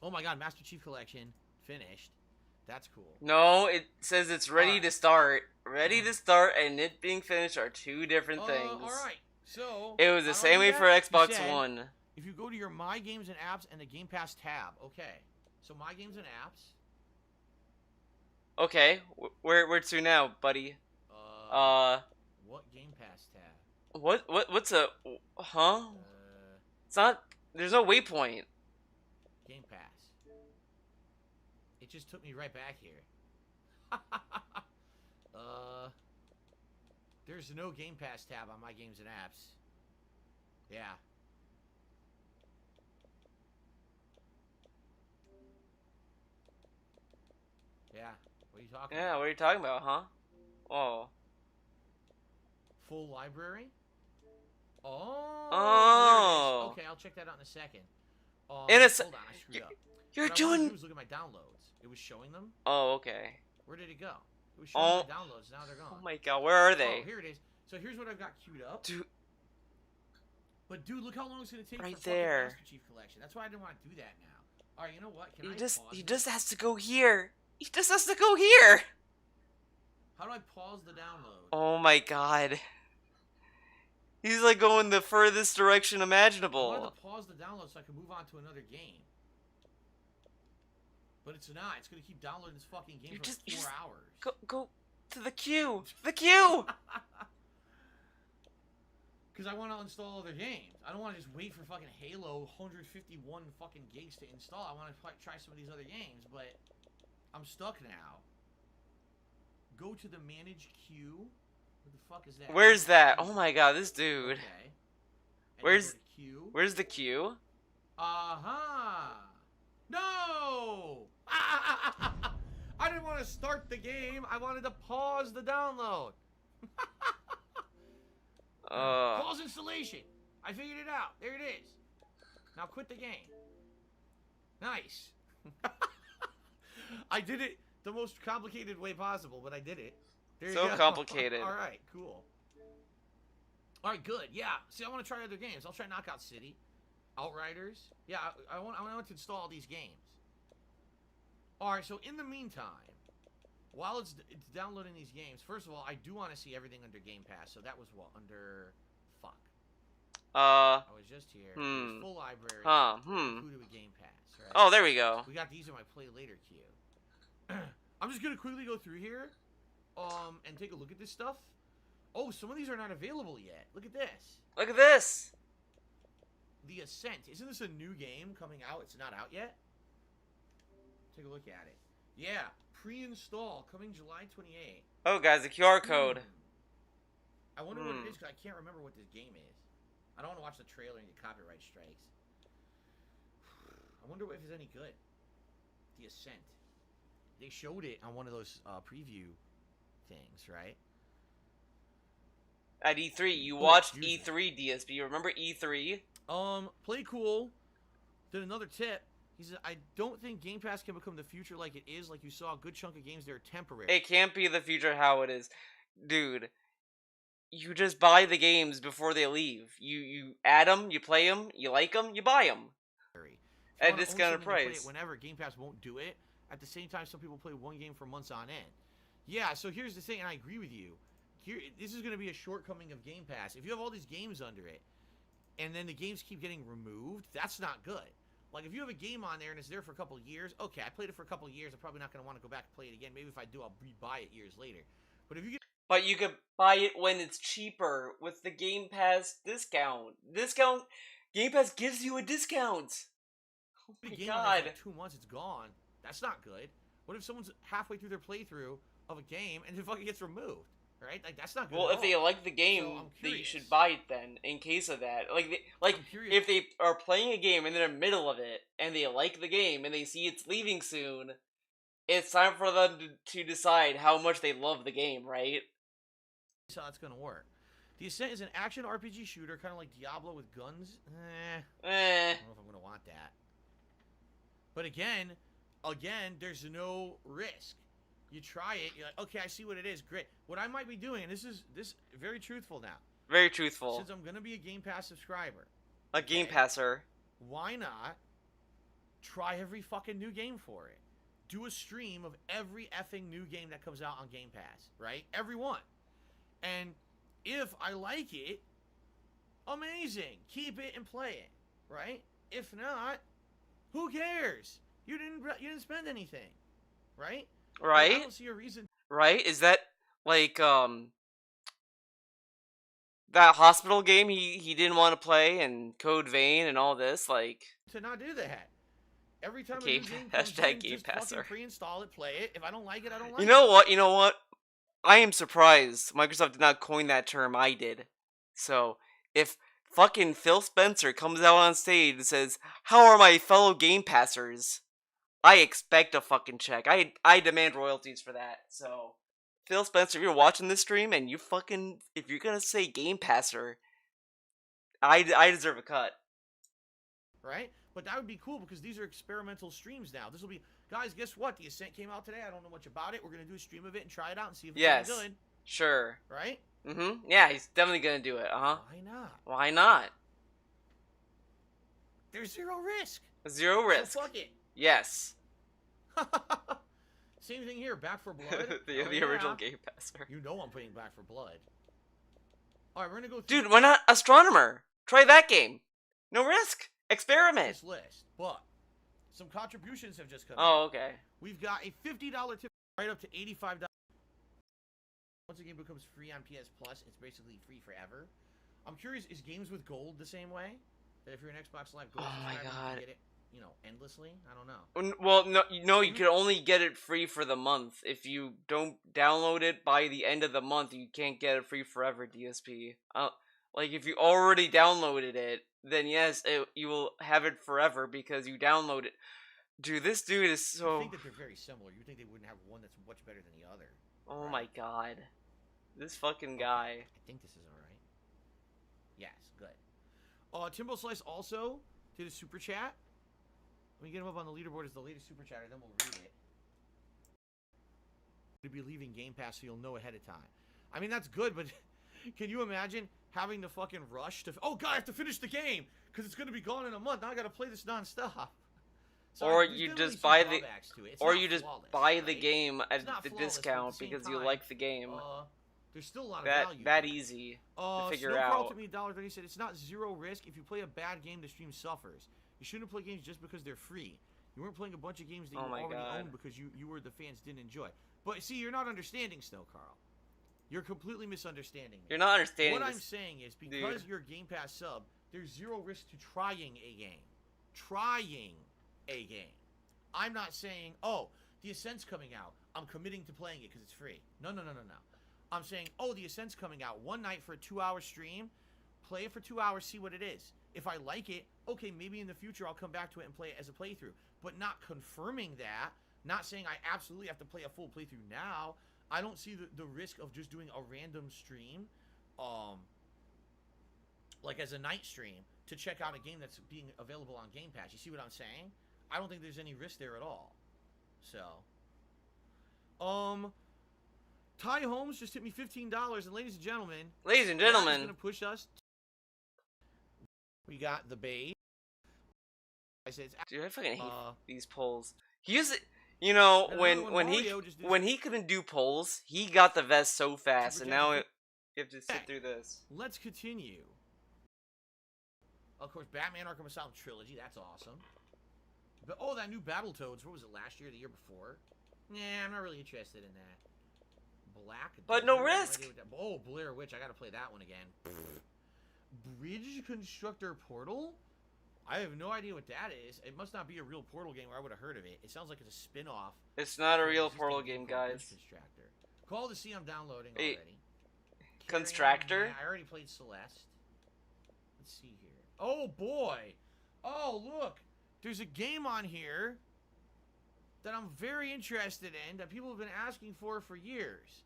Oh my god, Master Chief Collection. Finished. That's cool. No, it says it's ready to start. Ready to start and it being finished are two different things. Alright, so... It was the same way for Xbox One. If you go to your My Games and Apps and the Game Pass tab. Okay. So My Games and Apps. Okay. Where to now, buddy? What Game Pass tab? What's a... Huh? It's not... There's no waypoint. Game Pass. It just took me right back here. There's no Game Pass tab on My Games and Apps. Yeah. Yeah. What are you talking about? Yeah, what are you talking about, huh? Oh. Full library? Oh. Oh. Okay, I'll check that out in a second. Hold on, I screwed up. You're what doing... I wanted to do was look at my downloads. It was showing them. Oh, okay. Where did it go? It was showing my downloads. Now they're gone. Oh my god, where are they? Oh, here it is. So here's what I've got queued up. Dude. But dude, look how long it's gonna take right for there. Master Chief Collection. That's why I didn't want to do that now. All right, you know what? He just has to go here. He just has to go here. How do I pause the download? Oh my god. He's like going the furthest direction imaginable. I wanted to pause the download so I can move on to another game. But it's not. It's gonna keep downloading this fucking game for 4 hours. Go to the queue. The queue. Because I want to install other games. I don't want to just wait for fucking Halo 151 fucking gigs to install. I want to try some of these other games, but I'm stuck now. Go to the manage queue. What the fuck is that? Where's that? Oh my god, this dude. Okay. And Where's- you go to Q. Where's the queue? No! I didn't want to start the game. I wanted to pause the download. Pause installation. I figured it out. There it is. Now quit the game. Nice. I did it the most complicated way possible, but I did it. There you So go. complicated. All right, cool. All right, good. Yeah. See, I want to try other games. I'll try Knockout City, Outriders. Yeah, I want to install all these games. All right. So in the meantime, while it's downloading these games, first of all, I do want to see everything under Game Pass. So that was what under. Fuck. I was just here. There's full library. Included with Game Pass. Right? Oh, there we go. We got these in my play later queue. I'm just gonna quickly go through here, and take a look at this stuff. Oh, some of these are not available yet. Look at this. Look at this. The Ascent. Isn't this a new game coming out? It's not out yet. Take a look at it. Yeah, pre-install coming July 28th. Oh, guys, the QR code. I wonder what it is because I can't remember what this game is. I don't want to watch the trailer and get copyright strikes. I wonder if it's any good. The Ascent. They showed it on one of those preview things, right? At E3, you Oh, watched excuse E3, DSP. Remember E3? Play cool. Did another tip. He said, I don't think Game Pass can become the future like it is. Like you saw a good chunk of games that are temporary. It can't be the future how it is. Dude, you just buy the games before they leave. You add them, you play them, you like them, you buy them. At a discounted price. Whenever Game Pass won't do it. At the same time, some people play one game for months on end. Yeah, so here's the thing, and I agree with you. This is going to be a shortcoming of Game Pass. If you have all these games under it, and then the games keep getting removed, that's not good. Like, if you have a game on there and it's there for a couple of years, okay, I played it for a couple of years. I'm probably not going to want to go back and play it again. Maybe if I do, I'll rebuy it years later. But if you get... But you could buy it when it's cheaper with the Game Pass discount. Game Pass gives you a discount. Oh my game god. for like 2 months, it's gone. That's not good. What if someone's halfway through their playthrough of a game and it fucking gets removed? Right? Like, that's not good. Well, at if they all. like the game, So, I'm then you curious. should buy it then, in case of that. Like I'm curious. if they are playing a game and they're in the middle of it, and they like the game, and they see it's leaving soon, it's time for them to decide how much they love the game, right? That's how it's going to work. The Ascent is an action RPG shooter, kind of like Diablo with guns. I don't know if I'm going to want that. But again, there's no risk. You try it, you're like, okay, I see what it is, great. What I might be doing, and this is very truthful now. Very truthful. Since I'm going to be a Game Pass subscriber. A Game Passer. Why not try every fucking new game for it? Do a stream of every effing new game that comes out on Game Pass, right? Every one. And if I like it, amazing. Keep it and play it, right? If not, who cares? You didn't spend anything, right? Right? I don't see a reason. Right? Is that like that hospital game he didn't want to play, and Code Vein and all this, like, To not do that. Every time Game- a new game comes hashtag in, Game just fucking Passer. pre-install it, play it. If I don't like it, I don't like You it. know what? I am surprised Microsoft did not coin that term. I did. So, if fucking Phil Spencer comes out on stage and says, "How are my fellow Game Passers?" I expect a fucking check. I demand royalties for that. So, Phil Spencer, if you're watching this stream and if you're gonna say Game Passer, I deserve a cut. Right? But that would be cool because these are experimental streams now. This will be, guys, guess what? The Ascent came out today. I don't know much about it. We're going to do a stream of it and try it out and see if it's Yes. any good. Sure. Right? Yeah, he's definitely gonna do it. Why not? Why not? There's zero risk. Zero risk. So fuck it. Yes. Same thing here. Back for Blood. the Hell yeah. original Game Passer. You know I'm putting Back for Blood. All right, we're going to go through Dude, why not Astronomer? Try that game. No risk. Experiment. this list. But some contributions have just come in. Oh, okay. We've got a $50 tip right up to $85. Once a game becomes free on PS Plus, it's basically free forever. I'm curious, is games with gold the same way? That if you're an Xbox Live Gold Oh my subscriber, you God. can get it you know, endlessly. I don't know. Well, no, you can only get it free for the month. If you don't download it by the end of the month, you can't get it free forever, DSP. Like, if you already downloaded it, then yes, you will have it forever because you download it. Dude, this dude is You so... think that they're very similar. You think they wouldn't have one that's much better than the other. Oh right? my god. This fucking Okay, guy. I think this is alright. Yes, good. Timbo Slice also did a super chat. Let me get him up on the leaderboard as the latest super chatter, then we'll read it. To be leaving Game Pass so you'll know ahead of time. I mean, that's good, but can you imagine having to fucking rush to... Oh, God, I have to finish the game because it's going to be gone in a month. Now I got to play this nonstop. So Or you just buy the... Or you just buy the game at the discount because you like the game. There's still a lot of value. That easy to figure Snow out. Carl took me $1.30. He said, it's not zero risk. If you play a bad game, the stream suffers. You shouldn't play games just because they're free. You weren't playing a bunch of games that you already owned because you were the fans didn't enjoy. But see, you're not understanding, Snow Carl. You're completely misunderstanding me. You're not understanding What this, I'm saying is, because you're a Game Pass sub, there's zero risk to trying a game. Trying a game. I'm not saying, oh, the Ascent's coming out. I'm committing to playing it because it's free. No. I'm saying, oh, the Ascent's coming out. One night for a 2-hour stream. Play it for 2 hours, see what it is. If I like it, okay, maybe in the future I'll come back to it and play it as a playthrough. But not confirming that, not saying I absolutely have to play a full playthrough now. I don't see the risk of just doing a random stream, like as a night stream, to check out a game that's being available on Game Pass. You see what I'm saying? I don't think there's any risk there at all. So, Ty Holmes just hit me $15, and ladies and gentlemen, he's gonna push us. We got the bait. I said, dude, I fucking hate these polls. He used it, you know, when he couldn't do polls, he got the vest so fast, and now you have to sit through this. Let's continue. Of course, Batman Arkham Asylum trilogy. That's awesome. But oh, that new Battletoads. What was it? Last year, the year before? Nah, I'm not really interested in that. Black. But no risk. Oh, Blair Witch. I gotta play that one again. Bridge Constructor Portal? I have no idea what that is. It must not be a real Portal game, or I would have heard of it. It sounds like it's a spin-off. It's not a real Portal game, guys. Call to see I'm downloading already. Constructor? Yeah, I already played Celeste. Let's see here. Oh, boy! Oh, look! There's a game on here that I'm very interested in, that people have been asking for years.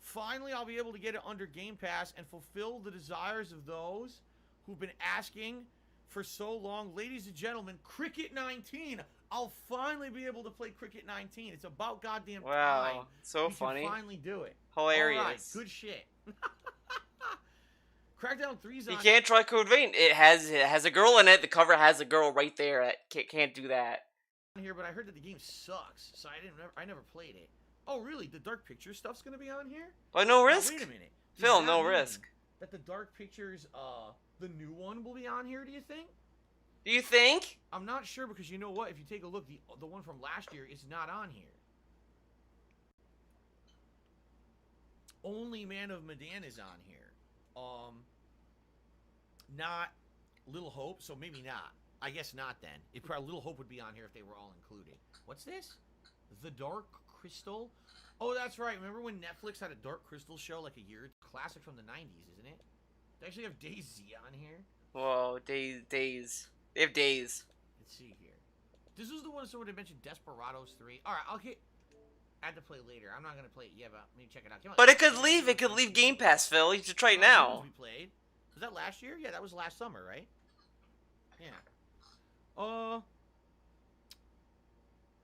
Finally, I'll be able to get it under Game Pass and fulfill the desires of those who've been asking for so long. Ladies and gentlemen, Cricket 19. I'll finally be able to play Cricket 19. It's about goddamn time. Wow, so funny. We can finally do it. Hilarious. All right, good shit. Crackdown 3's on. You can't try Code Vein. It has a girl in it. The cover has a girl right there. Can't do that. Here, but I heard that the game sucks, so I never played it. Oh, really? The Dark Pictures stuff's gonna be on here? But no risk. Now, wait a minute. Phil, no risk. That the Dark Pictures, the new one will be on here, do you think? Do you think? I'm not sure, because you know what? If you take a look, the one from last year is not on here. Only Man of Medan is on here. Not Little Hope, so maybe not. I guess not then. Little Hope would be on here if they were all included. What's this? The Dark Crystal? Oh, that's right. Remember when Netflix had a Dark Crystal show like a year? Classic from the 90s, isn't it? They actually have DayZ on here. Whoa, Days. They have Days. Let's see here. This was the one someone had mentioned, Desperados 3. Alright, I'll add to play later. I'm not going to play it yet, but let me check it out. Come on. But it could leave. It could leave Game Pass, Phil. You should try it now. We played. Was that last year? Yeah, that was last summer, right? Yeah.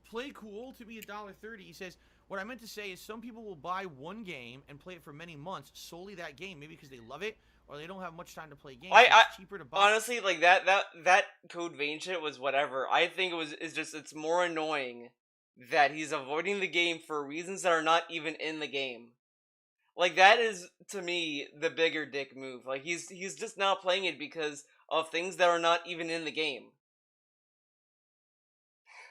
Play Cool to be $1.30. He says, what I meant to say is some people will buy one game and play it for many months, solely that game, maybe because they love it or they don't have much time to play games. It's cheaper to buy. Honestly, like that Code Vein shit was whatever. I think it's more annoying that he's avoiding the game for reasons that are not even in the game. Like, that is, to me, the bigger dick move. Like, he's just not playing it because of things that are not even in the game.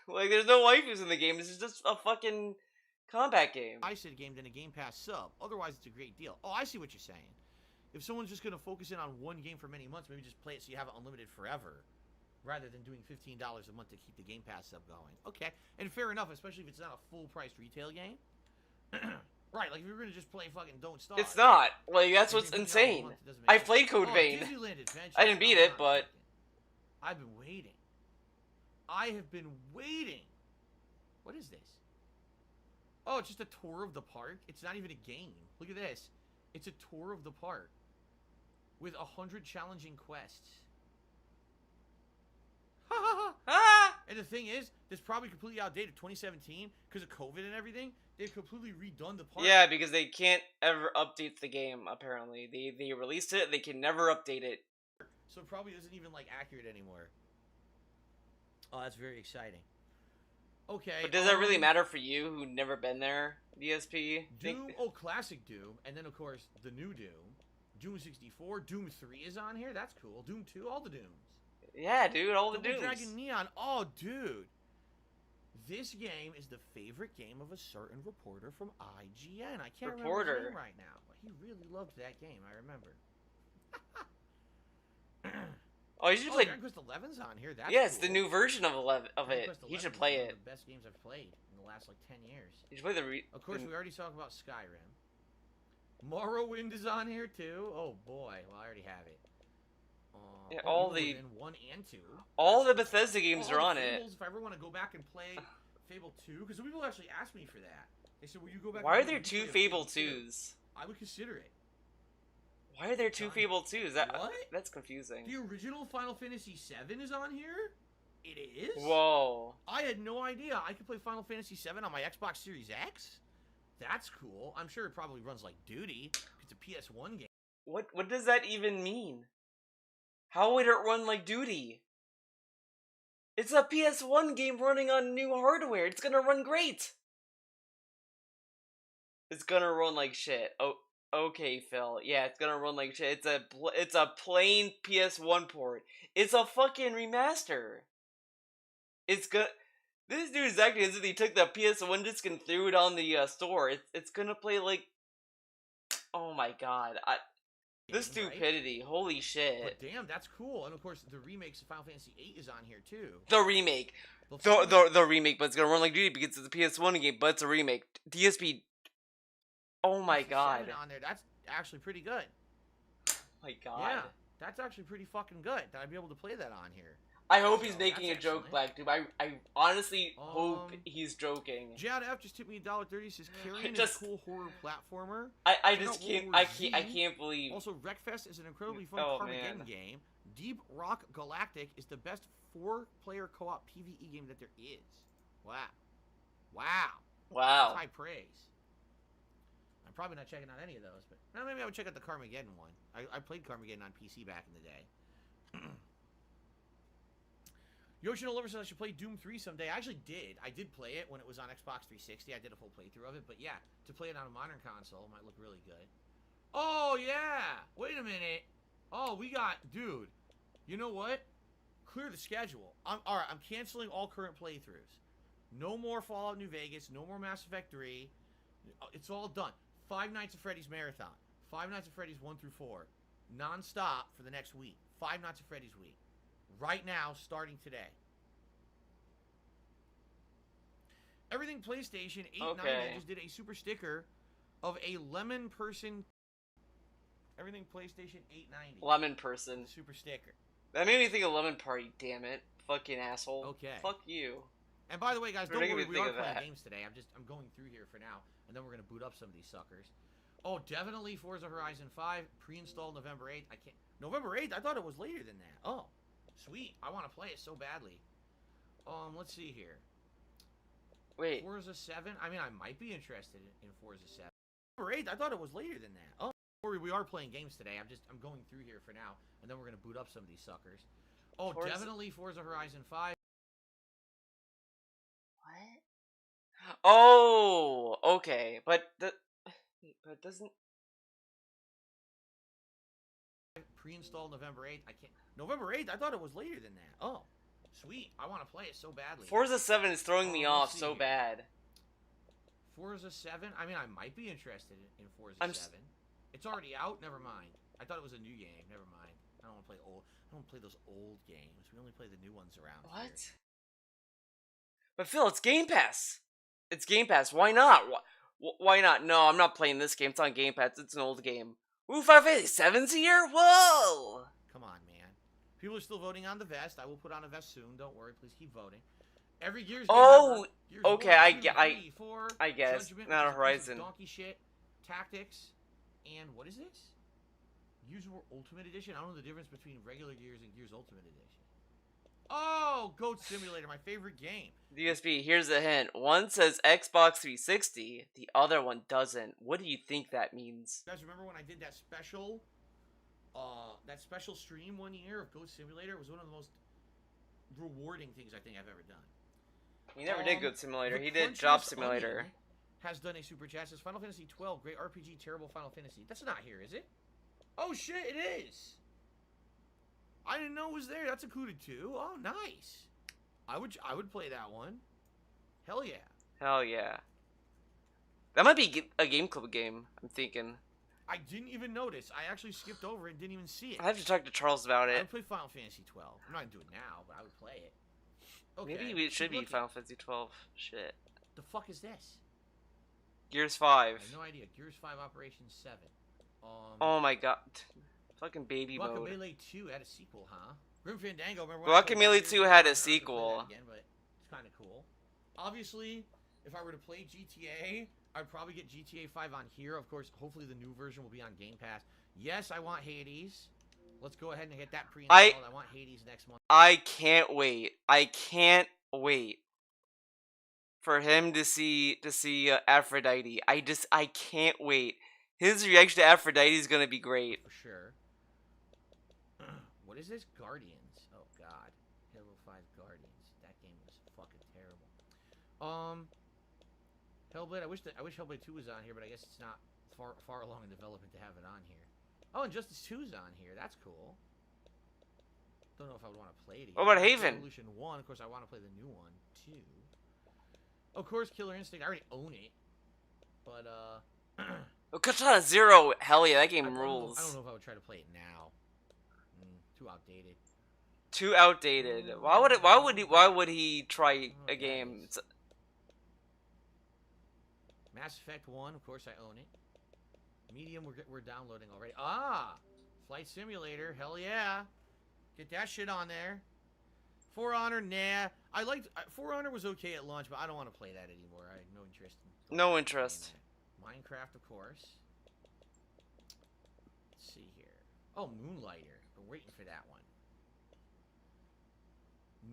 Like, there's no waifus in the game. This is just a fucking combat game. I said game than a Game Pass sub. Otherwise, it's a great deal. Oh, I see what you're saying. If someone's just going to focus in on one game for many months, maybe just play it so you have it unlimited forever. rather than doing $15 a month to keep the Game Pass sub going. Okay, and fair enough, especially if it's not a full-price retail game. Right, like if you're gonna just play fucking Don't Starve. It's not. Like, that's and what's $15 a insane. month, it doesn't make I sense. played Code Oh, Vein. Disneyland Adventure. I didn't beat Hold it, on a but second. I've been waiting. I have been waiting. What is this? Oh, it's just a tour of the park. It's not even a game. Look at this. It's a tour of the park with 100 challenging quests. ah, And the thing is, this probably completely outdated. 2017, because of COVID and everything, they've completely redone the park. yeah, because they can't ever update the game. Apparently, they released it, they can never update it. So it probably isn't even like accurate anymore. Oh, that's very exciting. Okay. But does that really matter for you who never been there, DSP? Doom, oh, classic Doom, and then of course the new Doom, Doom 64, Doom 3 is on here. That's cool. Doom 2, all the Dooms. Yeah, dude, all the Double dudes. Dragon Neon. Oh, dude. This game is the favorite game of a certain reporter from IGN. I can't remember his name right now, but he really loved that game. I remember. Oh, you should play. Dragon Quest 11's on here. That's Yeah, it's cool. the new version of Dragon it. Quest You 11 should is play one it. of the best games I've played in the last like 10 years. You should play Of course, we already talked about Skyrim. Morrowind is on here too. Oh boy, well I already have it. Yeah, all the 1 and 2. all the Bethesda games are on Fables, it. If I ever want to go back and play Fable 2, because some people actually asked me for that. They said, "Will you go back?" Why are and there play two a Fable 2?" 2s? I would consider it. Why are there two Done. Fable 2s? What? That's confusing. The original Final Fantasy VII is on here. It is. Whoa. I had no idea I could play Final Fantasy VII on my Xbox Series X. That's cool. I'm sure it probably runs like duty. It's a PS1 game. What does that even mean? How would it run like duty? It's a PS1 game running on new hardware. It's gonna run great. It's gonna run like shit. Oh, okay, Phil. Yeah, it's gonna run like shit. It's a plain PS1 port. It's a fucking remaster. It's good. This dude is acting as if he took the PS1 disc and threw it on the store. It's gonna play like. Oh my god. The Right? stupidity. Holy shit. But damn, that's cool. And of course, the remakes of Final Fantasy VIII is on here too. The remake. The remake, but it's gonna run like duty because it's a PS1 game, but it's a remake. DSP. Oh my god. 7 on there. That's actually pretty good. Oh my god. Yeah, that's actually pretty fucking good. That I'd be able to play that on here. I hope he's So, making a that's joke, excellent. Black Dude. I honestly hope Um, he's joking. Jad F just tipped me $1.30. Says Carrion Just- is a cool horror platformer. I check just out can't. World I War can't. I Z. can't believe. Also, Wreckfest is an incredibly fun Oh, Carmageddon man. game. Deep Rock Galactic is the best 4-player co-op PvE game that there is. Wow. Wow. Wow. That's high praise. I'm probably not checking out any of those, but maybe I would check out the Carmageddon one. I played Carmageddon on PC back in the day. Yoshino Lover says I should play Doom 3 someday. I actually did. I did play it when it was on Xbox 360. I did a full playthrough of it. But yeah, to play it on a modern console might look really good. Oh, yeah. Wait a minute. Oh, we got... Dude, you know what? Clear the schedule. All right, I'm canceling all current playthroughs. No more Fallout New Vegas. No more Mass Effect 3. It's all done. 5 Nights at Freddy's Marathon. 5 Nights at Freddy's 1 through 4. Non-stop for the next week. 5 Nights at Freddy's week. Right now, starting today. Everything PlayStation 890 Okay. just did a super sticker of a lemon person. Everything PlayStation 890. Lemon person. Super sticker. That made me think of Lemon Party. Damn it, fucking asshole. Okay. Fuck you. And by the way, guys, don't Making me worry, we think are of playing that. games today. I'm going through here for now, and then we're gonna boot up some of these suckers. Oh, definitely Forza Horizon 5 pre-installed November 8th. I can't. November 8th? I thought it was later than that. Oh, sweet. I want to play it so badly. Let's see here. Wait. Forza 7. I mean, I might be interested in Forza 7. November 8th? I thought it was later than that. Oh, don't worry, we are playing games today. I'm going through here for now, and then we're gonna boot up some of these suckers. Oh, Forza- definitely Forza Horizon 5. What? Oh, okay, but doesn't. Pre-installed November 8th. I can't. November 8th? I thought it was later than that. Oh, sweet. I want to play it so badly. Forza 7 is throwing me Let's off see so here. bad. Forza 7? I mean, I might be interested in Forza I'm 7. It's already out? Never mind. I thought it was a new game. Never mind. don't want to play old. I don't play those old games. We only play the new ones around What? here. But Phil, it's Game Pass. It's Game Pass. Why not? Why not? No, I'm not playing this game. It's on Game Pass. It's an old game. Ooh, 587's here? Whoa! Come on, man. People are still voting on the vest. I will put on a vest soon. Don't worry. Please keep voting. Every Gears game Oh, ever. Gears okay, 1, I 2, get- 3, 4, I guess. Judgment, Not which is a piece of Horizon. Donkey shit. Tactics. And what is this? Gears of War Ultimate Edition? I don't know the difference between regular Gears and Gears Ultimate Edition. Oh, Goat Simulator, my favorite game. DSP, here's a hint. One says Xbox 360, the other one doesn't. What do you think that means? You guys remember when I did that special stream one year of Goat Simulator? It was one of the most rewarding things I think I've ever done. He never did Goat Simulator. The He did Crunchers Job Simulator. Onion has done a super chat. Says Final Fantasy 12, great RPG, terrible Final Fantasy. That's not here, is it? Oh shit, it is. I didn't know it was there. That's included too. Oh, nice. I would play that one. Hell yeah. Hell yeah. That might be a Game Club game, I'm thinking. I didn't even notice. I actually skipped over it and didn't even see it. I have to talk to Charles about I it. would play Final Fantasy 12. I'm not gonna do it now, but I would play it. Okay. Maybe it should keep be looking. Final Fantasy 12. Shit. The fuck is this? Gears I 5. have no idea. Gears 5 Operation 7. Oh my god. Fucking baby mode. Guacamelee 2 had a sequel, huh? Grim Fandango. Remember when I played Guacamelee that 2 game? had I a don't have to play that sequel. again, but it's kind of cool. Obviously, if I were to play GTA, I'd probably get GTA 5 on here. Of course, hopefully the new version will be on Game Pass. Yes, I want Hades. Let's go ahead and get that pre-installed. I want Hades next month. I can't wait. I can't wait for him to see Aphrodite. I can't wait. His reaction to Aphrodite is gonna be great. For sure. What is this? Guardians. Oh god. Halo 5 Guardians. That game was fucking terrible. Hellblade. I wish Hellblade 2 was on here, but I guess it's not far along in development to have it on here. Oh, and Justice 2 is on here. That's cool. Don't know if I would want to play it again. What about Haven? Revolution 1. Of course, I want to play the new one too. Of course, Killer Instinct. I already own it, but Oh, Katana Zero. Hell yeah, that I game don't know rules. if I would try to play it now. Too outdated. Too outdated. Why would he try a game? It's, Mass Effect 1, of course I own it. Medium, we're downloading already. Ah! Flight Simulator, hell yeah. Get that shit on there. For Honor, nah. For Honor was okay at launch, but I don't want to play that anymore. I have no interest in No interest. playing that. Minecraft, of course. Let's see here. Oh, Moonlighter. We're waiting for that one.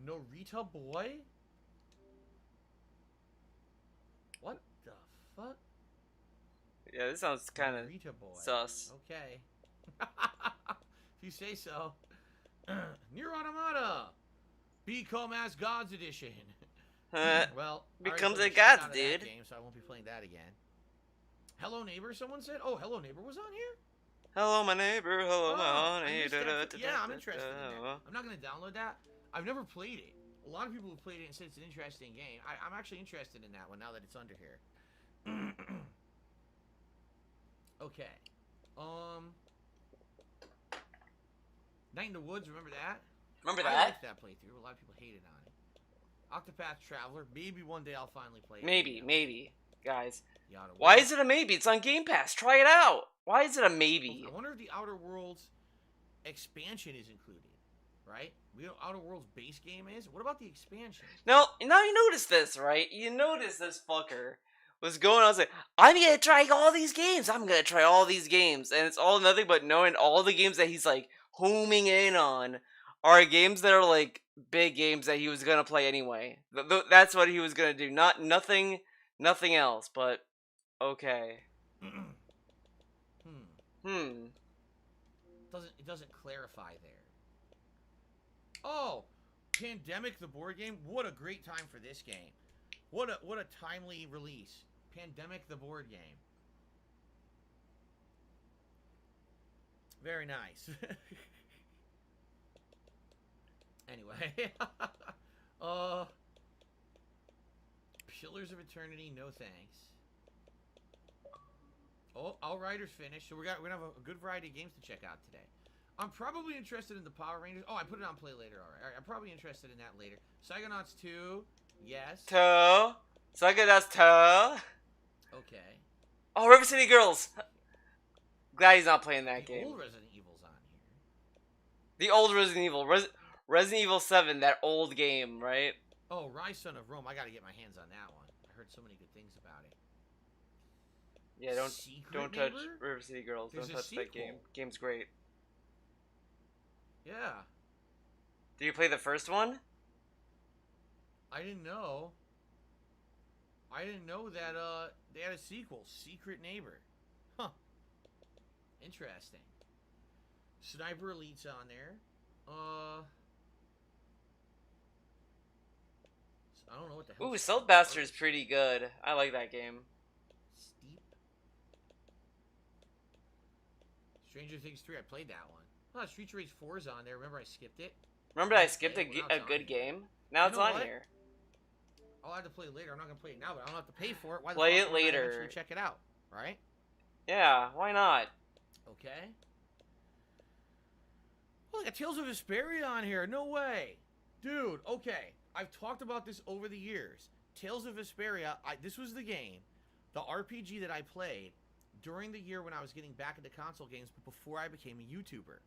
Norita Boy? What the fuck? yeah, this sounds kind of Norita Boy. sus. Okay. If you say so. Nier Automata! Become as Gods Edition. Well, I already Becomes played a the shit Gods, out of that dude. game, so I won't be playing that again. Hello Neighbor, someone said? Oh, Hello Neighbor was on here? Hello, my neighbor. Hello, Oh, my I honey. missed that. Yeah, I'm interested in that. I'm not going to download that. I've never played it. A lot of people have played it and said it's an interesting game. I'm actually interested in that one now that it's under here. Okay. Night in the Woods, remember that? Remember I that? liked that playthrough. A lot of people hated on it. Octopath Traveler. Maybe one day I'll finally play it. Maybe, guys. The Outer Why Worlds. is it a maybe? It's on Game Pass. Try it out. Why is it a maybe? I wonder if the Outer Worlds expansion is included. Right? We know Outer Worlds base game is. What about the expansion? Now you notice this, right? You notice this fucker was going on. I was like, I'm gonna try all these games. I'm gonna try all these games, and it's all nothing but knowing all the games that he's like homing in on are games that are like big games that he was gonna play anyway. That's what he was gonna do. Nothing else. But okay. It doesn't clarify there. Oh, Pandemic the board game. What a great time for this game. What a timely release. Pandemic the board game. Very nice. Anyway, Pillars of Eternity, no thanks. Oh, Outriders finished, so we're gonna have a good variety of games to check out today. I'm probably interested in the Power Rangers. Oh, I put it on play later. All right. I'm probably interested in that later. Psychonauts 2. Yes. Toe. Psychonauts Toe. Okay. Oh, River City Girls. Glad he's not playing that The game. old Resident Evil's on here. The old Resident Evil. Resident Evil 7, that old game, right? Oh, Rise Son of Rome. I gotta get my hands on that one. I heard so many good things about it. Yeah, don't touch Neighbor? River City Girls. There's Don't a touch that game. sequel. Game's great. Yeah. Did you play the first one? I didn't know. I didn't know that they had a sequel, Secret Neighbor. Huh. Interesting. Sniper Elite's on there. I don't know what the hell. Ooh, Stealth Bastard's pretty good. I like that game. Steep. Stranger Things 3, I played that one. Oh, Street Race 4's on there. Remember I skipped it? Remember I skipped Now a it's on good here. game? Now it's know on what? here. I'll have to play it later. I'm not gonna play it now, but I don't have to pay for it. Why the Play fuck it would I later. eventually check it out, right? Yeah, why not? Okay. Oh, I got Tales of Vesperia on here. No way. Dude, okay. I've talked about this over the years. Tales of Vesperia, this was the game, the RPG that I played during the year when I was getting back into console games, but before I became a YouTuber.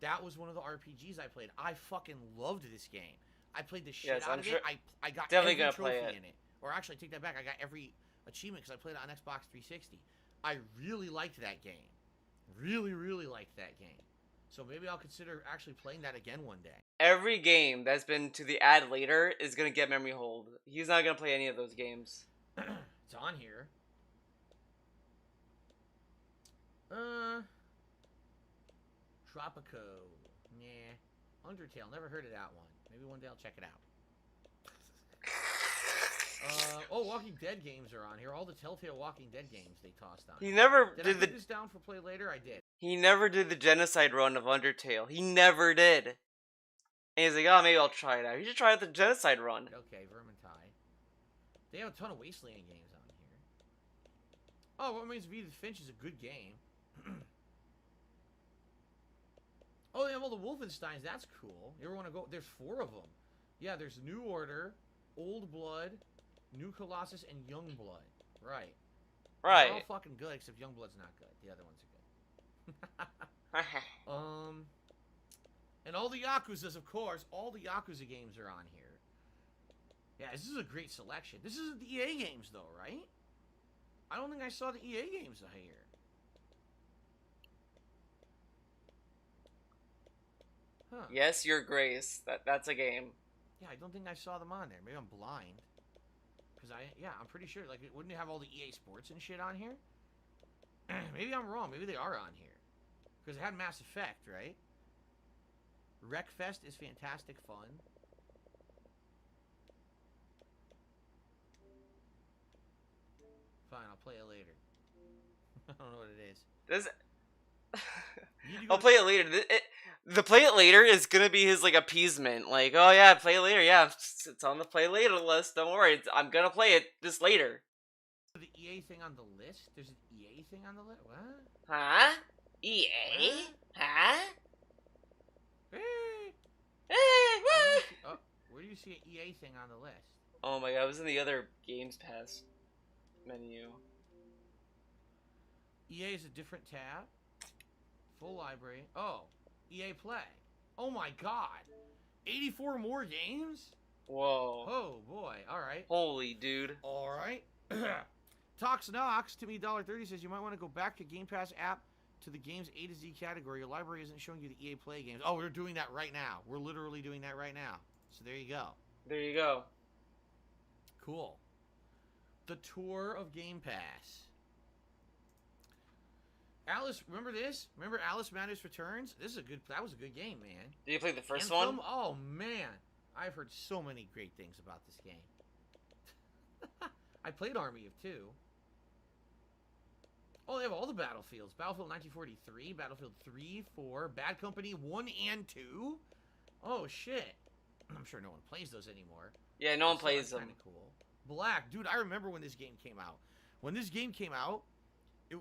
That was one of the RPGs I played. I fucking loved this game. I played the shit out of it. I got Definitely every gonna trophy play it. in it. Or actually, take that back. I got every achievement because I played it on Xbox 360. I really liked that game. Really, really liked that game. So maybe I'll consider actually playing that again one day. Every game that's been to the add later is gonna get memory hold. He's not gonna play any of those games. It's on here. Tropico. Nah. Undertale. Never heard of that one. Maybe one day I'll check it out. Oh, Walking Dead games are on here. All the Telltale Walking Dead games they tossed on. He never Did I did put the this down for play later? I did. he never did the genocide run of Undertale. He never did. And he's like, oh, maybe I'll try it out. You should try out the genocide run. Okay, Vermintide. They have a ton of Wasteland games on here. Oh, What Remains of Edith Finch is a good game. Oh, they have all the Wolfensteins. That's cool. You ever want to go? There's 4 of them. Yeah, there's New Order, Old Blood, New Colossus, and Young Blood. Right. Right. They're all fucking good, except Young Blood's not good. The other ones are good. And all the Yakuzas, of course. All the Yakuza games are on here. Yeah, this is a great selection. This isn't the EA games, though, right? I don't think I saw the EA games here. Huh. Yes, Your Grace. That's a game. Yeah, I don't think I saw them on there. Maybe I'm blind. Because I'm pretty sure. Like, wouldn't it have all the EA Sports and shit on here? Maybe I'm wrong. Maybe they are on here. Because it had Mass Effect, right? Wreckfest is fantastic fun. Fine, I'll play it later. I don't know what it is. I'll play it later. The play it later is gonna be his like appeasement. Like, oh yeah, play it later. Yeah, it's on the play later list. Don't worry, I'm gonna play it just later. The EA thing on the list? There's an EA thing on the list? What? Huh? EA? What? Huh? Hey! Woo! Oh, where do you see an EA thing on the list? Oh my god, I was in the other Games Pass menu. EA is a different tab. Full library. Oh, EA Play. Oh my god. 84 more games? Whoa. Oh boy. Alright. Holy dude. Alright. Tox Knox to me $1.30 says you might want to go back to Game Pass app to the games A to Z category. Your library isn't showing you the EA Play games. Oh, we're doing that right now. We're literally doing that right now. So there you go. There you go. Cool. The tour of Game Pass. Alice, remember this? Remember Alice Matters Returns? That was a good game, man. Did you play the first Anthem? one? Oh man, I've heard so many great things about this game. I played Army of Two. Oh, they have all the Battlefields. Battlefield 1943, Battlefield 3, 4, Bad Company 1 and 2. Oh shit. I'm sure no one plays those anymore. Yeah, no one plays them. Kind of cool. Black, dude. I remember when this game came out. When this game came out,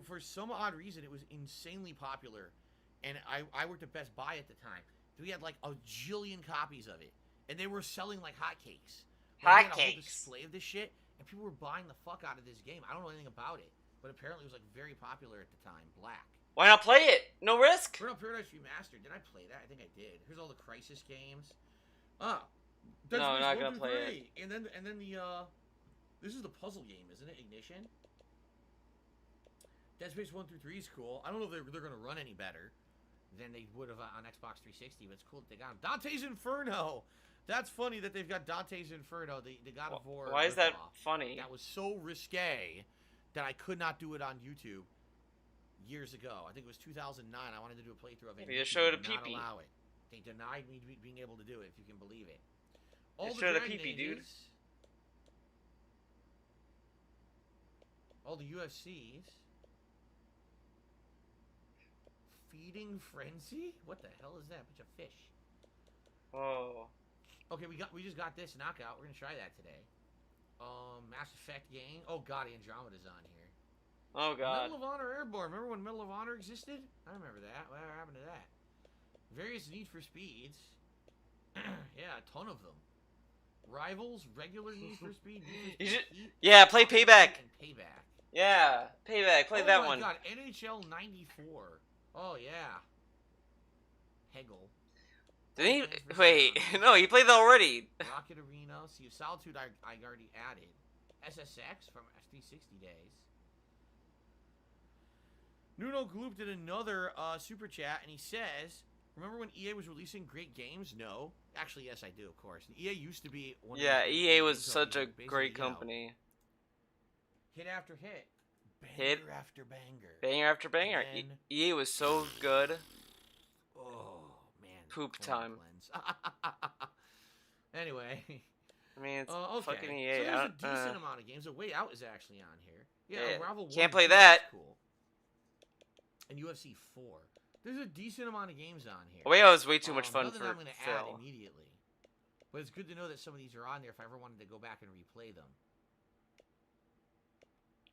for some odd reason, it was insanely popular, and I worked at Best Buy at the time. We had like a jillion copies of it, and they were selling like hotcakes. Like, they had a whole Hotcakes. display of this shit, and people were buying the fuck out of this game. I don't know anything about it, but apparently it was like very popular at the time. Black. Why not play it? No risk. Burnout Paradise Remastered. Did I play that? I think I did. Here's all the Crisis games. Oh, Dead No, I'm Space not 1 gonna through play 3. And then the this is the puzzle game, isn't it? Ignition. Dead Space 1 through 3 is cool. I don't know if they're gonna run any better than they would have on Xbox 360, but it's cool that they got them. Dante's Inferno. That's funny that they've got Dante's Inferno. They got a War. Why is that ripoff. funny? That was so risque that I could not do it on YouTube years ago. I think it was 2009. I wanted to do a playthrough of it. Maybe they showed a They did not pee-pee. allow it. They denied me being able to do it, if you can believe it. All They the showed a Dragon pee-pee, dude. Ages, all the UFCs. Feeding Frenzy? What the hell is that? Bunch of fish. Oh. Okay, we just got this knockout. We're gonna try that today. Mass Effect game. Oh god, Andromeda's on here. Oh god. Medal of Honor Airborne. Remember when Medal of Honor existed? I remember that. What happened to that? Various Need for Speeds. Yeah, a ton of them. Rivals, regular Need for Speed, Need for You Speed should- Heat, yeah, play Top Speed, Payback. and Payback. Yeah, Payback. Play oh that my one. God, NHL '94. Oh yeah. Hegel. Did he? Plants vs. Wait, Zombies. no, he played that already. Rocket Arena. Sea of Solitude. I already added. SSX from 360 days. Nuno Gloop did another super chat, and he says, "Remember when EA was releasing great games? No, actually, yes, I do. Of course, EA used to be one. Yeah, of the EA was games such a companies, great basically, you know, company. hit after hit, banger Hit after banger, Banger after banger. And then- EA was so good. Oh man, Poop colon time. cleanse. Anyway. I mean, it's Okay. fucking So EA. there's I a don't- decent amount of games. The Way Out is actually on here. Yeah, Yeah, Unravel 1 can't and play 2, that. that's cool. And UFC 4. There's a decent amount of games on here. Way Out was way too much fun Nothing for I'm going to add Phil. immediately. But it's good to know that some of these are on there if I ever wanted to go back and replay them.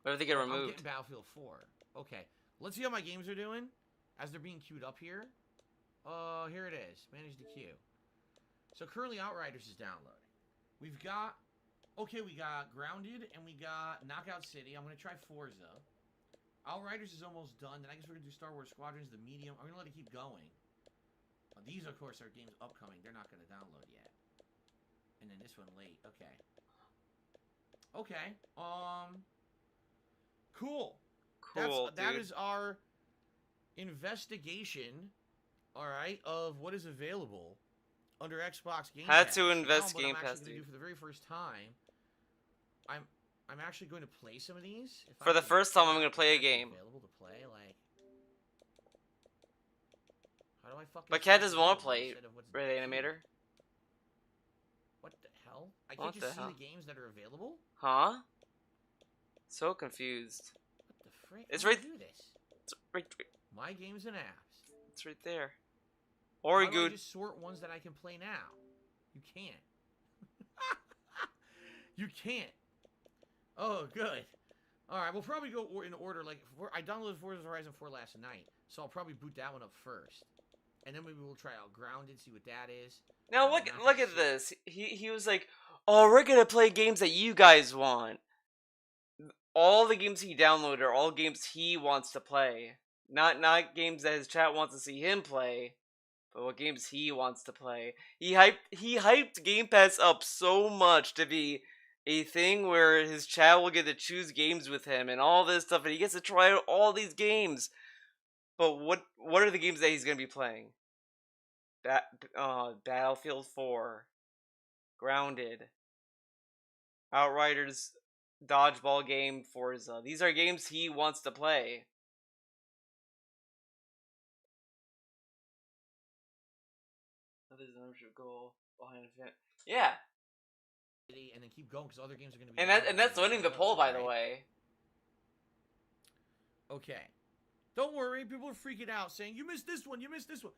What if they get I'm removed? getting Battlefield 4. Okay. Let's see how my games are doing as they're being queued up here. Here it is. Manage the queue. So currently Outriders is downloading. We've got... Okay, we got Grounded, and we got Knockout City. I'm going to try Forza. Outriders is almost done. Then I guess we're going to do Star Wars Squadrons, the medium. I'm going to let it keep going. These, of course, are games upcoming. They're not going to download yet. And then this one late. Okay. Okay. Cool. Cool, That dude. is our investigation, all right, of what is available under Xbox Game Had Pass. to invest Now, what Game I'm Pass, actually going to dude. do for the very first time, I'm actually going to play some of these. If For I the can first time, I'm figure gonna out play a what's game. Available to play, like. How do I fucking? But Cat say doesn't want to available play instead of what's Red queued? Animator. What the hell? I What can't just the see hell? the games that are available. Huh? So confused. What the frick? It's How do right- I do this? It's right, My games and apps. it's right there. Or How do I good. just sort ones that I can play now? You can't. You can't. Oh, good. All right, we'll probably go in order. Like, I downloaded Forza Horizon 4 last night, so I'll probably boot that one up first, and then maybe we'll try out Grounded, see what that is. Now look, Knockout look at City. this. He was like, "Oh, we're gonna play games that you guys want." All the games he downloaded are all games he wants to play, not games that his chat wants to see him play, but what games he wants to play. He hyped Game Pass up so much to be a thing where his chat will get to choose games with him and all this stuff, and he gets to try out all these games. But what are the games that he's gonna be playing? Battlefield 4, Grounded, Outriders, dodgeball game, Forza. These are games he wants to play. That is an ownership goal behind it. Yeah, And then keep going because other games are going to be. and that's winning the poll, by the right? way. Okay. Don't worry, people are freaking out saying, you missed this one, you missed this one.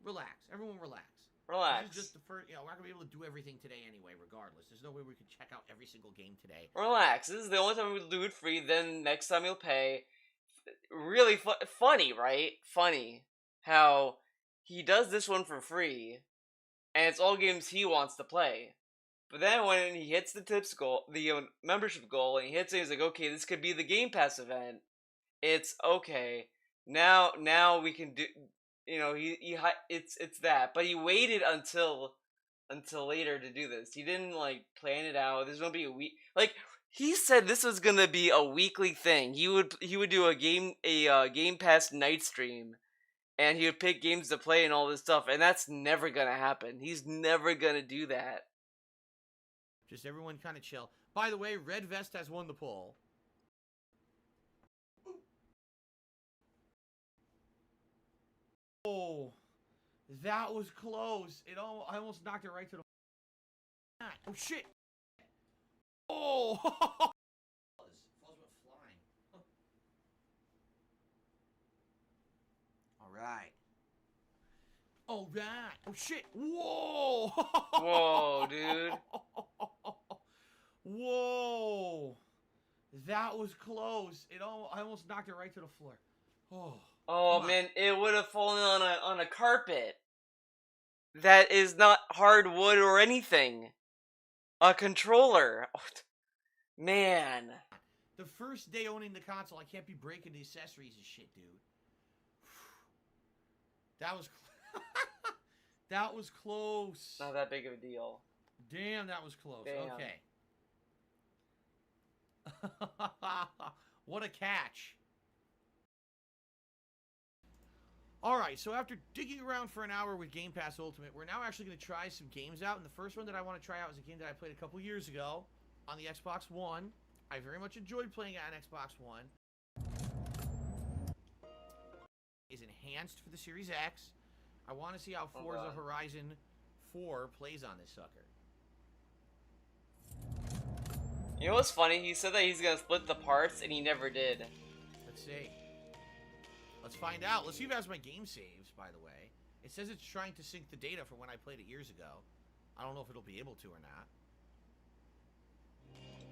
Relax. Everyone relax. Relax. This is just the first, we're not going to be able to do everything today anyway, regardless. There's no way we could check out every single game today. Relax. This is the only time we'll do it free. Then next time you'll pay. Really funny, right? Funny. how he does this one for free, and it's all games he wants to play. But then when he hits the tips goal, the membership goal, and he hits it, he's like, okay, this could be the Game Pass event. It's okay. Now we can do. It's that. But he waited until later to do this. He didn't like plan it out. There's gonna be a week. Like he said, this was gonna be a weekly thing. He would do a Game Pass night stream, and he would pick games to play and all this stuff. And that's never gonna happen. He's never gonna do that. Just everyone kind of chill. By the way, Red Vest has won the poll. Oh, that was close. I almost knocked it right to the. Oh shit! Oh! Falls went flying. All right. All right. Oh shit! Whoa! Whoa, dude! Whoa! That was close. I almost knocked it right to the floor. Oh. Oh man, it would have fallen on a carpet that is not hardwood or anything. A controller. Oh, man. The first day owning the console, I can't be breaking the accessories and shit, dude. That was that was close. Not that big of a deal. Damn, that was close. Damn. Okay. What a catch. Alright, so after digging around for an hour with Game Pass Ultimate, we're now actually going to try some games out. And the first one that I want to try out is a game that I played a couple years ago on the Xbox One. I very much enjoyed playing it on Xbox One. Is enhanced for the Series X. I want to see how Forza Horizon 4 plays on this sucker. You know what's funny? He said that he's going to split the parts, and he never did. Let's see. Let's find out. Let's see if it has my game saves, by the way. It says it's trying to sync the data from when I played it years ago. I don't know if it'll be able to or not.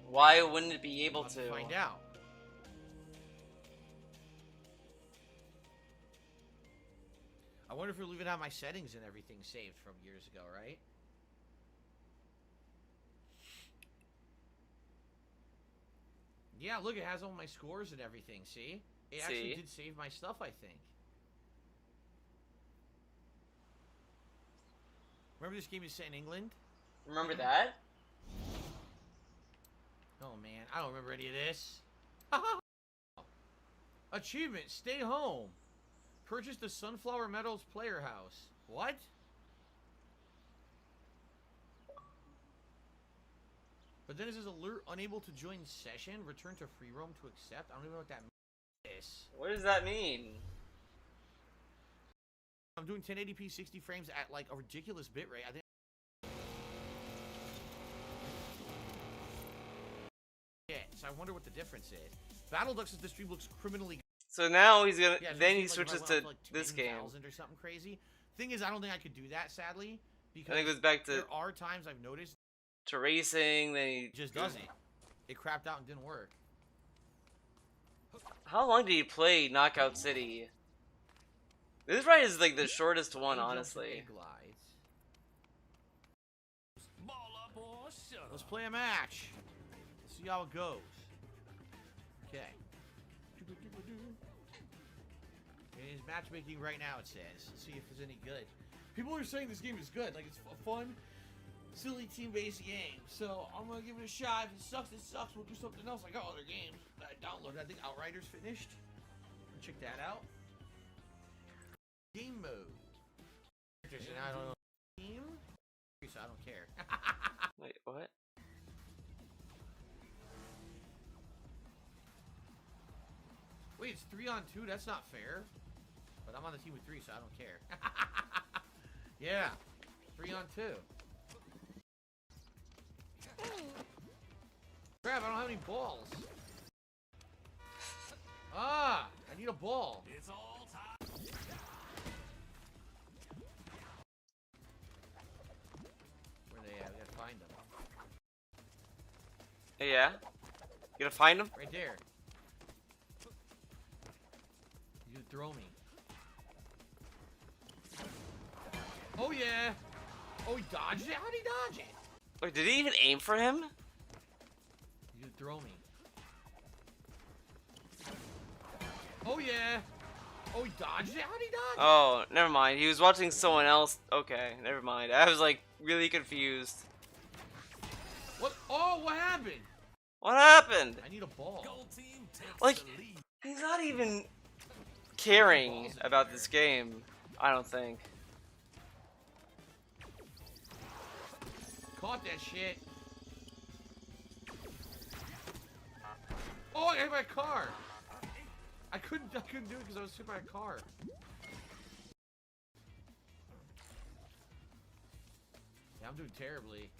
Why wouldn't it be able Let's to? find out. I wonder if it'll even have my settings and everything saved from years ago, right? Yeah, look, it has all my scores and everything, see? It actually did save my stuff, I think. Remember this game is set in England? Remember that? Oh, man. I don't remember any of this. Achievement. Stay home. Purchase the Sunflower Meadows Player House. What? But then it says alert unable to join session. Return to free roam to accept. I don't even know what that means. What does that mean? I'm doing 1080p 60 frames at like a ridiculous bitrate. I think. Yeah, so I wonder what the difference is. Battletoads says the stream looks criminally. So now he's gonna. Yeah, then he like switches if I went to up to, like, this game. 10,000 or something crazy. Thing is, I don't think I could do that, sadly, because I think it goes back to there are times I've noticed racing. Then he it just doesn't. It crapped out and didn't work. How long did he play Knockout City? This ride is like the shortest one, honestly. Let's play a match. Let's see how it goes. Okay. It is matchmaking right now, it says. Let's see if it's any good. People are saying this game is good. Like, it's a fun, silly team-based game. So, I'm going to give it a shot. If it sucks, it sucks. We'll do something else. I got other games that I downloaded. I think Outriders finished. Check that out. Game mode. I don't know. Team? So I don't care. Wait, what? Wait, it's 3-on-2? That's not fair. But I'm on the team with 3, so I don't care. Yeah. 3-on-2. Crap, I don't have any balls. Ah! I need a ball. It's all time. Where are they at? We gotta find them. Yeah. You gonna find him? Right there. You throw me. Oh yeah. Oh, he dodged it? How'd he dodge it? Wait, did he even aim for him? You can throw me. Oh yeah. Oh, he dodged it? How'd he dodge it? Oh, never mind. He was watching someone else. Okay, never mind. I was like really confused. What? Oh, what happened? What happened? I need a ball. Like, he's not even caring about this game. I don't think. Caught that shit. Oh, I hit my car. I couldn't do it because I was hit by a car. Yeah, I'm doing terribly.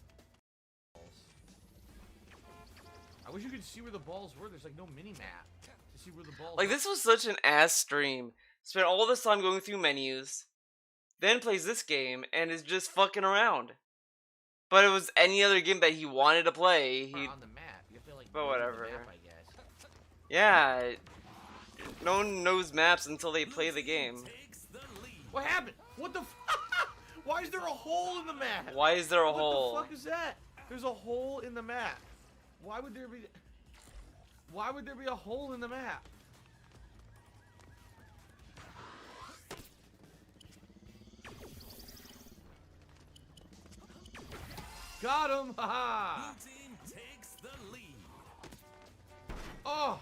I wish you could see where the balls were. There's like no mini map to see where the balls. Like, this was such an ass stream. Spent all this time going through menus, then plays this game and is just fucking around. But it was any other game that he wanted to play. He on the map. You have to like. But go to the whatever. map, I guess. Yeah. No one knows maps until they play the game. What happened? What the? Why is there a hole in the map? Why is there a What hole? the fuck is that? There's a hole in the map. Why would there be? Why would there be a hole in the map? Got him! Haha! Blue team takes the lead. Oh!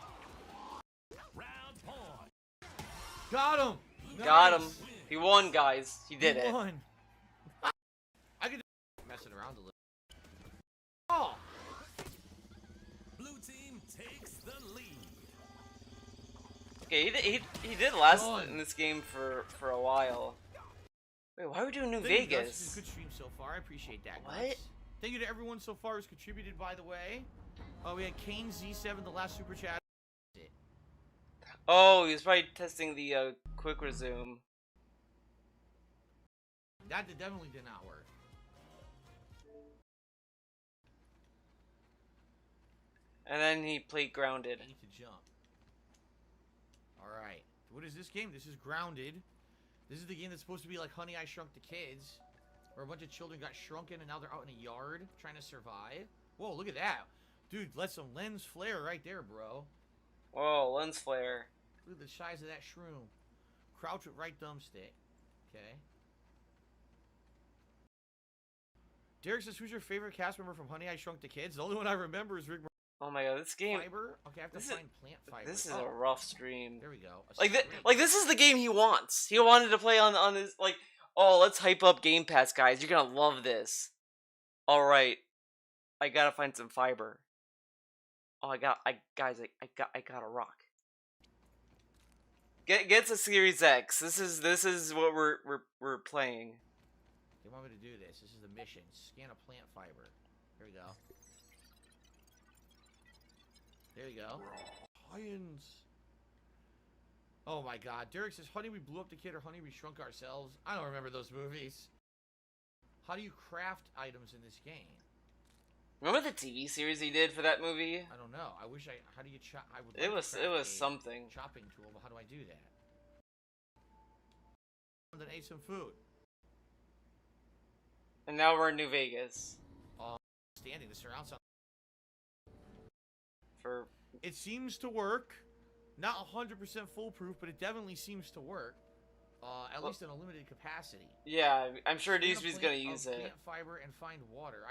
Round point. Got him! Got him. Nice. He won, guys. He did He it. won. I could messing around a little. Oh! Blue team takes the lead. Okay, he did last Done. in this game for a while. Wait, why are we doing New Thank you, Gus. This is Vegas? a good stream so far. I appreciate that. What? Gus. Thank you to everyone so far who's contributed, by the way. We had Kane Z7, the last super chat. Oh, he was probably testing the quick resume. That definitely did not work. And then he played Grounded. I need to jump. Alright. What is this game? This is Grounded. This is the game that's supposed to be like Honey, I Shrunk the Kids. Where a bunch of children got shrunken and now they're out in a yard trying to survive. Whoa, look at that. Dude, let some lens flare right there, bro. Whoa, lens flare. Look at the size of that shroom. Crouch with right thumbstick. Okay. Derek says, who's your favorite cast member from Honey, I Shrunk the Kids? The only one I remember is Rick Oh my god, this game. Fiber. Okay, I have to This is- find plant fiber. This is Oh, a rough stream. there we go. A Like string. like this is the game he wants. He wanted to play on his like. Oh, let's hype up Game Pass, guys. You're gonna love this. All right, I gotta find some fiber. Oh, I got a rock. Gets a Series X. This is what we're playing. They want me to do this. This is the mission. Scan a plant fiber. Here we go. There you go. Lions. Oh my god. Derek says, Honey, we blew up the kid, or Honey, we shrunk ourselves. I don't remember those movies. How do you craft items in this game? Remember the TV series he did for that movie? I don't know. I wish I... How do you chop... I would It like was to craft a something. chopping tool, but how do I do that? Then ate some food. And now we're in New Vegas Standing. The surround sound... for. It seems to work. Not 100% foolproof, but it definitely seems to work. At least in a limited capacity. Yeah, I'm sure Scan a DSP's plant gonna of use it. plant fiber and find water.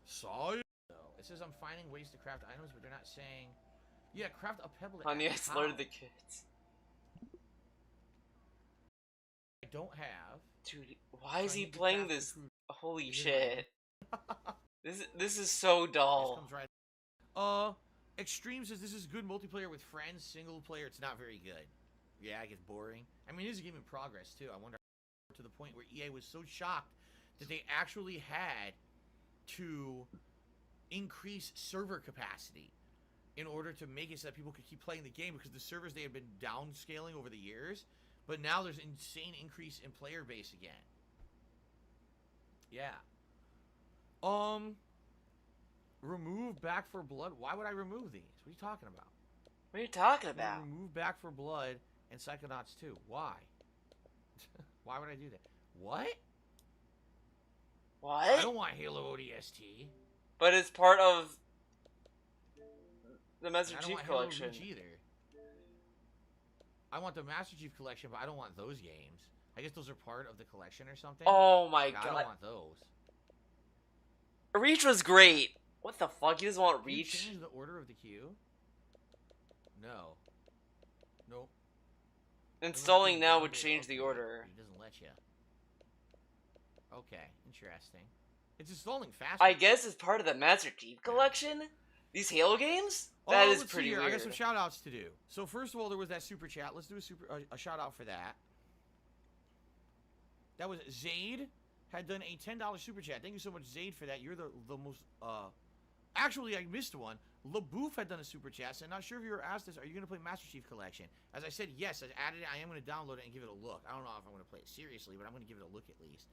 Science. It says I'm finding ways to craft items, but they're not saying. Yeah, craft a pebble. Honey, I How? slaughtered the kids. I don't have. Dude, why is So I he need to playing craft the this? crude- Holy Is it shit! This is so This dull. comes right. Extreme says this is good multiplayer with friends. Single player, it's not very good. Yeah, it gets boring. I mean, it is a game in progress too. I wonder to the point where EA was so shocked that they actually had to increase server capacity in order to make it so that people could keep playing the game, because the servers they had been downscaling over the years, but now there's insane increase in player base again. Yeah. Remove Back for Blood. Why would I remove these? What are you talking about? What are you talking about? Remove Back for Blood and Psychonauts 2. Why? Why would I do that? What? What? I don't want Halo ODST. But it's part of the And Master I don't Chief want Halo Collection. Reach either. I want the Master Chief Collection, but I don't want those games. I guess those are part of the collection or something. Oh my I god. don't want those. Reach was great. What the fuck? You just want Can you Reach? change the order of the queue? No. Nope. Installing now would Download change the upgrade. order. It doesn't let you. Okay, interesting. It's installing faster. I guess it's part of the Master Chief Collection? These Halo games? That is let's see pretty here. weird. I got some shout outs to do. So first of all, there was that super chat. Let's do a shout out for that. That was Zaid had done a $10 super chat. Thank you so much, Zaid, for that. You're the most actually I missed one. LaBouffe had done a super chat. So I'm not sure if you were asked this. Are you gonna play Master Chief Collection? As I said, yes, I added it. I am gonna download it and give it a look. I don't know if I'm gonna play it seriously, but I'm gonna give it a look at least.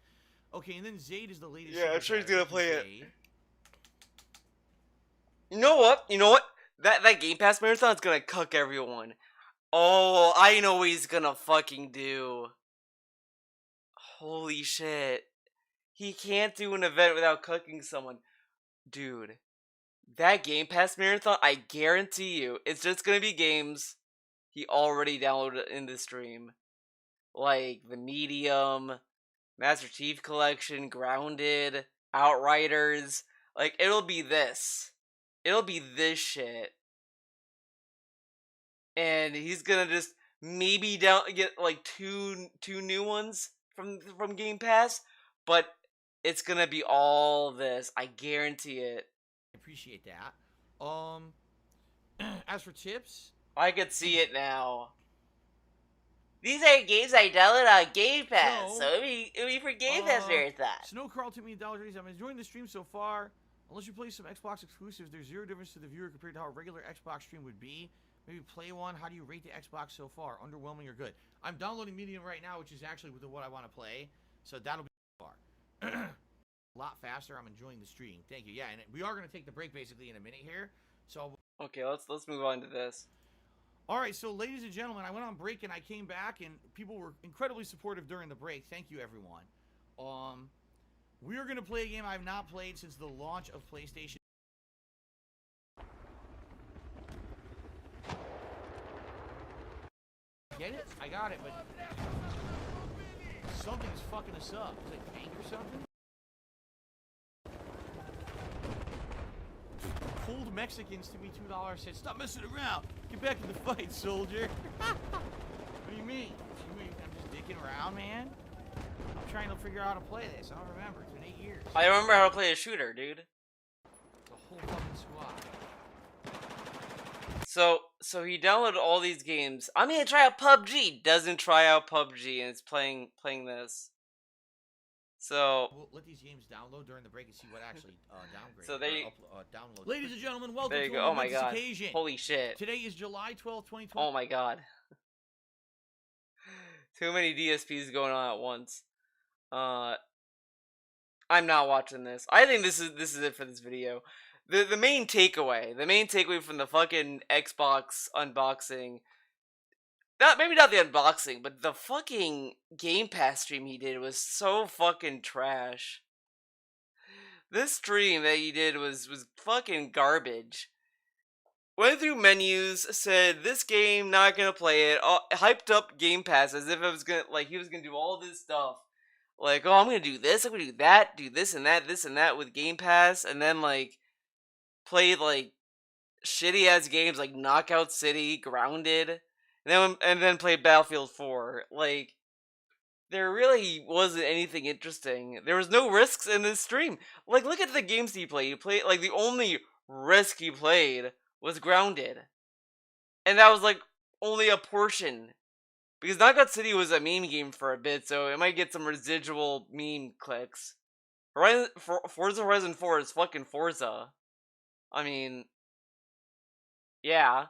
Okay, and then Zaid is the latest. Yeah, I'm sure he's gonna play it. Zaid. You know what? You know what? That Game Pass marathon is gonna cuck everyone. Oh, I know what he's gonna fucking do. Holy shit. He can't do an event without cucking someone. Dude, that Game Pass marathon, I guarantee you, it's just gonna be games he already downloaded in the stream. Like The Medium, Master Chief Collection, Grounded, Outriders. Like, it'll be this. It'll be this shit. And he's gonna just maybe get like two new ones from Game Pass, but it's gonna be all this. I guarantee it. Appreciate that. As for tips, I could see it now. These are games I downloaded on Game Pass, so it'll be for Game Pass marathon. Snow Carl took me $1. I'm enjoying the stream so far. Unless you play some Xbox exclusives, there's zero difference to the viewer compared to how a regular Xbox stream would be. Maybe play one. How do you rate the Xbox so far? Underwhelming or good? I'm downloading Medium right now, which is actually what I want to play. So that'll be far. A lot faster. I'm enjoying the stream. Thank you. Yeah, and we are going to take the break basically in a minute here. So Okay, let's move on to this. all right, so ladies and gentlemen, I went on break and I came back and people were incredibly supportive during the break. Thank you, everyone. We are going to play a game I've not played since the launch of PlayStation. Get it? I got it, but something's fucking us up. Is it tank or something? Cold Mexicans to me $2 said, "Stop messing around. Get back in the fight, soldier." What do you mean? I'm just dicking around, man? I'm trying to figure out how to play this. I don't remember. It's been 8 years. I remember how to play a shooter, dude. The whole fucking squad. So he downloaded all these games. I'm gonna try out PUBG. Doesn't try out PUBG and it's playing this. So We'll let these games download during the break and see what actually downgrade. So there you- download. Ladies and gentlemen, welcome there you to go. a Oh my momentous god. occasion. Holy shit. Today is July 12th, 2020. Oh my god. Too many DSPs going on at once. I'm not watching this. I think this is it for this video. The main takeaway from the fucking Xbox unboxing, maybe not the unboxing, but the fucking Game Pass stream he did was so fucking trash. This stream that he did was fucking garbage. Went through menus, said this game, not gonna play it, hyped up Game Pass as if it was gonna, like, he was gonna do all this stuff. Like, oh, I'm gonna do this, I'm gonna do that, do this and that with Game Pass, and then, like, played, like, shitty ass games like Knockout City, Grounded, and then played Battlefield 4. Like, there really wasn't anything interesting. There was no risks in this stream. Like, look at the games he played. He played, like, the only risk he played was Grounded. And that was, like, only a portion. Because Knockout City was a meme game for a bit, so it might get some residual meme clicks. Forza Horizon 4 is fucking Forza. I mean, yeah.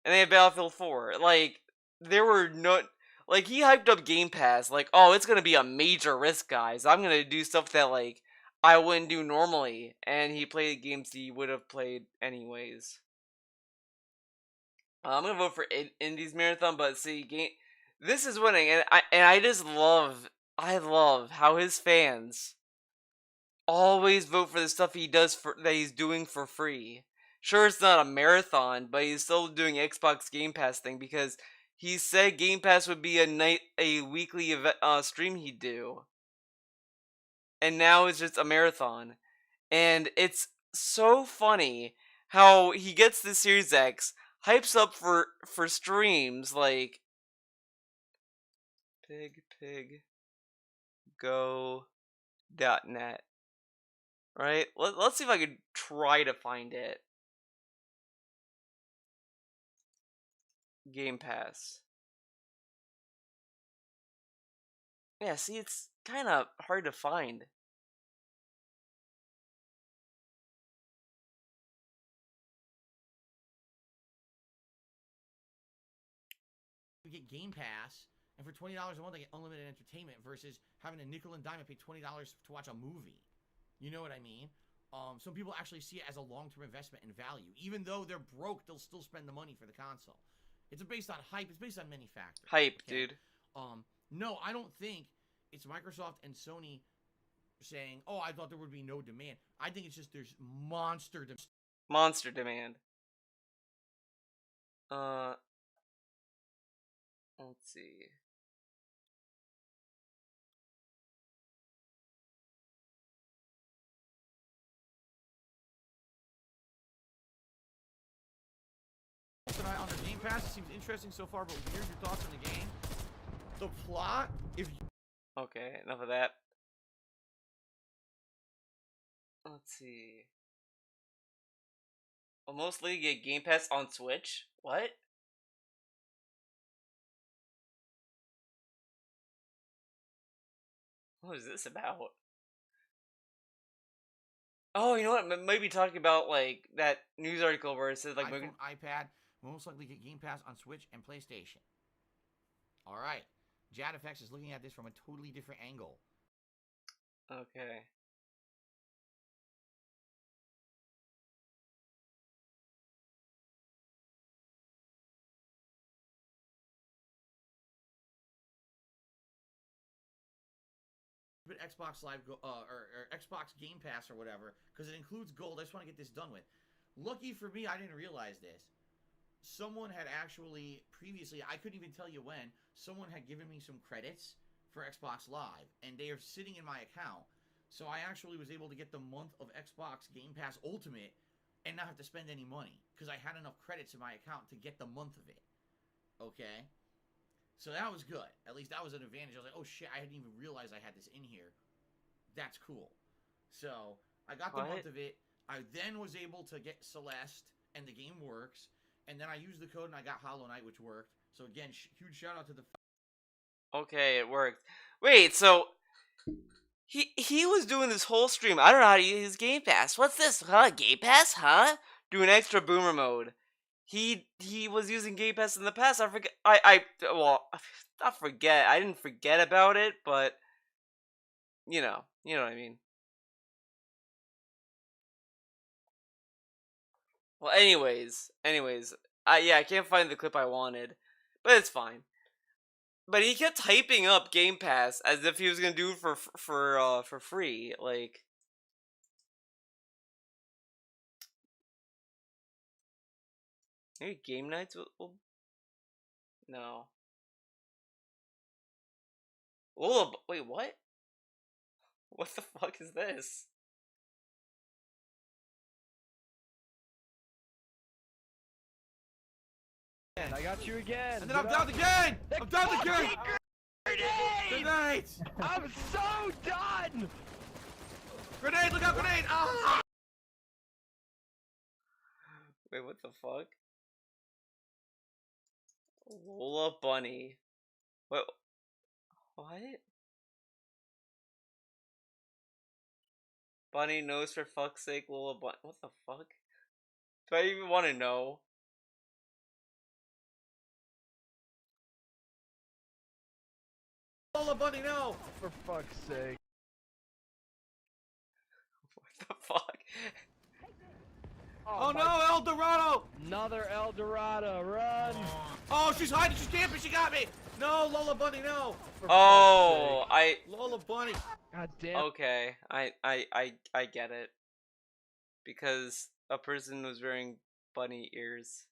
And they had Battlefield 4. Like, there were no... Like, he hyped up Game Pass, like, oh, it's gonna be a major risk, guys. I'm gonna do stuff that, like, I wouldn't do normally. And he played games he would have played anyways. I'm gonna vote for Indies Marathon, but see, this is winning, and I just love I love how his fans always vote for the stuff he does that he's doing for free. Sure, it's not a marathon, but he's still doing Xbox Game Pass thing because he said Game Pass would be a weekly stream he'd do, and now it's just a marathon. And it's so funny how he gets the Series X, hypes up for streams like piggo.net. Right? Let's see if I could try to find it. Game Pass. Yeah, see, it's kind of hard to find. You get Game Pass, and for $20 a month, I get unlimited entertainment versus having a nickel and dime and pay $20 to watch a movie. You know what I mean? Some people actually see it as a long-term investment in value. Even though they're broke, they'll still spend the money for the console. It's based on hype. It's based on many factors. Hype, okay? dude. No, I don't think it's Microsoft and Sony saying, "Oh, I thought there would be no demand." I think it's just there's monster demand. Let's see. Tonight on the Game Pass, it seems interesting so far, but here's your thoughts on the game. The plot, Okay, enough of that. Let's see. Well, mostly you get Game Pass on Switch? What? What is this about? Oh, you know what? Maybe talking about like that news article where it says like iPhone, iPad will most likely get Game Pass on Switch and PlayStation. All right, Jad Effects is looking at this from a totally different angle. Okay. Xbox Live or Xbox Game Pass or whatever, because it includes gold. I just want to get this done with. Lucky for me, I didn't realize this. Someone had actually previously, I couldn't even tell you when, someone had given me some credits for Xbox Live, and they are sitting in my account. So I actually was able to get the month of Xbox Game Pass Ultimate and not have to spend any money because I had enough credits in my account to get the month of it. Okay? So that was good. At least that was an advantage. I was like, oh shit, I hadn't even realized I had this in here. That's cool. So I got the month of it. I then was able to get Celeste, and the game works. And then I used the code, and I got Hollow Knight, which worked. So again, huge shout out to the... Okay, it worked. Wait, so... He was doing this whole stream. I don't know how to use Game Pass. What's this? Huh? Game Pass? Huh? Doing extra boomer mode. He was using Game Pass in the past. I forget. Not forget. I didn't forget about it, but you know what I mean. Well, anyways, I can't find the clip I wanted, but it's fine. But he kept hyping up Game Pass as if he was gonna do it for free, like. Maybe game nights will... No. Wait, what? What the fuck is this? I got you again. And then I'm down again! I'm down again! Grenade! I'm so done! Grenade, look out, grenade! Ah! Wait, what the fuck? Lola Bunny. What? Bunny knows for fuck's sake, Lola Bunny. What the fuck? Do I even want to know? Lola Bunny, no! For fuck's sake. What the fuck? Oh no, El Dorado! Another El Dorado, run! Oh, she's hiding. She's camping. She got me. No, Lola Bunny, no. Oh, Lola Bunny. God damn. okay. I get it. Because a person was wearing bunny ears.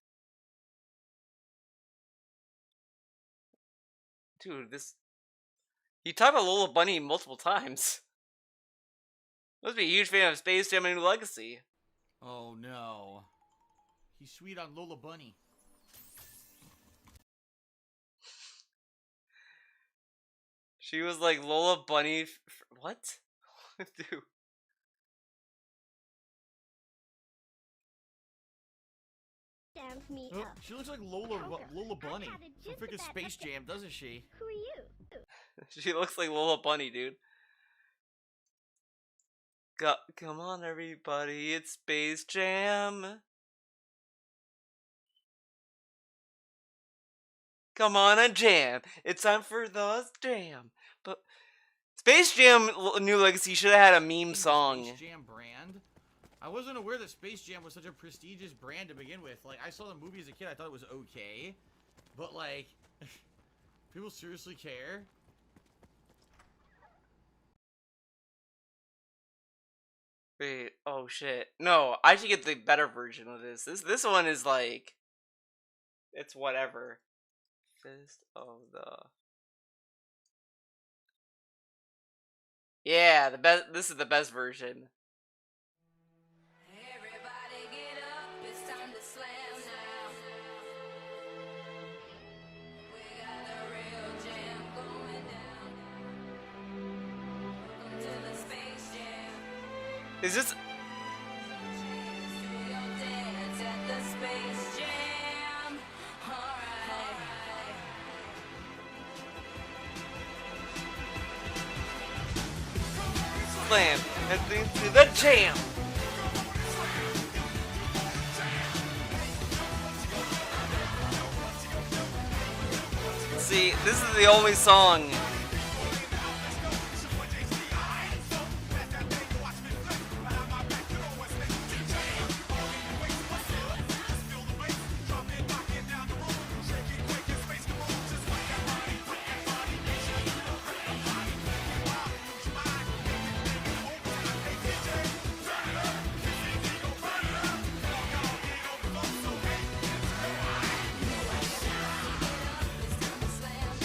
Dude, he talked about Lola Bunny multiple times. Must be a huge fan of Space Jam and New Legacy. Oh no. He's sweet on Lola Bunny. She was like Lola Bunny. What? Dude. Damp me Oh, up. she looks like Lola Bunny from freaking Space Jam, doesn't she? Who are you? She looks like Lola Bunny, dude. Come on, everybody, it's Space Jam. Come on and jam. It's time for the jam. But Space Jam New Legacy should have had a meme song. Space Jam brand? I wasn't aware that Space Jam was such a prestigious brand to begin with. Like, I saw the movie as a kid, I thought it was okay. But, like, people seriously care? Wait, oh shit. No, I should get the better version of this. This one is like, it's whatever. Fist of the... Yeah, the best. This is the best version. Everybody get up, it's time to slam now. We got the real jam going down. Welcome to the Space Jam. Is this... Do your dance at the Space Jam. Alright. Slam and things to the jam. See, this is the only song.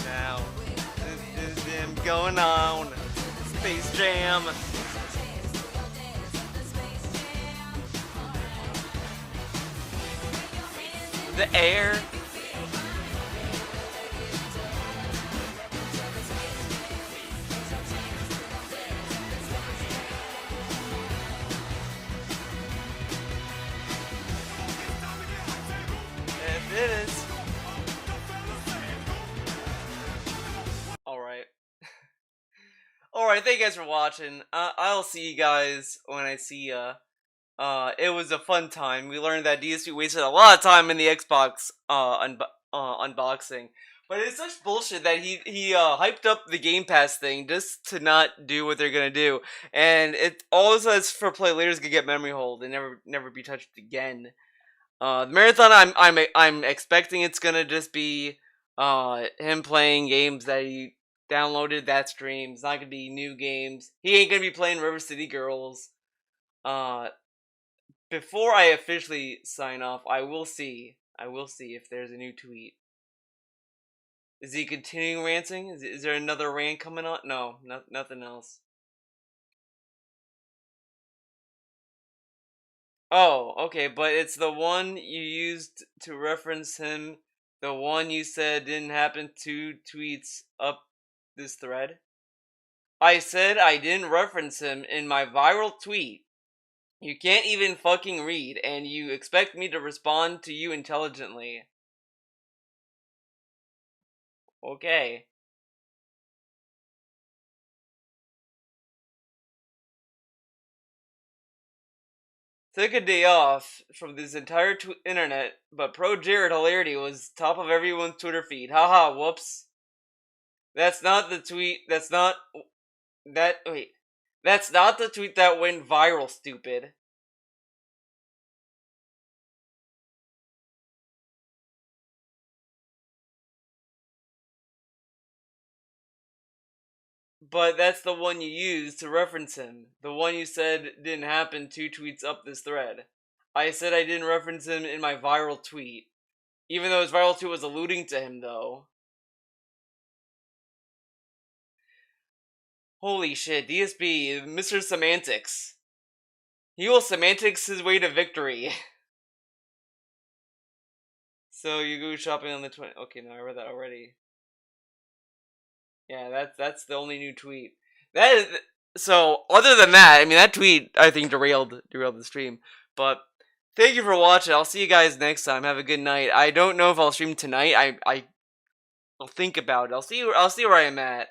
Now, this is them going on. Space Jam. The air. Yes, it is. Alright. Alright, thank you guys for watching. I'll see you guys when I see ya. It was a fun time. We learned that DSP wasted a lot of time in the Xbox unboxing. But it's such bullshit that he hyped up the Game Pass thing just to not do what they're gonna do. And it all it says for play later is gonna get memory hold and never be touched again. The marathon I'm expecting it's gonna just be him playing games that he downloaded that stream. It's not gonna be new games. He ain't gonna be playing River City Girls. Before I officially sign off, I will see if there's a new tweet. Is he continuing ranting? Is there another rant coming on? No, nothing else. Oh, okay, but it's the one you used to reference him. The one you said didn't happen 2 tweets up this thread. I said I didn't reference him in my viral tweet. You can't even fucking read, and you expect me to respond to you intelligently. Okay. Took a day off from this entire internet, but Pro Jared hilarity was top of everyone's Twitter feed. Haha, whoops. That's not the tweet. That's not the tweet that went viral, stupid. but that's the one you used to reference him. The one you said didn't happen 2 tweets up this thread. I said I didn't reference him in my viral tweet. Even though his viral tweet was alluding to him, though. Holy shit, DSP, Mr. Semantics. He will semantics his way to victory. So you go shopping on the 20. Okay, no, I read that already. Yeah, that's the only new tweet. That is so. Other than that, I mean, that tweet I think derailed the stream. But thank you for watching. I'll see you guys next time. Have a good night. I don't know if I'll stream tonight. I'll think about it. I'll see where I am at.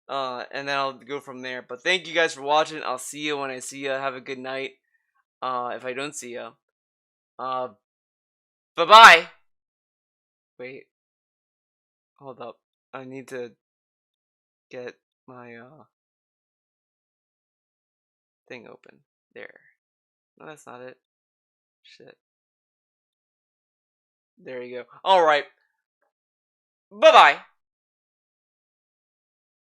And then I'll go from there. But thank you guys for watching. I'll see you when I see you. Have a good night. If I don't see you. Bye bye. Wait. Hold up. I need to get my thing open. There. No, that's not it. Shit. There you go. Alright. Bye bye.